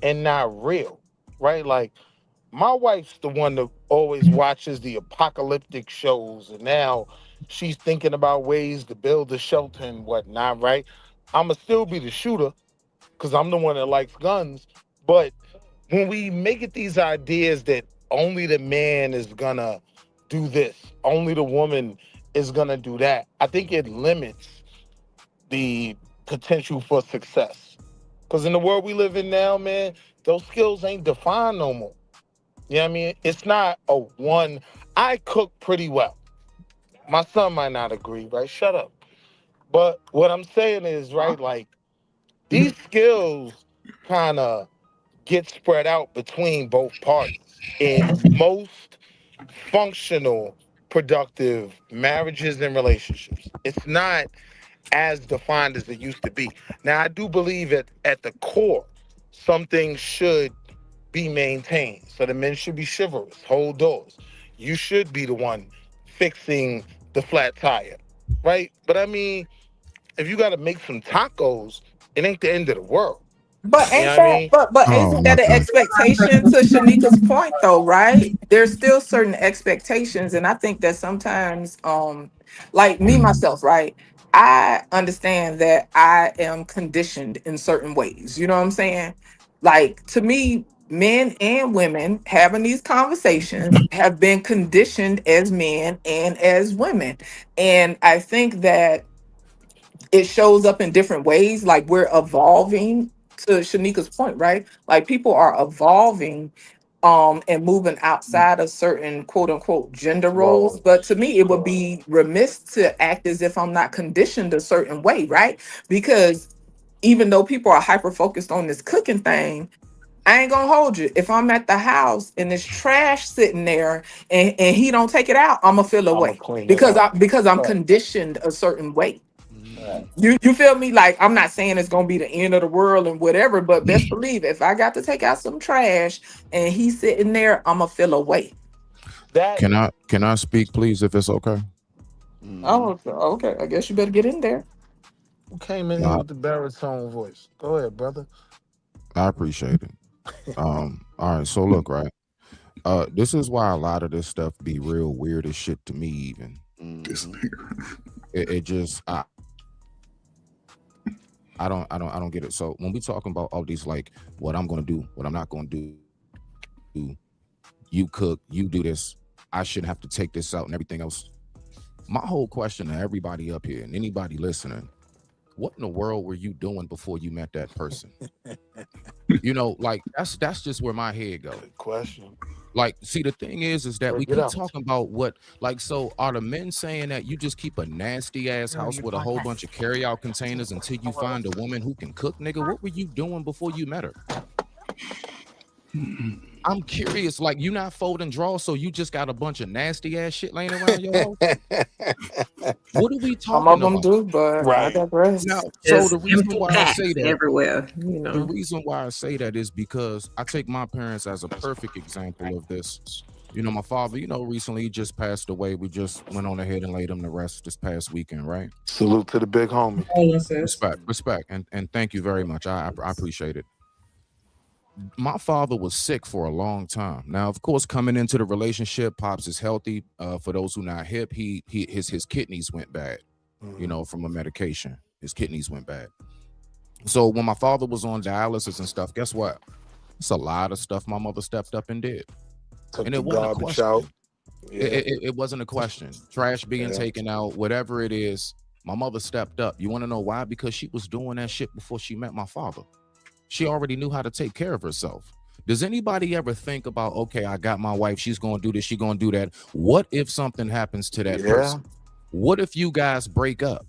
and not real, right? Like, my wife's the one that always watches the apocalyptic shows, and now she's thinking about ways to build a shelter and whatnot, right? I'ma still be the shooter because I'm the one that likes guns. But when we make it these ideas that only the man is gonna do this, only the woman is gonna do that, I think it limits the potential for success. Because in the world we live in now, man, those skills ain't defined no more. You know what I mean? It's not a one. I cook pretty well. My son might not agree, right? Shut up. But what I'm saying is, right, like, these skills kind of get spread out between both parties. In most functional, productive marriages and relationships, it's not as defined as it used to be. Now, I do believe at the core, some things should be maintained. So the men should be chivalrous, hold doors. You should be the one fixing the flat tire, right? But I mean, if you got to make some tacos, it ain't the end of the world. But You ain't know what I that mean? but isn't that an expectation, to Shanika's point though, right? There's still certain expectations, and I think that sometimes like me myself, right? I understand that I am conditioned in certain ways. You know what I'm saying? Like, to me, men and women having these conversations have been conditioned as men and as women. And I think that it shows up in different ways. Like, we're evolving, to Shanika's point, right? Like, people are evolving and moving outside of certain quote unquote gender roles. But to me, it would be remiss to act as if I'm not conditioned a certain way, right? Because even though people are hyper focused on this cooking thing, I ain't gonna hold you. If I'm at the house and there's trash sitting there and he don't take it out, I'm gonna feel away because I'm conditioned a certain way. You feel me? Like, I'm not saying it's gonna be the end of the world and whatever, but best believe if I got to take out some trash and he's sitting there, I'm gonna feel away. Can I speak, please, if it's okay? Oh, okay. I guess you better get in there. Who came in here with the baritone voice? Go ahead, brother. I appreciate it. All right, so look, right. This is why a lot of this stuff be real weird as shit to me, even. It just I don't get it. So when we talking about all these, like, what I'm gonna do, what I'm not gonna do, you cook, you do this, I shouldn't have to take this out and everything else. My whole question to everybody up here and anybody listening, what in the world were you doing before you met that person? Like, that's just where my head goes. Good question. Like, see, the thing is that we Break it keep out. talking about what, like, so are the men saying that you just keep a nasty ass house with a whole bunch of carry out containers until you find a woman who can cook, nigga? What were you doing before you met her? I'm curious, like, you not folding drawers, so you just got a bunch of nasty ass shit laying around your house? What are we talking Some of them about? do, but I digress. Now, so Just the reason empty why I packs say that, everywhere, the reason why I say that is because I take my parents as a perfect example of this. My father, recently just passed away. We just went on ahead and laid him to rest this past weekend, right? Salute to the big homie. Respect, and thank you very much. I appreciate it. My father was sick for a long time. Now, of course, coming into the relationship, Pops is healthy. For those who not hip, his kidneys went bad, from a medication. His kidneys went bad. So when my father was on dialysis and stuff, guess what? It's a lot of stuff my mother stepped up and did. And it wasn't a question. Out. Yeah. It wasn't a question. Trash being taken out, whatever it is, My mother stepped up. You want to know why? Because she was doing that shit before she met my father. She already knew how to take care of herself. Does anybody ever think about, okay, I got my wife, she's going to do this, she's going to do that. What if something happens to that person? What if you guys break up?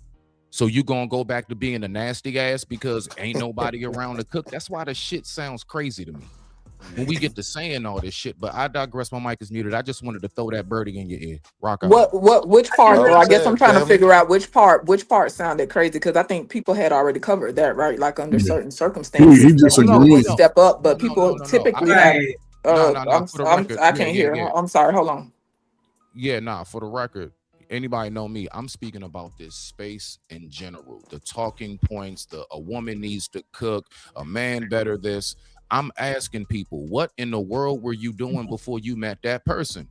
So you going to go back to being a nasty ass because ain't nobody around to cook? That's why the shit sounds crazy to me when we get to saying all this shit. But I digress. My mic is muted. I just wanted to throw that birdie in your ear. Rock out. Which part though? I guess I'm trying to family. figure out which part sounded crazy, because I think people had already covered that, right? Like under certain circumstances, He just women agreed. would step up, but people typically have. No, for the record. I can't hear. Yeah. I'm sorry. Hold on. Yeah, nah, for the record, anybody know me, I'm speaking about this space in general. The talking points, a woman needs to cook, a man better this. I'm asking people, what in the world were you doing before you met that person?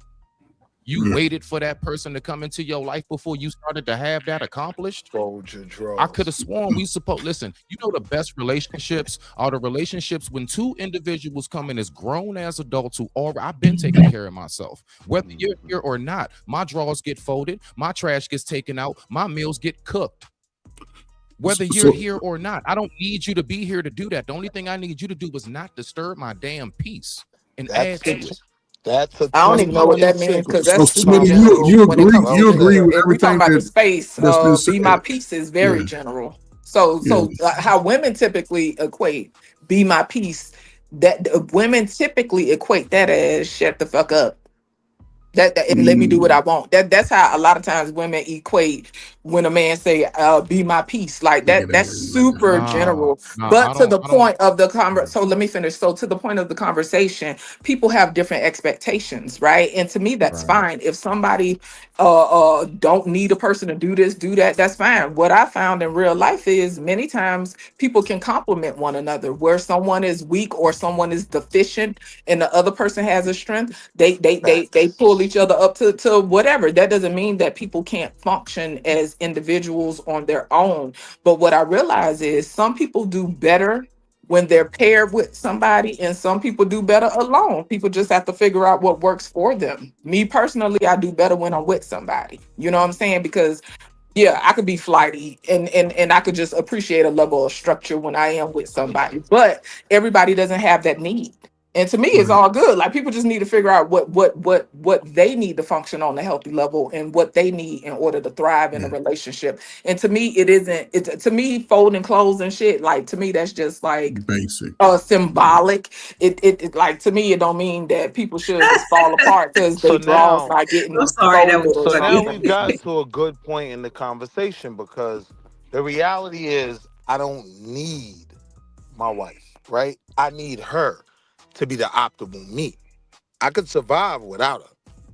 You waited for that person to come into your life before you started to have that accomplished? I could have sworn listen, you know, the best relationships are the relationships when two individuals come in as grown as adults who I've been taking care of myself. Whether you're here or not, my drawers get folded, my trash gets taken out, my meals get cooked. Whether you're here or not, I don't need you to be here to do that. The only thing I need you to do is not disturb my damn peace and add to it. That's a I don't even know what that means, because So that's super Smitty, general you when it agree? comes to You agree gender. with If we're talking everything about the space, that's been be said? my peace is very Yeah. general. So how women typically equate be my peace, that women typically equate that as shut the fuck up. That and let me do what I want. That's how a lot of times women equate when a man say be my peace. Like that's super general. But to the point of the so let me finish. So to the point of the conversation, people have different expectations, right? And to me, that's fine. If somebody don't need a person to do this, do that, that's fine. What I found in real life is many times people can complement one another. Where someone is weak or someone is deficient and the other person has a strength, they pull each other up to whatever. That doesn't mean that people can't function as individuals on their own. But what I realize is some people do better when they're paired with somebody, and some people do better alone. People just have to figure out what works for them. Me personally, I do better when I'm with somebody. You know what I'm saying? Because yeah, I could be flighty and I could just appreciate a level of structure when I am with somebody. But everybody doesn't have that need. And to me, it's all good. Like people just need to figure out what they need to function on a healthy level and what they need in order to thrive in a relationship. And to me, to me, folding clothes and shit, like to me, that's just like basic, symbolic. It like to me, it don't mean that people should just fall apart because they draws not getting. So now we've got to a good point in the conversation, because the reality is I don't need my wife, right? I need her to be the optimal me. I could survive without her,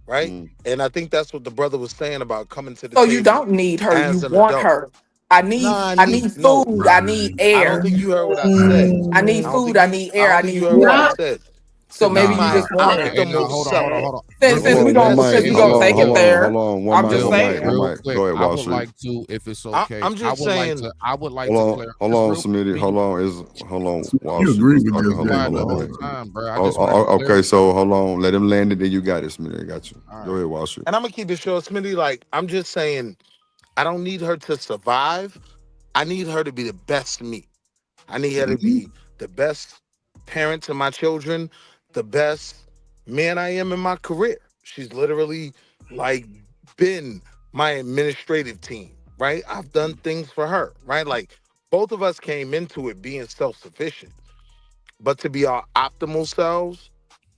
right? And I think that's what the brother was saying about coming to the table. So you don't need her, you as an want adult. her. I need food, I need air. I don't think you heard what I said. I need food, I need air, I need water. So maybe you just want it. Hold on. Since we don't take it there, I'm just saying. Real quick, Go ahead, I Wall would Street. like to, if it's okay, I'm just saying. I would like Hold to on, clarify. Smitty. Hold on. Wall You Street agree was with talking. this, Hold yeah. on. The Hold whole on. time, bro. I just wanted to Okay, clarify. so hold on. Let him land it, then you got it, Smitty. I got you. Go ahead, Wall Street. And I'm gonna keep it short, Smitty. Like, I'm just saying, I don't need her to survive. I need her to be the best me. I need her to be the best parent to my children, the best man I am in my career. She's literally like been my administrative team, right? I've done things for her, right? Like both of us came into it being self-sufficient, but to be our optimal selves,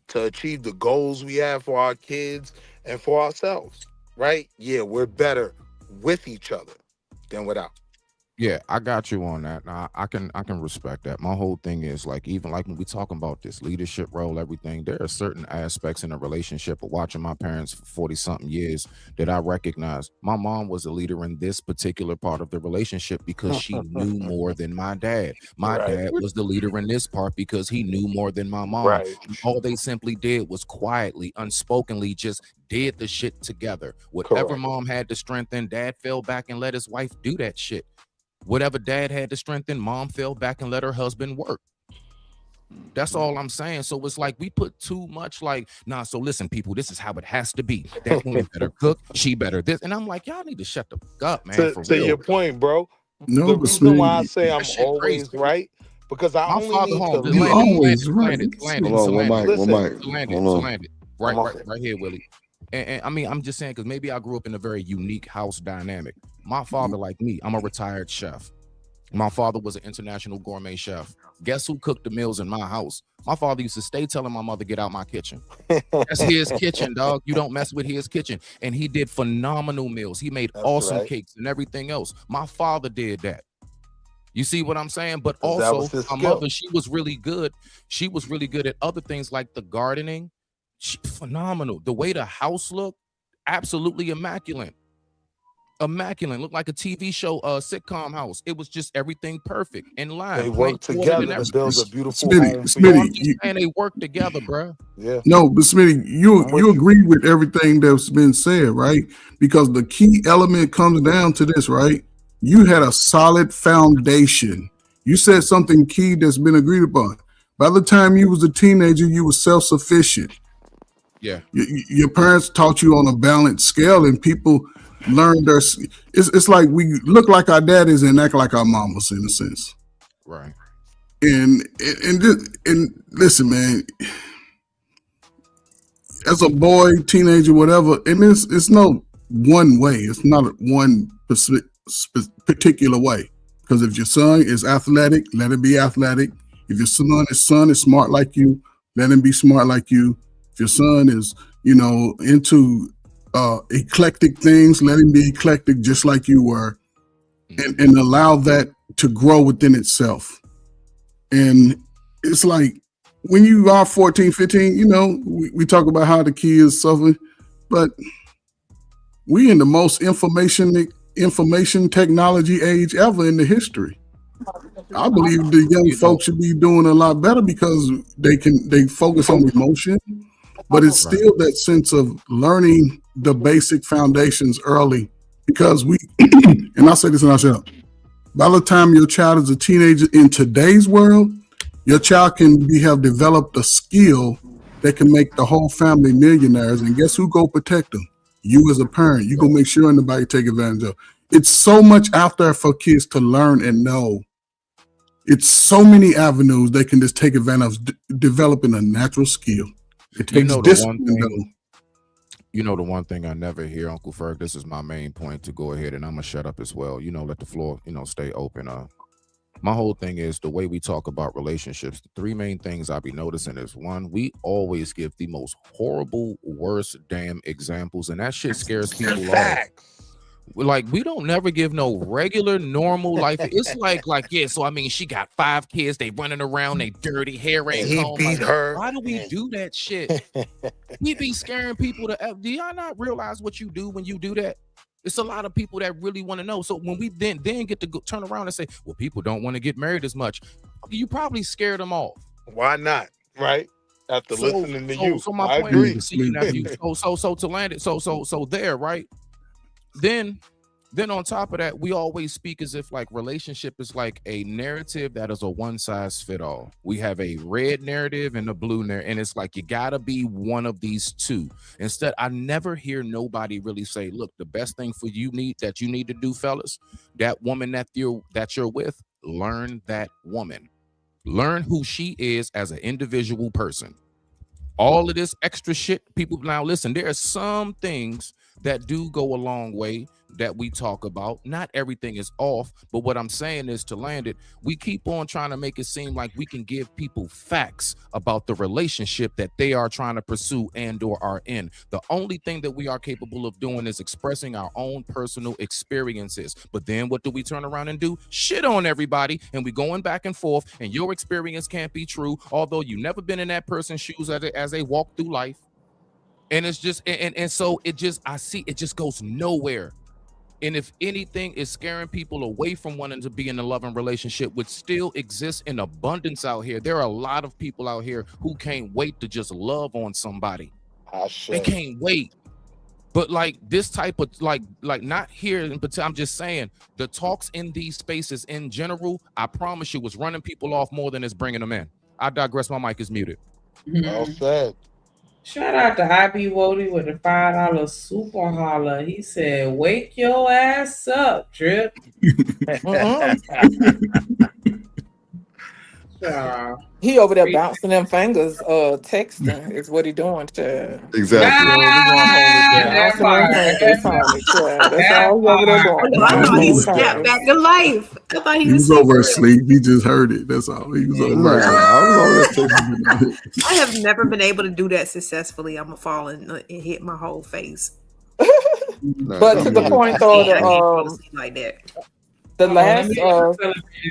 to achieve the goals we have for our kids and for ourselves, right? Yeah, we're better with each other than without. Yeah, I got you on that. Now, I can respect that. My whole thing is like, even like when we talk about this leadership role, everything, there are certain aspects in a relationship of watching my parents for 40 something years that I recognize. My mom was a leader in this particular part of the relationship because she knew more than my dad. My dad was the leader in this part because he knew more than my mom. Right. All they simply did was quietly, unspokenly just did the shit together. Whatever mom had the strength in, dad fell back and let his wife do that shit. Whatever dad had to strengthen, mom fell back and let her husband work. That's all I'm saying. So it's like we put too much like, nah, so listen, people, this is how it has to be. That woman better cook, she better this. And I'm like, y'all need to shut the fuck up, man. For To real. your point, bro. No, The but reason why I Smitty, say I'm That shit always crazy. right, because I My only father need to home. you listen. always right. Hold on, one mic, Listen, one mic. Hold on. Right here, Willie. And I mean, I'm just saying, because maybe I grew up in a very unique house dynamic. My father, like me, I'm a retired chef. My father was an international gourmet chef. Guess who cooked the meals in my house? My father used to stay telling my mother, get out my kitchen. That's his kitchen, dog. You don't mess with his kitchen. And he did phenomenal meals. He made awesome right. cakes and everything else. My father did that. You see what I'm saying? But 'Cause that was also, his my skill. mother, she was really good. She was really good at other things like the gardening. Phenomenal. The way the house looked, absolutely immaculate. Immaculate. Looked like a TV show, sitcom house. It was just everything perfect in line. They plant work water and together to everything. build a beautiful Smitty, home for No, you. I'm Smitty, just saying they work together, bro. Yeah. no, but Smitty, I'm you with you. agree with everything that's been said, right? Because the key element comes down to this, right? You had a solid foundation. You said something key that's been agreed upon. By the time you was a teenager, you were self-sufficient. Yeah. Your parents taught you on a balanced scale, and people learned their. It's like we look like our daddies and act like our mamas in a sense. Right. And listen, man. As a boy, teenager, whatever, and it's no one way. It's not one particular way. Because if your son is athletic, let him be athletic. If your son is smart like you, let him be smart like you. If your son is, into eclectic things, let him be eclectic just like you were, and allow that to grow within itself. And it's like when you are 14, 15, we talk about how the kids suffer, but we in the most information technology age ever in the history. I believe the young folks should be doing a lot better because they focus on emotion, but it's still that sense of learning the basic foundations early. Because and I'll say this and I'll shut up. By the time your child is a teenager in today's world, your child can have developed a skill that can make the whole family millionaires. And guess who go protect them? You as a parent. You go make sure nobody take advantage of. It's so much out there for kids to learn and know. It's so many avenues they can just take advantage of developing a natural skill. It takes discipline, though. The one thing I never hear, Uncle Ferg, this is my main point to go ahead, and I'm going to shut up as well. Let the floor, stay open. My whole thing is the way we talk about relationships. The three main things I be noticing is, one, we always give the most horrible, worst damn examples, and that shit scares people off. Like, we don't never give no regular, normal life. It's like, yeah, so I mean, she got 5 kids, they running around, they dirty, hair ain't He combed. beat her. Why do we do that shit? We be scaring people to do y'all not realize what you do when you do that? It's a lot of people that really want to know. So when we then get to turn around and say, well, people don't want to get married as much, you probably scared them off. Why not? Right? After listening to you. So my I point agree. is, so to land it, so there, right? Then on top of that, we always speak as if like relationship is like a narrative that is a one size fit all. We have a red narrative and a blue narrative, and it's like you gotta be one of these two. Instead, I never hear nobody really say, look, the best thing for you need to do, fellas, that woman that you're with, learn that woman. Learn who she is as an individual person. All of this extra shit, people, now listen, there are some things that do go a long way that we talk about. Not everything is off, but what I'm saying is, to land it, we keep on trying to make it seem like we can give people facts about the relationship that they are trying to pursue and or are in. The only thing that we are capable of doing is expressing our own personal experiences. But then what do we turn around and do? Shit on everybody, and we going back and forth, and your experience can't be true, although you never been in that person's shoes as they walk through life. And it's just, and so it just, I see it just goes nowhere. And if anything is scaring people away from wanting to be in a loving relationship, which still exists in abundance out here. There are a lot of people out here who can't wait to just love on somebody. They can't wait. But like this type of like not here, but I'm just saying the talks in these spaces in general, I promise you, was running people off more than it's bringing them in. I digress. My mic is muted. Well said. Shout out to IB Wody with the $5 super holler. He said, "Wake your ass up, Drip." He over there bouncing them fingers, texting is what he doing, child. Exactly. Bouncing them fingers, honey, child. That's all he over there doing. I thought he snapped back to life. I thought He was over asleep. He just heard it. That's all. He was over. I have never been able to do that successfully. I'm gonna fall and hit my whole face. But to the point though, like that. The last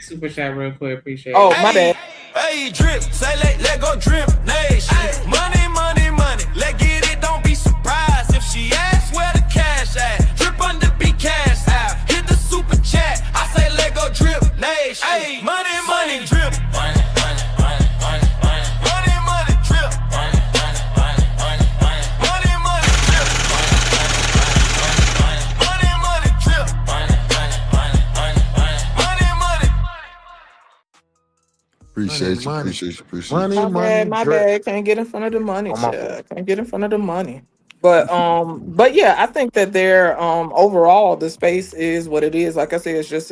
super chat real quick. Appreciate it. Oh, my bad. Hey, Drip, say let go Drip Nation. Money, money, money. Let get it, don't be surprised if she asks where the cash at. Drip under be cash out. Hit the super chat. I say let go Drip Nation. Hey, money, money, Drip. Money, money, money, money, money. Money, money, Drip. Money, money, money, money, money. Money, money, Drip. Money, money, Drip. Money, money, money, money, money. Money, money. Appreciate you. My bad. Can't get in front of the money, child. Can't get in front of the money. But yeah, I think that they're overall the space is what it is. Like I said, it's just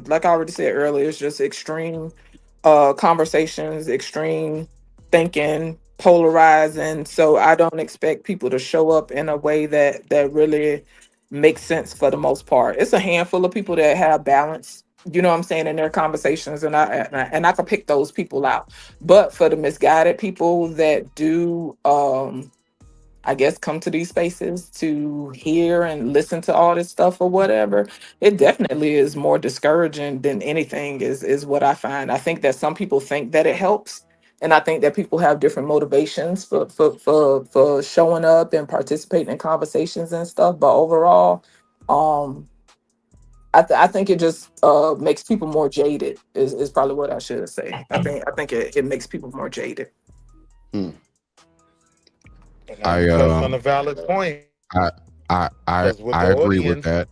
like I already said earlier, it's just extreme conversations, extreme thinking, polarizing. So I don't expect people to show up in a way that really makes sense for the most part. It's a handful of people that have balance, you know what I'm saying, in their conversations, and I can pick those people out. But for the misguided people that do I guess come to these spaces to hear and listen to all this stuff or whatever, it definitely is more discouraging than anything is what I find. I think that some people think that it helps, and I think that people have different motivations for showing up and participating in conversations and stuff. But overall, I think it just makes people more jaded is probably what I should say. I think it makes people more jaded. On a valid point. I agree with that.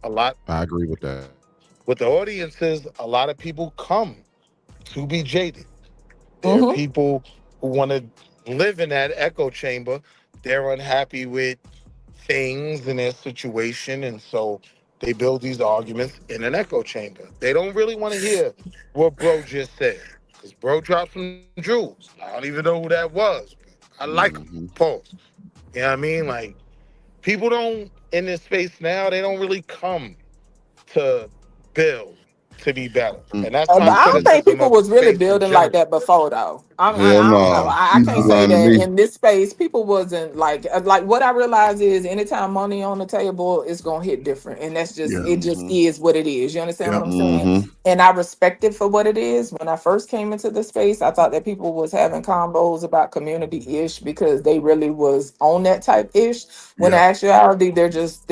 I agree with that. With the audiences, a lot of people come to be jaded. There are people who want to live in that echo chamber. They're unhappy with things in their situation, and so they build these arguments in an echo chamber. They don't really want to hear what bro just said, because bro dropped some jewels. I don't even know who that was. I like him. Pause. You know what I mean? Like, people don't, in this space now, they don't really come to build, to be better. And that's I don't think people was really building like that before, though. I don't know. I can't say that in this space people wasn't like what I realize is anytime money on the table, it's gonna hit different, and that's just it. Just is what it is. You understand what I'm saying? And I respect it for what it is. When I first came into the space, I thought that people was having combos about community ish because they really was on that type ish. When in actuality, they're just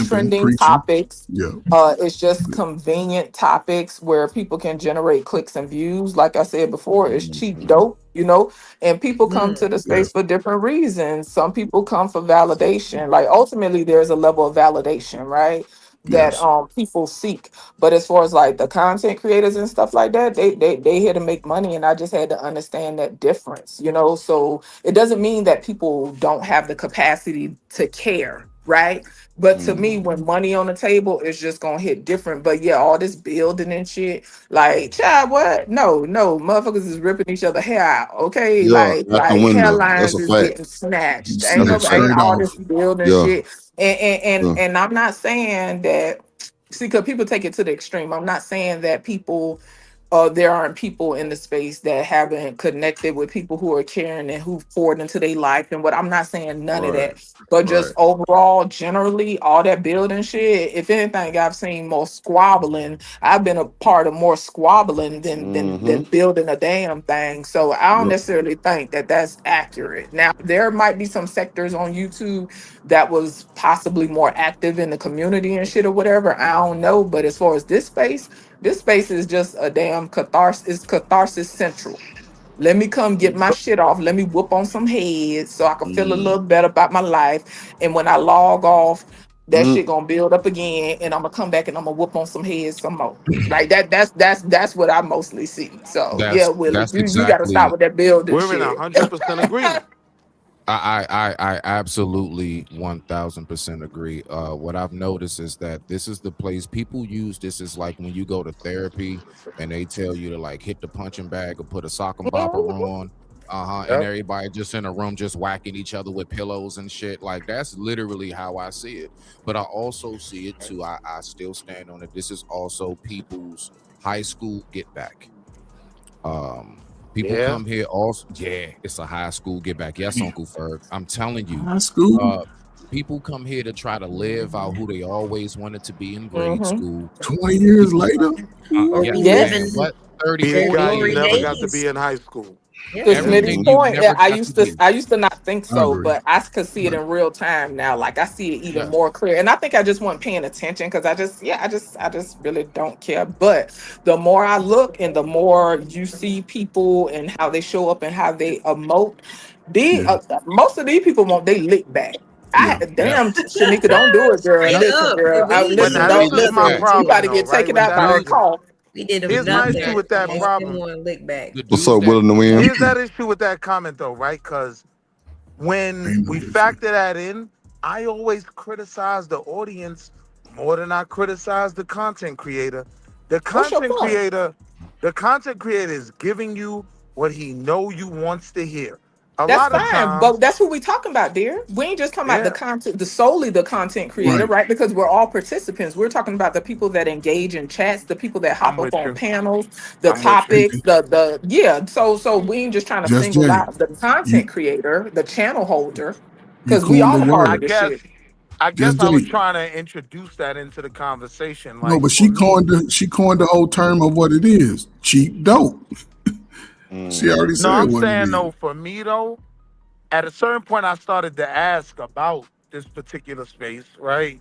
trending topics. It's just convenient topics where people can generate clicks and views. Like I said before, it's cheap dope, you know, and people come to the space for different reasons. Some people come for validation. Like ultimately there's a level of validation, right? That people seek. But as far as like the content creators and stuff like that, they here to make money, and I just had to understand that difference, you know. So it doesn't mean that people don't have the capacity to care, right? But to me, when money on the table, it's just gonna hit different. But yeah, all this building and shit, like, child, what? No, motherfuckers is ripping each other hair out, okay? Like hairlines is getting snatched. Ain't all this building shit. And I'm not saying that, see, because people take it to the extreme. I'm not saying that people, there aren't people in the space that haven't connected with people who are caring and who've poured into their life and what. I'm not saying none of that, but just overall, generally, all that building shit. If anything, I've seen more squabbling. I've been a part of more squabbling than building a damn thing. So I don't necessarily think that that's accurate. Now, there might be some sectors on YouTube that was possibly more active in the community and shit or whatever. I don't know. But as far as this space is just a damn catharsis. It's catharsis central. Let me come get my shit off. Let me whoop on some heads so I can feel a little better about my life. And when I log off, that shit gonna build up again, and I'm gonna come back and I'm gonna whoop on some heads some more. Like that's what I mostly see. So yeah, Willie, That's you gotta stop exactly. with that building We're in shit. 100% agreement. I absolutely 1000% agree. What I've noticed is that this is the place people use this is like when you go to therapy and they tell you to like hit the punching bag or put a sock and bopper on. And everybody just in a room just whacking each other with pillows and shit. Like that's literally how I see it. But I also see it too. I still stand on it. This is also people's high school get back. People come here also. Yeah, it's a high school get back. Yes, Uncle Ferg. I'm telling you, High school. People come here to try to live out who they always wanted to be in grade school. 20 years later. Yes. What 30, Be the 40 guy you years never later. got to be in high school. To Smitty's point, I used to not think so, agree. but I could see it in real time now. Like I see it even more clear, and I think I just wasn't paying attention because I just really don't care. But the more I look and the more you see people and how they show up and how they emote, most of these people they lick back. Damn, Shanika, don't do it, girl. Listen, girl. Listen, don't listen. You got to get taken out by a call. We did a Here's my issue with that Most problem. people want to lick back. What's up, Will in the wind? Here's that issue with that comment though, right? Because when we factor that in, I always criticize the audience more than I criticize the content creator. The content creator is giving you what he know you wants to hear. That's fine, but that's who we talking about, dear. We ain't just talking about the content, solely the content creator, right? Because we're all participants. We're talking about the people that engage in chats, the people that hop up on panels, the topics, So we ain't just trying to single out the content creator, the channel holder, because we all a part of this shit. I guess I was trying to introduce that into the conversation. Like, No, but she coined the whole term of what it is. Cheap dope. She already said I'm what saying it is. though, for me though, at a certain point I started to ask about this particular space, right?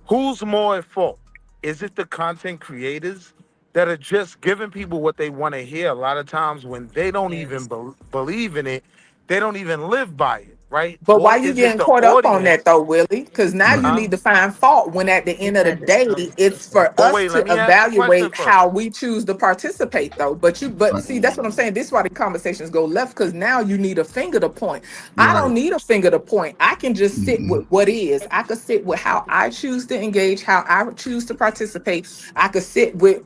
Who's more at fault? Is it the content creators that are just giving people what they want to hear a lot of times when they don't even believe in it, they don't even live by it, right? But Or why you is it getting the caught up on audience? that though, Willie? Because now you need to find fault when at the end of the day, it's for Well, us wait, to let me ask you a question evaluate first. how we choose to participate though. But see, that's what I'm saying. This is why the conversations go left, because now you need a finger to point. I don't need a finger to point. I can just sit with what is. I could sit with how I choose to engage, how I choose to participate. I could sit with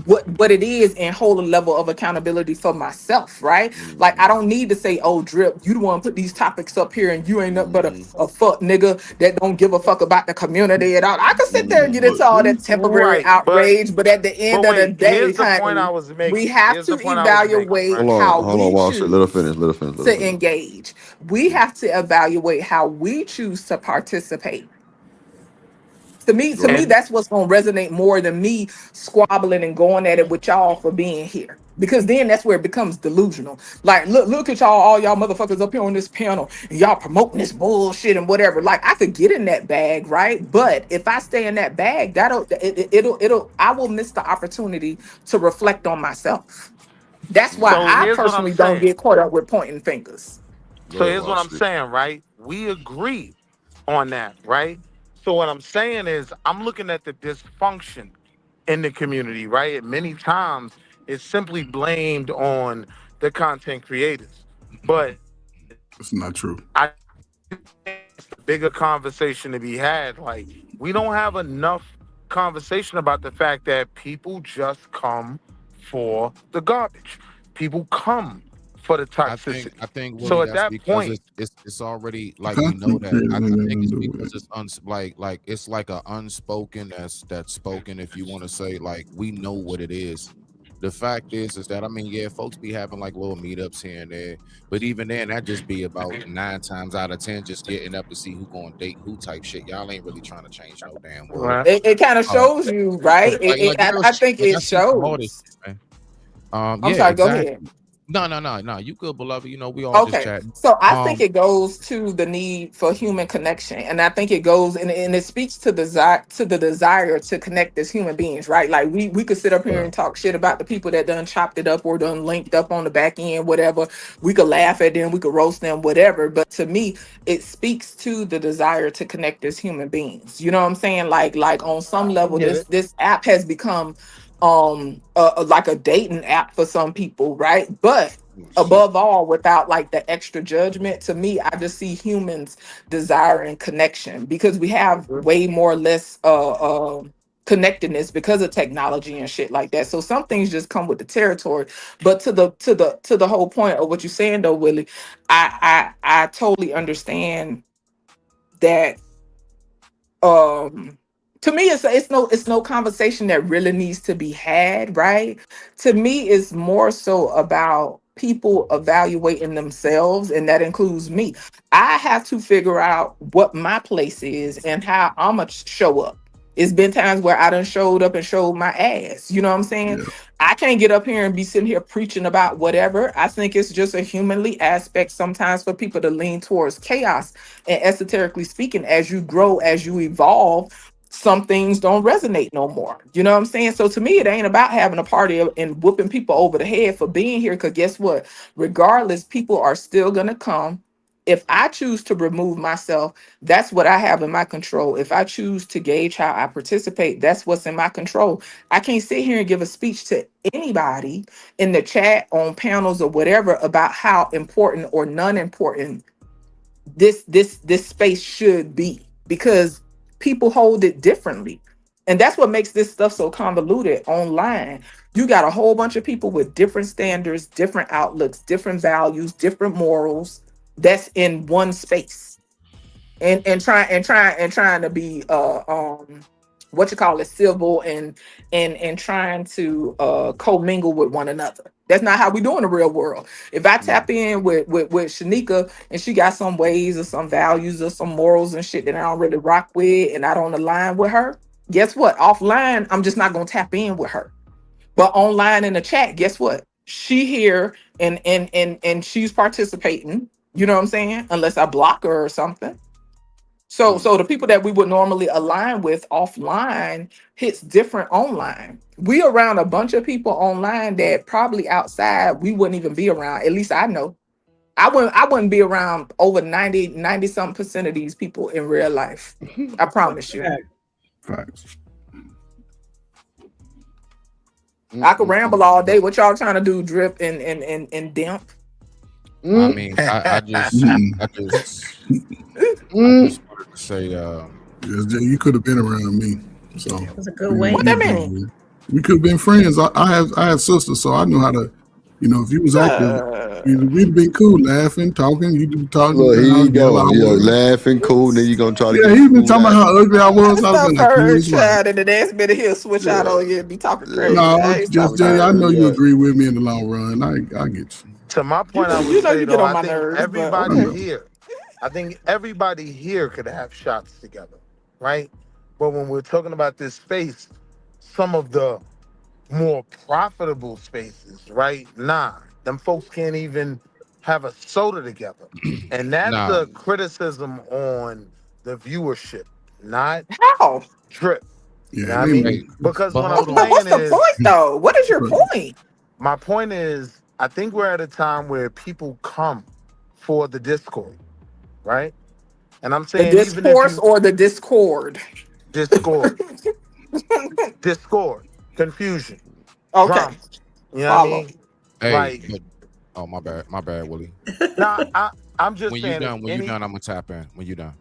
what it is and hold a level of accountability for myself, right? Like I don't need to say, oh Drip, you the one put these topics up here and you ain't nothing but a fuck nigga that don't give a fuck about the community at all. I can sit there and get into all that temporary outrage, but at the end of the day, here's the point I honey, was making. we have Here's to the point I was making, evaluate right? how Hold on, we Walsh. Let her choose finish. Let her finish. to engage. We have to evaluate how we choose to participate. To me, that's what's gonna resonate more than me squabbling and going at it with y'all for being here. Because then that's where it becomes delusional. Like, look at y'all, all y'all motherfuckers up here on this panel, and y'all promoting this bullshit and whatever. Like, I could get in that bag, right? But if I stay in that bag, I will miss the opportunity to reflect on myself. That's why I here's what I'm personally don't saying. get caught up with pointing fingers. So here's what I'm saying, right? We agree on that, right? So what I'm saying is I'm looking at the dysfunction in the community, right? And many times it's simply blamed on the content creators. But It's not true. It's a bigger conversation to be had. Like, we don't have enough conversation about the fact that people just come for the garbage. People come for the toxicity. I think so. Willie, At that's that because point, it's already like we know that. I think it's because it's like it's like a unspoken that's spoken. If you want to say, like, we know what it is. The fact is that, I mean, yeah, folks be having like little meetups here and there, but even then, that just be about 9 times out of 10 just getting up to see who going to date who type shit. Y'all ain't really trying to change no damn world. It kind of shows you, right? I think it shows. I'm sorry, go ahead. No. You good, beloved. You know, we all just Okay, chatting. so I think it goes to the need for human connection, and I think it goes and it speaks to the desire to connect as human beings, right? Like we could sit up here and talk shit about the people that done chopped it up or done linked up on the back end, whatever. We could laugh at them, we could roast them, whatever. But to me, it speaks to the desire to connect as human beings. You know what I'm saying? Like on some level, get it. this app has become like a dating app for some people, right? But above all, without like the extra judgment, to me, I just see humans desiring connection because we have way more or less connectedness because of technology and shit like that. So some things just come with the territory. But to the whole point of what you're saying though, Willie, I totally understand that. To me, it's no conversation that really needs to be had, right? To me, it's more so about people evaluating themselves, and that includes me. I have to figure out what my place is and how I'm gonna show up. It's been times where I done showed up and showed my ass. You know what I'm saying? Yeah. I can't get up here and be sitting here preaching about whatever. I think it's just a humanly aspect sometimes for people to lean towards chaos. And esoterically speaking, as you grow, as you evolve, some things don't resonate no more. You know what I'm saying? So to me, it ain't about having a party and whooping people over the head for being here. Because guess what? Regardless, people are still gonna come. If I choose to remove myself, that's what I have in my control. If I choose to gauge how I participate, that's what's in my control. I can't sit here and give a speech to anybody in the chat, on panels, or whatever about how important or non-important this space should be, because people hold it differently. And that's what makes this stuff so convoluted online. You got a whole bunch of people with different standards, different outlooks, different values, different morals that's in one space. And trying to be what you call it, civil and trying to commingle with one another. That's not how we do in the real world. If I tap in with Shanika and she got some ways or some values or some morals and shit that I don't really rock with and I don't align with her, guess what? Offline, I'm just not gonna tap in with her. But online in the chat, guess what? She here and she's participating. You know what I'm saying? Unless I block her or something. So the people that we would normally align with offline hits different online. We around a bunch of people online that probably outside we wouldn't even be around. At least I know. I wouldn't be around over 90 something percent of these people in real life. I promise you. Facts. I could ramble all day. What y'all trying to do? Drip and dimp? I mean, I just wanted to say, Yes, Jay, you could have been around me. So That was a good way. What that mean? we could have been friends. I have sisters, so I knew how to. You know, if you was active, we'd been cool, laughing, talking. You'd be talking. Look, here you I'd yell go. out Yo, words. laughing, cool. Then you gonna try to Yeah, get he been cool talking about out. how ugly I was. I was Stop like, her you was right. child and the next minute he'll switch out on you and be talking crazy. No, Hey, just stop Jay. I her. know you agree with me in the long run. I get you. To my point, I would You know say you get though, on I my think nerves, but everybody okay. here, I think everybody here could have shots together, right? But when we're talking about this space, some of the more profitable spaces, right? Nah, them folks can't even have a soda together. And that's nah. a criticism on the viewership, not How? Drip. You know Yeah, what I they mean? Hey, Because but what I'm hold on. But what's saying the is, point though? What is your point? my point is, I think we're at a time where people come for the Discord, right? And I'm The saying even if discourse you or the discord? Discord, confusion, Okay, drama, you know what I follow. mean? Hey, Like, but oh my bad, Willie. nah, I'm just When you saying if done, I'm gonna tap in. When you done.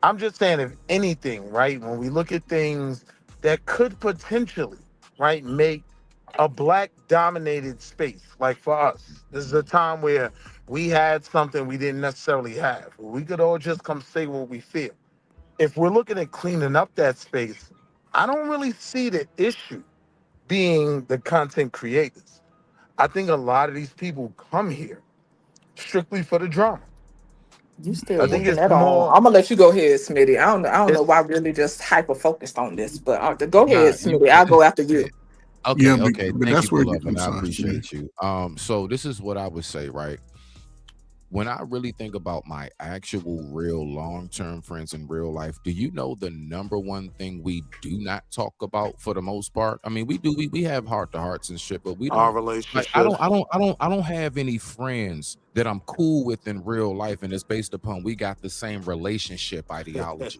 I'm just saying if anything, right? When we look at things that could potentially, right, make a black dominated space, like for us, this is a time where we had something we didn't necessarily have. We could all just come say what we feel. If we're looking at cleaning up that space, I don't really see the issue being the content creators. I think a lot of these people come here strictly for the drama. You still I think moving it's that on. more, I'm gonna let you go ahead, Smitty. I don't know why it's I'm really just hyper focused on this, but go Nah, ahead, Smitty. I'll go after you. Okay, Yeah, okay. but Thank that's you, where beloved. I'm I sorry, appreciate you. So this is what I would say, right? When I really think about my actual real long-term friends in real life, do you know the number one thing we do not talk about for the most part? I mean, we have heart-to-hearts and shit, but we Our don't like I relationship. don't have any friends that I'm cool with in real life, and it's based upon we got the same relationship ideology.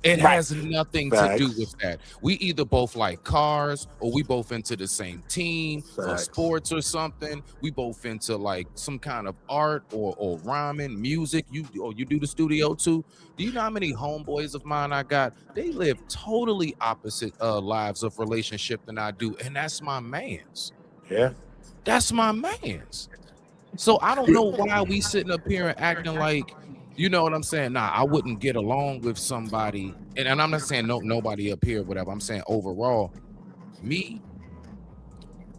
It Right. has nothing to do Facts. with that. We either both like cars, or we both into the same team or Facts. sports or something. We both into like some kind of art or rhyming, music. You do the studio too. Do you know how many homeboys of mine I got? They live totally opposite lives of relationship than I do, and that's my man's. Yeah. That's my man's. So I don't know why we sitting up here and acting like, you know what I'm saying? Nah, I wouldn't get along with somebody, and I'm not saying nobody up here, whatever. I'm saying overall, me,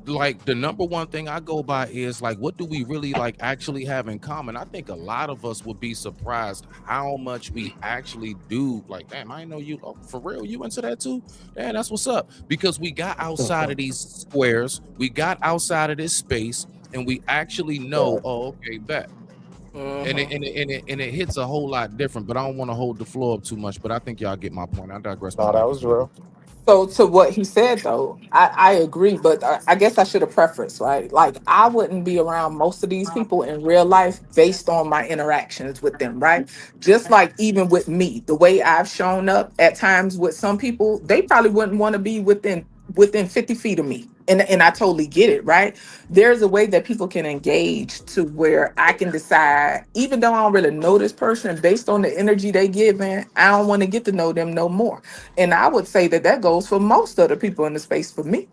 like the number one thing I go by is like, what do we really like actually have in common? I think a lot of us would be surprised how much we actually do. Like, damn, I didn't know you. Oh, for real, you into that too? Damn, that's what's up. Because we got outside of these squares, we got outside of this space, and we actually know. Oh, okay, bet. And it hits a whole lot different. But I don't want to hold the floor up too much. But I think y'all get my point. I digress. No, that was real. So to what he said though, I agree, but I guess I should have prefaced, right? Like I wouldn't be around most of these people in real life based on my interactions with them, right? Just like even with me, the way I've shown up at times with some people, they probably wouldn't want to be within 50 feet of me. And I totally get it, right? There's a way that people can engage to where I can decide, even though I don't really know this person, based on the energy they give in, I don't want to get to know them no more. And I would say that goes for most of the people in the space for me.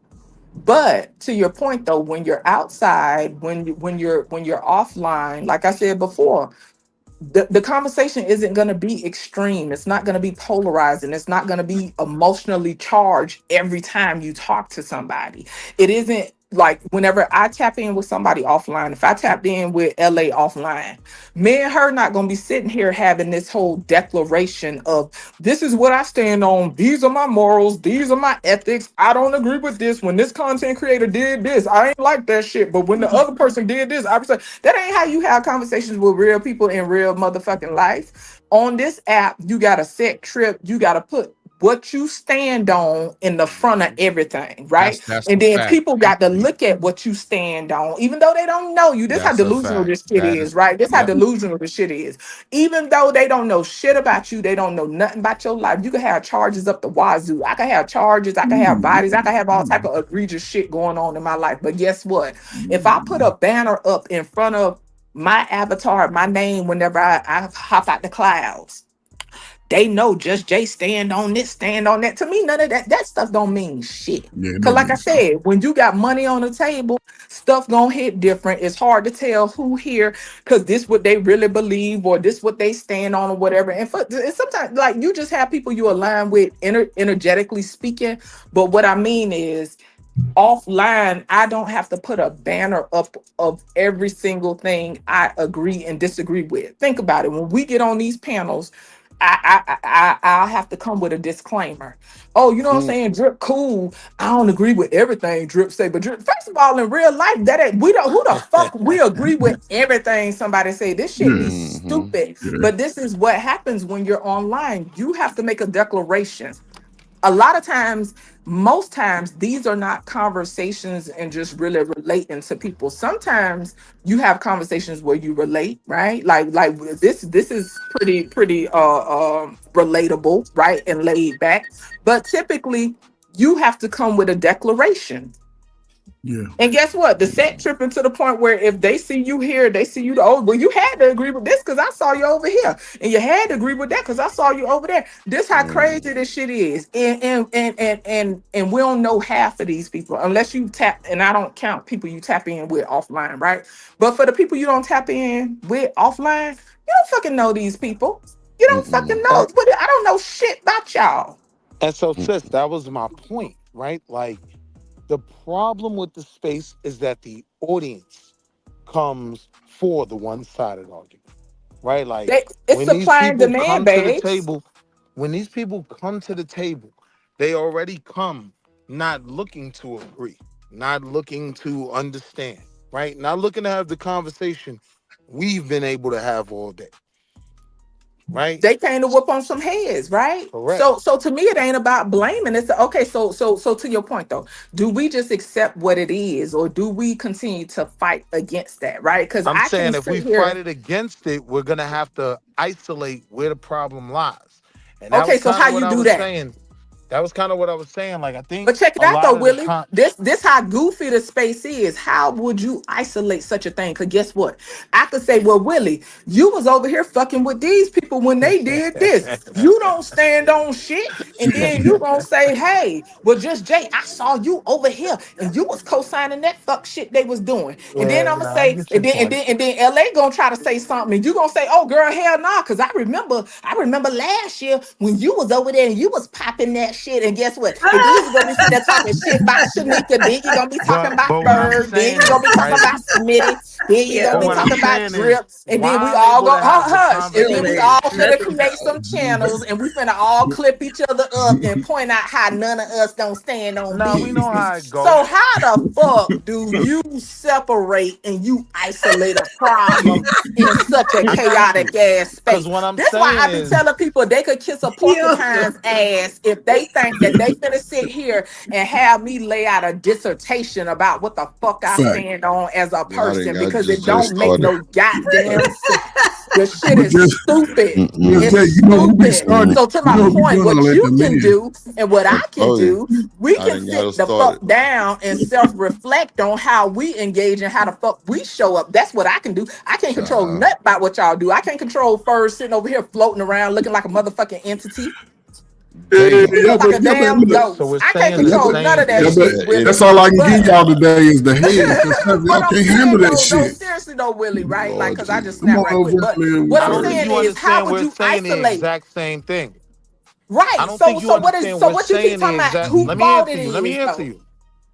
But to your point though, when you're outside, when you're offline, like I said before, the conversation isn't going to be extreme. It's not going to be polarizing. It's not going to be emotionally charged every time you talk to somebody. It isn't like whenever I tap in with somebody offline, if I tapped in with LA offline, me and her not going to be sitting here having this whole declaration of this is what I stand on. These are my morals. These are my ethics. I don't agree with this. When this content creator did this, I ain't like that shit. But when the other person did this, I was like, that ain't how you have conversations with real people in real motherfucking life. On this app, you got to set trip. You got to put what you stand on in the front of everything, right? That's And a then fact. people got to look at what you stand on, even though they don't know you. This how That's a delusional fact. this shit That is, is, right? This how yep. delusional this shit is. Even though they don't know shit about you, they don't know nothing about your life. You can have charges up the wazoo. I can have charges, I can have bodies, I can have all type of egregious shit going on in my life. But guess what? If I put a banner up in front of my avatar, my name, whenever I hop out the clouds, they know Just Jay stand on this, stand on that. To me, none of that stuff don't mean shit. Yeah, it Cause don't like I mean said, when you got money on the table, stuff gonna hit different. It's hard to tell who here, cause this what they really believe or this what they stand on or whatever. And sometimes like you just have people you align with energetically speaking. But what I mean is offline, I don't have to put a banner up of every single thing I agree and disagree with. Think about it. When we get on these panels, I'll have to come with a disclaimer. Oh, you know what I'm saying? Drip cool. I don't agree with everything Drip say, but Drip, first of all, in real life, that ain't, we don't, who the fuck we agree with everything somebody say. This shit be stupid. But this is what happens when you're online. You have to make a declaration. A lot of times, most times, these are not conversations and just really relating to people. Sometimes you have conversations where you relate, right? Like this is pretty relatable, right? And laid back. But typically you have to come with a declaration. Yeah. And guess what? The set tripping to the point where if they see you here, they see you well, you had to agree with this because I saw you over here, and you had to agree with that because I saw you over there. This how crazy this shit is, and we don't know half of these people unless you tap. And I don't count people you tap in with offline, right? But for the people you don't tap in with offline, you don't fucking know these people. You don't fucking know. But I don't know shit about y'all. And so, sis, that was my point, right? Like, the problem with the space is that the audience comes for the one-sided argument, right? Like It's when these supply and people demand, come to the babes. table, when these people come to the table, they already come not looking to agree, not looking to understand, right? Not looking to have the conversation we've been able to have all day, right? They came to whoop on some heads, right? Correct. So to me, it ain't about blaming. It's okay. So to your point though, do we just accept what it is, or do we continue to fight against that, right? Because I'm I saying can if we sit here. fight it against it, we're gonna have to isolate where the problem lies. And that Okay, was so kind how of what you I do was that? saying. That was kind of what I was saying. Like I think But check it a out lot though, of the Willie. con- This how goofy the space is. How would you isolate such a thing? Because guess what? I could say, well, Willie, you was over here fucking with these people when they did this. You don't stand on shit. And then you gonna say, hey, well, just Jay, I saw you over here and you was co-signing that fuck shit they was doing. And then Yeah, I'm gonna nah, I say, get your point. and then LA gonna try to say something, and you gonna say, oh girl, hell nah, because I remember last year when you was over there and you was popping that shit. And guess what? And then you gonna be sitting there talking shit about Shanika, then you're gonna be talking about But what I'm Bird, then saying you're gonna be is, talking right? about Smitty, then you're gonna But be what I'm talking about saying is, Drip, and then we while all able go to have the hush, and then we all finna conversation, create some channels, and we finna all clip each other up and point out how none of us don't stand on nah, we know business. how it go. So how the fuck do you separate and you isolate a problem in such a I got chaotic you. ass space? Because what I'm That's why I saying be is, telling people they could kiss a porcupine's ass if they think that they finna sit here and have me lay out a dissertation about what the fuck I Fact. stand on as a Y'all done person, got because just it don't make started. no goddamn sense. The shit But is just, stupid. just Jay, It's you know who be stupid. started? So to You my know who be point, doing all what that? you The can men. do and what I can Oh yeah, do, we I can done got sit us the started. fuck down and self-reflect on how we engage and how the fuck we show up. That's what I can do. I can't control Child. nothing about what y'all do. I can't control Furs sitting over here floating around looking like a motherfucking entity. Yeah, bingo. Look like a but damn look, So ghost. we're I can't saying the control but none of same that yeah, thing. but shit, Willie. that's all I can But give y'all today is the head. Because what y'all I'm can't saying handle that though, shit. seriously though, Willie, right? Like, Lord cause I just Jesus. Come snapped on right quick. over But here, what I I'm don't Fred. think saying you is, how understand. would We're you saying the isolate? exact same thing. I Right. don't think you So what is understand. We're what you keep saying the talking about? exact. Who Let me fault answer it you. Let me is answer though? you.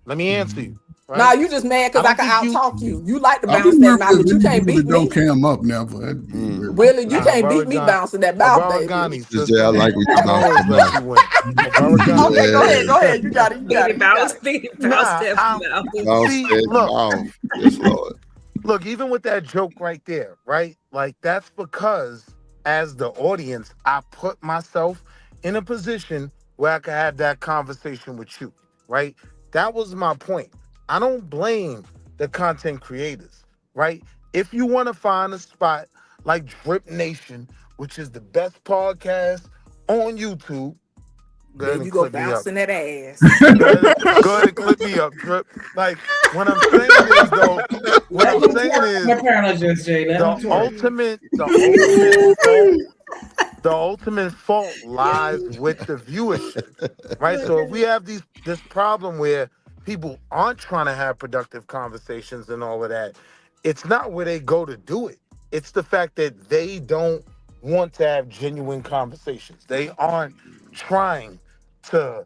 Let me answer you. Nah, Right? you just mad I because I don't can think you. out talk you. You like to I bounce be that nervous mouth, if but you any can't people beat that don't me. cam up never. That'd be weird. Willie, you Nah, can't beat me bouncing that mouth, baby. Abaragani, Just Jay, I sister. like when you I'm bounce always the let mouth. you win. Abaragani. Okay, go ahead, Yeah, go ahead. You got it, you got it, you got it. Bounce Nah, that mouth. bounce see, that look, mouth. Yes, Lord. look, even with that joke right there, right? Like that's because as the audience, I put myself in a position where I could have that conversation with you, right? That was my point. I don't blame the content creators, right? If you want to find a spot like Drip Nation, which is the best podcast on YouTube, go There ahead you and go clip me up. bouncing that ass. Go ahead and clip me up, Drip. Like, what I'm saying is, though, what Let I'm him saying twerk is on the panel, just Jay. Let him the twerk. ultimate fault lies with the viewership, right? So if we have this problem where people aren't trying to have productive conversations and all of that, it's not where they go to do it. It's the fact that they don't want to have genuine conversations. They aren't trying to,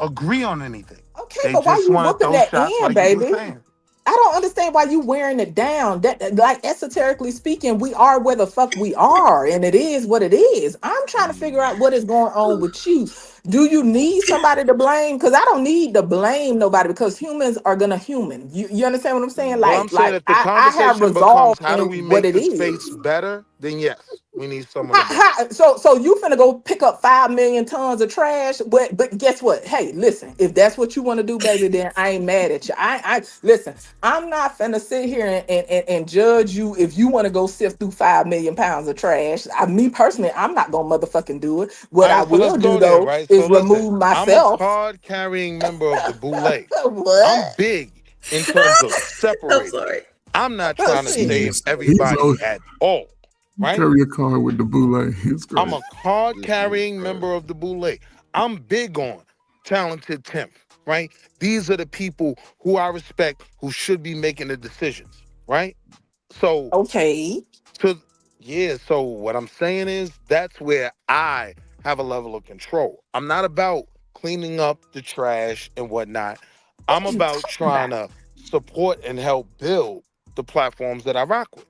agree on anything. Okay, They but why just you want to whooping throw that shots in, like you were baby? saying. I don't understand why you wearing it down. That like esoterically speaking, we are where the fuck we are, and it is what it is. I'm trying to figure out what is going on with you. Do you need somebody to blame? Because I don't need to blame nobody because humans are gonna human. You understand what I'm saying? Well, I'm saying Like if the I have conversation becomes resolved how do in we what make it the space is. better, then yes, we need someone to blame. So you finna go pick up 5 million tons of trash, but guess what? Hey, listen, if that's what you want to do, baby, then I ain't mad at you. I listen, I'm not finna sit here and judge you if you want to go sift through 5 million pounds of trash. Me personally, I'm not gonna motherfucking do it. What All I right, so let's will do go there, though right? So is listen, remove I'm a myself. card-carrying member of the Boule. I'm What? big in terms of I'm separating. sorry. I'm not trying to save He's everybody always at all, right? carry a car with the boule. It's I'm great. a card-carrying member of the Boule. I'm big on talented Tim, right? These are the people who I respect who should be making the decisions, right? So, Okay. so what I'm saying is that's where I have a level of control. I'm not about cleaning up the trash and whatnot. What I'm are you about talking trying about? to support and help build the platforms that I rock with.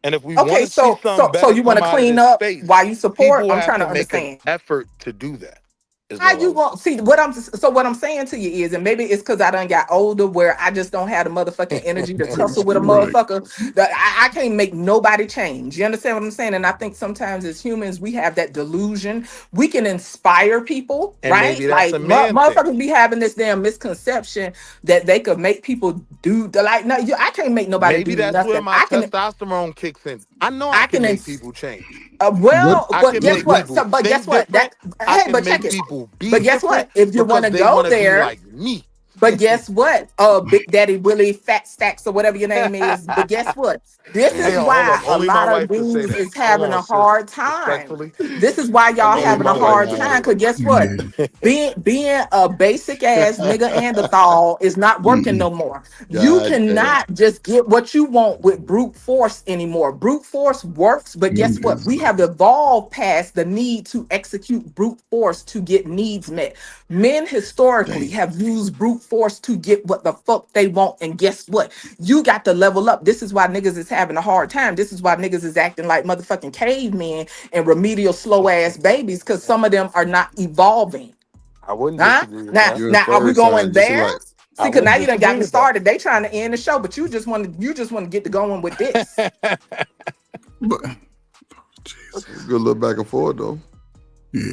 And if we want Okay, to see so something better you want come to out of clean this up space, while you support? people I'm have trying to to make an understand. effort to do that. How you want see what I'm saying to you is, and maybe it's because I done got older where I just don't have the motherfucking energy to tussle with a motherfucker. That I can't make nobody change. You understand what I'm saying? And I think sometimes as humans we have that delusion. We can inspire people, And right? maybe that's Like a man motherfuckers thing. be having this damn misconception that they could make people do the like. No, I can't make nobody Maybe do that's nothing. where my testosterone kicks in. I know I can make people change. Well, I but can guess make what? people So, but guess think what? different. I Hey, can but check make it. people be But guess what? different If you want because to they go want to be there, like me. but guess what? Big Daddy Willie Fat Stacks or whatever your name is. But guess what? This is Hey, hold why up. a Only my lot of wife can say dudes that. is Hold having on, a sis. hard time. Respectfully. This is why y'all Only having my a wife hard can say time. that. Cause guess what? Being a basic ass nigga Neanderthal is not working no more. You God damn. cannot just get what you want with brute force anymore. Brute force works, but guess what? We have evolved past the need to execute brute force to get needs met. Men historically have used brute force to get what the fuck they want. And guess what? You got to level up. This is why niggas is having a hard time. This is why niggas is acting like motherfucking cavemen and remedial slow ass babies, because some of them are not evolving. I wouldn't Huh? disagree with Now, that. You're a now are we third going sign, just there? like I See, because now wouldn't you done got disagree me with that. started. They trying to end the show, but you just want to get to going with this. good look back and forth though.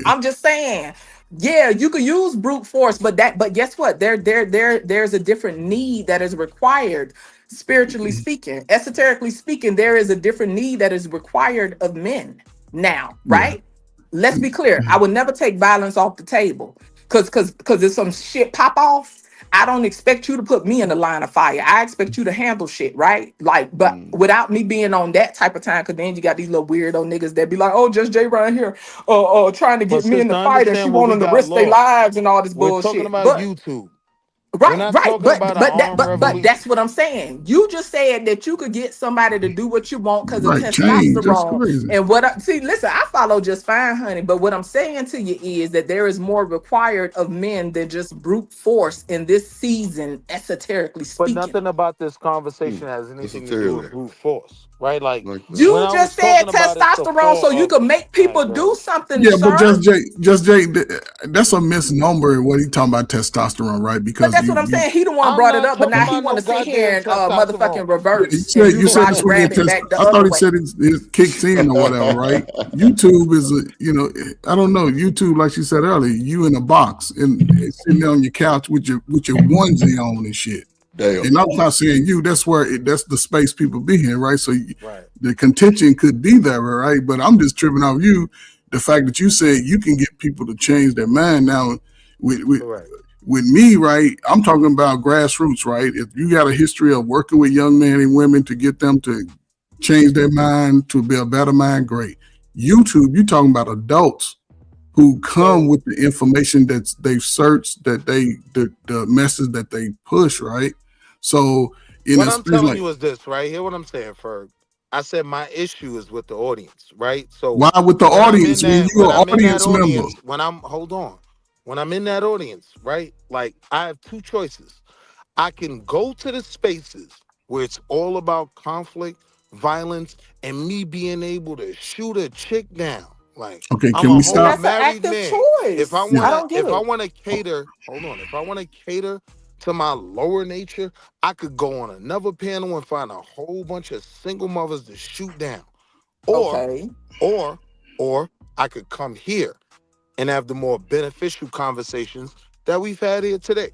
I'm just saying, yeah, you could use brute force, but guess what? There's a different need that is required, spiritually speaking, esoterically speaking. There is a different need that is required of men now, right? Let's be clear. I would never take violence off the table, because if some shit pop off, I don't expect you to put me in the line of fire. I expect you to handle shit, right? Like, but without me being on that type of time, because then you got these little weirdo niggas that be like, oh, just Jay right here, trying to But get me in the sister, fight, and she understand where want we them to got risk their lost. lives and all this We're talking bullshit. about But YouTube. We're not talking about an armed but revolution. that's what I'm saying. You just said that you could get somebody to do what you want because of Right, change. That's testosterone. crazy. And see, listen, I follow just fine, honey. But what I'm saying to you is that there is more required of men than just brute force in this season, esoterically But speaking. nothing about this conversation has anything to do with brute force, right? Like when You I was just said talking about it, the testosterone so fall you of. could make All right, people go do ahead. something, Yeah, but sir. just Jay, that's a misnomer. What he talking about testosterone, right? But Because that's what I'm saying. He the one I'm brought it not up, but now talking he about want no to sit here goddamn and motherfucking testosterone. reverse you and said this was grab your it test. back the I thought other he way. said it kicks in or whatever, right? YouTube is I don't know. YouTube, like she said earlier, you in a box and sitting there on your couch with your onesie on and shit. Damn. And I'm not saying you. That's that's the space people be in, right? So the contention could be there, right? But I'm just tripping off you. The fact that you said you can get people to change their mind now with me, right? I'm talking about grassroots, right? If you got a history of working with young men and women to get them to change their mind to be a better mind, great. YouTube, you talking about adults who come with the information that they've searched, that the message that they push, right? So in What a I'm space telling like, you is this, right? Hear what I'm saying, Ferg. I said my issue is with the audience, right? So why with the when I'm audience in when that, you're when an I'm in that audience member? audience, when I'm in that audience, right? Like I have two choices. I can go to the spaces where it's all about conflict, violence, and me being able to shoot a chick down. Like Okay, I'm can a we whole stop? That's an married active man. choice. If I I wanna, don't get if I it. wanna cater, hold on. If I wanna cater to my lower nature, I could go on another panel and find a whole bunch of single mothers to shoot down. Okay. Or I could come here and have the more beneficial conversations that we've had here today.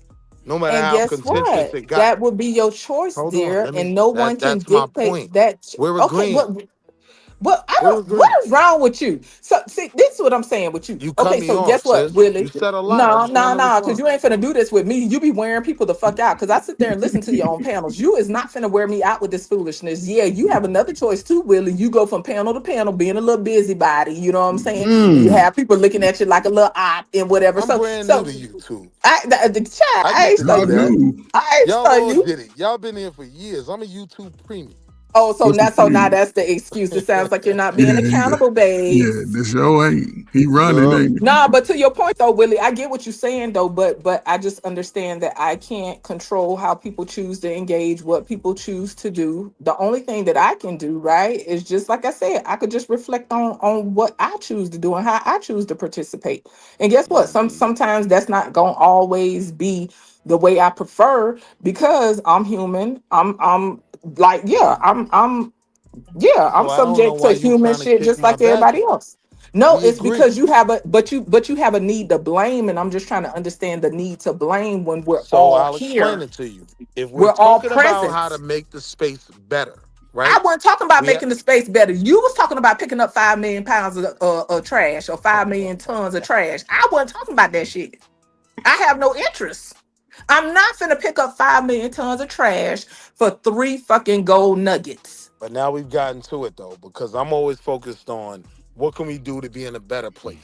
No matter And how guess contentious what? it got. That would be your choice, Hold on, dear, let me and no one can that's my dictate point. that. We're Okay, agreeing. what I We're don't. What agreeing. is wrong with you? So see, this is what I'm saying with you. You cut Okay, me so off, guess what, sis. You Willie? said a lot. I No, just want no, to no, because respond. you ain't finna do this with me. You be wearing people the fuck out. Because I sit there and listen to you on panels. You is not finna wear me out with this foolishness. Yeah, you have another choice too, Willie. You go from panel to panel, being a little busybody. You know what I'm saying? And you have people looking at you like a little op and whatever. I'm brand new to YouTube. I I ain't get to study do that. you. I ain't Y'all study all you. did it. Y'all been here for years. I'm a YouTube premium. Oh, so now that's the excuse. It sounds like you're not being accountable, babe. Yeah, this show ain't. He running, ain't he? Nah, but to your point though, Willie, I get what you're saying though, but I just understand that I can't control how people choose to engage, what people choose to do. The only thing that I can do, right, is just like I said, I could just reflect on what I choose to do and how I choose to participate. And guess what? Sometimes that's not gonna always be the way I prefer because I'm human. I'm like, I'm subject to human shit just like everybody else. No, it's because you have a need to blame, and I'm just trying to understand the need to blame when we're all I'll here. explain it to you. If We're we're all talking about present. how to make the space better, right? I wasn't talking about making the space better. You was talking about picking up 5 million pounds of trash or 5 million tons of trash. I wasn't talking about that shit. I have no interest. I'm not finna pick up 5 million tons of trash for 3 fucking gold nuggets. But now we've gotten to it though, because I'm always focused on what can we do to be in a better place.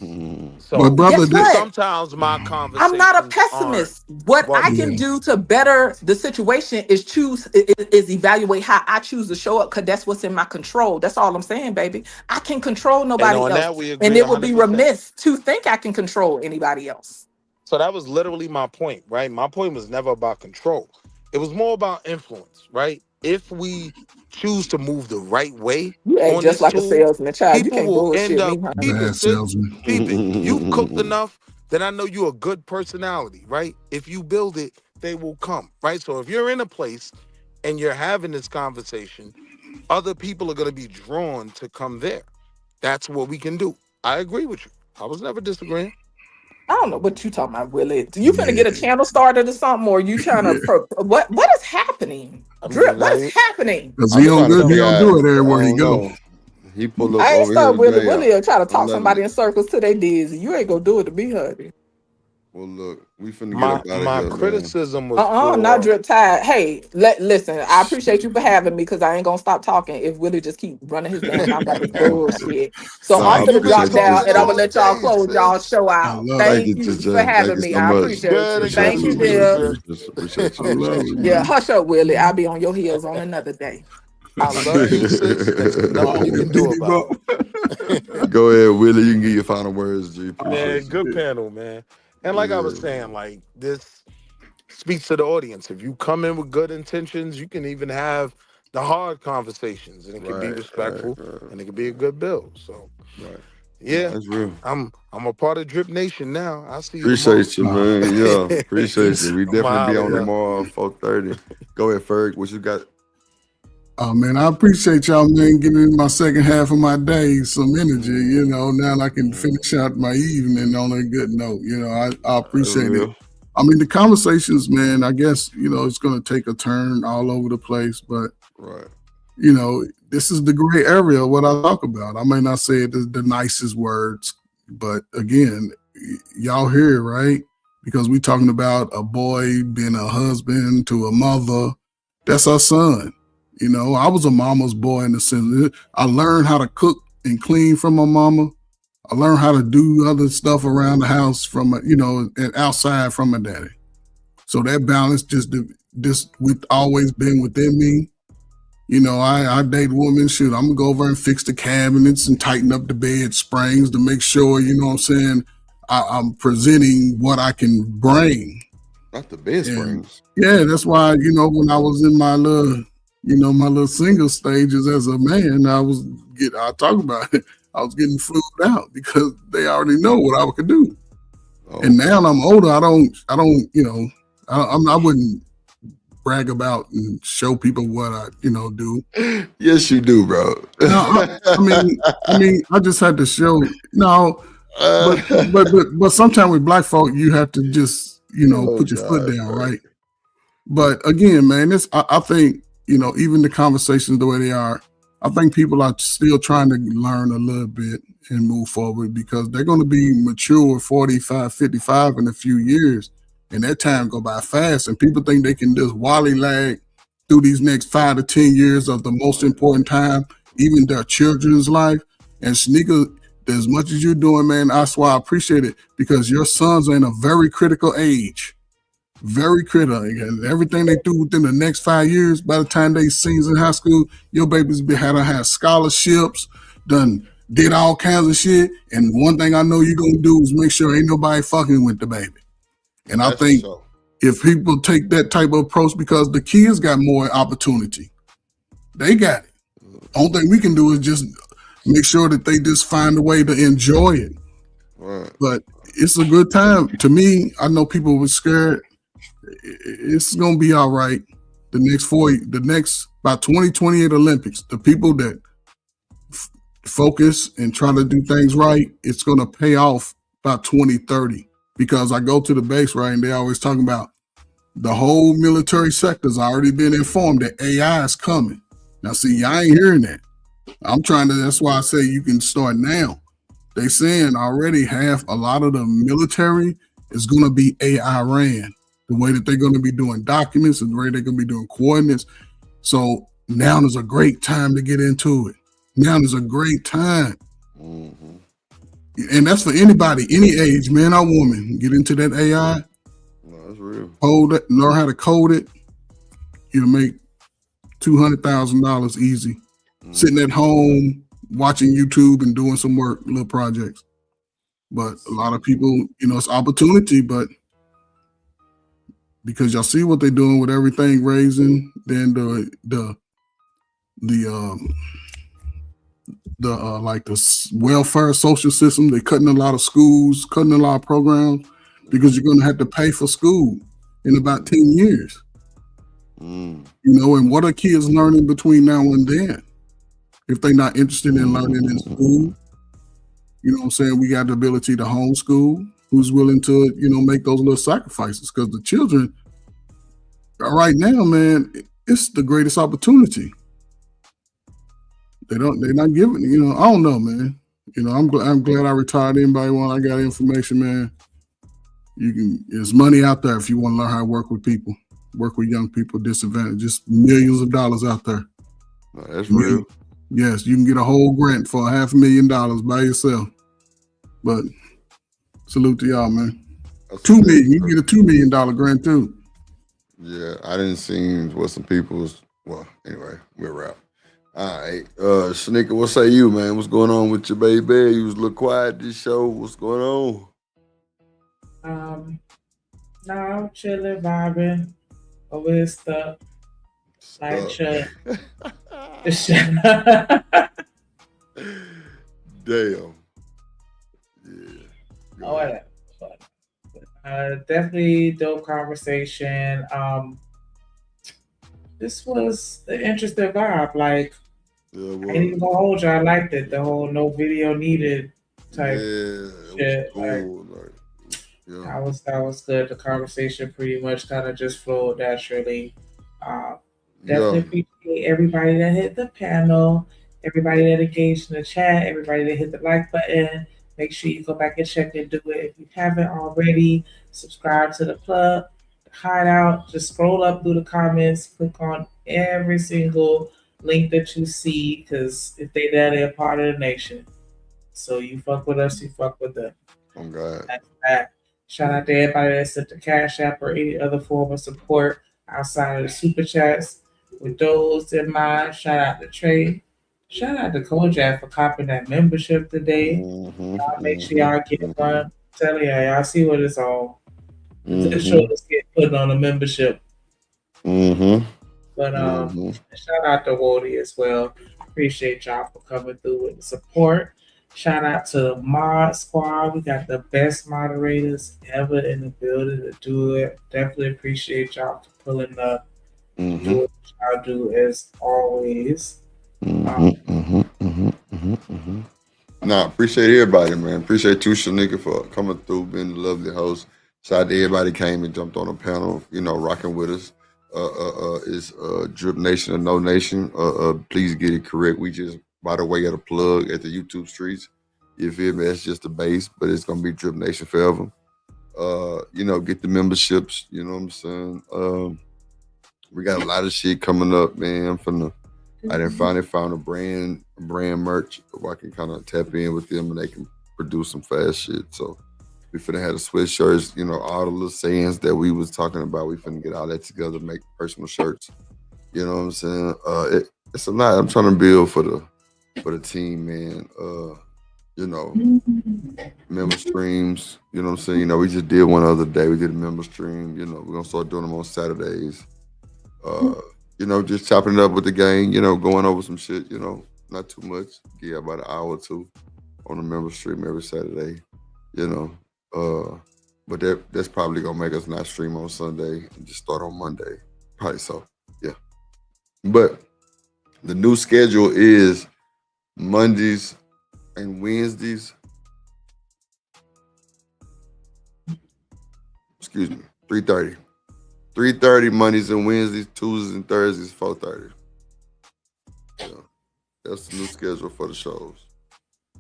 So But brother, sometimes my conversation. I'm not a pessimist. What I can do to better the situation is evaluate how I choose to show up, because that's what's in my control. That's all I'm saying, baby. I can control nobody on that else. we agree And it would be 100%. remiss to think I can control anybody else. So that was literally my point, right? My point was never about control. It was more about influence, right? If we choose to move the right way, You ain't on just this like a tool, salesman, child. You people can't will bullshit end me, up huh? keep Bad it, sis. salesman. Keep it. You've cooked enough that I know you're a good personality, right? If you build it, they will come, right? So if you're in a place and you're having this conversation, other people are going to be drawn to come there. That's what we can do. I agree with you. I was never disagreeing. I don't know what you talking about, Willie. You finna get a channel started or something, or you trying to what is happening? Drip, what is happening? Because he don't do it everywhere he go. He pulled up I ain't over start here. Willie. today, Willie will try to talk I'm somebody in circles till they dizzy. You ain't gonna do it to me, honey. Well, look, we finna get up out My of here, criticism was Not Drip tired. Hey, listen, I appreciate you for having me because I ain't gonna stop talking if Willie just keep running his damn mouth about this bullshit. So Nah, I I'm gonna drop appreciate you down just and I'm gonna saying. let y'all close y'all show out. Thank you, Thank you Just for Thank having you me. so I much. appreciate you. Appreciate Thank you, you. dear. Appreciate I love you. it. Yeah, hush up, Willie. I'll be on your heels on another day. I love you, sis. There's nothing you can do about it. Go ahead, Willie. You can get your final words, G. Man, Appreciate you. good panel, man. And like I was saying, like this speaks to the audience. If you come in with good intentions, you can even have the hard conversations, and it can be respectful, and it can be a good build. So, yeah, that's real. I'm a part of Drip Nation now. I see you. Appreciate you, man. Yeah, appreciate you. We I'ma definitely be holler, on yeah. tomorrow 4:30. Go ahead, Ferg. What you got? Oh man, I appreciate y'all, man, getting in my second half of my day some energy. You know, now I can finish out my evening on a good note. You know, I appreciate it. I mean, the conversations, man, I guess, you know, it's going to take a turn all over the place, but, you know, this is the gray area of what I talk about. I may not say it the nicest words, but again, y'all hear, right? Because we talking about a boy being a husband to a mother. That's our son. You know, I was a mama's boy in the sense I learned how to cook and clean from my mama. I learned how to do other stuff around the house from, you know, and outside from my daddy. So that balance just with always been within me. You know, I date women. Shoot, I'm gonna go over and fix the cabinets and tighten up the bed springs to make sure, you know what I'm saying, I'm presenting what I can bring. Not the bed springs. Yeah, that's why, you know, when I was in my little single stages as a man, I talk about it. I was getting flued out because they already know what I could do. And now I'm older. I don't, you know, I wouldn't brag about and show people what I, you know, do. Yes, you do, bro. No, I mean, I just had to show. No, but sometimes with black folk, you have to just, you know, put your foot down, right? But again, man, I think, you know, even the conversations the way they are, I think people are still trying to learn a little bit and move forward because they're going to be mature 45, 55 in a few years. And that time go by fast. And people think they can just lag through these next 5 to 10 years of the most important time, even their children's life. And Sneaker, as much as you're doing, man, that's why I appreciate it because your sons are in a very critical age. very critical. And everything they do within the next 5 years, by the time they seniors in high school, your babies had scholarships, did all kinds of shit. And one thing I know you're gonna do is make sure ain't nobody fucking with the baby. And I think if people take that type of approach, because the kids got more opportunity, they got it. Only thing we can do is just make sure that they just find a way to enjoy it. Right. But it's a good time. To me, I know people were scared. It's gonna be all right. By 2028 Olympics, the people that focus and try to do things right, it's gonna pay off by 2030. Because I go to the base, right, and they always talking about the whole military sector's already been informed that AI is coming. Now, see, I ain't hearing that. That's why I say you can start now. They saying already a lot of the military is going to be AI ran. The way that they're going to be doing documents and the way they're going to be doing coordinates. So now is a great time to get into it. Now is a great time. Mm-hmm. And that's for anybody, any age, man or woman. Get into that AI. No, that's real. Learn how to code it. You'll make $200,000 easy. Sitting at home, watching YouTube and doing some work, little projects. But a lot of people, it's opportunity, but because y'all see what they're doing with everything raising, then the welfare social system, they're cutting a lot of schools, cutting a lot of programs, because you're going to have to pay for school in about 10 years. And what are kids learning between now and then? If they're not interested in learning in school, you know what I'm saying? We got the ability to homeschool. Who's willing to, make those little sacrifices? Because the children, right now, man, it's the greatest opportunity. They're not giving, I don't know, man. I'm glad I retired. Anybody want, I got information, man. There's money out there if you want to learn how to work with people, work with young people, disadvantaged, just millions of dollars out there. No, that's real. Yes, you can get a whole grant for $500,000 by yourself. But salute to y'all, man. $2 million, you can get a $2 million grant too. Yeah, I didn't see what some people's. Well, anyway, we'll wrap. All right, Shanika, what say you, man? What's going on with your baby? You was a little quiet this show. What's going on? No, I'm chilling, vibing over his stuff. Like shut. Damn. Yeah. Oh, whatever. Definitely dope conversation. This was an interesting vibe. Like, I ain't even gonna hold you. I liked it. The whole no video needed type shit. Cool. That was good. The conversation pretty much kind of just flowed naturally. Definitely appreciate everybody that hit the panel, everybody that engaged in the chat, everybody that hit the like button. Make sure you go back and check and do it. If you haven't already, subscribe to the Plug Hideout. Just scroll up through the comments, click on every single link that you see, because if they're a part of the nation. So you fuck with us, you fuck with them. Oh God. That's that. Shout out to everybody that sent the Cash App or any other form of support outside of the super chats. With those in mind, shout out to Trey. Shout out to Kojak for copping that membership today. Y'all make sure y'all get one. Tell y'all see what it's on. The show is get put on a membership. But shout out to Wody as well. Appreciate y'all for coming through with the support. Shout out to Mod Squad. We got the best moderators ever in the building to do it. Definitely appreciate y'all for pulling up. Do what y'all do as always. Nah, appreciate everybody, man. Appreciate you, Shanika, for coming through, being a lovely host. Shout out to everybody came and jumped on the panel, rocking with us. It's Drip Nation or No Nation. Please get it correct. We just, by the way, got a plug at the YouTube streets. You feel me? That's just the base, but it's gonna be Drip Nation forever. Get the memberships. You know what I'm saying? We got a lot of shit coming up, man. I done finally found a brand merch where I can kind of tap in with them and they can produce some fast shit. So We finna have the sweatshirts, you know, all the little sayings that we was talking about. We finna get all that together, make personal shirts. You know what I'm saying? It's a lot. I'm trying to build for the team, man. You know, member streams. You know what I'm saying? You know, we just did one other day. We did a member stream. You know, we're gonna start doing them on Saturdays. You know, just chopping it up with the gang. You know, going over some shit. You know, not too much. Yeah, about an hour or two on the member stream every Saturday. You know, but that's probably gonna make us not stream on Sunday and just start on Monday. Probably so. Yeah. But the new schedule is Mondays and Wednesdays. Excuse me, 3:30. 3:30 Mondays and Wednesdays, Tuesdays and Thursdays, 4:30. Yeah, that's the new schedule for the shows.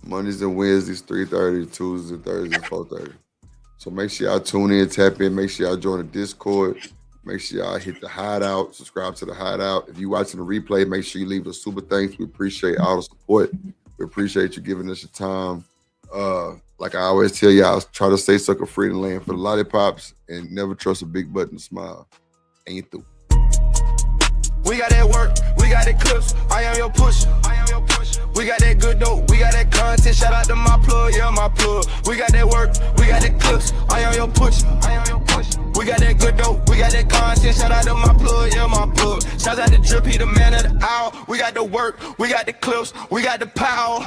Mondays and Wednesdays, 3:30, Tuesdays and Thursdays, 4:30. So make sure y'all tune in, tap in, make sure y'all join the Discord. Make sure y'all hit the hideout, subscribe to the hideout. If you're watching the replay, make sure you leave us super thanks. We appreciate all the support. We appreciate you giving us your time. Like I always tell y'all, try to stay sucker free and land for the lollipops and never trust a big button smile. Ain't through. We got that work, we got that clips, I am your push. We got that good dope, we got that content, shout out to my plug, yeah, my plug. We got that work, we got that clips, I am your push. We got that good dope, we got that content, shout out to my plug, yeah, my plug. Shout out to Drip, he the man of the hour. We got the work, we got the clips, we got the power.